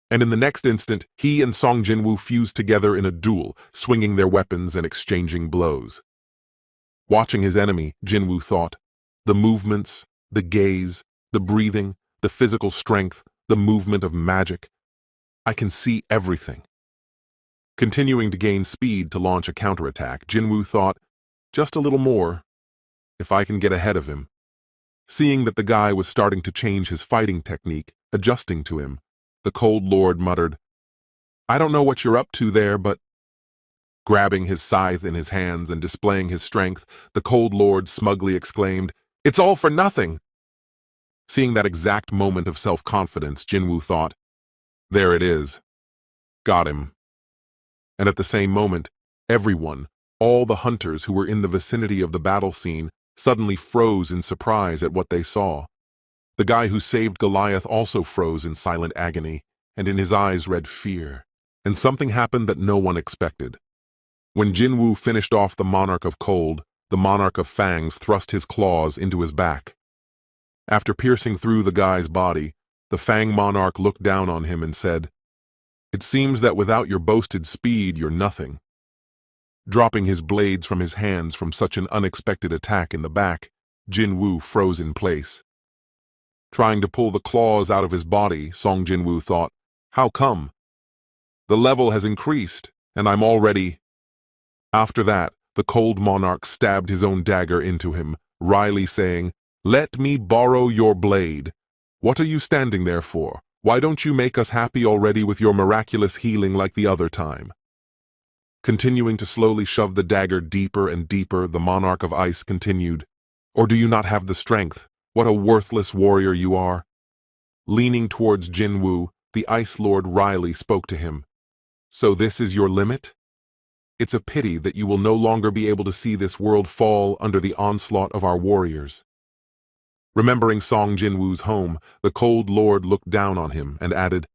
And in the next instant, he and Sung Jinwoo fused together in a duel, swinging their weapons and exchanging blows. Watching his enemy, Jinwoo thought, the movements, the gaze, the breathing, the physical strength, the movement of magic. I can see everything. Continuing to gain speed to launch a counterattack, Jinwoo thought, just a little more, if I can get ahead of him. Seeing that the guy was starting to change his fighting technique, adjusting to him, the cold lord muttered, "I don't know what you're up to there, but—" Grabbing his scythe in his hands and displaying his strength, the cold lord smugly exclaimed, "It's all for nothing!" Seeing that exact moment of self-confidence, Jinwoo thought, there it is. Got him. And at the same moment, everyone, all the hunters who were in the vicinity of the battle scene, suddenly froze in surprise at what they saw. The guy who saved Goliath also froze in silent agony, and in his eyes read fear. And something happened that no one expected. When Jinwoo finished off the Monarch of Cold, the Monarch of Fangs thrust his claws into his back. After piercing through the guy's body, the Fang Monarch looked down on him and said, "It seems that without your boasted speed, you're nothing." Dropping his blades from his hands from such an unexpected attack in the back, Jinwoo froze in place. Trying to pull the claws out of his body, Sung Jinwoo thought, how come? The level has increased, and I'm already... After that, the cold monarch stabbed his own dagger into him, wryly saying, "Let me borrow your blade. What are you standing there for? Why don't you make us happy already with your miraculous healing like the other time?" Continuing to slowly shove the dagger deeper and deeper, the monarch of ice continued, "Or do you not have the strength? What a worthless warrior you are." Leaning towards Jinwoo, the Ice Lord wryly spoke to him. "So this is your limit? It's a pity that you will no longer be able to see this world fall under the onslaught of our warriors." Remembering Sung Jinwoo's home, the cold lord looked down on him and added,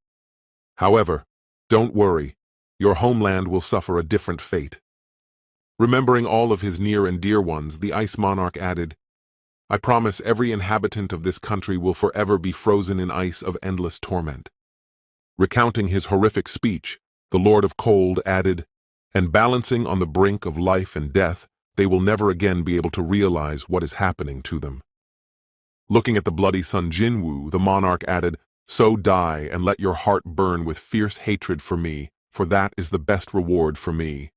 "However, don't worry, your homeland will suffer a different fate." Remembering all of his near and dear ones, the Ice Monarch added, "I promise every inhabitant of this country will forever be frozen in ice of endless torment." Recounting his horrific speech, the Lord of Cold added, "And balancing on the brink of life and death, they will never again be able to realize what is happening to them." Looking at the bloody son Jinwoo, the monarch added, "So die and let your heart burn with fierce hatred for me, for that is the best reward for me."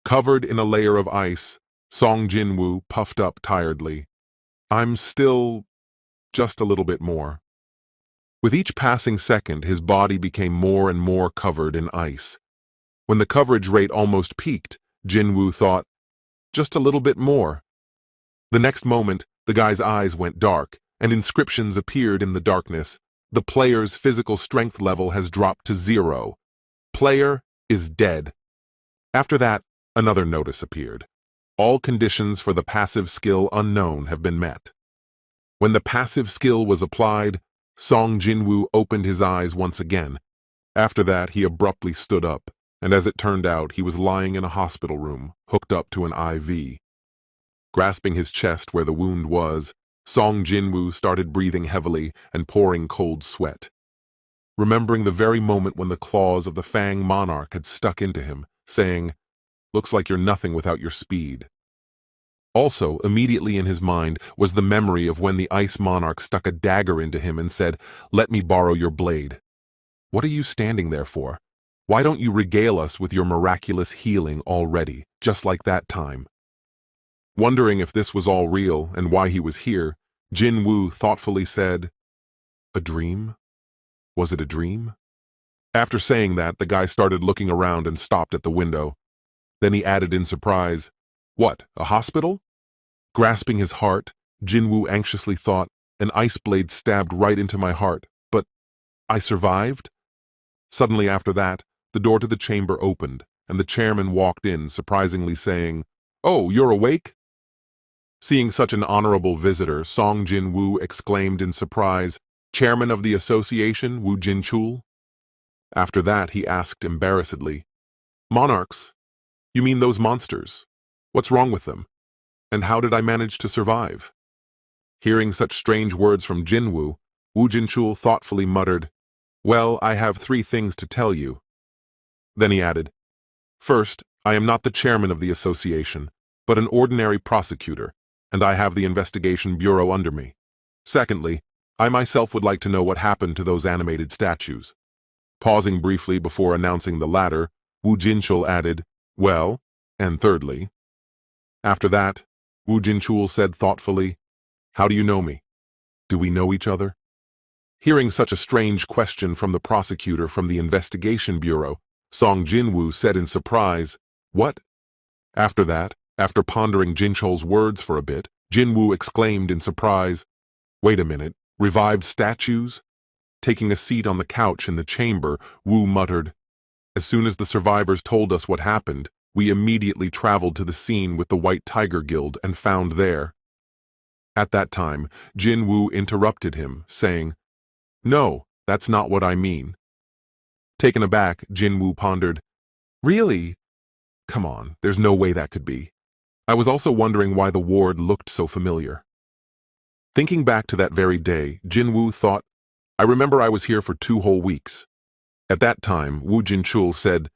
Covered in a layer of ice, Sung Jinwoo puffed up tiredly. "I'm still just a little bit more." With each passing second, his body became more and more covered in ice. When the coverage rate almost peaked, Jinwoo thought, just a little bit more. The next moment, the guy's eyes went dark, and inscriptions appeared in the darkness. "The player's physical strength level has dropped to 0. Player is dead." After that, another notice appeared. "All conditions for the passive skill unknown have been met." When the passive skill was applied, Sung Jinwoo opened his eyes once again. After that, he abruptly stood up, and as it turned out, he was lying in a hospital room, hooked up to an IV. Grasping his chest where the wound was, Sung Jinwoo started breathing heavily and pouring cold sweat. Remembering the very moment when the claws of the Fang Monarch had stuck into him, saying, "Looks like you're nothing without your speed." Also, immediately in his mind was the memory of when the Ice Monarch stuck a dagger into him and said, "Let me borrow your blade." What are you standing there for? Why don't you regale us with your miraculous healing already, just like that time? Wondering if this was all real and why he was here, Jinwoo thoughtfully said, "A dream? Was it a dream?" After saying that, the guy started looking around and stopped at the window. Then he added in surprise, "What, a hospital?" Grasping his heart, Jinwoo anxiously thought, "An ice blade stabbed right into my heart, but I survived?" Suddenly after that, the door to the chamber opened, and the chairman walked in, surprisingly saying, "Oh, you're awake?" Seeing such an honorable visitor, Sung Jinwoo exclaimed in surprise, "Chairman of the association, Woo Jin-chul?" After that, he asked embarrassedly, "Monarchs? You mean those monsters? What's wrong with them? And how did I manage to survive?" Hearing such strange words from Jinwoo, Woo Jin-chul thoughtfully muttered, "Well, I have 3 things to tell you." Then he added, "First, I am not the chairman of the association, but an ordinary prosecutor, and I have the investigation bureau under me. Secondly, I myself would like to know what happened to those animated statues." Pausing briefly before announcing the latter, Woo Jin-chul added, "Well, and thirdly." After that, Woo Jin-chul said thoughtfully, "How do you know me? Do we know each other?" Hearing such a strange question from the prosecutor from the investigation bureau, Sung Jinwoo said in surprise, "What?" After that, after pondering Jin-chul's words for a bit, Jinwoo exclaimed in surprise, "Wait a minute, revived statues?" Taking a seat on the couch in the chamber, Woo muttered, "As soon as the survivors told us what happened, we immediately traveled to the scene with the White Tiger Guild and found there." At that time, Jinwoo interrupted him, saying, "No, that's not what I mean." Taken aback, Jinwoo pondered, "Really? Come on, there's no way that could be. I was also wondering why the ward looked so familiar." Thinking back to that very day, Jinwoo thought, "I remember I was here for 2 whole weeks." At that time, Woo Jin-chul said,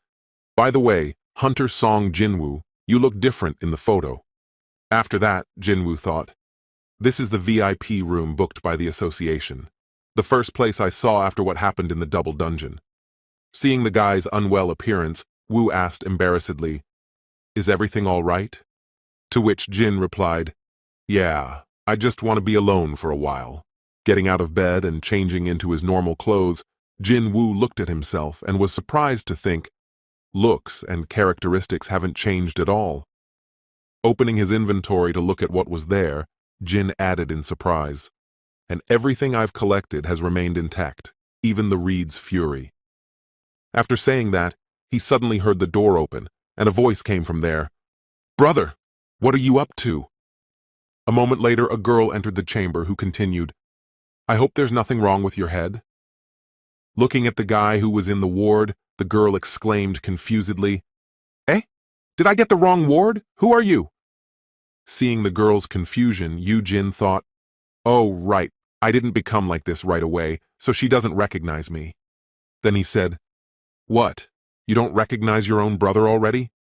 "By the way, Hunter Song Jinwoo, you look different in the photo." After that, Jinwoo thought, "This is the VIP room booked by the association. The first place I saw after what happened in the double dungeon." Seeing the guy's unwell appearance, Woo asked embarrassedly, "Is everything all right?" To which Jin replied, "Yeah, I just want to be alone for a while." Getting out of bed and changing into his normal clothes, Jin Woo looked at himself and was surprised to think, looks and characteristics haven't changed at all. Opening his inventory to look at what was there, Jin added in surprise, "And everything I've collected has remained intact, even the reed's fury." After saying that, he suddenly heard the door open, and a voice came from there. "Brother, what are you up to?" A moment later, a girl entered the chamber who continued, "I hope there's nothing wrong with your head." Looking at the guy who was in the ward, the girl exclaimed confusedly, "Eh? Did I get the wrong ward? Who are you?" Seeing the girl's confusion, Jin thought, "Oh, right, I didn't become like this right away, so she doesn't recognize me." Then he said, "What? You don't recognize your own brother already?"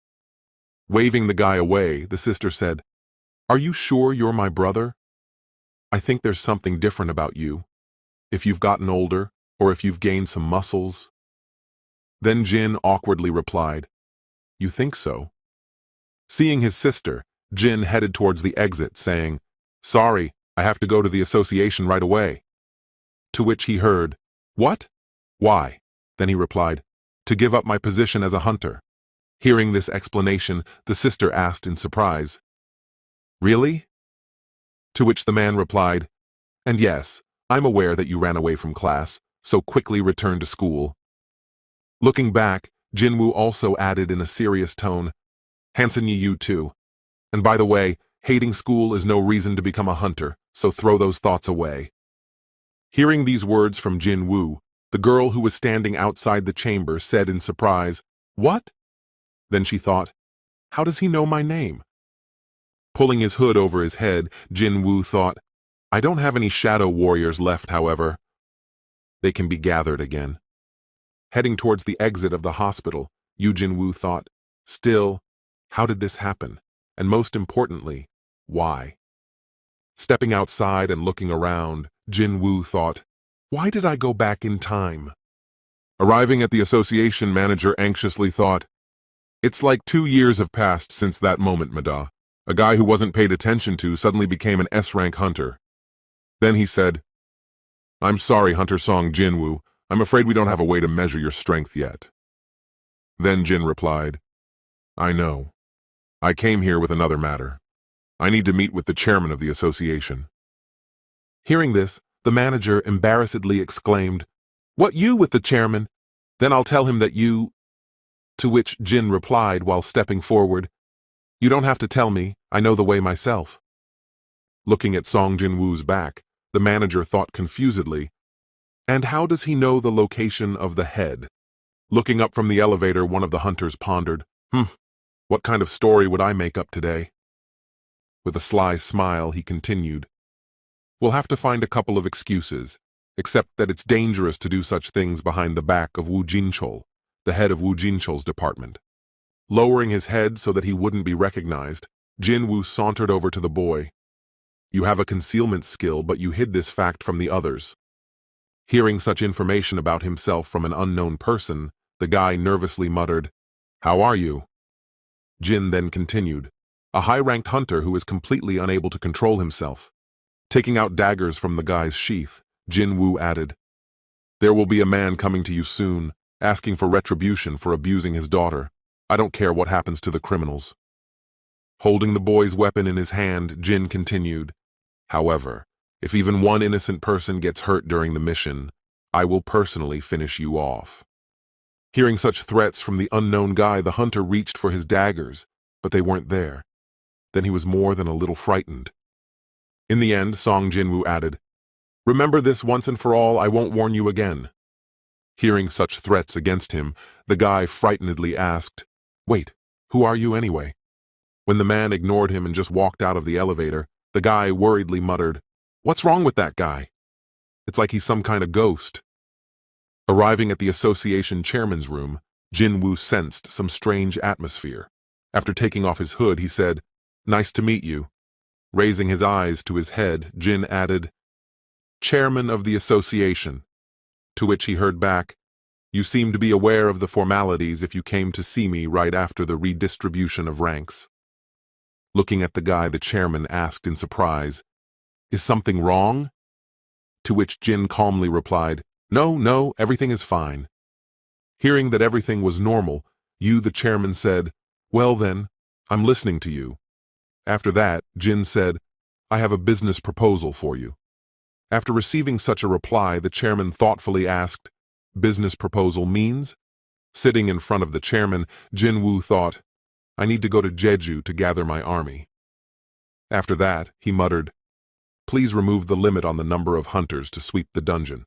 Waving the guy away, the sister said, "Are you sure you're my brother? I think there's something different about you. If you've gotten older, or if you've gained some muscles." Then Jin awkwardly replied, "You think so?" Seeing his sister, Jin headed towards the exit, saying, "Sorry, I have to go to the association right away." To which he heard, "What? Why?" Then he replied, "To give up my position as a hunter." Hearing this explanation, the sister asked in surprise, "Really?" To which the man replied, "And yes, I'm aware that you ran away from class, so quickly returned to school." Looking back, Jinwoo also added in a serious tone, "Hansen you too. And by the way, hating school is no reason to become a hunter, so throw those thoughts away." Hearing these words from Jinwoo, the girl who was standing outside the chamber said in surprise, "What?" Then she thought, "How does he know my name?" Pulling his hood over his head, Jinwoo thought, "I don't have any shadow warriors left, however. They can be gathered again." Heading towards the exit of the hospital, Jinwoo thought, "Still, how did this happen? And most importantly, why?" Stepping outside and looking around, Jinwoo thought, "Why did I go back in time?" Arriving at the association, manager anxiously thought, "It's like 2 years have passed since that moment, Mada. A guy who wasn't paid attention to suddenly became an S-rank hunter." Then he said, "I'm sorry, Hunter Song Jinwoo. I'm afraid we don't have a way to measure your strength yet." Then Jin replied, "I know. I came here with another matter. I need to meet with the chairman of the association." Hearing this, the manager embarrassedly exclaimed, "What, you with the chairman? Then I'll tell him that you—" To which Jin replied while stepping forward, "You don't have to tell me, I know the way myself." Looking at Sung Jinwoo's back, the manager thought confusedly, "And how does he know the location of the head?" Looking up from the elevator, one of the hunters pondered, what kind of story would I make up today? With a sly smile, he continued, "We'll have to find a couple of excuses, except that it's dangerous to do such things behind the back of Woo Jin-chul, the head of Woo Jin-chul's department." Lowering his head so that he wouldn't be recognized, Jin-Woo sauntered over to the boy. "You have a concealment skill, but you hid this fact from the others." Hearing such information about himself from an unknown person, the guy nervously muttered, "How are you?" Jin then continued, "A high-ranked hunter who is completely unable to control himself." Taking out daggers from the guy's sheath, Jin-Woo added, "There will be a man coming to you soon, asking for retribution for abusing his daughter. I don't care what happens to the criminals." Holding the boy's weapon in his hand, Jin continued, "However, if even one innocent person gets hurt during the mission, I will personally finish you off." Hearing such threats from the unknown guy, the hunter reached for his daggers, but they weren't there. Then he was more than a little frightened. In the end, Sung Jinwoo added, "Remember this once and for all, I won't warn you again." Hearing such threats against him, the guy frightenedly asked, "Wait, who are you anyway?" When the man ignored him and just walked out of the elevator, the guy worriedly muttered, "What's wrong with that guy? It's like he's some kind of ghost." Arriving at the association chairman's room, Jin-Woo sensed some strange atmosphere. After taking off his hood, he said, "Nice to meet you." Raising his eyes to his head, Jin added, "Chairman of the association." To which he heard back, "You seem to be aware of the formalities if you came to see me right after the redistribution of ranks." Looking at the guy, the chairman asked in surprise, "Is something wrong?" To which Jin calmly replied, No, everything is fine." Hearing that everything was normal, the chairman said, "Well then, I'm listening to you." After that, Jin said, "I have a business proposal for you." After receiving such a reply, the chairman thoughtfully asked, "Business proposal means?" Sitting in front of the chairman, Jin-Woo thought, "I need to go to Jeju to gather my army." After that, he muttered, "Please remove the limit on the number of hunters to sweep the dungeon.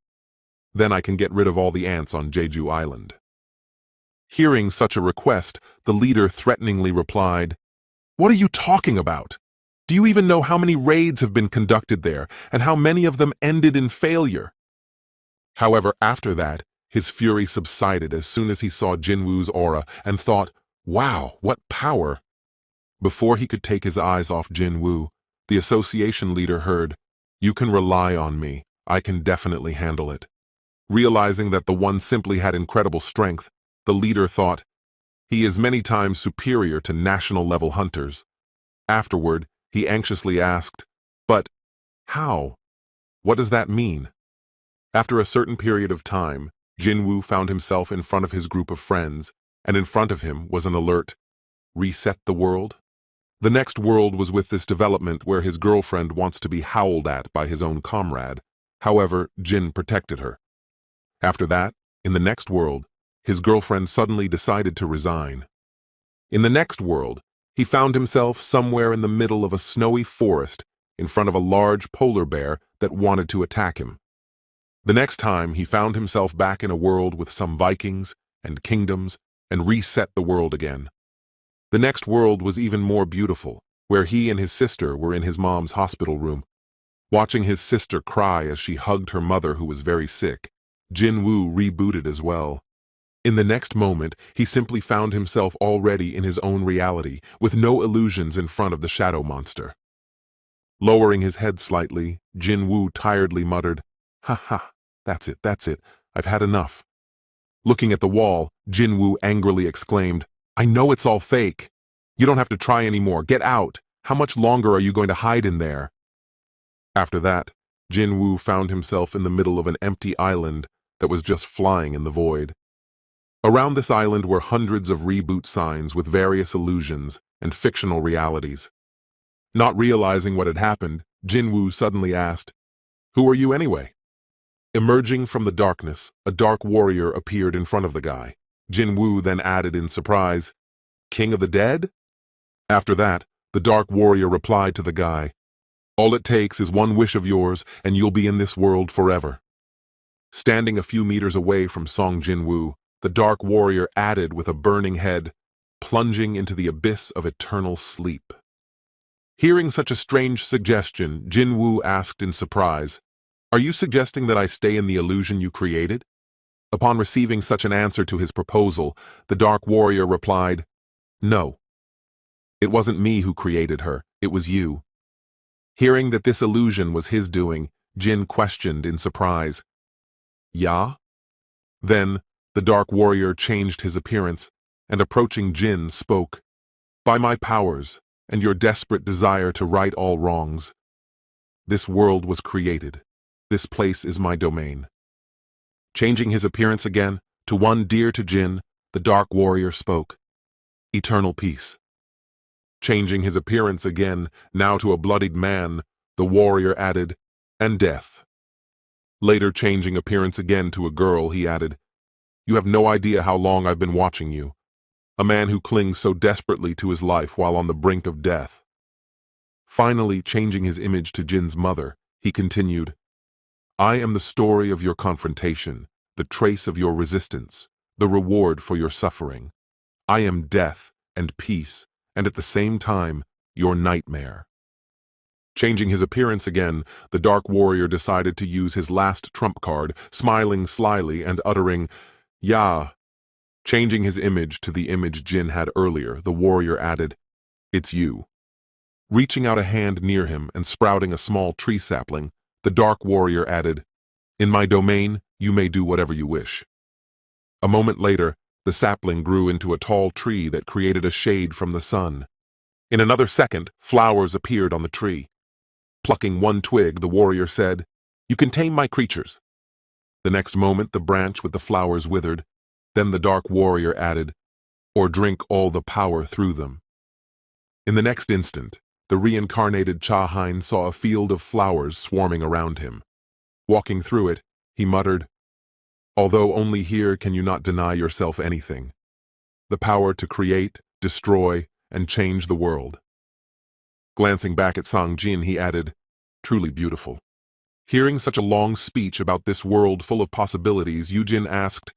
Then I can get rid of all the ants on Jeju Island." Hearing such a request, the leader threateningly replied, "What are you talking about? Do you even know how many raids have been conducted there and how many of them ended in failure?" However, after that, his fury subsided as soon as he saw Jin-Woo's aura and thought, "Wow, what power!" Before he could take his eyes off Jin-Woo, the association leader heard, "You can rely on me. I can definitely handle it." Realizing that the one simply had incredible strength, the leader thought, "He is many times superior to national-level hunters." Afterward, he anxiously asked, "But how? What does that mean?" After a certain period of time, Jin-Woo found himself in front of his group of friends, and in front of him was an alert, "Reset the world?" The next world was with this development where his girlfriend wants to be howled at by his own comrade. However, Jin protected her. After that, in the next world, his girlfriend suddenly decided to resign. In the next world, he found himself somewhere in the middle of a snowy forest in front of a large polar bear that wanted to attack him. The next time, he found himself back in a world with some Vikings and kingdoms and reset the world again. The next world was even more beautiful, where he and his sister were in his mom's hospital room. Watching his sister cry as she hugged her mother who was very sick, Jin-Woo rebooted as well. In the next moment, he simply found himself already in his own reality, with no illusions in front of the shadow monster. Lowering his head slightly, Jin-Woo tiredly muttered, "Ha ha, that's it, I've had enough." Looking at the wall, Jin-Woo angrily exclaimed, "I know it's all fake. You don't have to try anymore. Get out. How much longer are you going to hide in there?" After that, Jin-Woo found himself in the middle of an empty island that was just flying in the void. Around this island were hundreds of reboot signs with various illusions and fictional realities. Not realizing what had happened, Jin-Woo suddenly asked, "Who are you anyway?" Emerging from the darkness, a dark warrior appeared in front of the guy. Jin-Woo then added in surprise, "King of the Dead?" After that, the dark warrior replied to the guy, All it takes is one wish of yours, and you'll be in this world forever." Standing a few meters away from Sung Jinwoo, the dark warrior added with a burning head, plunging into the abyss of eternal sleep. Hearing such a strange suggestion, Jinwoo asked in surprise, "Are you suggesting that I stay in the illusion you created?" Upon receiving such an answer to his proposal, the dark warrior replied, "No. It wasn't me who created her, it was you." Hearing that this illusion was his doing, Jin questioned in surprise, "Ya?" Then, the dark warrior changed his appearance, and approaching Jin spoke, "By my powers, and your desperate desire to right all wrongs, this world was created. This place is my domain." Changing his appearance again, to one dear to Jin, the dark warrior spoke, "Eternal peace." Changing his appearance again, now to a bloodied man, the warrior added, "And death." Later changing appearance again to a girl, he added, "You have no idea how long I've been watching you. A man who clings so desperately to his life while on the brink of death." Finally changing his image to Jin's mother, he continued, "I am the story of your confrontation, the trace of your resistance, the reward for your suffering. I am death and peace, and at the same time, your nightmare." Changing his appearance again, the dark warrior decided to use his last trump card, smiling slyly and uttering, "Ya." Changing his image to the image Jin had earlier, the warrior added, "It's you." Reaching out a hand near him and sprouting a small tree sapling, the dark warrior added, "In my domain, you may do whatever you wish." A moment later, the sapling grew into a tall tree that created a shade from the sun. In another second, flowers appeared on the tree. Plucking one twig, the warrior said, "You can tame my creatures." The next moment, the branch with the flowers withered. Then the dark warrior added, "Or drink all the power through them." In the next instant, the reincarnated Cha-Hein saw a field of flowers swarming around him. Walking through it, he muttered, "Although only here can you not deny yourself anything. The power to create, destroy, and change the world." Glancing back at Sang Jin, he added, "Truly beautiful." Hearing such a long speech about this world full of possibilities, Yujin asked,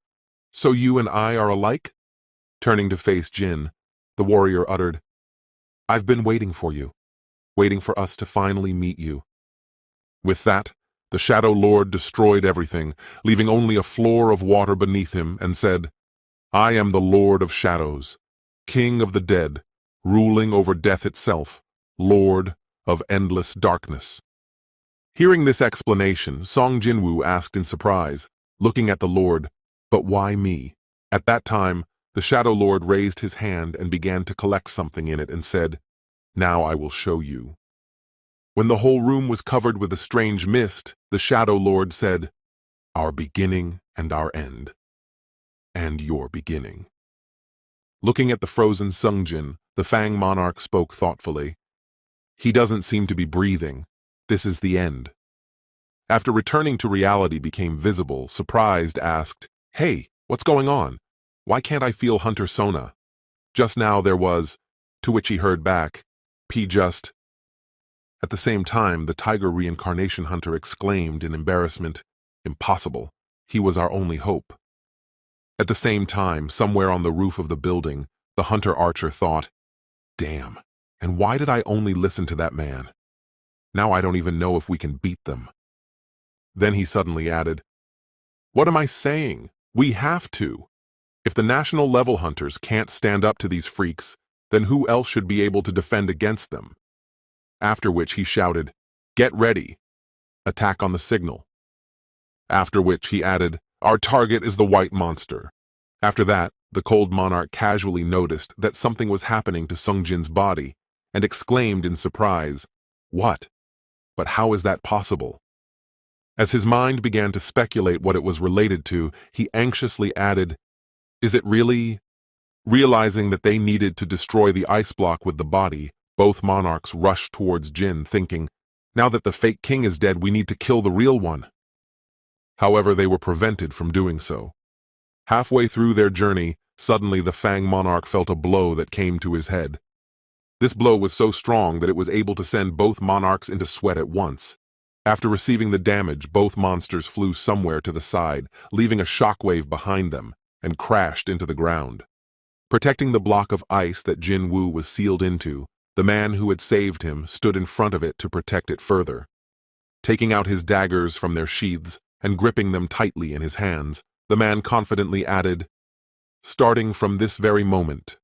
"So you and I are alike?" Turning to face Jin, the warrior uttered, "I've been waiting for you, waiting for us to finally meet you." With that, the Shadow Lord destroyed everything, leaving only a floor of water beneath him, and said, "I am the Lord of Shadows, King of the dead, ruling over death itself, Lord of endless darkness." Hearing this explanation, Sung Jinwoo asked in surprise, looking at the Lord, "But why me?" At that time, the Shadow Lord raised his hand and began to collect something in it and said, "Now I will show you." When the whole room was covered with a strange mist, the Shadow Lord said, "Our beginning and our end. And your beginning." Looking at the frozen Sungjin, the Fang monarch spoke thoughtfully. "He doesn't seem to be breathing. This is the end." After returning to reality became visible, surprised asked, "Hey, what's going on? Why can't I feel Hunter Sona?" Just now there was, to which he heard back, "P just." At the same time, the tiger reincarnation hunter exclaimed in embarrassment, "Impossible. He was our only hope." At the same time, somewhere on the roof of the building, the hunter archer thought, "Damn, and why did I only listen to that man? Now I don't even know if we can beat them." Then he suddenly added, "What am I saying? We have to. If the national level hunters can't stand up to these freaks, then who else should be able to defend against them?" After which he shouted, "Get ready. Attack on the signal." After which he added, "Our target is the white monster." After that, the cold monarch casually noticed that something was happening to Sungjin's body and exclaimed in surprise, "What? But how is that possible?" As his mind began to speculate what it was related to, he anxiously added, "Is it really?" Realizing that they needed to destroy the ice block with the body, both monarchs rushed towards Jin, thinking, "Now that the fake king is dead, we need to kill the real one." However, they were prevented from doing so. Halfway through their journey, suddenly the Fang monarch felt a blow that came to his head. This blow was so strong that it was able to send both monarchs into sweat at once. After receiving the damage, both monsters flew somewhere to the side, leaving a shockwave behind them, and crashed into the ground. Protecting the block of ice that Jinwoo was sealed into, the man who had saved him stood in front of it to protect it further. Taking out his daggers from their sheaths and gripping them tightly in his hands, the man confidently added, "Starting from this very moment."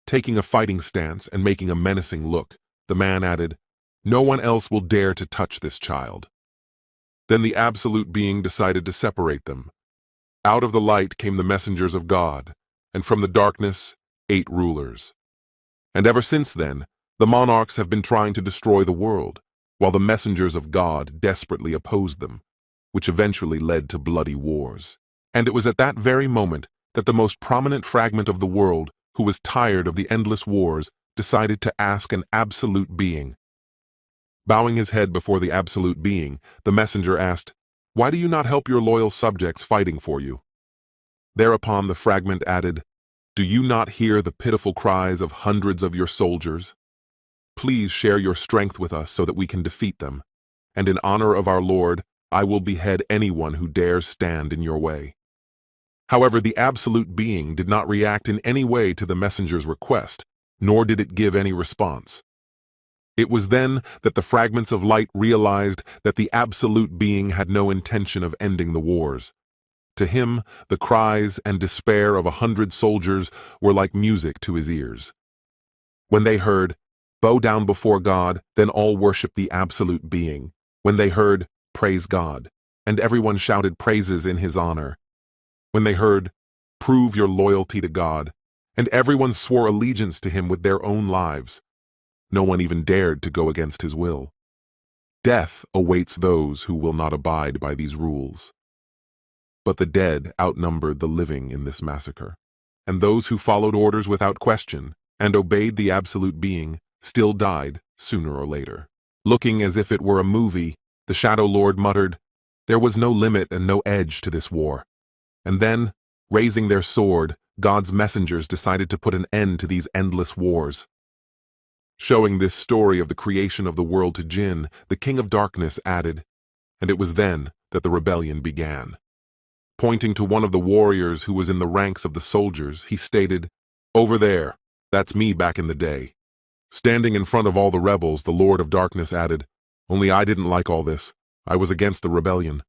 Taking a fighting stance and making a menacing look, the man added, "No one else will dare to touch this child." Then the absolute being decided to separate them. Out of the light came the messengers of God, and from the darkness, 8 rulers. And ever since then, the monarchs have been trying to destroy the world, while the messengers of God desperately opposed them, which eventually led to bloody wars. And it was at that very moment that the most prominent fragment of the world, who was tired of the endless wars, decided to ask an absolute being. Bowing his head before the absolute being, the messenger asked, "Why do you not help your loyal subjects fighting for you?" Thereupon the fragment added, "Do you not hear the pitiful cries of hundreds of your soldiers? Please share your strength with us so that we can defeat them. And in honor of our Lord, I will behead anyone who dares stand in your way." However, the absolute being did not react in any way to the messenger's request, nor did it give any response. It was then that the fragments of light realized that the absolute being had no intention of ending the wars. To him, the cries and despair of 100 soldiers were like music to his ears. When they heard, "Bow down before God, then all worship the absolute being." When they heard, "Praise God," and everyone shouted praises in his honor. When they heard, "Prove your loyalty to God," and everyone swore allegiance to him with their own lives. No one even dared to go against his will. Death awaits those who will not abide by these rules. But the dead outnumbered the living in this massacre, and those who followed orders without question and obeyed the absolute being still died sooner or later. Looking as if it were a movie, the Shadow Lord muttered, "There was no limit and no edge to this war." And then, raising their sword, God's messengers decided to put an end to these endless wars. Showing this story of the creation of the world to Jin, the King of Darkness added, "And it was then that the rebellion began." Pointing to one of the warriors who was in the ranks of the soldiers, he stated, "Over there, that's me back in the day." Standing in front of all the rebels, the Lord of Darkness added, "Only I didn't like all this. I was against the rebellion."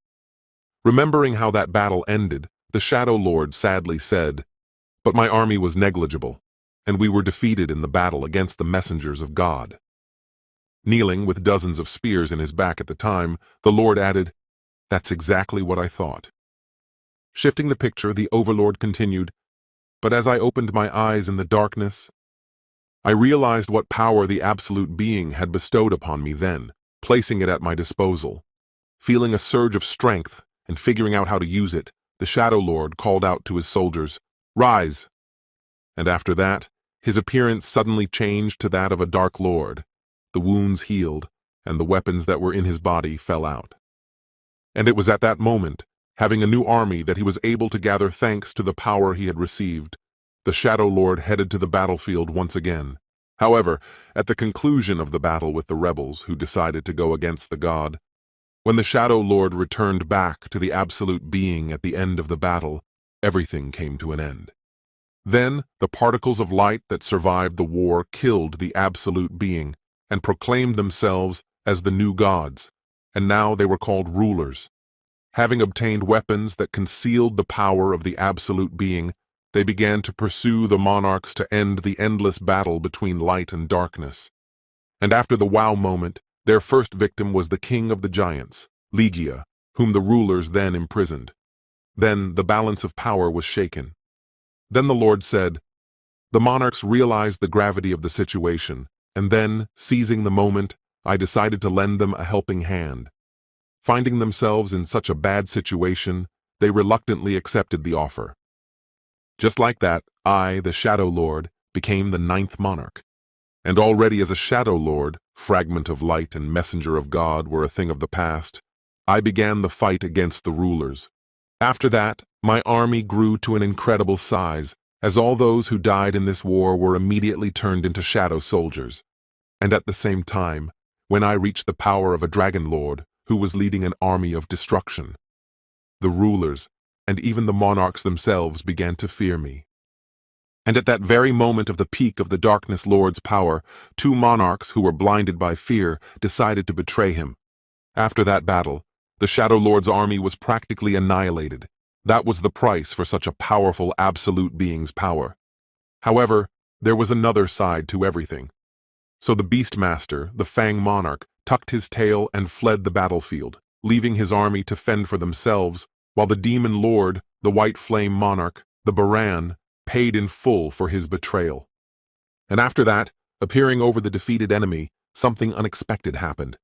Remembering how that battle ended, the Shadow Lord sadly said, "But my army was negligible, and we were defeated in the battle against the messengers of God." Kneeling with dozens of spears in his back at the time, the Lord added, "That's exactly what I thought." Shifting the picture, the Overlord continued, "But as I opened my eyes in the darkness, I realized what power the absolute being had bestowed upon me then, placing it at my disposal. Feeling a surge of strength and figuring out how to use it, the Shadow Lord called out to his soldiers, 'Rise!' And after that, his appearance suddenly changed to that of a Dark Lord. The wounds healed, and the weapons that were in his body fell out. And it was at that moment, having a new army, that he was able to gather thanks to the power he had received. The Shadow Lord headed to the battlefield once again. However, at the conclusion of the battle with the rebels who decided to go against the god, when the Shadow Lord returned back to the absolute being at the end of the battle, everything came to an end. Then the particles of light that survived the war killed the absolute being and proclaimed themselves as the new gods, and now they were called rulers. Having obtained weapons that concealed the power of the absolute being, they began to pursue the monarchs to end the endless battle between light and darkness. And after the wow moment, their first victim was the king of the giants, Ligia, whom the rulers then imprisoned. Then the balance of power was shaken. Then the Lord said, "The monarchs realized the gravity of the situation, and then, seizing the moment, I decided to lend them a helping hand. Finding themselves in such a bad situation, they reluctantly accepted the offer. Just like that, I, the Shadow Lord, became the 9th monarch. And already as a Shadow Lord, fragment of light and messenger of God were a thing of the past, I began the fight against the rulers. After that, my army grew to an incredible size, as all those who died in this war were immediately turned into shadow soldiers. And at the same time, when I reached the power of a dragon lord who was leading an army of destruction, the rulers and even the monarchs themselves began to fear me. And at that very moment of the peak of the Darkness Lord's power, two monarchs who were blinded by fear decided to betray him. After that battle, the Shadow Lord's army was practically annihilated. That was the price for such a powerful absolute being's power. However, there was another side to everything. So the Beastmaster, the Fang Monarch, tucked his tail and fled the battlefield, leaving his army to fend for themselves, while the Demon Lord, the White Flame Monarch, the Baran, paid in full for his betrayal. And after that, appearing over the defeated enemy, something unexpected happened.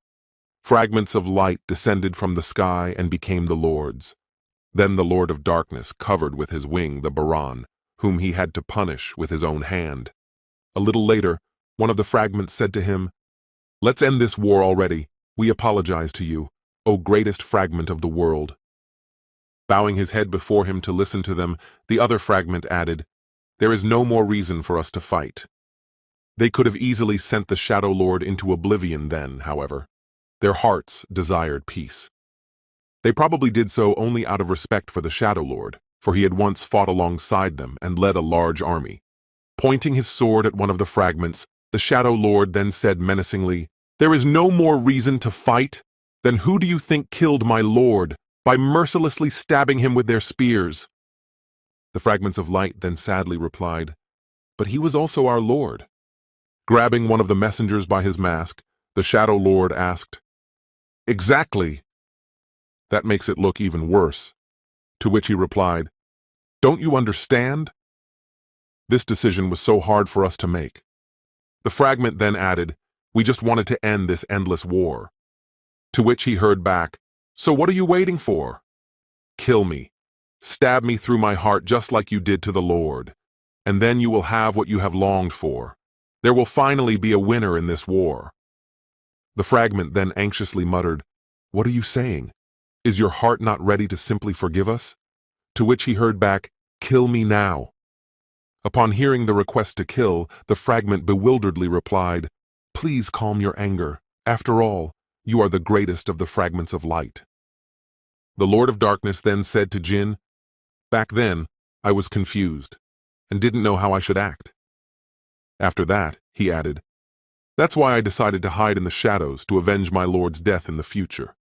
Fragments of light descended from the sky and became the Lord's. Then the Lord of Darkness covered with his wing the Baran, whom he had to punish with his own hand. A little later, one of the fragments said to him, "Let's end this war already. We apologize to you, O greatest fragment of the world." Bowing his head before him to listen to them, the other fragment added, "There is no more reason for us to fight." They could have easily sent the Shadow Lord into oblivion then, however. Their hearts desired peace. They probably did so only out of respect for the Shadow Lord, for he had once fought alongside them and led a large army. Pointing his sword at one of the fragments, the Shadow Lord then said menacingly, "There is no more reason to fight? Then who do you think killed my lord by mercilessly stabbing him with their spears?" The fragments of light then sadly replied, "But he was also our lord." Grabbing one of the messengers by his mask, the Shadow Lord asked, "Exactly. That makes it look even worse." To which he replied, "Don't you understand? This decision was so hard for us to make." The fragment then added, "We just wanted to end this endless war." To which he heard back, "So what are you waiting for? Kill me. Stab me through my heart just like you did to the Lord. And then you will have what you have longed for. There will finally be a winner in this war." The fragment then anxiously muttered, "What are you saying? Is your heart not ready to simply forgive us?" To which he heard back, "Kill me now." Upon hearing the request to kill, the fragment bewilderedly replied, "Please calm your anger. After all, you are the greatest of the fragments of light." The Lord of Darkness then said to Jin, "Back then, I was confused and didn't know how I should act." After that, he added, "That's why I decided to hide in the shadows to avenge my lord's death in the future.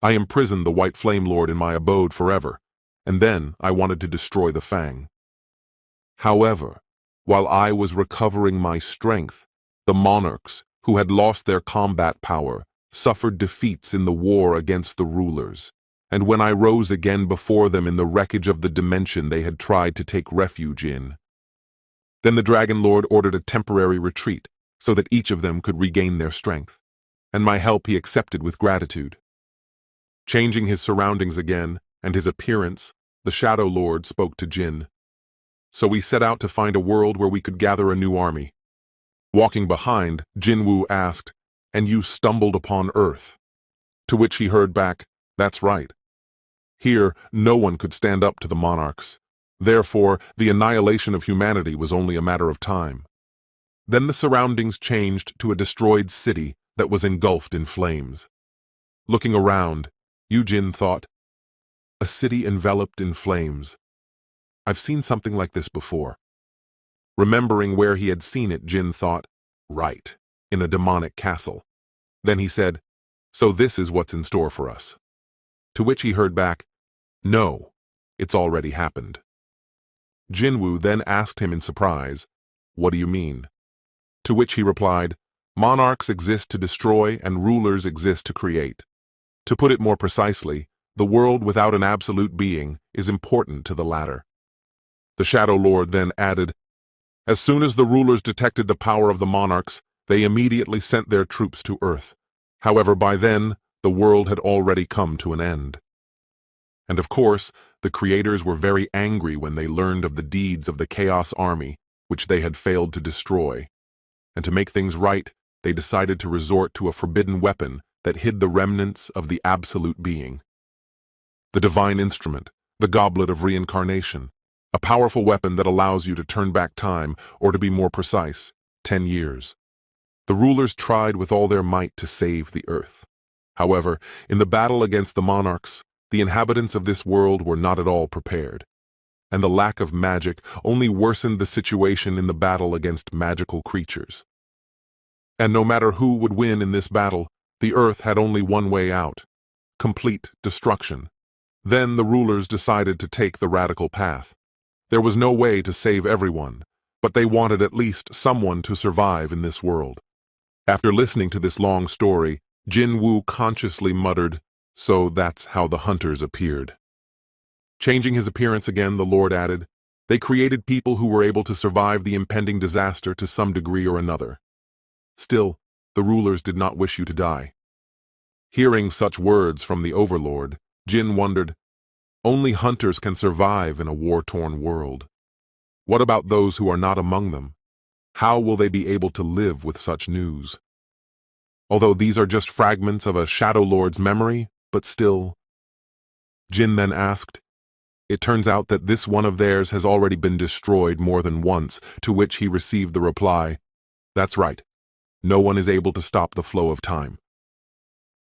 I imprisoned the White Flame Lord in my abode forever, and then I wanted to destroy the Fang. However, while I was recovering my strength, the monarchs, who had lost their combat power, suffered defeats in the war against the rulers, and when I rose again before them in the wreckage of the dimension they had tried to take refuge in, then the Dragon Lord ordered a temporary retreat so that each of them could regain their strength, and my help he accepted with gratitude. Changing his surroundings again and his appearance, the Shadow Lord spoke to Jin. So we set out to find a world where we could gather a new army. Walking behind, Jinwoo asked, "And you stumbled upon Earth?" To which he heard back, "That's right. Here, no one could stand up to the monarchs. Therefore, the annihilation of humanity was only a matter of time." Then the surroundings changed to a destroyed city that was engulfed in flames. Looking around, Yujin thought, "A city enveloped in flames. I've seen something like this before." Remembering where he had seen it, Jin thought, "Right, in a demonic castle." Then he said, "So this is what's in store for us." To which he heard back, "No, it's already happened." Jinwoo then asked him in surprise, "What do you mean?" To which he replied, "Monarchs exist to destroy and rulers exist to create. To put it more precisely, the world without an absolute being is important to the latter." The Shadow Lord then added, "As soon as the rulers detected the power of the monarchs, they immediately sent their troops to Earth. However, by then, the world had already come to an end. And of course, the creators were very angry when they learned of the deeds of the Chaos Army, which they had failed to destroy. And to make things right, they decided to resort to a forbidden weapon that hid the remnants of the absolute being. The divine instrument, the goblet of reincarnation, A powerful weapon that allows you to turn back time, or to be more precise, 10 years. The rulers tried with all their might to save the earth. However, in the battle against the monarchs, the inhabitants of this world were not at all prepared, and the lack of magic only worsened the situation in the battle against magical creatures. And no matter who would win in this battle, the earth had only one way out: complete destruction. Then the rulers decided to take the radical path. There was no way to save everyone, but they wanted at least someone to survive in this world. After listening to this long story, Jinwoo consciously muttered, "So that's how the hunters appeared." Changing his appearance again, the Lord added, "They created people who were able to survive the impending disaster to some degree or another. Still, the rulers did not wish you to die." Hearing such words from the overlord, Jin wondered, only hunters can survive in a war-torn world. What about those who are not among them? How will they be able to live with such news? Although these are just fragments of a Shadow Lord's memory, but still. Jin then asked, "It turns out that this one of theirs has already been destroyed more than once," to which he received the reply, "That's right. No one is able to stop the flow of time.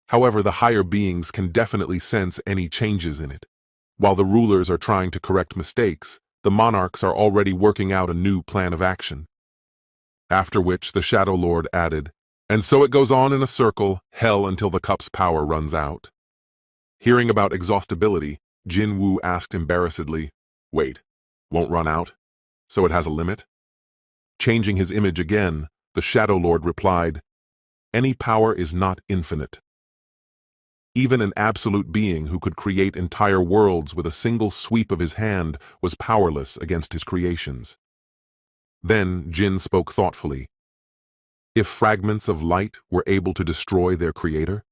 However, the higher beings can definitely sense any changes in it. While the rulers are trying to correct mistakes, the monarchs are already working out a new plan of action." After which the Shadow Lord added, "And so it goes on in a circle, hell until the cup's power runs out." Hearing about exhaustibility, Jinwoo asked embarrassedly, "Wait, won't run out? So it has a limit?" Changing his image again, the Shadow Lord replied, "Any power is not infinite. Even an absolute being who could create entire worlds with a single sweep of his hand was powerless against his creations." Then Jin spoke thoughtfully, "If fragments of light were able to destroy their creator?"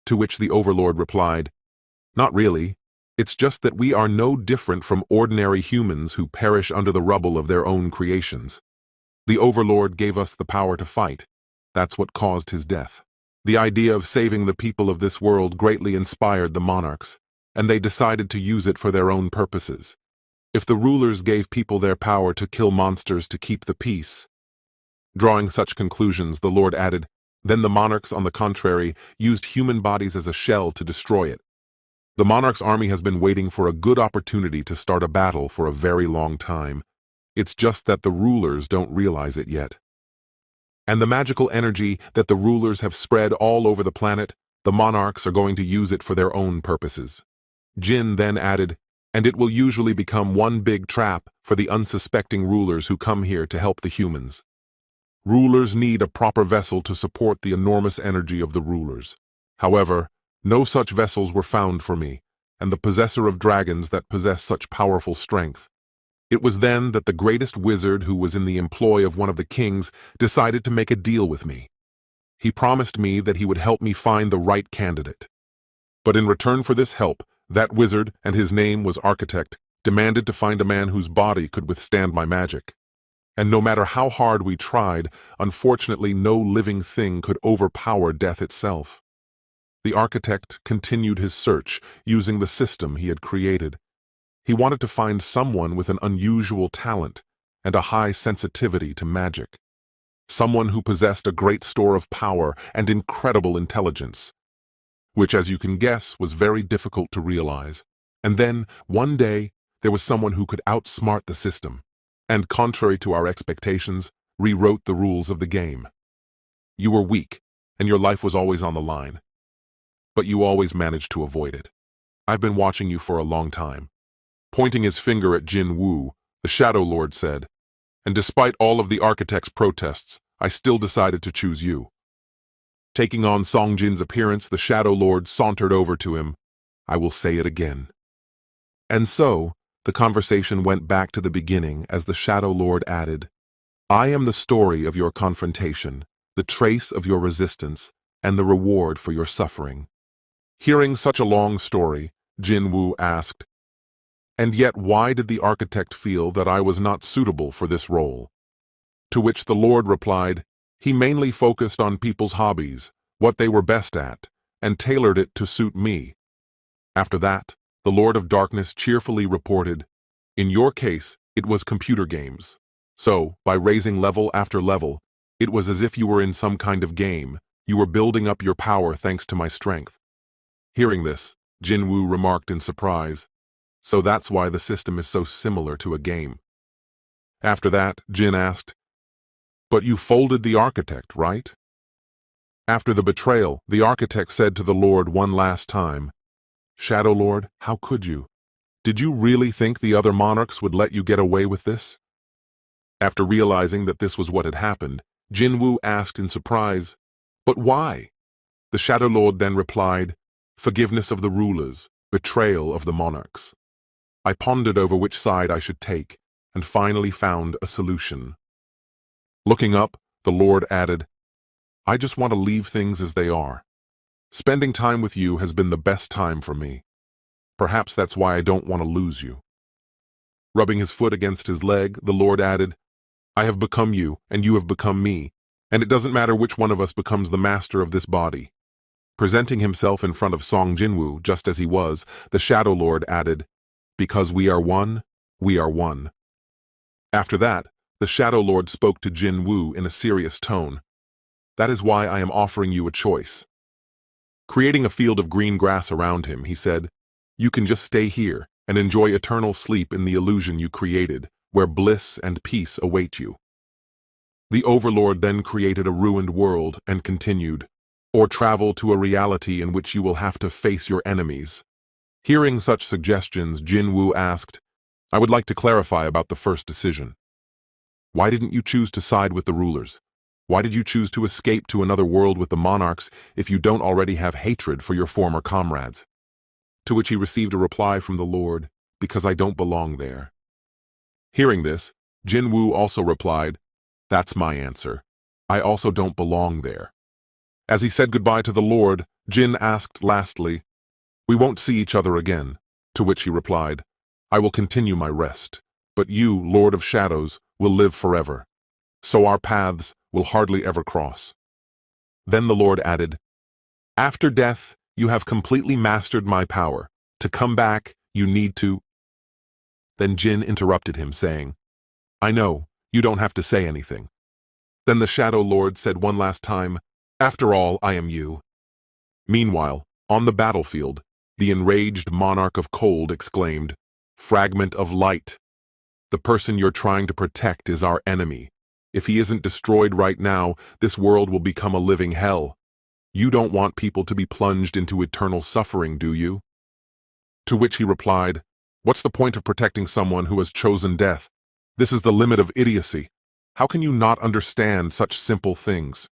To which the Overlord replied, "Not really. It's just that we are no different from ordinary humans who perish under the rubble of their own creations. The Overlord gave us the power to fight. That's what caused his death. The idea of saving the people of this world greatly inspired the monarchs, and they decided to use it for their own purposes. If the rulers gave people their power to kill monsters to keep the peace." Drawing such conclusions, the Lord added, "Then the monarchs, on the contrary, used human bodies as a shell to destroy it. The monarch's army has been waiting for a good opportunity to start a battle for a very long time. It's just that the rulers don't realize it yet. And the magical energy that the rulers have spread all over the planet, the monarchs are going to use it for their own purposes." Jin then added, "And it will usually become one big trap for the unsuspecting rulers who come here to help the humans. Rulers need a proper vessel to support the enormous energy of the rulers. However, no such vessels were found for me, and the possessor of dragons that possess such powerful strength. It was then that the greatest wizard who was in the employ of one of the kings decided to make a deal with me. He promised me that he would help me find the right candidate. But in return for this help, that wizard, and his name was Architect, demanded to find a man whose body could withstand my magic. And no matter how hard we tried, unfortunately no living thing could overpower death itself. The architect continued his search using the system he had created. He wanted to find someone with an unusual talent and a high sensitivity to magic. Someone who possessed a great store of power and incredible intelligence, which, as you can guess, was very difficult to realize. And then, one day, there was someone who could outsmart the system, and contrary to our expectations, rewrote the rules of the game. You were weak, and your life was always on the line. But you always managed to avoid it. I've been watching you for a long time." Pointing his finger at Jinwoo, the Shadow Lord said, "And despite all of the architect's protests, I still decided to choose you." Taking on Song Jin's appearance, the Shadow Lord sauntered over to him. "I will say it again." And so, the conversation went back to the beginning as the Shadow Lord added, "I am the story of your confrontation, the trace of your resistance, and the reward for your suffering." Hearing such a long story, Jinwoo asked, "And yet why did the architect feel that I was not suitable for this role?" To which the Lord replied, "He mainly focused on people's hobbies, what they were best at, and tailored it to suit me." After that, the Lord of Darkness cheerfully reported, In your case, it was computer games. So, by raising level after level, it was as if you were in some kind of game. You were building up your power thanks to my strength. Hearing this, Jinwoo remarked in surprise. So that's why the system is so similar to a game. After that, Jin asked, "But you folded the architect, right?" After the betrayal, the architect said to the Lord one last time, "Shadow Lord, how could you? Did you really think the other monarchs would let you get away with this?" After realizing that this was what had happened, Jinwoo asked in surprise, "But why?" The Shadow Lord then replied, "Forgiveness of the rulers, betrayal of the monarchs." I pondered over which side I should take, and finally found a solution. Looking up, the Lord added, "I just want to leave things as they are. Spending time with you has been the best time for me. Perhaps that's why I don't want to lose you." Rubbing his foot against his leg, the Lord added, "I have become you, and you have become me, and it doesn't matter which one of us becomes the master of this body." Presenting himself in front of Sung Jinwoo just as he was, the Shadow Lord added, "Because we are one, we are one." After that, the Shadow Lord spoke to Jinwoo in a serious tone. "That is why I am offering you a choice." Creating a field of green grass around him, he said, "You can just stay here and enjoy eternal sleep in the illusion you created, where bliss and peace await you." The Overlord then created a ruined world and continued, "Or travel to a reality in which you will have to face your enemies." Hearing such suggestions, Jinwoo asked, "I would like to clarify about the first decision. Why didn't you choose to side with the rulers? Why did you choose to escape to another world with the monarchs if you don't already have hatred for your former comrades?" To which he received a reply from the Lord, "Because I don't belong there." Hearing this, Jinwoo also replied, "That's my answer. I also don't belong there." As he said goodbye to the Lord, Jin asked lastly, "We won't see each other again," to which he replied, "I will continue my rest, but you, Lord of Shadows, will live forever. So our paths will hardly ever cross." Then the Lord added, "After death, you have completely mastered my power. To come back, you need to—" Then Jin interrupted him, saying, "I know, you don't have to say anything." Then the Shadow Lord said one last time, "After all, I am you." Meanwhile, on the battlefield, the enraged monarch of cold exclaimed, "Fragment of light! The person you're trying to protect is our enemy. If he isn't destroyed right now, this world will become a living hell. You don't want people to be plunged into eternal suffering, do you?" To which he replied, "What's the point of protecting someone who has chosen death? This is the limit of idiocy. How can you not understand such simple things?"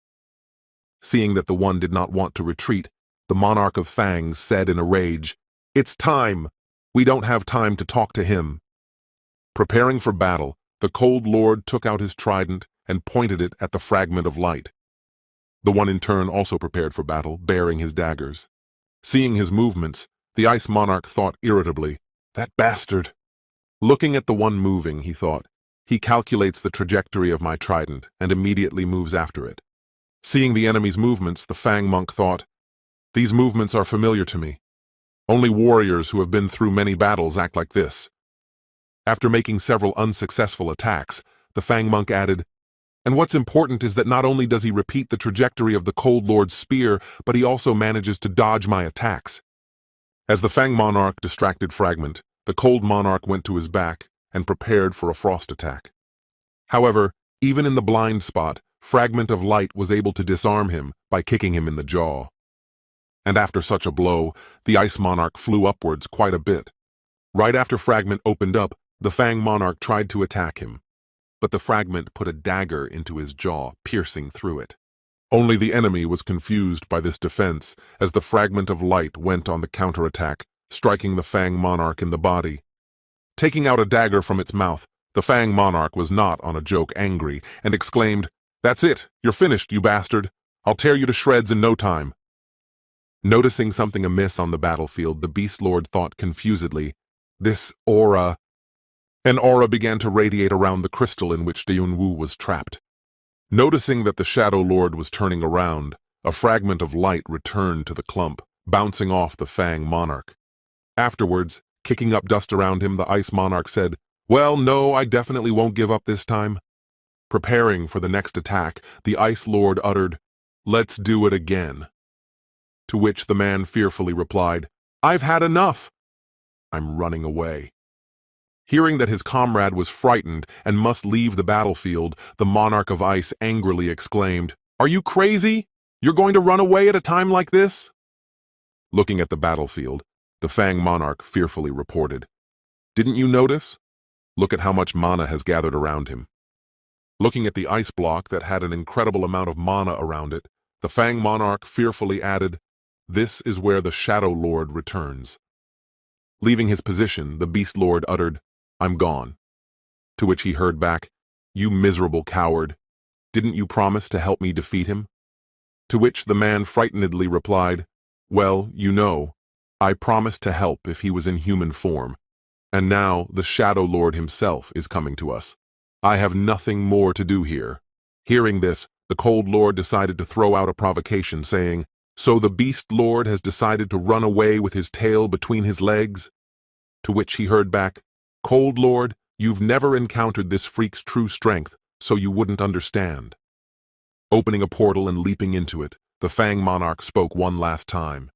Seeing that the one did not want to retreat, the monarch of Fangs said in a rage, "It's time! We don't have time to talk to him." Preparing for battle, the Cold Lord took out his trident and pointed it at the fragment of light. The one in turn also prepared for battle, bearing his daggers. Seeing his movements, the Ice Monarch thought irritably, "That bastard!" Looking at the one moving, he thought, "He calculates the trajectory of my trident and immediately moves after it." Seeing the enemy's movements, the Fang monk thought, "These movements are familiar to me. Only warriors who have been through many battles act like this." After making several unsuccessful attacks, the Fang monk added, "And what's important is that not only does he repeat the trajectory of the Cold Lord's spear, but he also manages to dodge my attacks." As the Fang monarch distracted Fragment, the Cold monarch went to his back and prepared for a frost attack. However, even in the blind spot, Fragment of Light was able to disarm him by kicking him in the jaw. And after such a blow, the Ice Monarch flew upwards quite a bit. Right after Fragment opened up, the Fang Monarch tried to attack him, but the Fragment put a dagger into his jaw, piercing through it. Only the enemy was confused by this defense, as the Fragment of Light went on the counterattack, striking the Fang Monarch in the body. Taking out a dagger from its mouth, the Fang Monarch was not on a joke angry, and exclaimed, "That's it! You're finished, you bastard! I'll tear you to shreds in no time!" Noticing something amiss on the battlefield, the Beast Lord thought confusedly, "This aura—" An aura began to radiate around the crystal in which Jinwoo was trapped. Noticing that the Shadow Lord was turning around, a fragment of light returned to the clump, bouncing off the Fang Monarch. Afterwards, kicking up dust around him, the Ice Monarch said, Well, no, I definitely won't give up this time. Preparing for the next attack, the Ice Lord uttered, "Let's do it again." To which the man fearfully replied, "I've had enough. I'm running away." Hearing that his comrade was frightened and must leave the battlefield, the monarch of ice angrily exclaimed, "Are you crazy? You're going to run away at a time like this?" Looking at the battlefield, the Fang monarch fearfully reported, "Didn't you notice? Look at how much mana has gathered around him." Looking at the ice block that had an incredible amount of mana around it, the Fang monarch fearfully added, "This is where the Shadow Lord returns." Leaving his position, the Beast Lord uttered, "I'm gone." To which he heard back, "You miserable coward. Didn't you promise to help me defeat him?" To which the man frightenedly replied, "Well, I promised to help if he was in human form, and now the Shadow Lord himself is coming to us. I have nothing more to do here." Hearing this, the Cold Lord decided to throw out a provocation, saying, "So the Beast Lord has decided to run away with his tail between his legs?" To which he heard back, "Cold Lord, you've never encountered this freak's true strength, so you wouldn't understand." Opening a portal and leaping into it, the Fang monarch spoke one last time.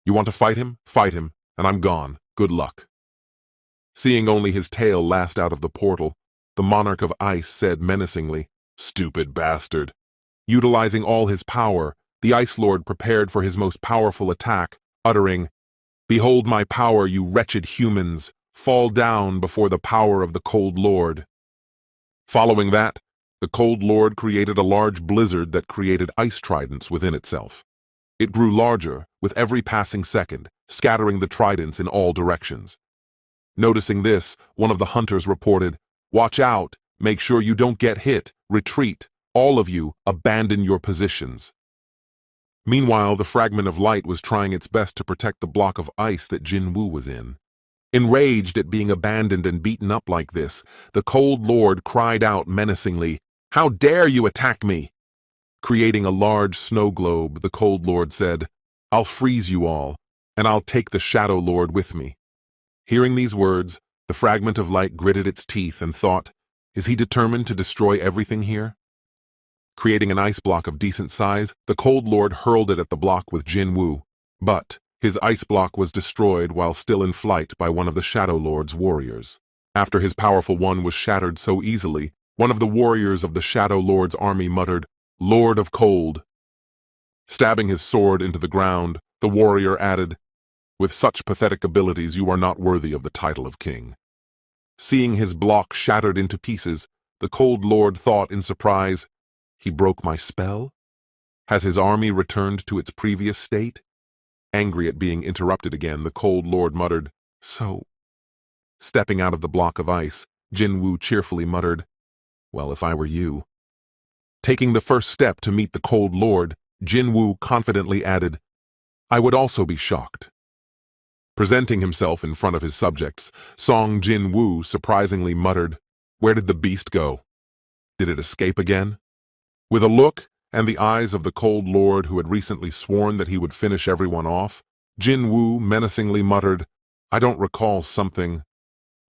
"You want to fight him? Fight him, and I'm gone. Good luck." Seeing only his tail last out of the portal, the monarch of ice said menacingly, "Stupid bastard." Utilizing all his power, the Ice Lord prepared for his most powerful attack, uttering, "Behold my power, you wretched humans. Fall down before the power of the Cold Lord." Following that, the Cold Lord created a large blizzard that created ice tridents within itself. It grew larger with every passing second, scattering the tridents in all directions. Noticing this, one of the hunters reported, "Watch out, make sure you don't get hit, retreat, all of you, abandon your positions." Meanwhile, the fragment of light was trying its best to protect the block of ice that Jinwoo was in. Enraged at being abandoned and beaten up like this, the Cold Lord cried out menacingly, "How dare you attack me?" Creating a large snow globe, the Cold Lord said, "I'll freeze you all, and I'll take the Shadow Lord with me." Hearing these words, the fragment of light gritted its teeth and thought, "Is he determined to destroy everything here?" Creating an ice block of decent size, the Cold Lord hurled it at the block with Jinwoo, but his ice block was destroyed while still in flight by one of the Shadow Lord's warriors. After his powerful one was shattered so easily, one of the warriors of the Shadow Lord's army muttered, "Lord of Cold." Stabbing his sword into the ground, the warrior added, "With such pathetic abilities, you are not worthy of the title of king." Seeing his block shattered into pieces, the Cold Lord thought in surprise, "He broke my spell? Has his army returned to its previous state?" Angry at being interrupted again, the Cold Lord muttered, "So..." Stepping out of the block of ice, Jinwoo cheerfully muttered, "Well, if I were you." Taking the first step to meet the Cold Lord, Jinwoo confidently added, "I would also be shocked." Presenting himself in front of his subjects, Sung Jinwoo surprisingly muttered, "Where did the beast go? Did it escape again?" With a look and the eyes of the Cold Lord who had recently sworn that he would finish everyone off, Jinwoo menacingly muttered, "I don't recall something."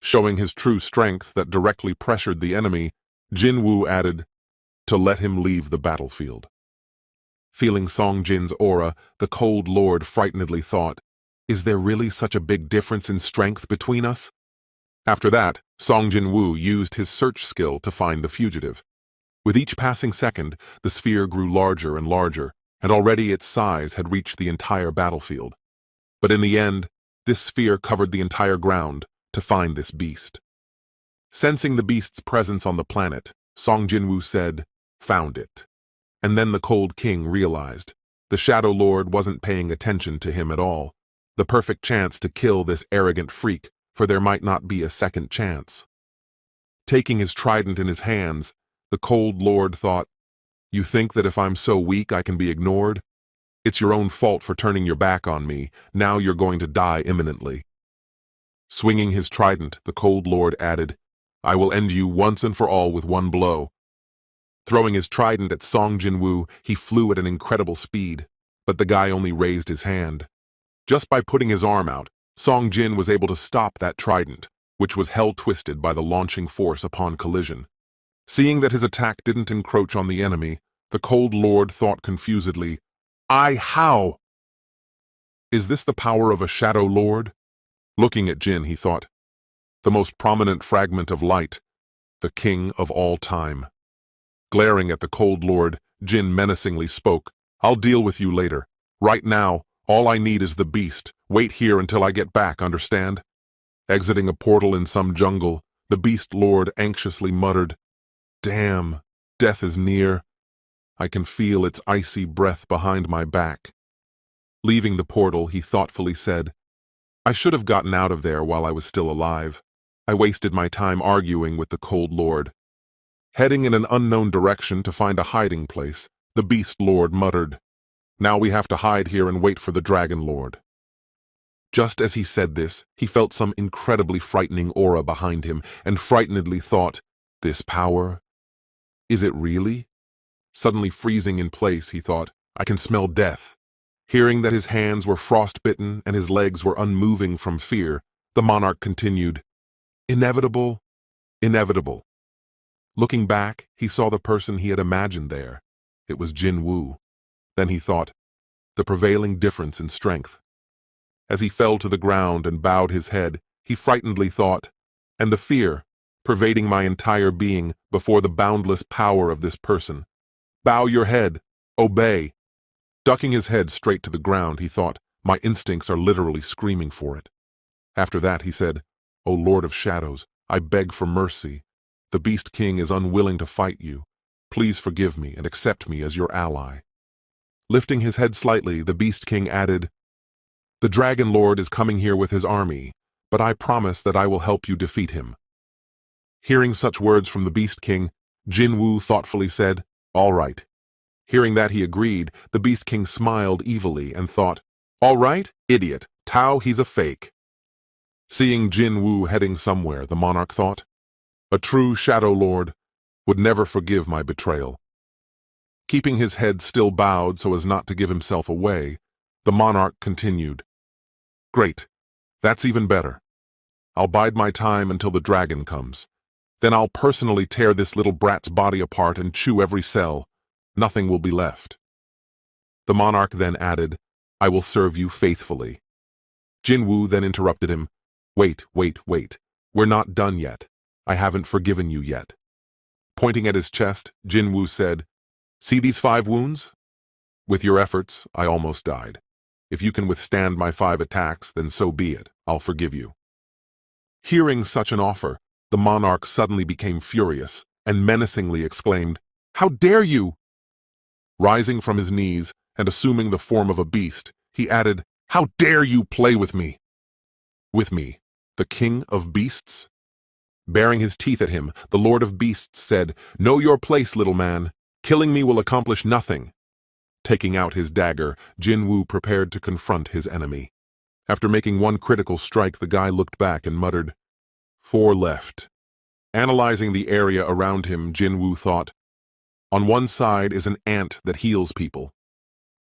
Showing his true strength that directly pressured the enemy, Jinwoo added, "To let him leave the battlefield." Feeling Song Jin's aura, the Cold Lord frightenedly thought, "Is there really such a big difference in strength between us?" After that, Song Jinwoo used his search skill to find the fugitive. With each passing second, the sphere grew larger and larger, and already its size had reached the entire battlefield. But in the end, this sphere covered the entire ground to find this beast. Sensing the beast's presence on the planet, Song Jinwoo said, "Found it." And then the Cold King realized the Shadow Lord wasn't paying attention to him at all. The perfect chance to kill this arrogant freak, for there might not be a second chance. Taking his trident in his hands, the Cold Lord thought, "You think that if I'm so weak I can be ignored? It's your own fault for turning your back on me. Now you're going to die imminently." Swinging his trident, the Cold Lord added, "I will end you once and for all with one blow." Throwing his trident at Song Jinwoo, he flew at an incredible speed, but the guy only raised his hand. Just by putting his arm out, Song Jin was able to stop that trident, which was hell-twisted by the launching force upon collision. Seeing that his attack didn't encroach on the enemy, the Cold Lord thought confusedly, How? Is this the power of a Shadow Lord? Looking at Jin, he thought, the most prominent fragment of light, the king of all time. Glaring at the Cold Lord, Jin menacingly spoke, I'll deal with you later. Right now, all I need is the beast. Wait here until I get back, understand? Exiting a portal in some jungle, the Beast Lord anxiously muttered, Damn, death is near. I can feel its icy breath behind my back. Leaving the portal, he thoughtfully said, I should have gotten out of there while I was still alive. I wasted my time arguing with the Cold Lord. Heading in an unknown direction to find a hiding place, the Beast Lord muttered, Now we have to hide here and wait for the Dragon Lord. Just as he said this, he felt some incredibly frightening aura behind him and frightenedly thought, This power? Is it really? Suddenly freezing in place, he thought, I can smell death. Hearing that his hands were frostbitten and his legs were unmoving from fear, the monarch continued, Inevitable, inevitable. Looking back, he saw the person he had imagined there. It was Jinwoo. Then he thought, the prevailing difference in strength. As he fell to the ground and bowed his head, he frightenedly thought, and the fear, pervading my entire being before the boundless power of this person. Bow your head, obey. Ducking his head straight to the ground, he thought, my instincts are literally screaming for it. After that, he said, O Lord of Shadows, I beg for mercy. The Beast King is unwilling to fight you. Please forgive me and accept me as your ally. Lifting his head slightly, the Beast King added, The Dragon Lord is coming here with his army, but I promise that I will help you defeat him. Hearing such words from the Beast King, Jinwoo thoughtfully said, All right. Hearing that he agreed, the Beast King smiled evilly and thought, All right, idiot, Tao, he's a fake. Seeing Jinwoo heading somewhere, the monarch thought, A true Shadow Lord would never forgive my betrayal. Keeping his head still bowed so as not to give himself away, the monarch continued, Great, that's even better. I'll bide my time until the dragon comes. Then I'll personally tear this little brat's body apart and chew every cell. Nothing will be left. The monarch then added, I will serve you faithfully. Jinwoo then interrupted him, Wait. We're not done yet. I haven't forgiven you yet. Pointing at his chest, Jinwoo said, See these 5 wounds? With your efforts, I almost died. If you can withstand my 5 attacks, then so be it. I'll forgive you. Hearing such an offer, the monarch suddenly became furious and menacingly exclaimed, How dare you! Rising from his knees and assuming the form of a beast, he added, How dare you play with me? With me, the king of beasts? Baring his teeth at him, the Lord of Beasts said, Know your place, little man. Killing me will accomplish nothing. Taking out his dagger, Jinwoo prepared to confront his enemy. After making one critical strike, the guy looked back and muttered, 4 left. Analyzing the area around him, Jinwoo thought, On one side is an ant that heals people.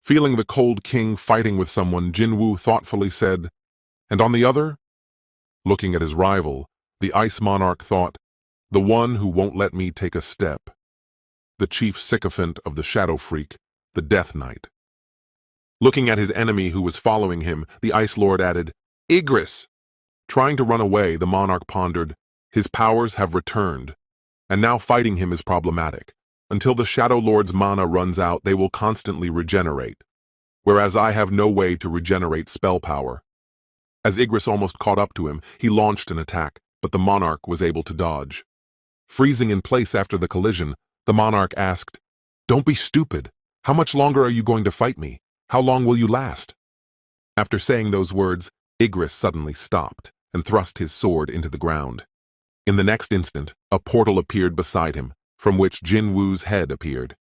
Feeling the Cold King fighting with someone, Jinwoo thoughtfully said, And on the other? Looking at his rival, the Ice Monarch thought, The one who won't let me take a step. The chief sycophant of the Shadow Freak, the Death Knight. Looking at his enemy who was following him, the Ice Lord added, Igris! Trying to run away, the monarch pondered, His powers have returned, and now fighting him is problematic. Until the Shadow Lord's mana runs out, they will constantly regenerate, whereas I have no way to regenerate spell power. As Igris almost caught up to him, he launched an attack, but the monarch was able to dodge. Freezing in place after the collision, the monarch asked, Don't be stupid. How much longer are you going to fight me? How long will you last? After saying those words, Igris suddenly stopped and thrust his sword into the ground. In the next instant, a portal appeared beside him, from which Jinwoo's head appeared.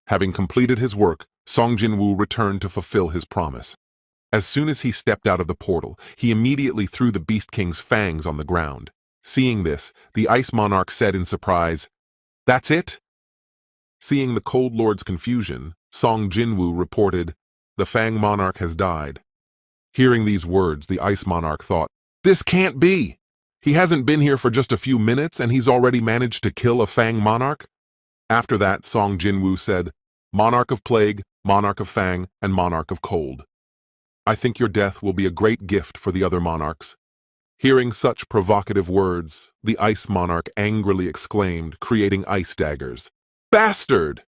Having completed his work, Sung Jinwoo returned to fulfill his promise. As soon as he stepped out of the portal, he immediately threw the Beast King's fangs on the ground. Seeing this, the Ice Monarch said in surprise, That's it? Seeing the Cold Lord's confusion, Sung Jinwoo reported, The Fang Monarch has died. Hearing these words, the Ice Monarch thought, This can't be! He hasn't been here for just a few minutes and he's already managed to kill a Fang monarch? After that, Sung Jinwoo said, Monarch of Plague, Monarch of Fang, and Monarch of Cold. I think your death will be a great gift for the other monarchs. Hearing such provocative words, the Ice Monarch angrily exclaimed, creating ice daggers. Bastard!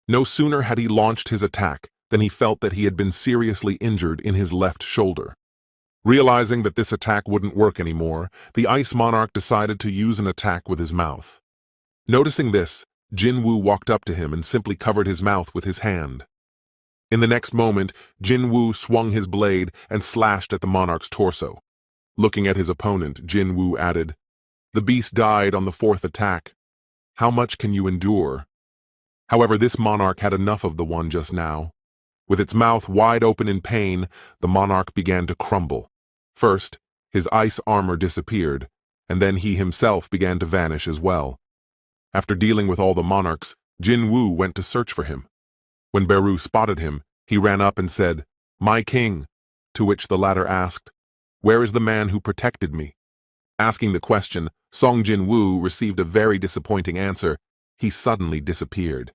No sooner had he launched his attack than he felt that he had been seriously injured in his left shoulder. Realizing that this attack wouldn't work anymore, the Ice Monarch decided to use an attack with his mouth. Noticing this, Jinwoo walked up to him and simply covered his mouth with his hand. In the next moment, Jinwoo swung his blade and slashed at the monarch's torso. Looking at his opponent, Jinwoo added, The beast died on the fourth attack. How much can you endure? However, this monarch had enough of the one just now. With its mouth wide open in pain, the monarch began to crumble. First, his ice armor disappeared, and then he himself began to vanish as well. After dealing with all the monarchs, Jinwoo went to search for him. When Beru spotted him, he ran up and said, My king, to which the latter asked, Where is the man who protected me? Asking the question, Sung Jinwoo received a very disappointing answer. He suddenly disappeared.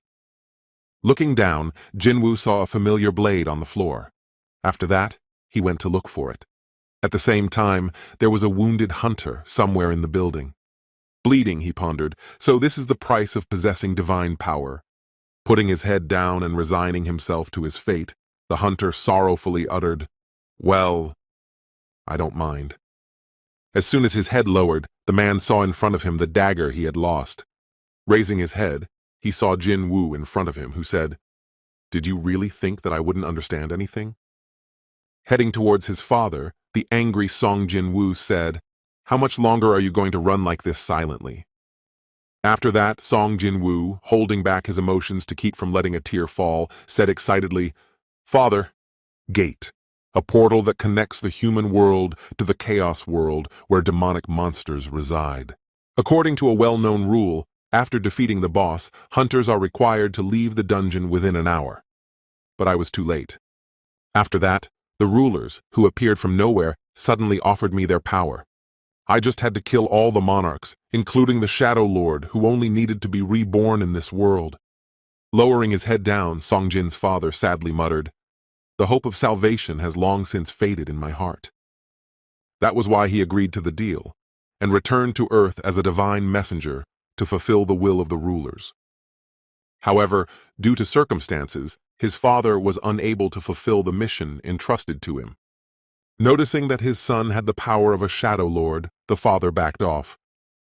Looking down, Jinwoo saw a familiar blade on the floor. After that, he went to look for it. At the same time, there was a wounded hunter somewhere in the building. Bleeding, he pondered, so this is the price of possessing divine power. Putting his head down and resigning himself to his fate, the hunter sorrowfully uttered, Well, I don't mind. As soon as his head lowered, the man saw in front of him the dagger he had lost. Raising his head, he saw Jinwoo in front of him, who said, Did you really think that I wouldn't understand anything? Heading towards his father, the angry Sung Jinwoo said, How much longer are you going to run like this silently? After that, Sung Jinwoo, holding back his emotions to keep from letting a tear fall, said excitedly, Father, Gate, a portal that connects the human world to the chaos world where demonic monsters reside. According to a well-known rule, after defeating the boss, hunters are required to leave the dungeon within an hour. But I was too late. After that, the rulers, who appeared from nowhere, suddenly offered me their power. I just had to kill all the monarchs, including the Shadow Lord, who only needed to be reborn in this world. Lowering his head down, Sung Jin's father sadly muttered, The hope of salvation has long since faded in my heart. That was why he agreed to the deal, and returned to Earth as a divine messenger to fulfill the will of the rulers. However, due to circumstances, his father was unable to fulfill the mission entrusted to him. Noticing that his son had the power of a Shadow Lord, the father backed off,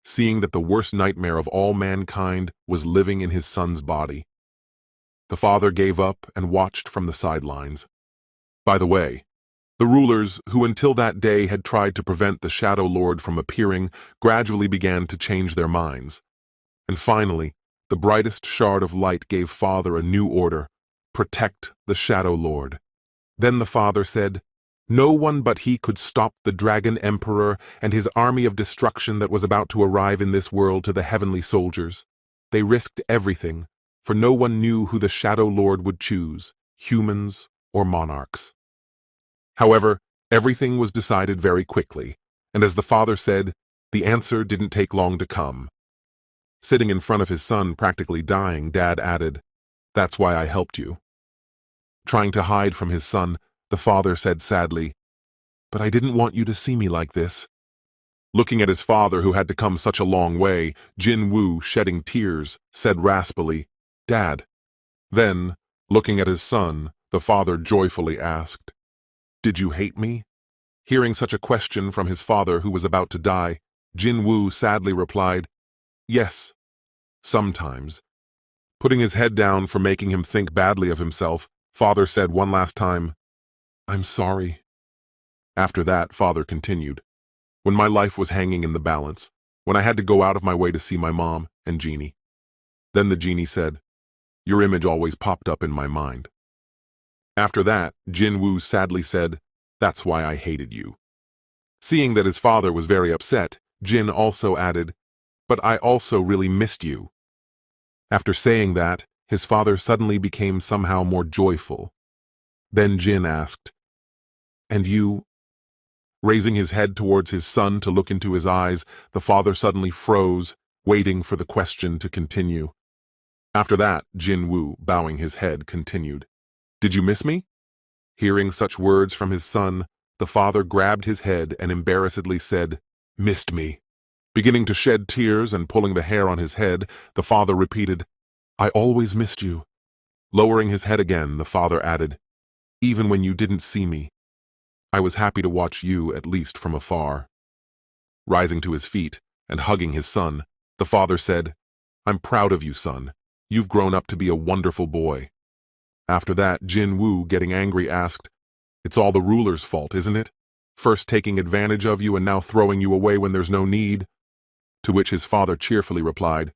seeing that the worst nightmare of all mankind was living in his son's body. The father gave up and watched from the sidelines. By the way, the rulers, who until that day had tried to prevent the Shadow Lord from appearing, gradually began to change their minds. And finally, the brightest shard of light gave father a new order, protect the Shadow Lord. Then the father said, No one but he could stop the Dragon Emperor and his army of destruction that was about to arrive in this world to the heavenly soldiers. They risked everything, for no one knew who the Shadow Lord would choose, humans or monarchs. However, everything was decided very quickly, and as the father said, the answer didn't take long to come. Sitting in front of his son practically dying, Dad added, That's why I helped you. Trying to hide from his son, the father said sadly, But I didn't want you to see me like this. Looking at his father, who had to come such a long way, Jinwoo, shedding tears, said raspily, Dad. Then, looking at his son, the father joyfully asked, Did you hate me? Hearing such a question from his father who was about to die, Jinwoo sadly replied, Yes, sometimes. Putting his head down for making him think badly of himself, father said one last time, I'm sorry. After that, father continued, When my life was hanging in the balance, when I had to go out of my way to see my mom and Genie. Then the genie said, Your image always popped up in my mind. After that, Jinwoo sadly said, That's why I hated you. Seeing that his father was very upset, Jin also added, But I also really missed you. After saying that, his father suddenly became somehow more joyful. Then Jin asked, And you? Raising his head towards his son to look into his eyes, the father suddenly froze, waiting for the question to continue. After that, Jinwoo, bowing his head, continued. "Did you miss me?" Hearing such words from his son, the father grabbed his head and embarrassedly said, "Missed me." Beginning to shed tears and pulling the hair on his head, the father repeated, "I always missed you." Lowering his head again, the father added, "Even when you didn't see me, I was happy to watch you at least from afar." Rising to his feet and hugging his son, the father said, "I'm proud of you, son. You've grown up to be a wonderful boy." After that, Jinwoo, getting angry, asked, "It's all the ruler's fault, isn't it? First taking advantage of you and now throwing you away when there's no need?" To which his father cheerfully replied,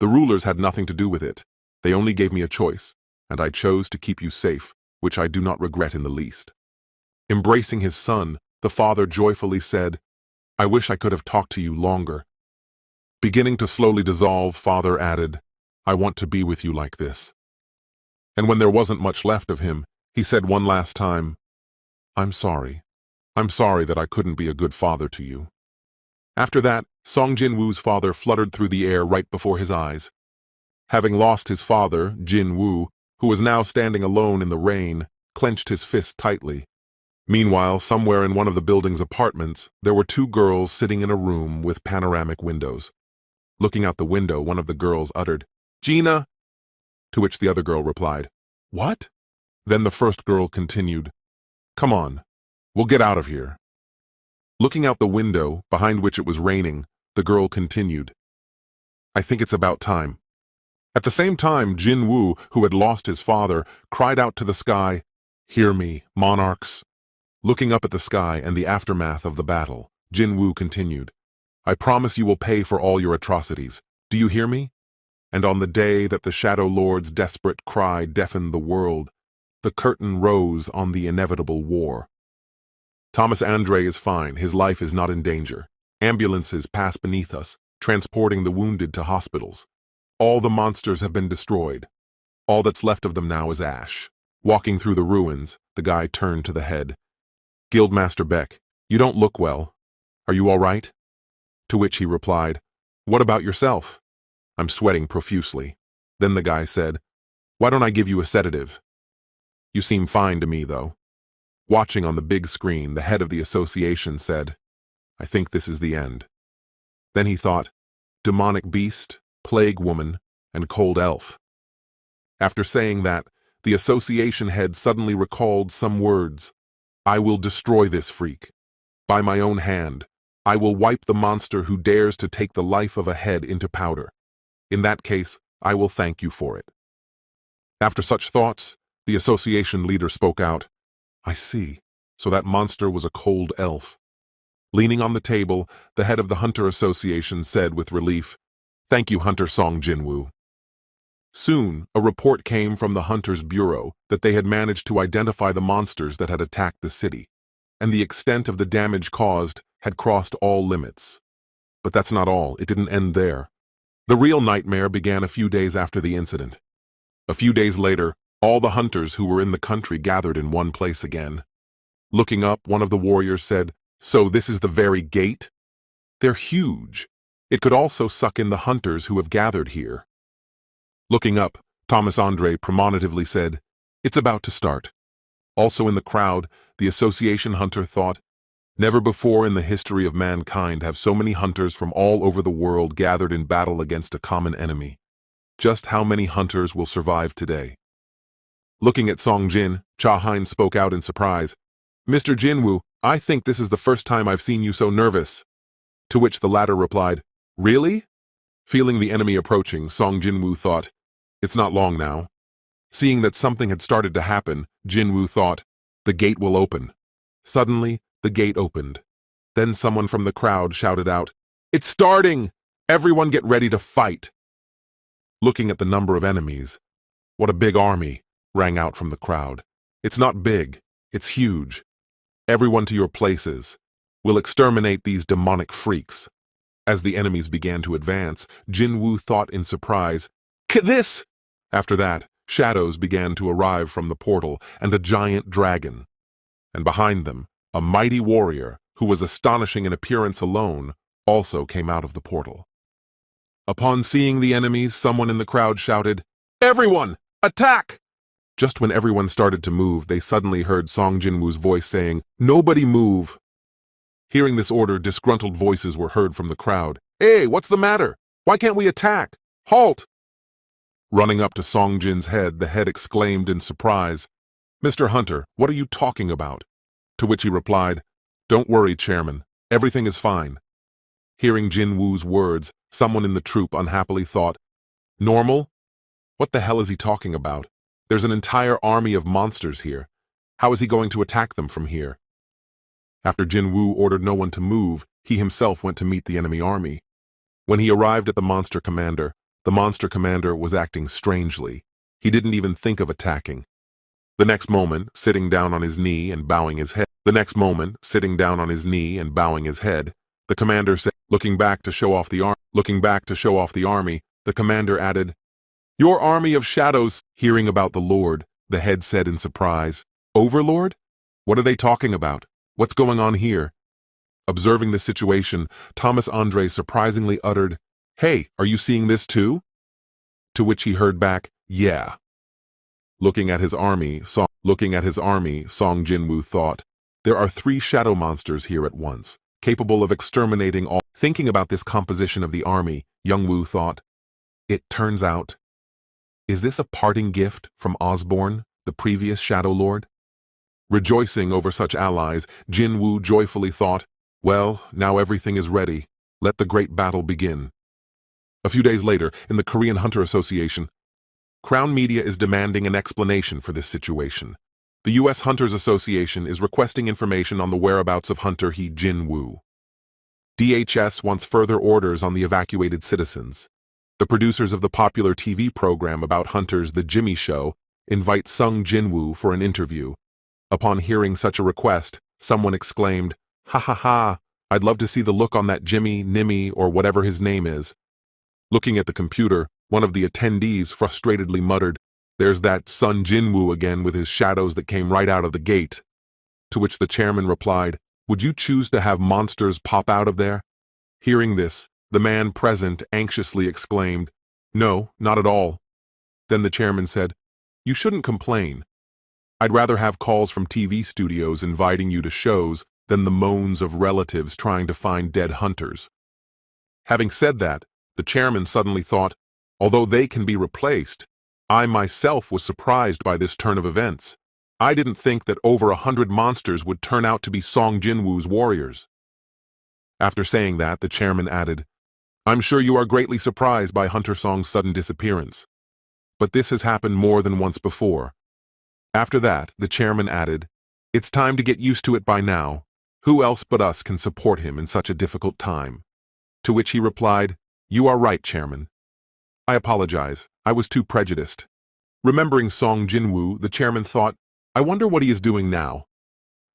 "The rulers had nothing to do with it. They only gave me a choice, and I chose to keep you safe, which I do not regret in the least." Embracing his son, the father joyfully said, "I wish I could have talked to you longer." Beginning to slowly dissolve, father added, "I want to be with you like this." And when there wasn't much left of him, he said one last time, "I'm sorry. I'm sorry that I couldn't be a good father to you." After that, Sung Jinwoo's father fluttered through the air right before his eyes. Having lost his father, Jinwoo, who was now standing alone in the rain, clenched his fist tightly. Meanwhile, somewhere in one of the building's apartments, there were two girls sitting in a room with panoramic windows. Looking out the window, one of the girls uttered, "Gina!" To which the other girl replied, "What?" Then the first girl continued, "Come on, we'll get out of here." Looking out the window, behind which it was raining, the girl continued, "I think it's about time." At the same time, Jinwoo, who had lost his father, cried out to the sky, "Hear me, monarchs." Looking up at the sky and the aftermath of the battle, Jinwoo continued, "I promise you will pay for all your atrocities. Do you hear me?" And on the day that the Shadow Lord's desperate cry deafened the world, the curtain rose on the inevitable war. Thomas Andre is fine. His life is not in danger. Ambulances pass beneath us, transporting the wounded to hospitals. All the monsters have been destroyed. All that's left of them now is ash. Walking through the ruins, the guy turned to the head. "Guildmaster Beck, you don't look well. Are you all right?" To which he replied, "What about yourself?" "I'm sweating profusely." Then the guy said, "Why don't I give you a sedative?" "You seem fine to me, though." Watching on the big screen, the head of the association said, "I think this is the end." Then he thought, demonic beast, plague woman, and cold elf. After saying that, the association head suddenly recalled some words. "I will destroy this freak. By my own hand, I will wipe the monster who dares to take the life of a head into powder. In that case, I will thank you for it." After such thoughts, the association leader spoke out, "I see. So that monster was a cold elf." Leaning on the table, the head of the Hunter Association said with relief, "Thank you, Hunter Song Jinwoo." Soon, a report came from the Hunters Bureau that they had managed to identify the monsters that had attacked the city, and the extent of the damage caused had crossed all limits. But that's not all. It didn't end there. The real nightmare began a few days after the incident. A few days later, all the hunters who were in the country gathered in one place again. Looking up, one of the warriors said, "So this is the very gate? They're huge. It could also suck in the hunters who have gathered here." Looking up, Thomas Andre premonitively said, "It's about to start." Also in the crowd, the association hunter thought, "Never before in the history of mankind have so many hunters from all over the world gathered in battle against a common enemy. Just how many hunters will survive today?" Looking at Song Jin, Cha Hein spoke out in surprise, "Mr. Jinwoo, I think this is the first time I've seen you so nervous." To which the latter replied, "Really?" Feeling the enemy approaching, Song Jinwoo thought, "It's not long now." Seeing that something had started to happen, Jinwoo thought, "The gate will open." Suddenly, the gate opened. Then someone from the crowd shouted out, "It's starting! Everyone get ready to fight!" Looking at the number of enemies, "What a big army!" rang out from the crowd. "It's not big, it's huge. Everyone to your places. We'll exterminate these demonic freaks." As the enemies began to advance, Jinwoo thought in surprise, "This!" After that, shadows began to arrive from the portal and a giant dragon. And behind them, a mighty warrior, who was astonishing in appearance alone, also came out of the portal. Upon seeing the enemies, someone in the crowd shouted, "Everyone, attack!" Just when everyone started to move, they suddenly heard Sung Jinwoo's voice saying, "Nobody move." Hearing this order, disgruntled voices were heard from the crowd. "Hey, what's the matter? Why can't we attack? Halt!" Running up to Song Jin's head, the head exclaimed in surprise, "Mr. Hunter, what are you talking about?" To which he replied, "Don't worry, Chairman. Everything is fine." Hearing Jin Woo's words, someone in the troupe unhappily thought, "Normal? What the hell is he talking about? There's an entire army of monsters here. How is he going to attack them from here?" After Jin Woo ordered no one to move, he himself went to meet the enemy army. When he arrived at the monster commander was acting strangely. He didn't even think of attacking. The next moment, sitting down on his knee and bowing his head, the commander said, looking back to show off the army, the commander added, "Your army of shadows." Hearing about the Lord, the head said in surprise, "Overlord? What are they talking about? What's going on here?" Observing the situation, Thomas Andre surprisingly uttered, "Hey, are you seeing this too?" To which he heard back, "Yeah." Looking at his army, Song Jinwoo thought, "There are 3 shadow monsters here at once, capable of exterminating all." Thinking about this composition of the army, Young Woo thought, "It turns out, is this a parting gift from Osborne, the previous Shadow Lord?" Rejoicing over such allies, Jin Woo joyfully thought, "Well, now everything is ready. Let the great battle begin." A few days later, in the Korean Hunter Association, Crown Media is demanding an explanation for this situation. The U.S. Hunters Association is requesting information on the whereabouts of Hunter He Jin Woo. DHS wants further orders on the evacuated citizens. The producers of the popular TV program about hunters, The Jimmy Show, invite Sung Jinwoo for an interview. Upon hearing such a request, someone exclaimed, "Ha ha ha, I'd love to see the look on that Jimmy, Nimmy, or whatever his name is." Looking at the computer, one of the attendees frustratedly muttered, "There's that Sung Jinwoo again with his shadows that came right out of the gate." To which the chairman replied, "Would you choose to have monsters pop out of there?" Hearing this, the man present anxiously exclaimed, "No, not at all." Then the chairman said, "You shouldn't complain. I'd rather have calls from TV studios inviting you to shows than the moans of relatives trying to find dead hunters." Having said that, the chairman suddenly thought, although they can be replaced, I myself was surprised by this turn of events. I didn't think that over 100 monsters would turn out to be Song Jinwoo's warriors. After saying that, the chairman added, "I'm sure you are greatly surprised by Hunter Song's sudden disappearance. But this has happened more than once before." After that, the chairman added, "It's time to get used to it by now. Who else but us can support him in such a difficult time?" To which he replied, "You are right, Chairman. I apologize, I was too prejudiced." Remembering Song Jinwoo, the chairman thought, I wonder what he is doing now.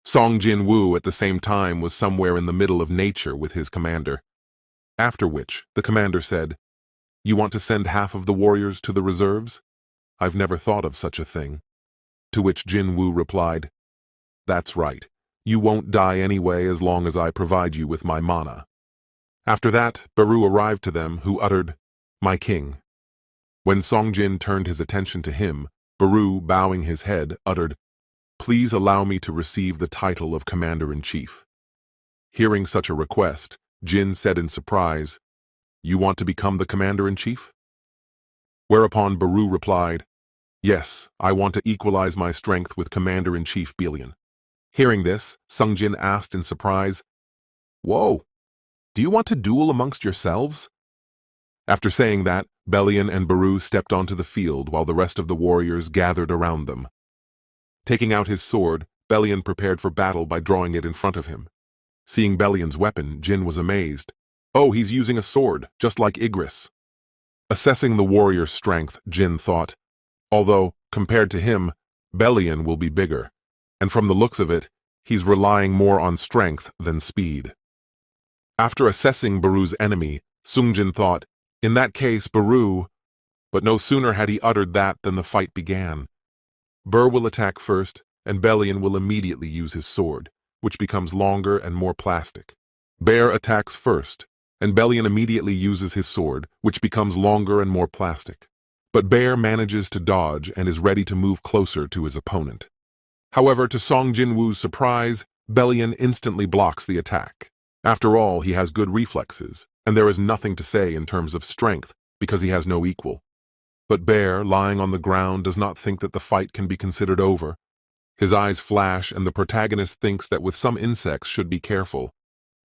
Song Jinwoo at the same time was somewhere in the middle of nature with his commander. After which, the commander said, "You want to send half of the warriors to the reserves? I've never thought of such a thing." To which Jinwoo replied, "That's right. You won't die anyway as long as I provide you with my mana." After that, Baru arrived to them, who uttered, "My king." When Song Jin turned his attention to him, Baru, bowing his head, uttered, "Please allow me to receive the title of Commander-in-Chief." Hearing such a request, Jin said in surprise, "You want to become the Commander-in-Chief?" Whereupon Baru replied, "Yes, I want to equalize my strength with Commander-in-Chief Billion." Hearing this, Sung Jin asked in surprise, "Whoa, do you want to duel amongst yourselves?" After saying that, Bellion and Baru stepped onto the field while the rest of the warriors gathered around them. Taking out his sword, Bellion prepared for battle by drawing it in front of him. Seeing Bellion's weapon, Jin was amazed. Oh, he's using a sword, just like Igris. Assessing the warrior's strength, Jin thought, although, compared to him, Bellion will be bigger, and from the looks of it, he's relying more on strength than speed. After assessing Baru's enemy, Sung Jin thought, in that case, Baru, but no sooner had he uttered that than the fight began. Burr will attack first, and Bellion will immediately use his sword. which becomes longer and more plastic. Bear attacks first, and Bellion immediately uses his sword, which becomes longer and more plastic. But Bear manages to dodge and is ready to move closer to his opponent. However, to Sung Jinwoo's surprise, Bellion instantly blocks the attack. After all, he has good reflexes, and there is nothing to say in terms of strength because he has no equal. But Bear, lying on the ground, does not think that the fight can be considered over. His eyes flash, and the protagonist thinks that with some insects should be careful.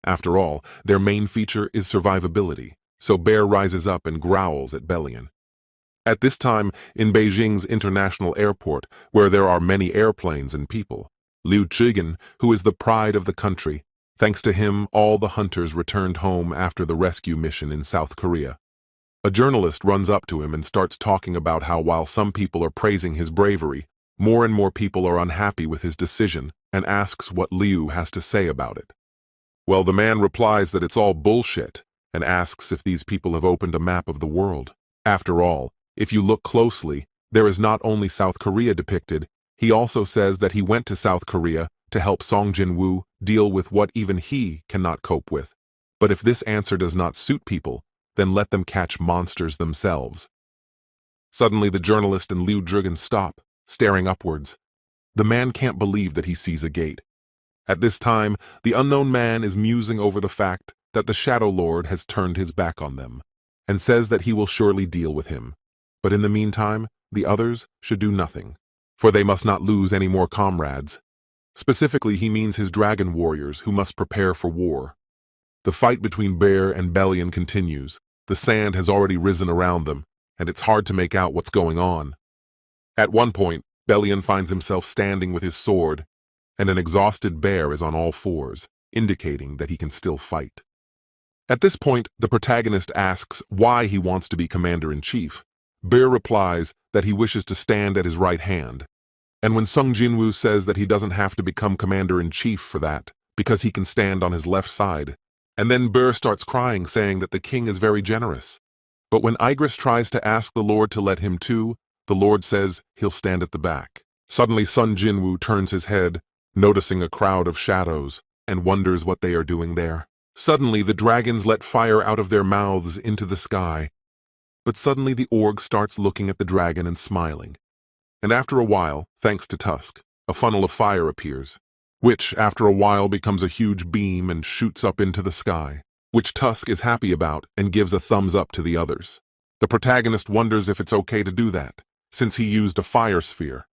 After all, their main feature is survivability, so Bear rises up and growls at Bellion. At this time, in Beijing's international airport, where there are many airplanes and people, Liu Chu-Gong, who is the pride of the country, thanks to him, all the hunters returned home after the rescue mission in South Korea. A journalist runs up to him and starts talking about how while some people are praising his bravery, more and more people are unhappy with his decision and asks what Liu has to say about it. Well, the man replies that it's all bullshit and asks if these people have opened a map of the world. After all, if you look closely, there is not only South Korea depicted, he also says that he went to South Korea to help Sung Jinwoo deal with what even he cannot cope with. But if this answer does not suit people, then let them catch monsters themselves. Suddenly the journalist and Liu Chu-Gong stop, staring upwards. The man can't believe that he sees a gate. At this time, the unknown man is musing over the fact that the Shadow Lord has turned his back on them, and says that he will surely deal with him. But in the meantime, the others should do nothing, for they must not lose any more comrades. Specifically, he means his dragon warriors who must prepare for war. The fight between Bear and Bellion continues. The sand has already risen around them, and it's hard to make out what's going on. At one point, Bellion finds himself standing with his sword, and an exhausted Bear is on all fours, indicating that he can still fight. At this point, the protagonist asks why he wants to be commander-in-chief. Bear replies that he wishes to stand at his right hand. And when Sung Jinwoo says that he doesn't have to become commander-in-chief for that, because he can stand on his left side. And then Bear starts crying, saying that the king is very generous. But when Igris tries to ask the Lord to let him too, the Lord says he'll stand at the back. Suddenly Sung Jinwoo turns his head, noticing a crowd of shadows, and wonders what they are doing there. Suddenly the dragons let fire out of their mouths into the sky. But suddenly the orc starts looking at the dragon and smiling. And after a while, thanks to Tusk, a funnel of fire appears, which after a while becomes a huge beam and shoots up into the sky, which Tusk is happy about and gives a thumbs up to the others. The protagonist wonders if it's okay to do that, since he used a fire sphere.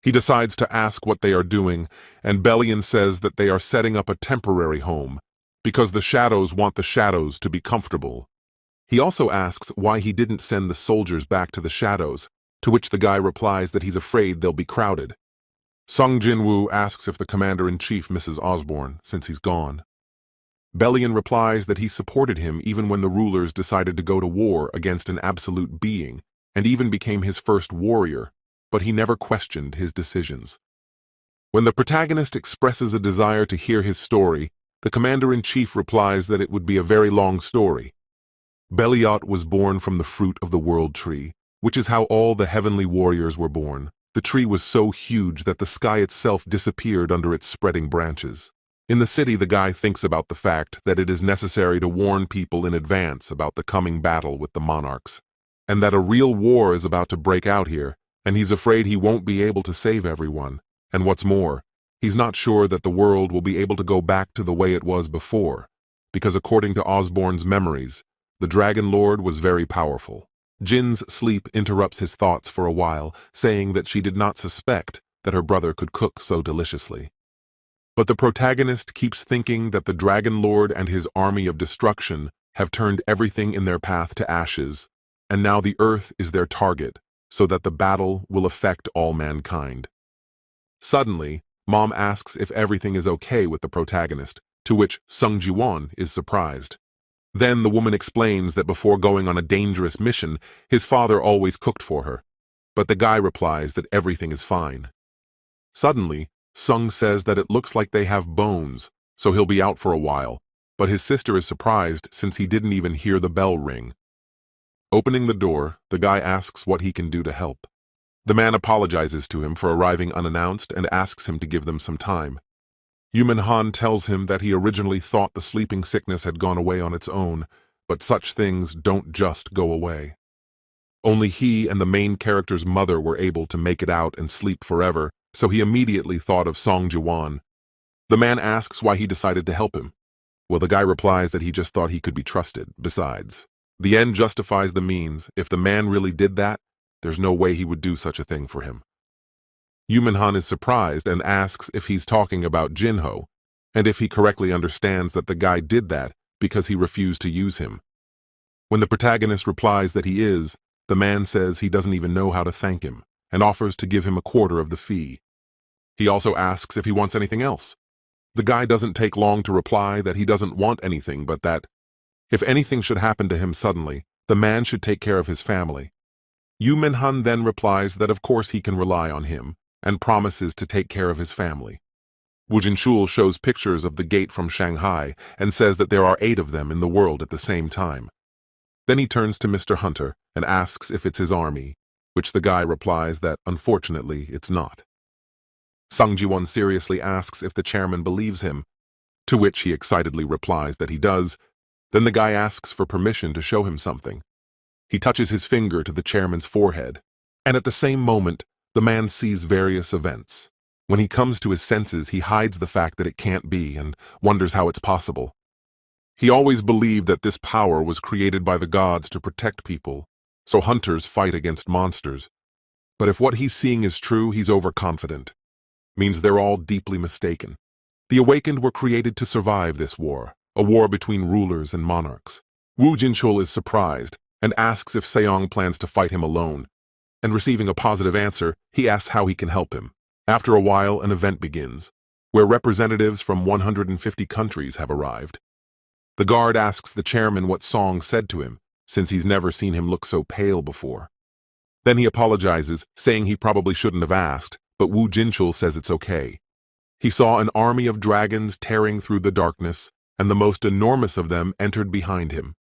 He decides to ask what they are doing, and Bellion says that they are setting up a temporary home, because the shadows want the shadows to be comfortable. He also asks why he didn't send the soldiers back to the shadows, to which the guy replies that he's afraid they'll be crowded. Sung Jinwoo asks if the commander-in-chief misses Osborne, since he's gone. Bellion replies that he supported him even when the rulers decided to go to war against an absolute being, and even became his first warrior, but he never questioned his decisions. When the protagonist expresses a desire to hear his story, the commander-in-chief replies that it would be a very long story. Beliot was born from the fruit of the world tree, which is how all the heavenly warriors were born. The tree was so huge that the sky itself disappeared under its spreading branches. In the city, the guy thinks about the fact that it is necessary to warn people in advance about the coming battle with the monarchs, and that a real war is about to break out here, and he's afraid he won't be able to save everyone. And what's more, he's not sure that the world will be able to go back to the way it was before, because according to Osborne's memories, the Dragon Lord was very powerful. Jin's sleep interrupts his thoughts for a while, saying that she did not suspect that her brother could cook so deliciously. But the protagonist keeps thinking that the Dragon Lord and his army of destruction have turned everything in their path to ashes, and now the earth is their target, so that the battle will affect all mankind. Suddenly, Mom asks if everything is okay with the protagonist, to which Sung Ji-won is surprised. Then the woman explains that before going on a dangerous mission, his father always cooked for her, but the guy replies that everything is fine. Suddenly, Sung says that it looks like they have bones, so he'll be out for a while, but his sister is surprised since he didn't even hear the bell ring. Opening the door, the guy asks what he can do to help. The man apologizes to him for arriving unannounced and asks him to give them some time. Yuman Han tells him that he originally thought the sleeping sickness had gone away on its own, but such things don't just go away. Only he and the main character's mother were able to make it out and sleep forever, so he immediately thought of Song Ji-won. The man asks why he decided to help him. Well, the guy replies that he just thought he could be trusted. Besides, the end justifies the means. If the man really did that, there's no way he would do such a thing for him. Yuman Han is surprised and asks if he's talking about Jinho, and if he correctly understands that the guy did that because he refused to use him. When the protagonist replies that he is, the man says he doesn't even know how to thank him and offers to give him a quarter of the fee. He also asks if he wants anything else. The guy doesn't take long to reply that he doesn't want anything, but that if anything should happen to him suddenly, the man should take care of his family. Yuman Han then replies that of course he can rely on him, and promises to take care of his family. Woo Jin-chul shows pictures of the gate from Shanghai and says that there are 8 of them in the world at the same time. Then he turns to Mr. Hunter and asks if it's his army, which the guy replies that unfortunately it's not. Sung Ji-won seriously asks if the chairman believes him, to which he excitedly replies that he does. Then the guy asks for permission to show him something. He touches his finger to the chairman's forehead, and at the same moment, the man sees various events. When he comes to his senses, he hides the fact that it can't be and wonders how it's possible. He always believed that this power was created by the gods to protect people, so hunters fight against monsters. But if what he's seeing is true, he's overconfident. Means they're all deeply mistaken. The awakened were created to survive this war, a war between rulers and monarchs. Woo Jin-chul is surprised and asks if Se-young plans to fight him alone. And receiving a positive answer, he asks how he can help him. After a while, an event begins, where representatives from 150 countries have arrived. The guard asks the chairman what Song said to him, since he's never seen him look so pale before. Then he apologizes, saying he probably shouldn't have asked, but Woo Jin-chul says it's okay. He saw an army of dragons tearing through the darkness, and the most enormous of them entered behind him.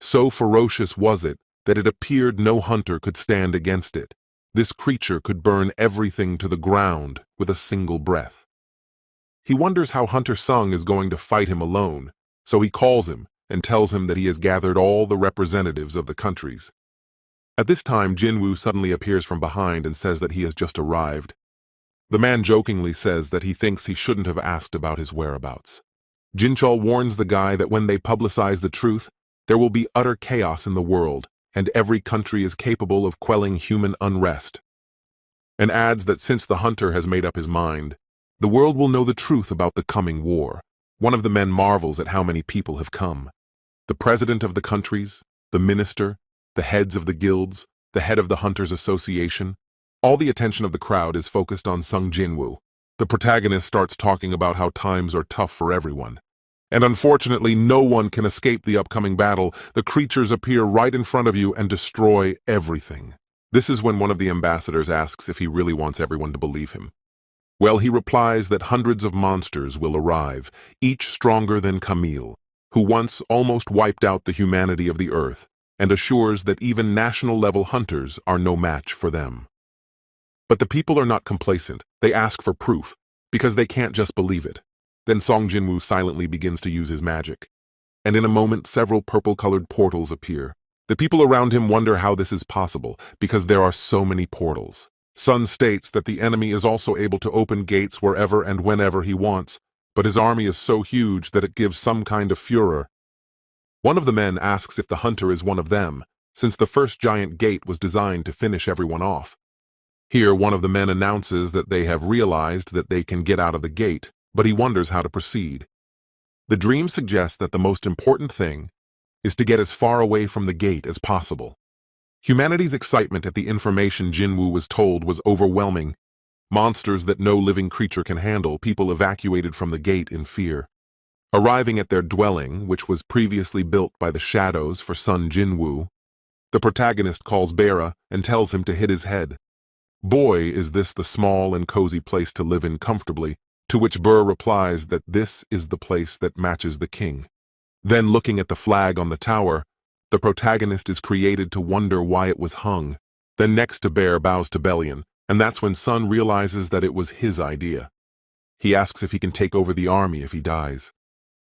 So ferocious was it that it appeared no hunter could stand against it. This creature could burn everything to the ground with a single breath. He wonders how Hunter Sung is going to fight him alone, so he calls him and tells him that he has gathered all the representatives of the countries. At this time, Jinwoo suddenly appears from behind and says that he has just arrived. The man jokingly says that he thinks he shouldn't have asked about his whereabouts. Jin-chul warns the guy that when they publicize the truth, there will be utter chaos in the world, and every country is capable of quelling human unrest. And adds that since the hunter has made up his mind, the world will know the truth about the coming war. One of the men marvels at how many people have come. The president of the countries, the minister, the heads of the guilds, the head of the Hunters Association. All the attention of the crowd is focused on Sung Jinwoo. The protagonist starts talking about how times are tough for everyone. And unfortunately, no one can escape the upcoming battle. The creatures appear right in front of you and destroy everything. This is when one of the ambassadors asks if he really wants everyone to believe him. Well, he replies that hundreds of monsters will arrive, each stronger than Camille, who once almost wiped out the humanity of the earth, and assures that even national-level hunters are no match for them. But the people are not complacent. They ask for proof, because they can't just believe it. Then Song Jinwoo silently begins to use his magic, and in a moment several purple-colored portals appear. The people around him wonder how this is possible, because there are so many portals. Sun states that the enemy is also able to open gates wherever and whenever he wants, but his army is so huge that it gives some kind of furor. One of the men asks if the hunter is one of them, since the first giant gate was designed to finish everyone off. Here, one of the men announces that they have realized that they can get out of the gate, but he wonders how to proceed. The dream suggests that the most important thing is to get as far away from the gate as possible. Humanity's excitement at the information Jinwoo was told was overwhelming. Monsters that no living creature can handle, people evacuated from the gate in fear. Arriving at their dwelling, which was previously built by the shadows for Sung Jinwoo, the protagonist calls Bera and tells him to hit his head. Boy, is this the small and cozy place to live in comfortably, to which Burr replies that this is the place that matches the king. Then looking at the flag on the tower, the protagonist is created to wonder why it was hung. Then next to Bear bows to Bellion, and that's when Sun realizes that it was his idea. He asks if he can take over the army if he dies.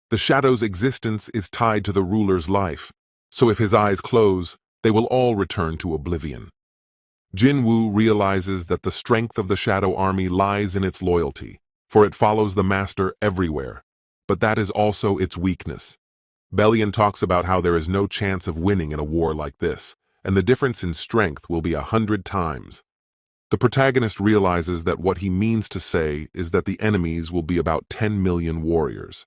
The shadow's existence is tied to the ruler's life, so if his eyes close, they will all return to oblivion. Jinwoo realizes that the strength of the shadow army lies in its loyalty, for it follows the master everywhere, but that is also its weakness. Bellion talks about how there is no chance of winning in a war like this, and the difference in strength will be 100 times. The protagonist realizes that what he means to say is that the enemies will be about 10 million warriors.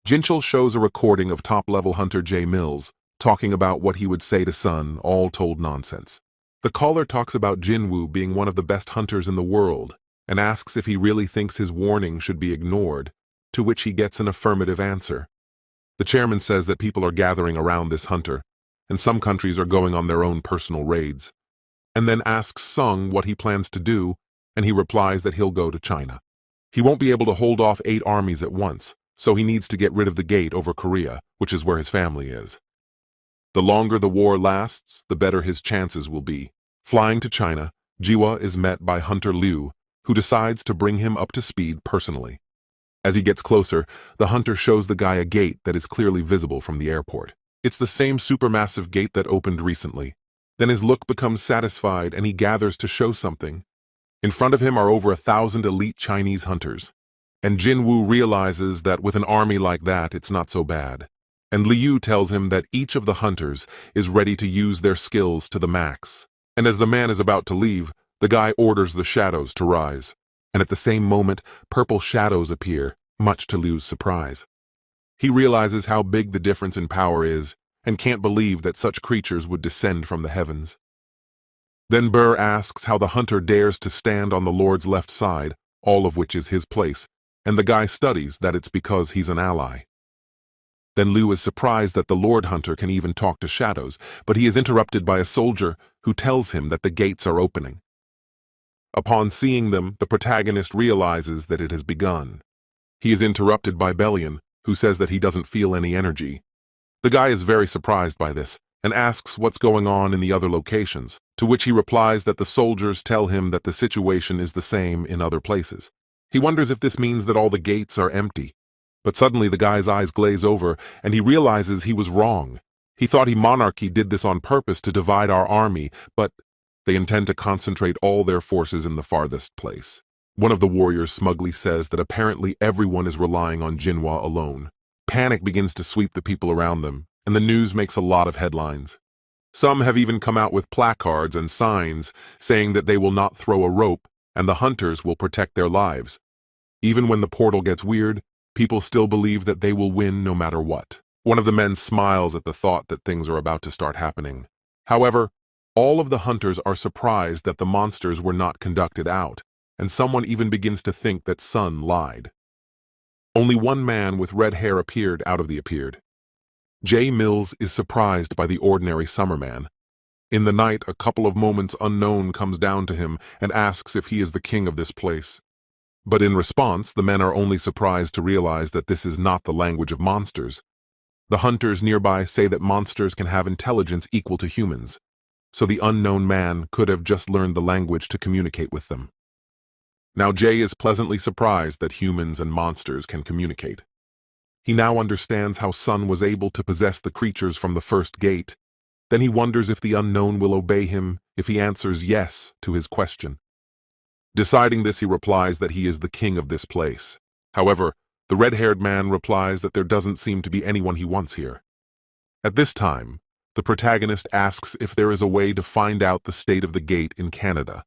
Jinchul shows a recording of top-level hunter Jay Mills, talking about what he would say to Sun, all told nonsense. The caller talks about Jinwoo being one of the best hunters in the world, and asks if he really thinks his warning should be ignored, to which he gets an affirmative answer. The chairman says that people are gathering around this hunter, and some countries are going on their own personal raids, and then asks Sung what he plans to do, and he replies that he'll go to China. He won't be able to hold off 8 armies at once, so he needs to get rid of the gate over Korea, which is where his family is. The longer the war lasts, the better his chances will be. Flying to China, Jiwa is met by Hunter Liu, who decides to bring him up to speed personally. As he gets closer, the hunter shows the guy a gate that is clearly visible from the airport. It's the same supermassive gate that opened recently. Then his look becomes satisfied and he gathers to show something. In front of him are over 1,000 elite Chinese hunters. And Jinwoo realizes that with an army like that, it's not so bad. And Liu tells him that each of the hunters is ready to use their skills to the max. And as the man is about to leave, the guy orders the shadows to rise. And at the same moment, purple shadows appear, much to Liu's surprise. He realizes how big the difference in power is, and can't believe that such creatures would descend from the heavens. Then Burr asks how the hunter dares to stand on the Lord's left side, all of which is his place, and the guy studies that it's because he's an ally. Then Liu is surprised that the Lord Hunter can even talk to shadows, but he is interrupted by a soldier who tells him that the gates are opening. Upon seeing them, the protagonist realizes that it has begun. He is interrupted by Bellion, who says that he doesn't feel any energy. The guy is very surprised by this, and asks what's going on in the other locations, to which he replies that the soldiers tell him that the situation is the same in other places. He wonders if this means that all the gates are empty. But suddenly the guy's eyes glaze over, and he realizes he was wrong. He thought monarchy did this on purpose to divide our army, but they intend to concentrate all their forces in the farthest place. One of the warriors smugly says that apparently everyone is relying on Jinhwa alone. Panic begins to sweep the people around them, and the news makes a lot of headlines. Some have even come out with placards and signs saying that they will not throw a rope and the hunters will protect their lives. Even when the portal gets weird, people still believe that they will win no matter what. One of the men smiles at the thought that things are about to start happening. However, all of the hunters are surprised that the monsters were not conducted out, and someone even begins to think that Sun lied. Only one man with red hair appeared out of the appeared. Jay Mills is surprised by the ordinary summer man. In the night, a couple of moments unknown comes down to him and asks if he is the king of this place. But in response, the men are only surprised to realize that this is not the language of monsters. The hunters nearby say that monsters can have intelligence equal to humans, so the unknown man could have just learned the language to communicate with them. Now Jay is pleasantly surprised that humans and monsters can communicate. He now understands how Sun was able to possess the creatures from the first gate. Then he wonders if the unknown will obey him if he answers yes to his question. Deciding this, he replies that he is the king of this place. However, the red-haired man replies that there doesn't seem to be anyone he wants here. At this time, the protagonist asks if there is a way to find out the state of the gate in Canada,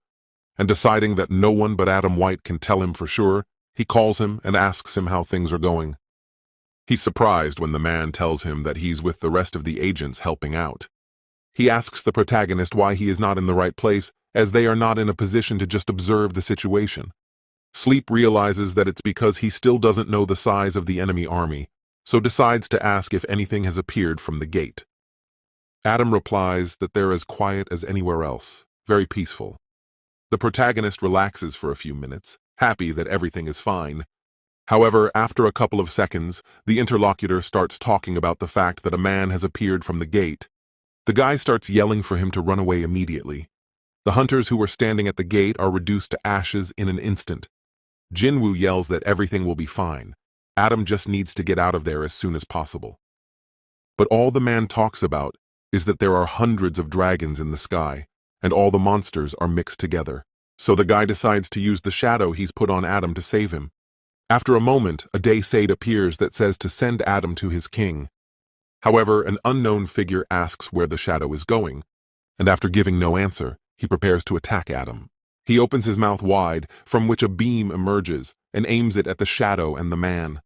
and deciding that no one but Adam White can tell him for sure, he calls him and asks him how things are going. He's surprised when the man tells him that he's with the rest of the agents helping out. He asks the protagonist why he is not in the right place, as they are not in a position to just observe the situation. Sleep realizes that it's because he still doesn't know the size of the enemy army, so decides to ask if anything has appeared from the gate. Adam replies that they're as quiet as anywhere else, very peaceful. The protagonist relaxes for a few minutes, happy that everything is fine. However, after a couple of seconds, the interlocutor starts talking about the fact that a man has appeared from the gate. The guy starts yelling for him to run away immediately. The hunters who were standing at the gate are reduced to ashes in an instant. Jinwoo yells that everything will be fine. Adam just needs to get out of there as soon as possible. But all the man talks about is that there are hundreds of dragons in the sky, and all the monsters are mixed together. So the guy decides to use the shadow he's put on Adam to save him. After a moment, a day-sade appears that says to send Adam to his king. However, an unknown figure asks where the shadow is going, and after giving no answer, he prepares to attack Adam. He opens his mouth wide, from which a beam emerges, and aims it at the shadow and the man.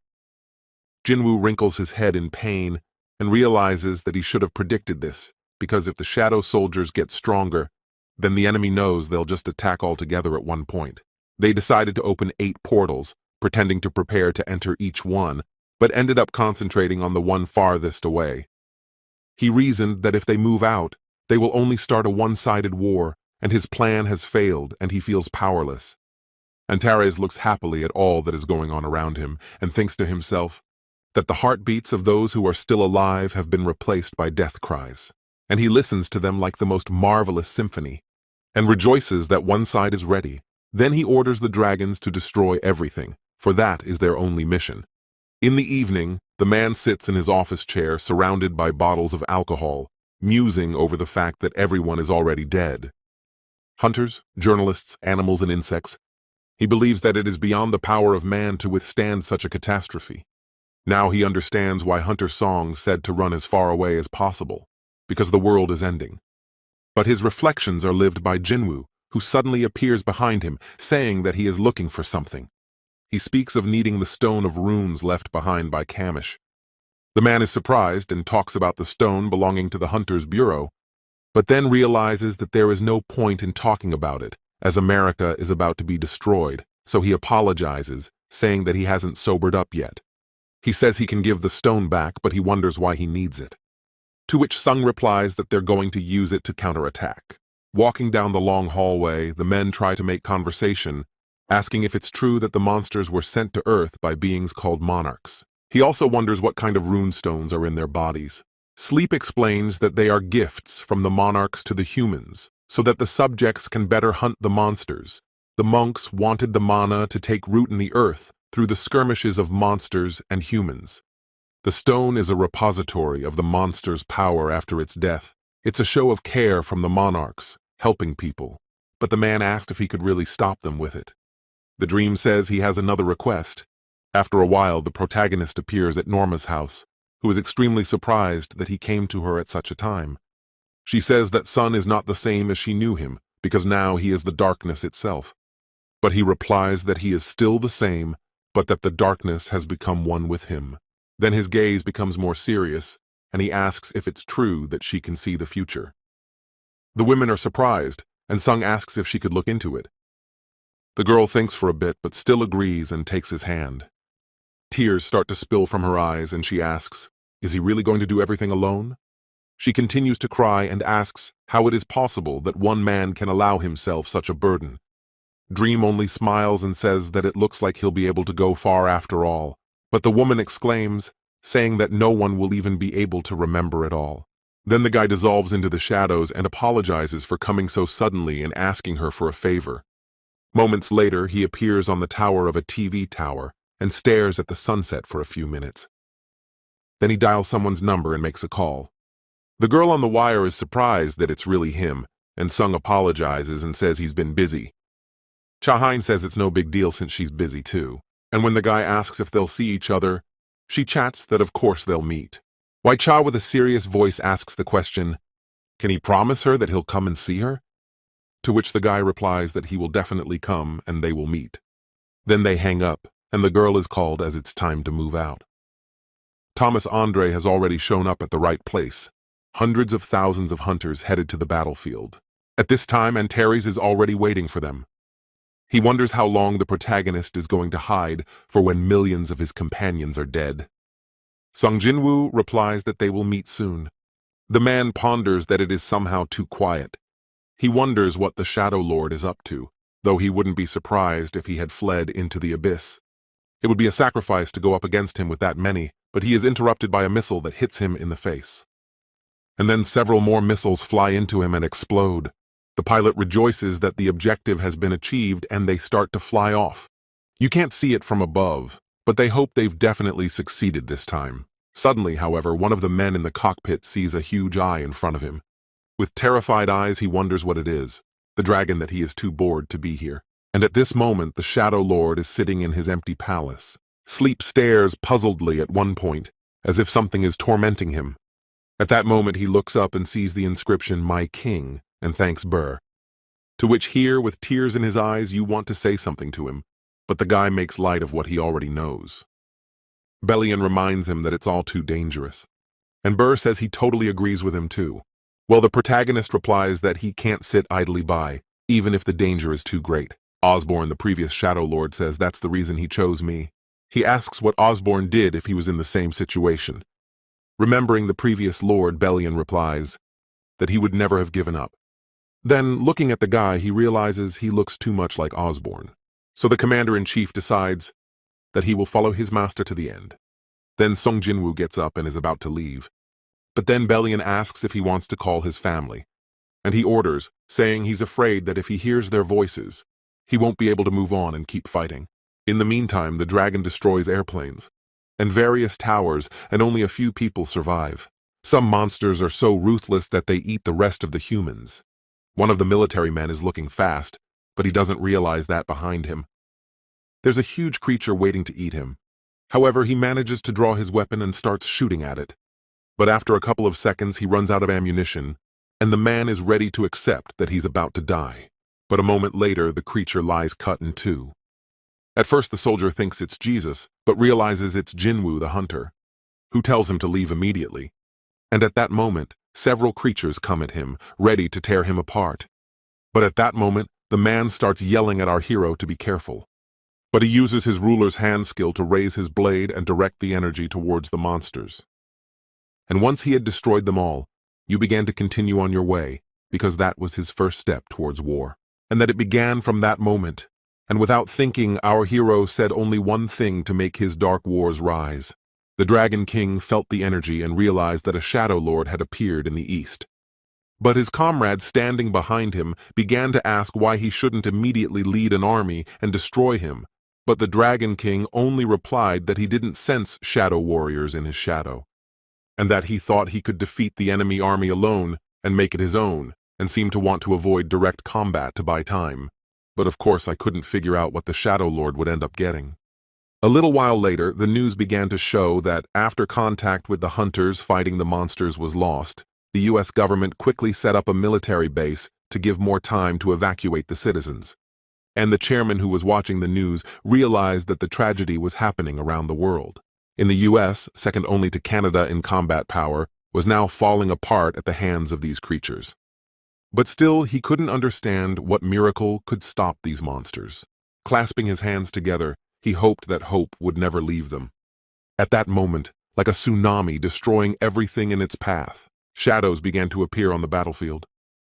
Jinwoo wrinkles his head in pain and realizes that he should have predicted this, because if the shadow soldiers get stronger, then the enemy knows they'll just attack all together at one point. They decided to open 8 portals, pretending to prepare to enter each one, but ended up concentrating on the one farthest away. He reasoned that if they move out, they will only start a one-sided war, and his plan has failed and he feels powerless. Antares looks happily at all that is going on around him and thinks to himself that the heartbeats of those who are still alive have been replaced by death cries, and he listens to them like the most marvelous symphony, and rejoices that one side is ready. Then he orders the dragons to destroy everything, for that is their only mission. In the evening, the man sits in his office chair surrounded by bottles of alcohol, musing over the fact that everyone is already dead. Hunters, journalists, animals, and insects. He believes that it is beyond the power of man to withstand such a catastrophe. Now he understands why Hunter Song said to run as far away as possible, because the world is ending. But his reflections are lived by Jinwoo, who suddenly appears behind him, saying that he is looking for something. He speaks of needing the stone of runes left behind by Kamish. The man is surprised and talks about the stone belonging to the Hunter's Bureau, but then realizes that there is no point in talking about it, as America is about to be destroyed, so he apologizes, saying that he hasn't sobered up yet. He says he can give the stone back, but he wonders why he needs it. To which Sung replies that they're going to use it to counterattack. Walking down the long hallway, the men try to make conversation, asking if it's true that the monsters were sent to Earth by beings called monarchs. He also wonders what kind of rune stones are in their bodies. Sleep explains that they are gifts from the monarchs to the humans, so that the subjects can better hunt the monsters. The monks wanted the mana to take root in the earth through the skirmishes of monsters and humans. The stone is a repository of the monster's power after its death. It's a show of care from the monarchs, helping people. But the man asked if he could really stop them with it. The dream says he has another request. After a while, the protagonist appears at Norma's house, who is extremely surprised that he came to her at such a time. She says that Sun is not the same as she knew him, because now he is the darkness itself. But he replies that he is still the same, but that the darkness has become one with him. Then his gaze becomes more serious, and he asks if it's true that she can see the future. The women are surprised, and Sung asks if she could look into it. The girl thinks for a bit, but still agrees and takes his hand. Tears start to spill from her eyes, and she asks, is he really going to do everything alone? She continues to cry and asks how it is possible that one man can allow himself such a burden. Dream only smiles and says that it looks like he'll be able to go far after all, but the woman exclaims, saying that no one will even be able to remember it all. Then the guy dissolves into the shadows and apologizes for coming so suddenly and asking her for a favor. Moments later, he appears on the tower of a TV tower and stares at the sunset for a few minutes. Then he dials someone's number and makes a call. The girl on the wire is surprised that it's really him, and Sung apologizes and says he's been busy. Cha-Hein says it's no big deal since she's busy too, and when the guy asks if they'll see each other, she chats that of course they'll meet. Wai Cha with a serious voice asks the question, can he promise her that he'll come and see her? To which the guy replies that he will definitely come and they will meet. Then they hang up, and the girl is called as it's time to move out. Thomas Andre has already shown up at the right place. Hundreds of thousands of hunters headed to the battlefield. At this time, Antares is already waiting for them. He wonders how long the protagonist is going to hide for when millions of his companions are dead. Sung Jinwoo replies that they will meet soon. The man ponders that it is somehow too quiet. He wonders what the Shadow Lord is up to, though he wouldn't be surprised if he had fled into the abyss. It would be a sacrifice to go up against him with that many, but he is interrupted by a missile that hits him in the face. And then several more missiles fly into him and explode. The pilot rejoices that the objective has been achieved and they start to fly off. You can't see it from above, but they hope they've definitely succeeded this time. Suddenly, however, one of the men in the cockpit sees a huge eye in front of him. With terrified eyes, he wonders what it is, the dragon that he is too bored to be here. And at this moment, the Shadow Lord is sitting in his empty palace. Sleep stares puzzledly at one point, as if something is tormenting him. At that moment, he looks up and sees the inscription, "My King," and thanks Burr. To which here, with tears in his eyes, you want to say something to him, but the guy makes light of what he already knows. Bellion reminds him that it's all too dangerous, and Burr says he totally agrees with him too. Well, the protagonist replies that he can't sit idly by, even if the danger is too great. Osborne, the previous Shadow Lord, says that's the reason he chose me. He asks what Osborne did if he was in the same situation. Remembering the previous Lord, Bellion replies that he would never have given up. Then, looking at the guy, he realizes he looks too much like Osborne. So the Commander-in-Chief decides that he will follow his master to the end. Then Sung Jinwoo gets up and is about to leave. But then Bellion asks if he wants to call his family, and he orders, saying he's afraid that if he hears their voices, he won't be able to move on and keep fighting. In the meantime, the dragon destroys airplanes and various towers, and only a few people survive. Some monsters are so ruthless that they eat the rest of the humans. One of the military men is looking fast, but he doesn't realize that behind him there's a huge creature waiting to eat him. However, he manages to draw his weapon and starts shooting at it. But after a couple of seconds, he runs out of ammunition, and the man is ready to accept that he's about to die. But a moment later, the creature lies cut in two. At first, the soldier thinks it's Jesus, but realizes it's Jinwoo the hunter, who tells him to leave immediately. And at that moment, several creatures come at him, ready to tear him apart. But at that moment, the man starts yelling at our hero to be careful. But he uses his ruler's hand skill to raise his blade and direct the energy towards the monsters. And once he had destroyed them all, you began to continue on your way, because that was his first step towards war. And that it began from that moment. And without thinking, our hero said only one thing to make his dark wars rise. The Dragon King felt the energy and realized that a Shadow Lord had appeared in the east. But his comrades standing behind him began to ask why he shouldn't immediately lead an army and destroy him. But the Dragon King only replied that he didn't sense shadow warriors in his shadow, and that he thought he could defeat the enemy army alone and make it his own, and seemed to want to avoid direct combat to buy time. But of course I couldn't figure out what the Shadow Lord would end up getting. A little while later, the news began to show that after contact with the hunters fighting the monsters was lost, the US government quickly set up a military base to give more time to evacuate the citizens. And the chairman who was watching the news realized that the tragedy was happening around the world. In the US, second only to Canada in combat power, was now falling apart at the hands of these creatures. But still, he couldn't understand what miracle could stop these monsters. Clasping his hands together, he hoped that hope would never leave them. At that moment, like a tsunami destroying everything in its path, shadows began to appear on the battlefield.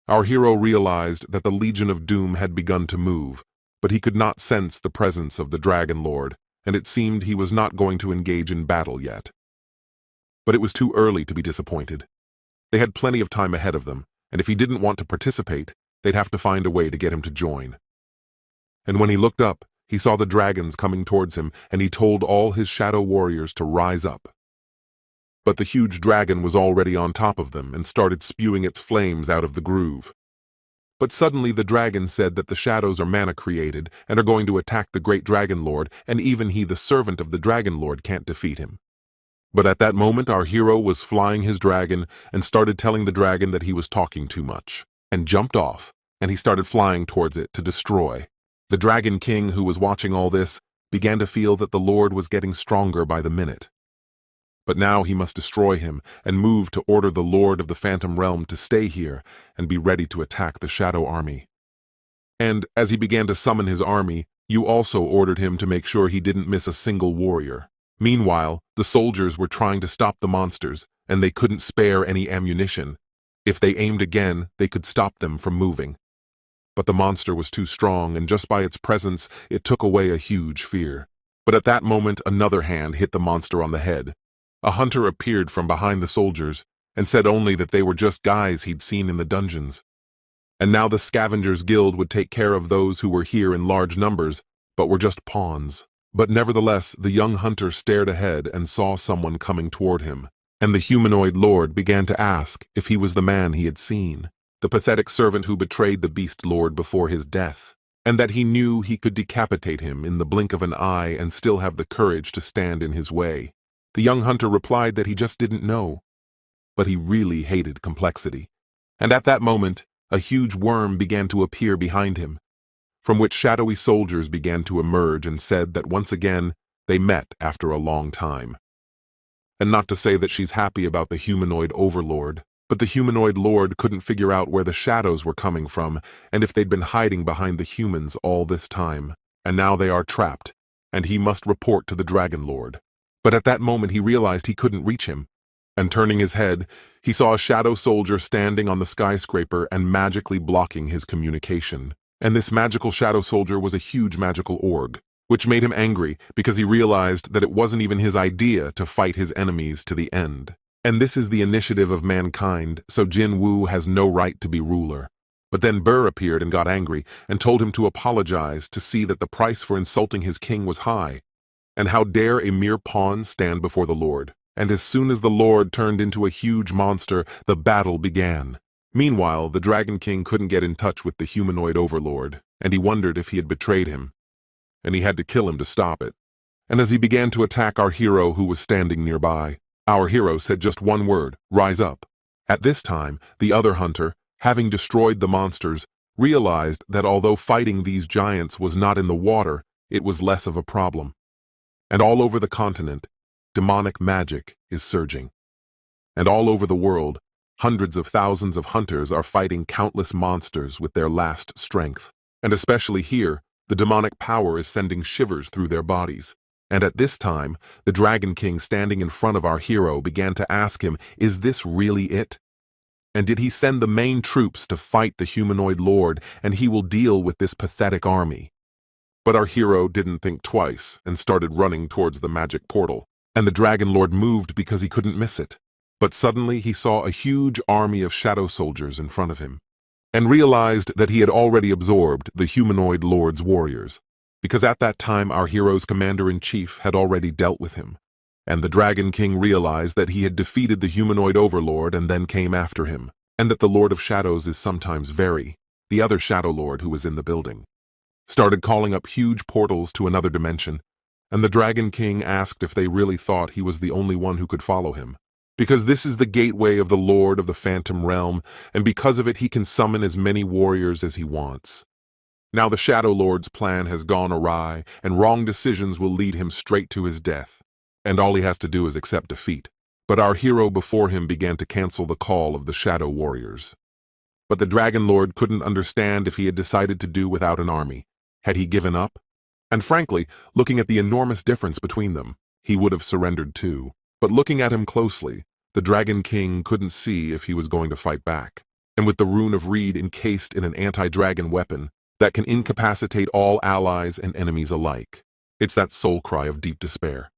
Our hero realized that the Legion of Doom had begun to move, but he could not sense the presence of the Dragon Lord, and it seemed he was not going to engage in battle yet. But it was too early to be disappointed. They had plenty of time ahead of them, and if he didn't want to participate, they'd have to find a way to get him to join. And when he looked up, he saw the dragons coming towards him, and he told all his shadow warriors to rise up. But the huge dragon was already on top of them and started spewing its flames out of the groove. But suddenly the dragon said that the shadows are mana created and are going to attack the great Dragon Lord, and even he, the servant of the Dragon Lord, can't defeat him. But at that moment our hero was flying his dragon and started telling the dragon that he was talking too much, and jumped off, and he started flying towards it to destroy. The Dragon King, who was watching all this, began to feel that the Lord was getting stronger by the minute. But now he must destroy him and move to order the Lord of the Phantom Realm to stay here and be ready to attack the Shadow Army. And as he began to summon his army, you also ordered him to make sure he didn't miss a single warrior. Meanwhile, the soldiers were trying to stop the monsters, and they couldn't spare any ammunition. If they aimed again, they could stop them from moving. But the monster was too strong, and just by its presence, it took away a huge fear. But at that moment, another hand hit the monster on the head. A hunter appeared from behind the soldiers, and said only that they were just guys he'd seen in the dungeons. And now the Scavengers Guild would take care of those who were here in large numbers, but were just pawns. But nevertheless, the young hunter stared ahead and saw someone coming toward him, and the humanoid lord began to ask if he was the man he had seen, the pathetic servant who betrayed the beast lord before his death, and that he knew he could decapitate him in the blink of an eye and still have the courage to stand in his way. The young hunter replied that he just didn't know, but he really hated complexity. And at that moment, a huge worm began to appear behind him, from which shadowy soldiers began to emerge and said that once again they met after a long time. And not to say that she's happy about the humanoid overlord, but the humanoid lord couldn't figure out where the shadows were coming from and if they'd been hiding behind the humans all this time. And now they are trapped, and he must report to the dragon lord. But at that moment he realized he couldn't reach him, and turning his head, he saw a shadow soldier standing on the skyscraper and magically blocking his communication. And this magical shadow soldier was a huge magical org, which made him angry because he realized that it wasn't even his idea to fight his enemies to the end. And this is the initiative of mankind, so Jinwoo has no right to be ruler. But then Burr appeared and got angry and told him to apologize to see that the price for insulting his king was high. And how dare a mere pawn stand before the Lord? And as soon as the Lord turned into a huge monster, the battle began. Meanwhile, the Dragon King couldn't get in touch with the humanoid overlord, and he wondered if he had betrayed him, and he had to kill him to stop it. And as he began to attack our hero who was standing nearby, our hero said just one word, "Rise up." At this time, the other hunter, having destroyed the monsters, realized that although fighting these giants was not in the water, it was less of a problem. And all over the continent, demonic magic is surging. And all over the world, hundreds of thousands of hunters are fighting countless monsters with their last strength. And especially here, the demonic power is sending shivers through their bodies. And at this time, the Dragon King standing in front of our hero began to ask him, is this really it? And did he send the main troops to fight the humanoid lord, and he will deal with this pathetic army? But our hero didn't think twice and started running towards the magic portal, and the Dragon Lord moved because he couldn't miss it. But suddenly he saw a huge army of shadow soldiers in front of him, and realized that he had already absorbed the humanoid lord's warriors, because at that time our hero's commander-in-chief had already dealt with him, and the Dragon King realized that he had defeated the humanoid overlord and then came after him, and that the Lord of Shadows is sometimes the other Shadow Lord who was in the building, started calling up huge portals to another dimension, and the Dragon King asked if they really thought he was the only one who could follow him. Because this is the gateway of the Lord of the Phantom Realm, and because of it he can summon as many warriors as he wants. Now the Shadow Lord's plan has gone awry, and wrong decisions will lead him straight to his death. And all he has to do is accept defeat. But our hero before him began to cancel the call of the Shadow Warriors. But the Dragon Lord couldn't understand if he had decided to do without an army. Had he given up? And frankly, looking at the enormous difference between them, he would have surrendered too. But looking at him closely, the Dragon King couldn't see if he was going to fight back. And with the rune of Reed encased in an anti-dragon weapon that can incapacitate all allies and enemies alike, it's that soul cry of deep despair.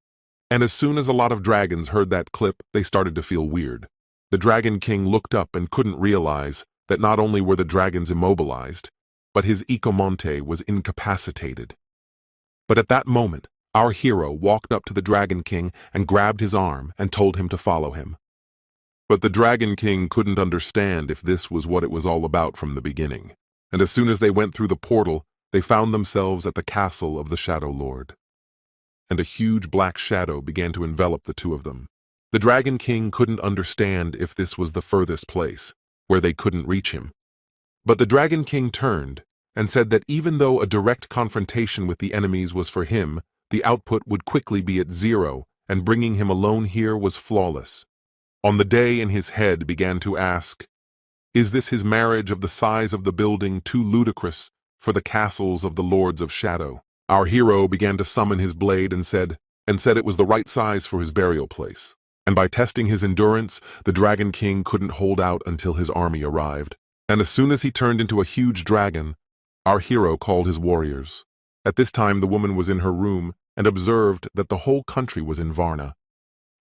And as soon as a lot of dragons heard that clip, they started to feel weird. The Dragon King looked up and couldn't realize that not only were the dragons immobilized, but his Ikomonte was incapacitated. But at that moment, our hero walked up to the Dragon King and grabbed his arm and told him to follow him. But the Dragon King couldn't understand if this was what it was all about from the beginning. And as soon as they went through the portal, they found themselves at the castle of the Shadow Lord. And a huge black shadow began to envelop the two of them. The Dragon King couldn't understand if this was the furthest place, where they couldn't reach him. But the Dragon King turned and said that even though a direct confrontation with the enemies was for him, the output would quickly be at 0, and bringing him alone here was flawless. On the day in his head began to ask, is this his marriage of the size of the building too ludicrous for the castles of the Lords of Shadow? Our hero began to summon his blade and said it was the right size for his burial place. And by testing his endurance, the Dragon King couldn't hold out until his army arrived. And as soon as he turned into a huge dragon, our hero called his warriors. At this time the woman was in her room and observed that the whole country was in Varna.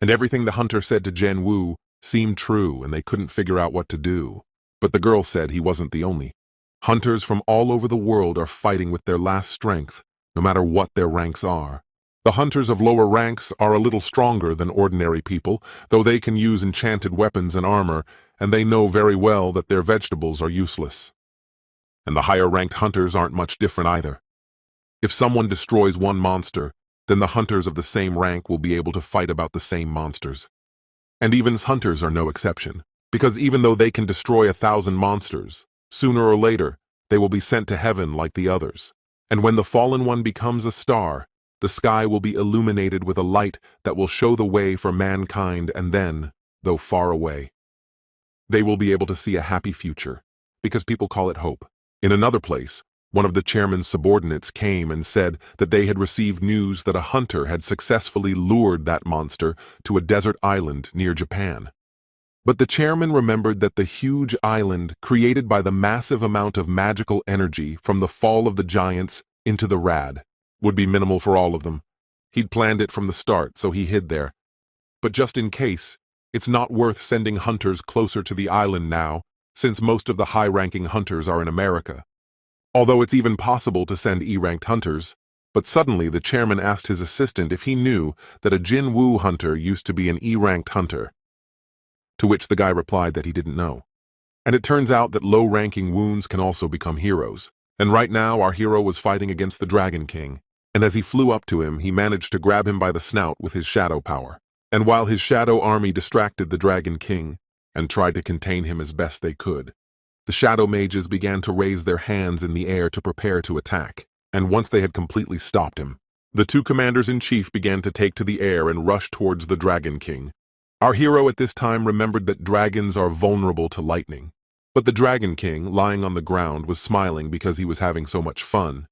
And everything the hunter said to Jinwoo seemed true, and they couldn't figure out what to do. But the girl said he wasn't the only. Hunters from all over the world are fighting with their last strength, no matter what their ranks are. The hunters of lower ranks are a little stronger than ordinary people, though they can use enchanted weapons and armor, and they know very well that their vegetables are useless. And the higher-ranked hunters aren't much different either. If someone destroys one monster, then the hunters of the same rank will be able to fight about the same monsters. And even hunters are no exception, because even though they can destroy 1,000 monsters, sooner or later, they will be sent to heaven like the others. And when the fallen one becomes a star, the sky will be illuminated with a light that will show the way for mankind, and then, though far away, they will be able to see a happy future, because people call it hope. In another place, one of the chairman's subordinates came and said that they had received news that a hunter had successfully lured that monster to a desert island near Japan. But the chairman remembered that the huge island created by the massive amount of magical energy from the fall of the giants into the Rad would be minimal for all of them. He'd planned it from the start, so he hid there. But just in case, it's not worth sending hunters closer to the island now, since most of the high-ranking hunters are in America. Although it's even possible to send E-ranked hunters, but suddenly the chairman asked his assistant if he knew that a Jinwoo hunter used to be an E-ranked hunter, to which the guy replied that he didn't know. And it turns out that low-ranking wounds can also become heroes. And right now our hero was fighting against the Dragon King, and as he flew up to him, he managed to grab him by the snout with his shadow power. And while his shadow army distracted the Dragon King and tried to contain him as best they could, the shadow mages began to raise their hands in the air to prepare to attack. And once they had completely stopped him, the two commanders-in-chief began to take to the air and rush towards the Dragon King. Our hero at this time remembered that dragons are vulnerable to lightning. But the Dragon King, lying on the ground, was smiling because he was having so much fun.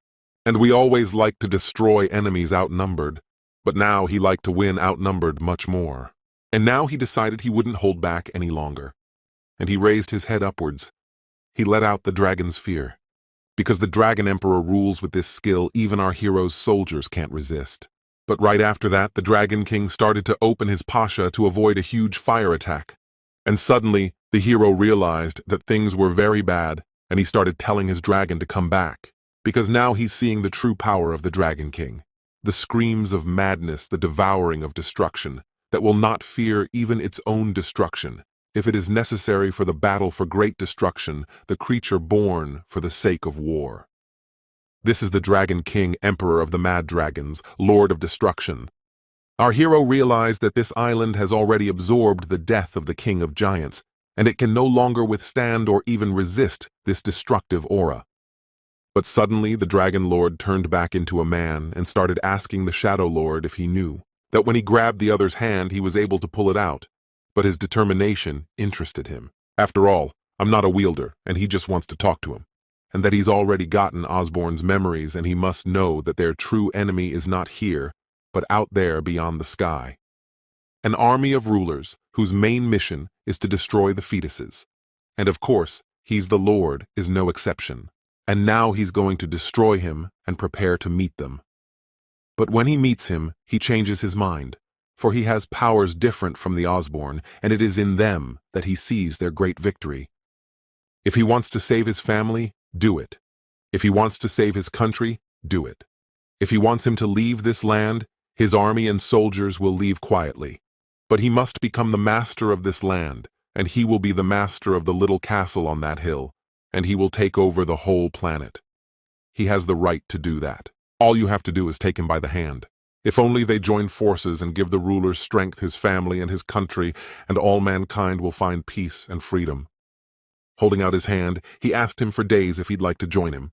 And we always like to destroy enemies outnumbered, but now he liked to win outnumbered much more. And now he decided he wouldn't hold back any longer. And he raised his head upwards. He let out the dragon's fear. Because the Dragon Emperor rules with this skill, even our hero's soldiers can't resist. But right after that, the Dragon King started to open his pasha to avoid a huge fire attack. And suddenly, the hero realized that things were very bad, and he started telling his dragon to come back. Because now he's seeing the true power of the Dragon King. The screams of madness, the devouring of destruction, that will not fear even its own destruction, if it is necessary for the battle for great destruction, the creature born for the sake of war. This is the Dragon King, Emperor of the Mad Dragons, Lord of Destruction. Our hero realized that this island has already absorbed the death of the King of Giants, and it can no longer withstand or even resist this destructive aura. But suddenly the Dragon Lord turned back into a man and started asking the Shadow Lord if he knew that when he grabbed the other's hand he was able to pull it out. But his determination interested him. After all, I'm not a wielder, and he just wants to talk to him. And that he's already gotten Osborne's memories, and he must know that their true enemy is not here, but out there beyond the sky. An army of rulers whose main mission is to destroy the fetuses. And of course, he's the Lord is no exception. And now he's going to destroy him and prepare to meet them. But when he meets him, he changes his mind, for he has powers different from the Osborne, and it is in them that he sees their great victory. If he wants to save his family, do it. If he wants to save his country, do it. If he wants him to leave this land, his army and soldiers will leave quietly. But he must become the master of this land, and he will be the master of the little castle on that hill, and he will take over the whole planet. He has the right to do that. All you have to do is take him by the hand. If only they join forces and give the ruler strength, his family and his country, and all mankind will find peace and freedom. Holding out his hand, he asked him for days if he'd like to join him.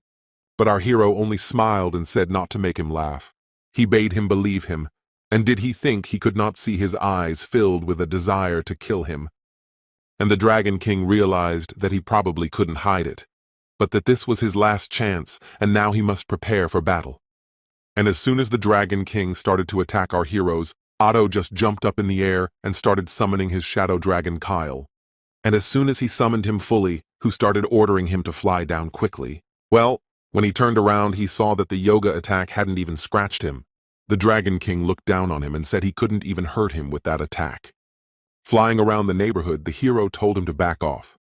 But our hero only smiled and said not to make him laugh. He bade him believe him, and did he think he could not see his eyes filled with a desire to kill him? And the Dragon King realized that he probably couldn't hide it, but that this was his last chance, and now he must prepare for battle. And as soon as the Dragon King started to attack our heroes, Otto just jumped up in the air and started summoning his shadow dragon Kyle. And as soon as he summoned him fully, who started ordering him to fly down quickly, well, when he turned around he saw that the yoga attack hadn't even scratched him. The Dragon King looked down on him and said he couldn't even hurt him with that attack. Flying around the neighborhood, the hero told him to back off.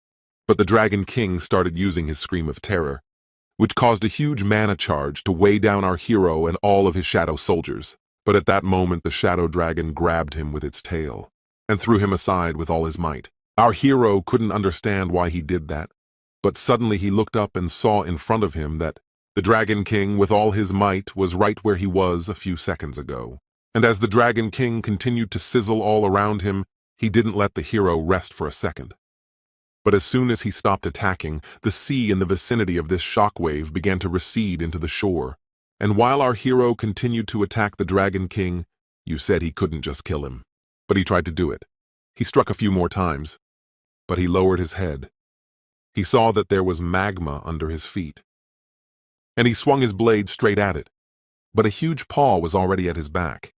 But the Dragon King started using his scream of terror. which caused a huge mana charge to weigh down our hero and all of his shadow soldiers. But at that moment, the shadow dragon grabbed him with its tail and threw him aside with all his might. Our hero couldn't understand why he did that, but suddenly he looked up and saw in front of him that the Dragon King, with all his might, was right where he was a few seconds ago. And as the Dragon King continued to sizzle all around him, he didn't let the hero rest for a second. But as soon as he stopped attacking, the sea in the vicinity of this shockwave began to recede into the shore. And while our hero continued to attack the Dragon King, you said he couldn't just kill him. But he tried to do it. He struck a few more times, but he lowered his head. He saw that there was magma under his feet, and he swung his blade straight at it. But a huge paw was already at his back.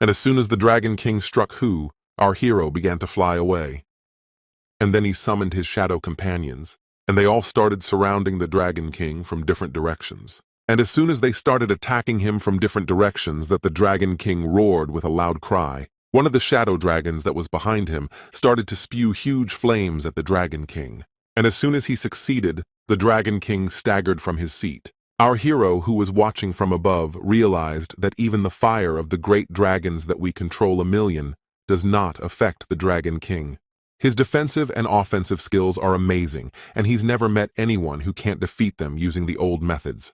And as soon as the Dragon King struck Hu, our hero began to fly away. And then he summoned his shadow companions, and they all started surrounding the Dragon King from different directions. And as soon as they started attacking him from different directions, that the Dragon King roared with a loud cry. One of the shadow dragons that was behind him started to spew huge flames at the Dragon King. And as soon as he succeeded, the Dragon King staggered from his seat. Our hero, who was watching from above, realized that even the fire of the great dragons that we control 1,000,000 does not affect the Dragon King. His defensive and offensive skills are amazing, and he's never met anyone who can't defeat them using the old methods.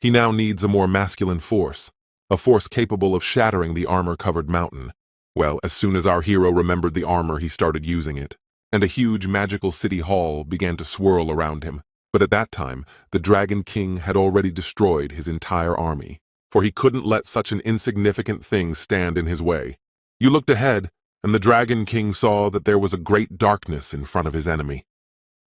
He now needs a more masculine force, a force capable of shattering the armor-covered mountain. Well, as soon as our hero remembered the armor, he started using it, and a huge magical city hall began to swirl around him. But at that time, the Dragon King had already destroyed his entire army, for he couldn't let such an insignificant thing stand in his way. You looked ahead, and the Dragon King saw that there was a great darkness in front of his enemy.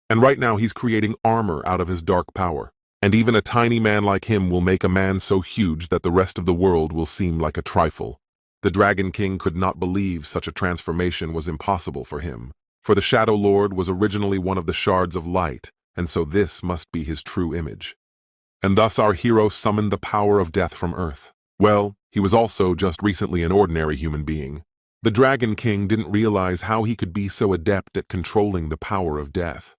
And right now he's creating armor out of his dark power. And even a tiny man like him will make a man so huge that the rest of the world will seem like a trifle. The Dragon King could not believe such a transformation was impossible for him, for the Shadow Lord was originally one of the shards of light, and so this must be his true image. And thus our hero summoned the power of death from Earth. Well, he was also just recently an ordinary human being. The Dragon King didn't realize how he could be so adept at controlling the power of death.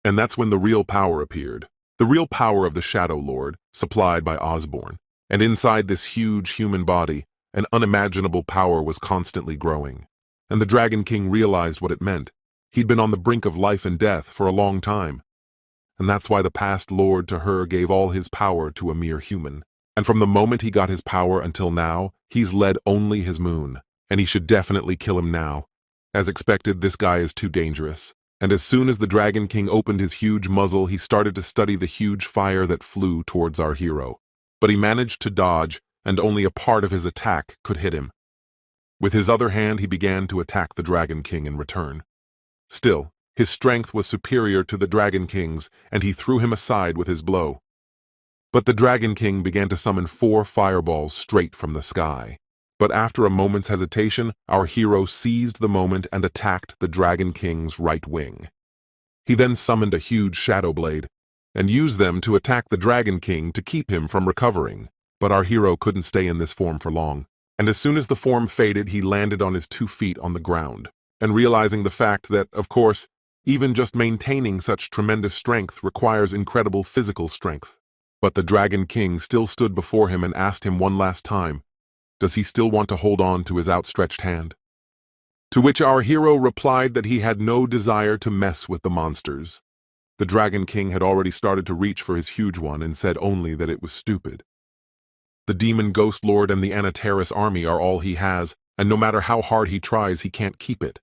And that's when the real power appeared. The real power of the Shadow Lord, supplied by Osborne. And inside this huge human body, an unimaginable power was constantly growing. And the Dragon King realized what it meant. He'd been on the brink of life and death for a long time. And that's why the past Lord to her gave all his power to a mere human. And from the moment he got his power until now, he's led only his moon. And he should definitely kill him now. As expected, this guy is too dangerous. And as soon as the Dragon King opened his huge muzzle, he started to study the huge fire that flew towards our hero. But he managed to dodge, and only a part of his attack could hit him. With his other hand, he began to attack the Dragon King in return. Still, his strength was superior to the Dragon King's, and he threw him aside with his blow. But the Dragon King began to summon 4 fireballs straight from the sky. But after a moment's hesitation, our hero seized the moment and attacked the Dragon King's right wing. He then summoned a huge shadow blade and used them to attack the Dragon King to keep him from recovering. But our hero couldn't stay in this form for long. And as soon as the form faded, he landed on his 2 feet on the ground. And realizing the fact that, of course, even just maintaining such tremendous strength requires incredible physical strength. But the Dragon King still stood before him and asked him one last time, does he still want to hold on to his outstretched hand? To which our hero replied that he had no desire to mess with the monsters. The Dragon King had already started to reach for his huge one and said only that it was stupid. The Demon Ghost Lord and the Anateris army are all he has, and no matter how hard he tries, he can't keep it.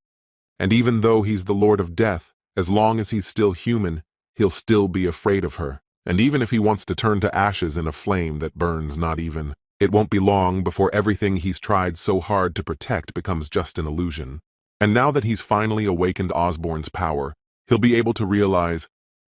And even though he's the Lord of Death, as long as he's still human, he'll still be afraid of her. And even if he wants to turn to ashes in a flame that burns not even, it won't be long before everything he's tried so hard to protect becomes just an illusion. And now that he's finally awakened Osborne's power, he'll be able to realize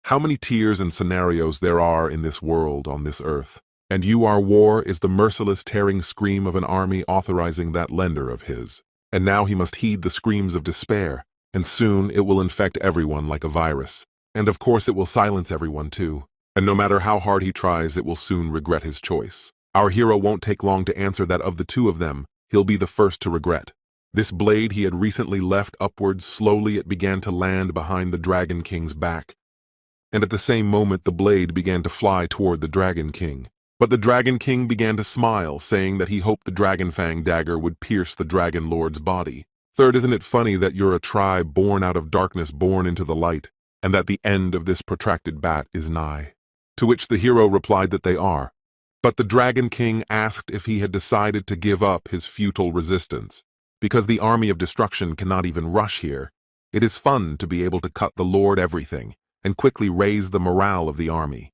how many tiers and scenarios there are in this world on this earth. And our war is the merciless tearing scream of an army authorizing that lender of his. And now he must heed the screams of despair, and soon it will infect everyone like a virus. And of course it will silence everyone too. And no matter how hard he tries, it will soon regret his choice. Our hero won't take long to answer that of the 2 of them, he'll be the first to regret. This blade he had recently left upwards, slowly it began to land behind the Dragon King's back. And at the same moment the blade began to fly toward the Dragon King. But the Dragon King began to smile, saying that he hoped the Dragon Fang dagger would pierce the Dragon Lord's body. Third, isn't it funny that you're a tribe born out of darkness, born into the light, and that the end of this protracted bat is nigh? To which the hero replied that they are. But the Dragon King asked if he had decided to give up his futile resistance. Because the army of destruction cannot even rush here, it is fun to be able to cut the Lord everything and quickly raise the morale of the army.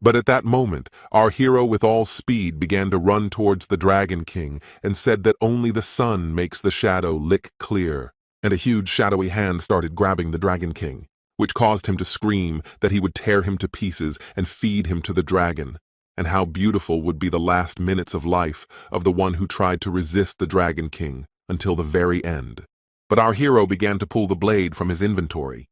But at that moment, our hero with all speed began to run towards the Dragon King and said that only the sun makes the shadow lick clear. And a huge shadowy hand started grabbing the Dragon King, which caused him to scream that he would tear him to pieces and feed him to the dragon. And how beautiful would be the last minutes of life of the one who tried to resist the Dragon King until the very end. But our hero began to pull the blade from his inventory,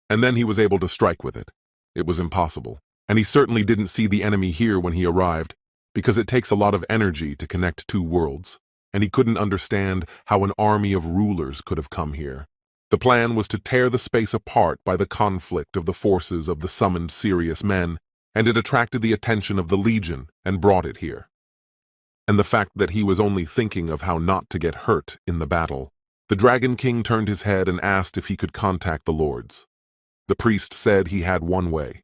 and then he was able to strike with it. It was impossible. And he certainly didn't see the enemy here when he arrived, because it takes a lot of energy to connect two worlds, and he couldn't understand how an army of rulers could have come here. The plan was to tear the space apart by the conflict of the forces of the summoned serious men, and it attracted the attention of the Legion and brought it here. And the fact that he was only thinking of how not to get hurt in the battle. The Dragon King turned his head and asked if he could contact the lords. The priest said he had one way,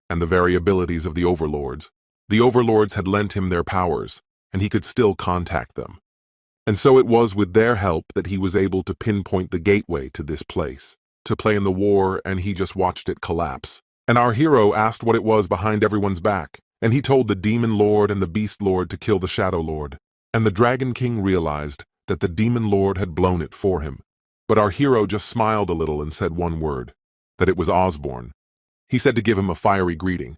and the very abilities of the overlords. The overlords had lent him their powers, and he could still contact them. And so it was with their help that he was able to pinpoint the gateway to this place, to play in the war, and he just watched it collapse. And our hero asked what it was behind everyone's back, and he told the Demon Lord and the Beast Lord to kill the Shadow Lord. And the Dragon King realized that the Demon Lord had blown it for him. But our hero just smiled a little and said one word, that it was Osborne. He said to give him a fiery greeting,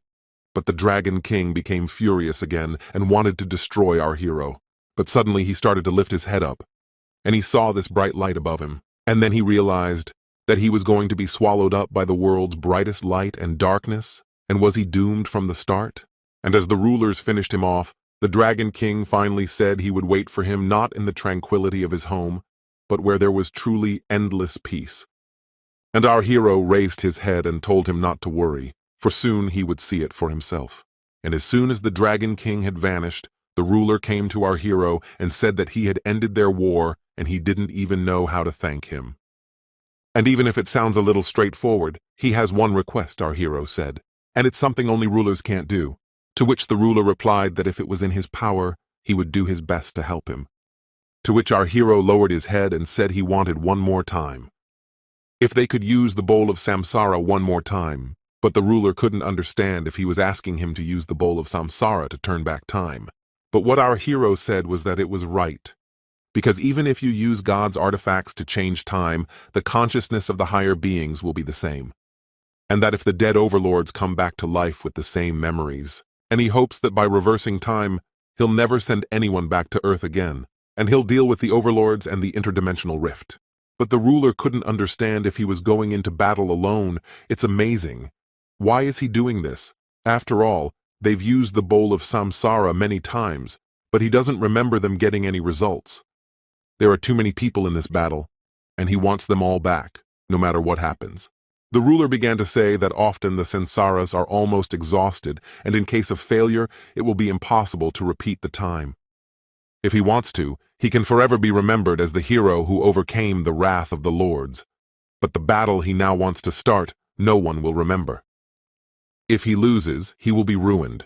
but the Dragon King became furious again and wanted to destroy our hero. But suddenly he started to lift his head up, and he saw this bright light above him, and then he realized that he was going to be swallowed up by the world's brightest light and darkness, and was he doomed from the start? And as the rulers finished him off, the Dragon King finally said he would wait for him not in the tranquility of his home, but where there was truly endless peace. And our hero raised his head and told him not to worry, for soon he would see it for himself. And as soon as the Dragon King had vanished, the ruler came to our hero and said that he had ended their war and he didn't even know how to thank him. And even if it sounds a little straightforward, he has one request, our hero said, and it's something only rulers can't do. To which the ruler replied that if it was in his power, he would do his best to help him. To which our hero lowered his head and said he wanted one more time. If they could use the bowl of samsara one more time, but the ruler couldn't understand if he was asking him to use the bowl of samsara to turn back time. But what our hero said was that it was right. Because even if you use God's artifacts to change time, the consciousness of the higher beings will be the same. And that if the dead overlords come back to life with the same memories, and he hopes that by reversing time, he'll never send anyone back to Earth again, and he'll deal with the overlords and the interdimensional rift. But the ruler couldn't understand if he was going into battle alone. It's amazing. Why is he doing this? After all, they've used the bowl of samsara many times, but he doesn't remember them getting any results. There are too many people in this battle, and he wants them all back, no matter what happens. The ruler began to say that often the samsaras are almost exhausted, and in case of failure, it will be impossible to repeat the time. If he wants to, he can forever be remembered as the hero who overcame the wrath of the lords. But the battle he now wants to start, no one will remember. If he loses, he will be ruined.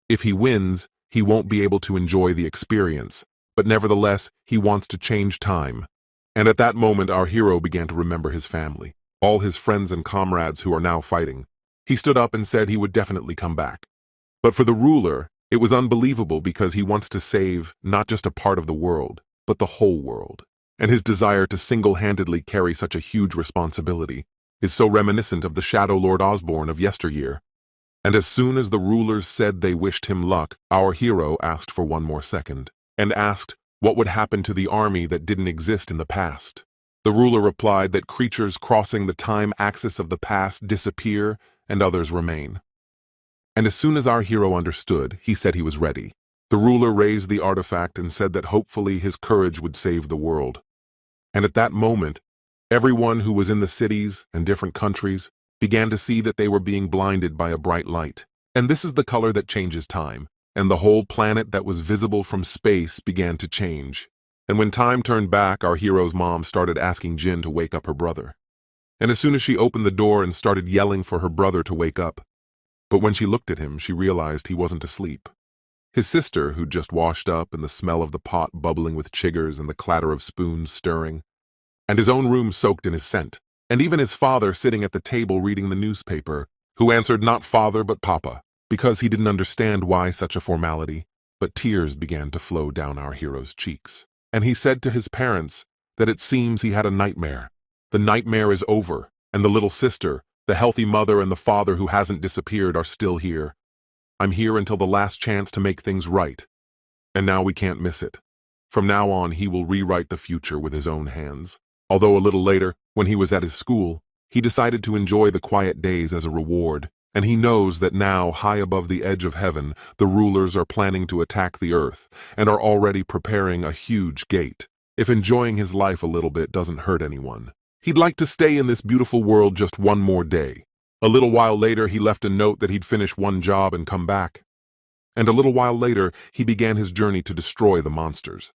If he wins, he won't be able to enjoy the experience. But nevertheless, he wants to change time. And at that moment, our hero began to remember his family, all his friends and comrades who are now fighting. He stood up and said he would definitely come back. But for the ruler, it was unbelievable because he wants to save not just a part of the world, but the whole world. And his desire to single-handedly carry such a huge responsibility is so reminiscent of the Shadow Lord Osborne of yesteryear. And as soon as the rulers said they wished him luck, our hero asked for one more second, and asked what would happen to the army that didn't exist in the past. The ruler replied that creatures crossing the time axis of the past disappear and others remain. And as soon as our hero understood, he said he was ready. The ruler raised the artifact and said that hopefully his courage would save the world. And at that moment, everyone who was in the cities and different countries began to see that they were being blinded by a bright light. And this is the color that changes time, and the whole planet that was visible from space began to change. And when time turned back, our hero's mom started asking Jin to wake up her brother. And as soon as she opened the door and started yelling for her brother to wake up, but when she looked at him, she realized he wasn't asleep. His sister, who'd just washed up, and the smell of the pot bubbling with chiggers and the clatter of spoons stirring, and his own room soaked in his scent, and even his father sitting at the table reading the newspaper, who answered not father but papa, because he didn't understand why such a formality, but tears began to flow down our hero's cheeks. And he said to his parents that it seems he had a nightmare. The nightmare is over, and the little sister, the healthy mother, and the father who hasn't disappeared are still here. I'm here until the last chance to make things right. And now we can't miss it. From now on, he will rewrite the future with his own hands. Although a little later, when he was at his school, he decided to enjoy the quiet days as a reward, and he knows that now, high above the edge of heaven, the rulers are planning to attack the earth and are already preparing a huge gate. If enjoying his life a little bit doesn't hurt anyone, he'd like to stay in this beautiful world just one more day. A little while later, he left a note that he'd finish one job and come back. And a little while later, he began his journey to destroy the monsters.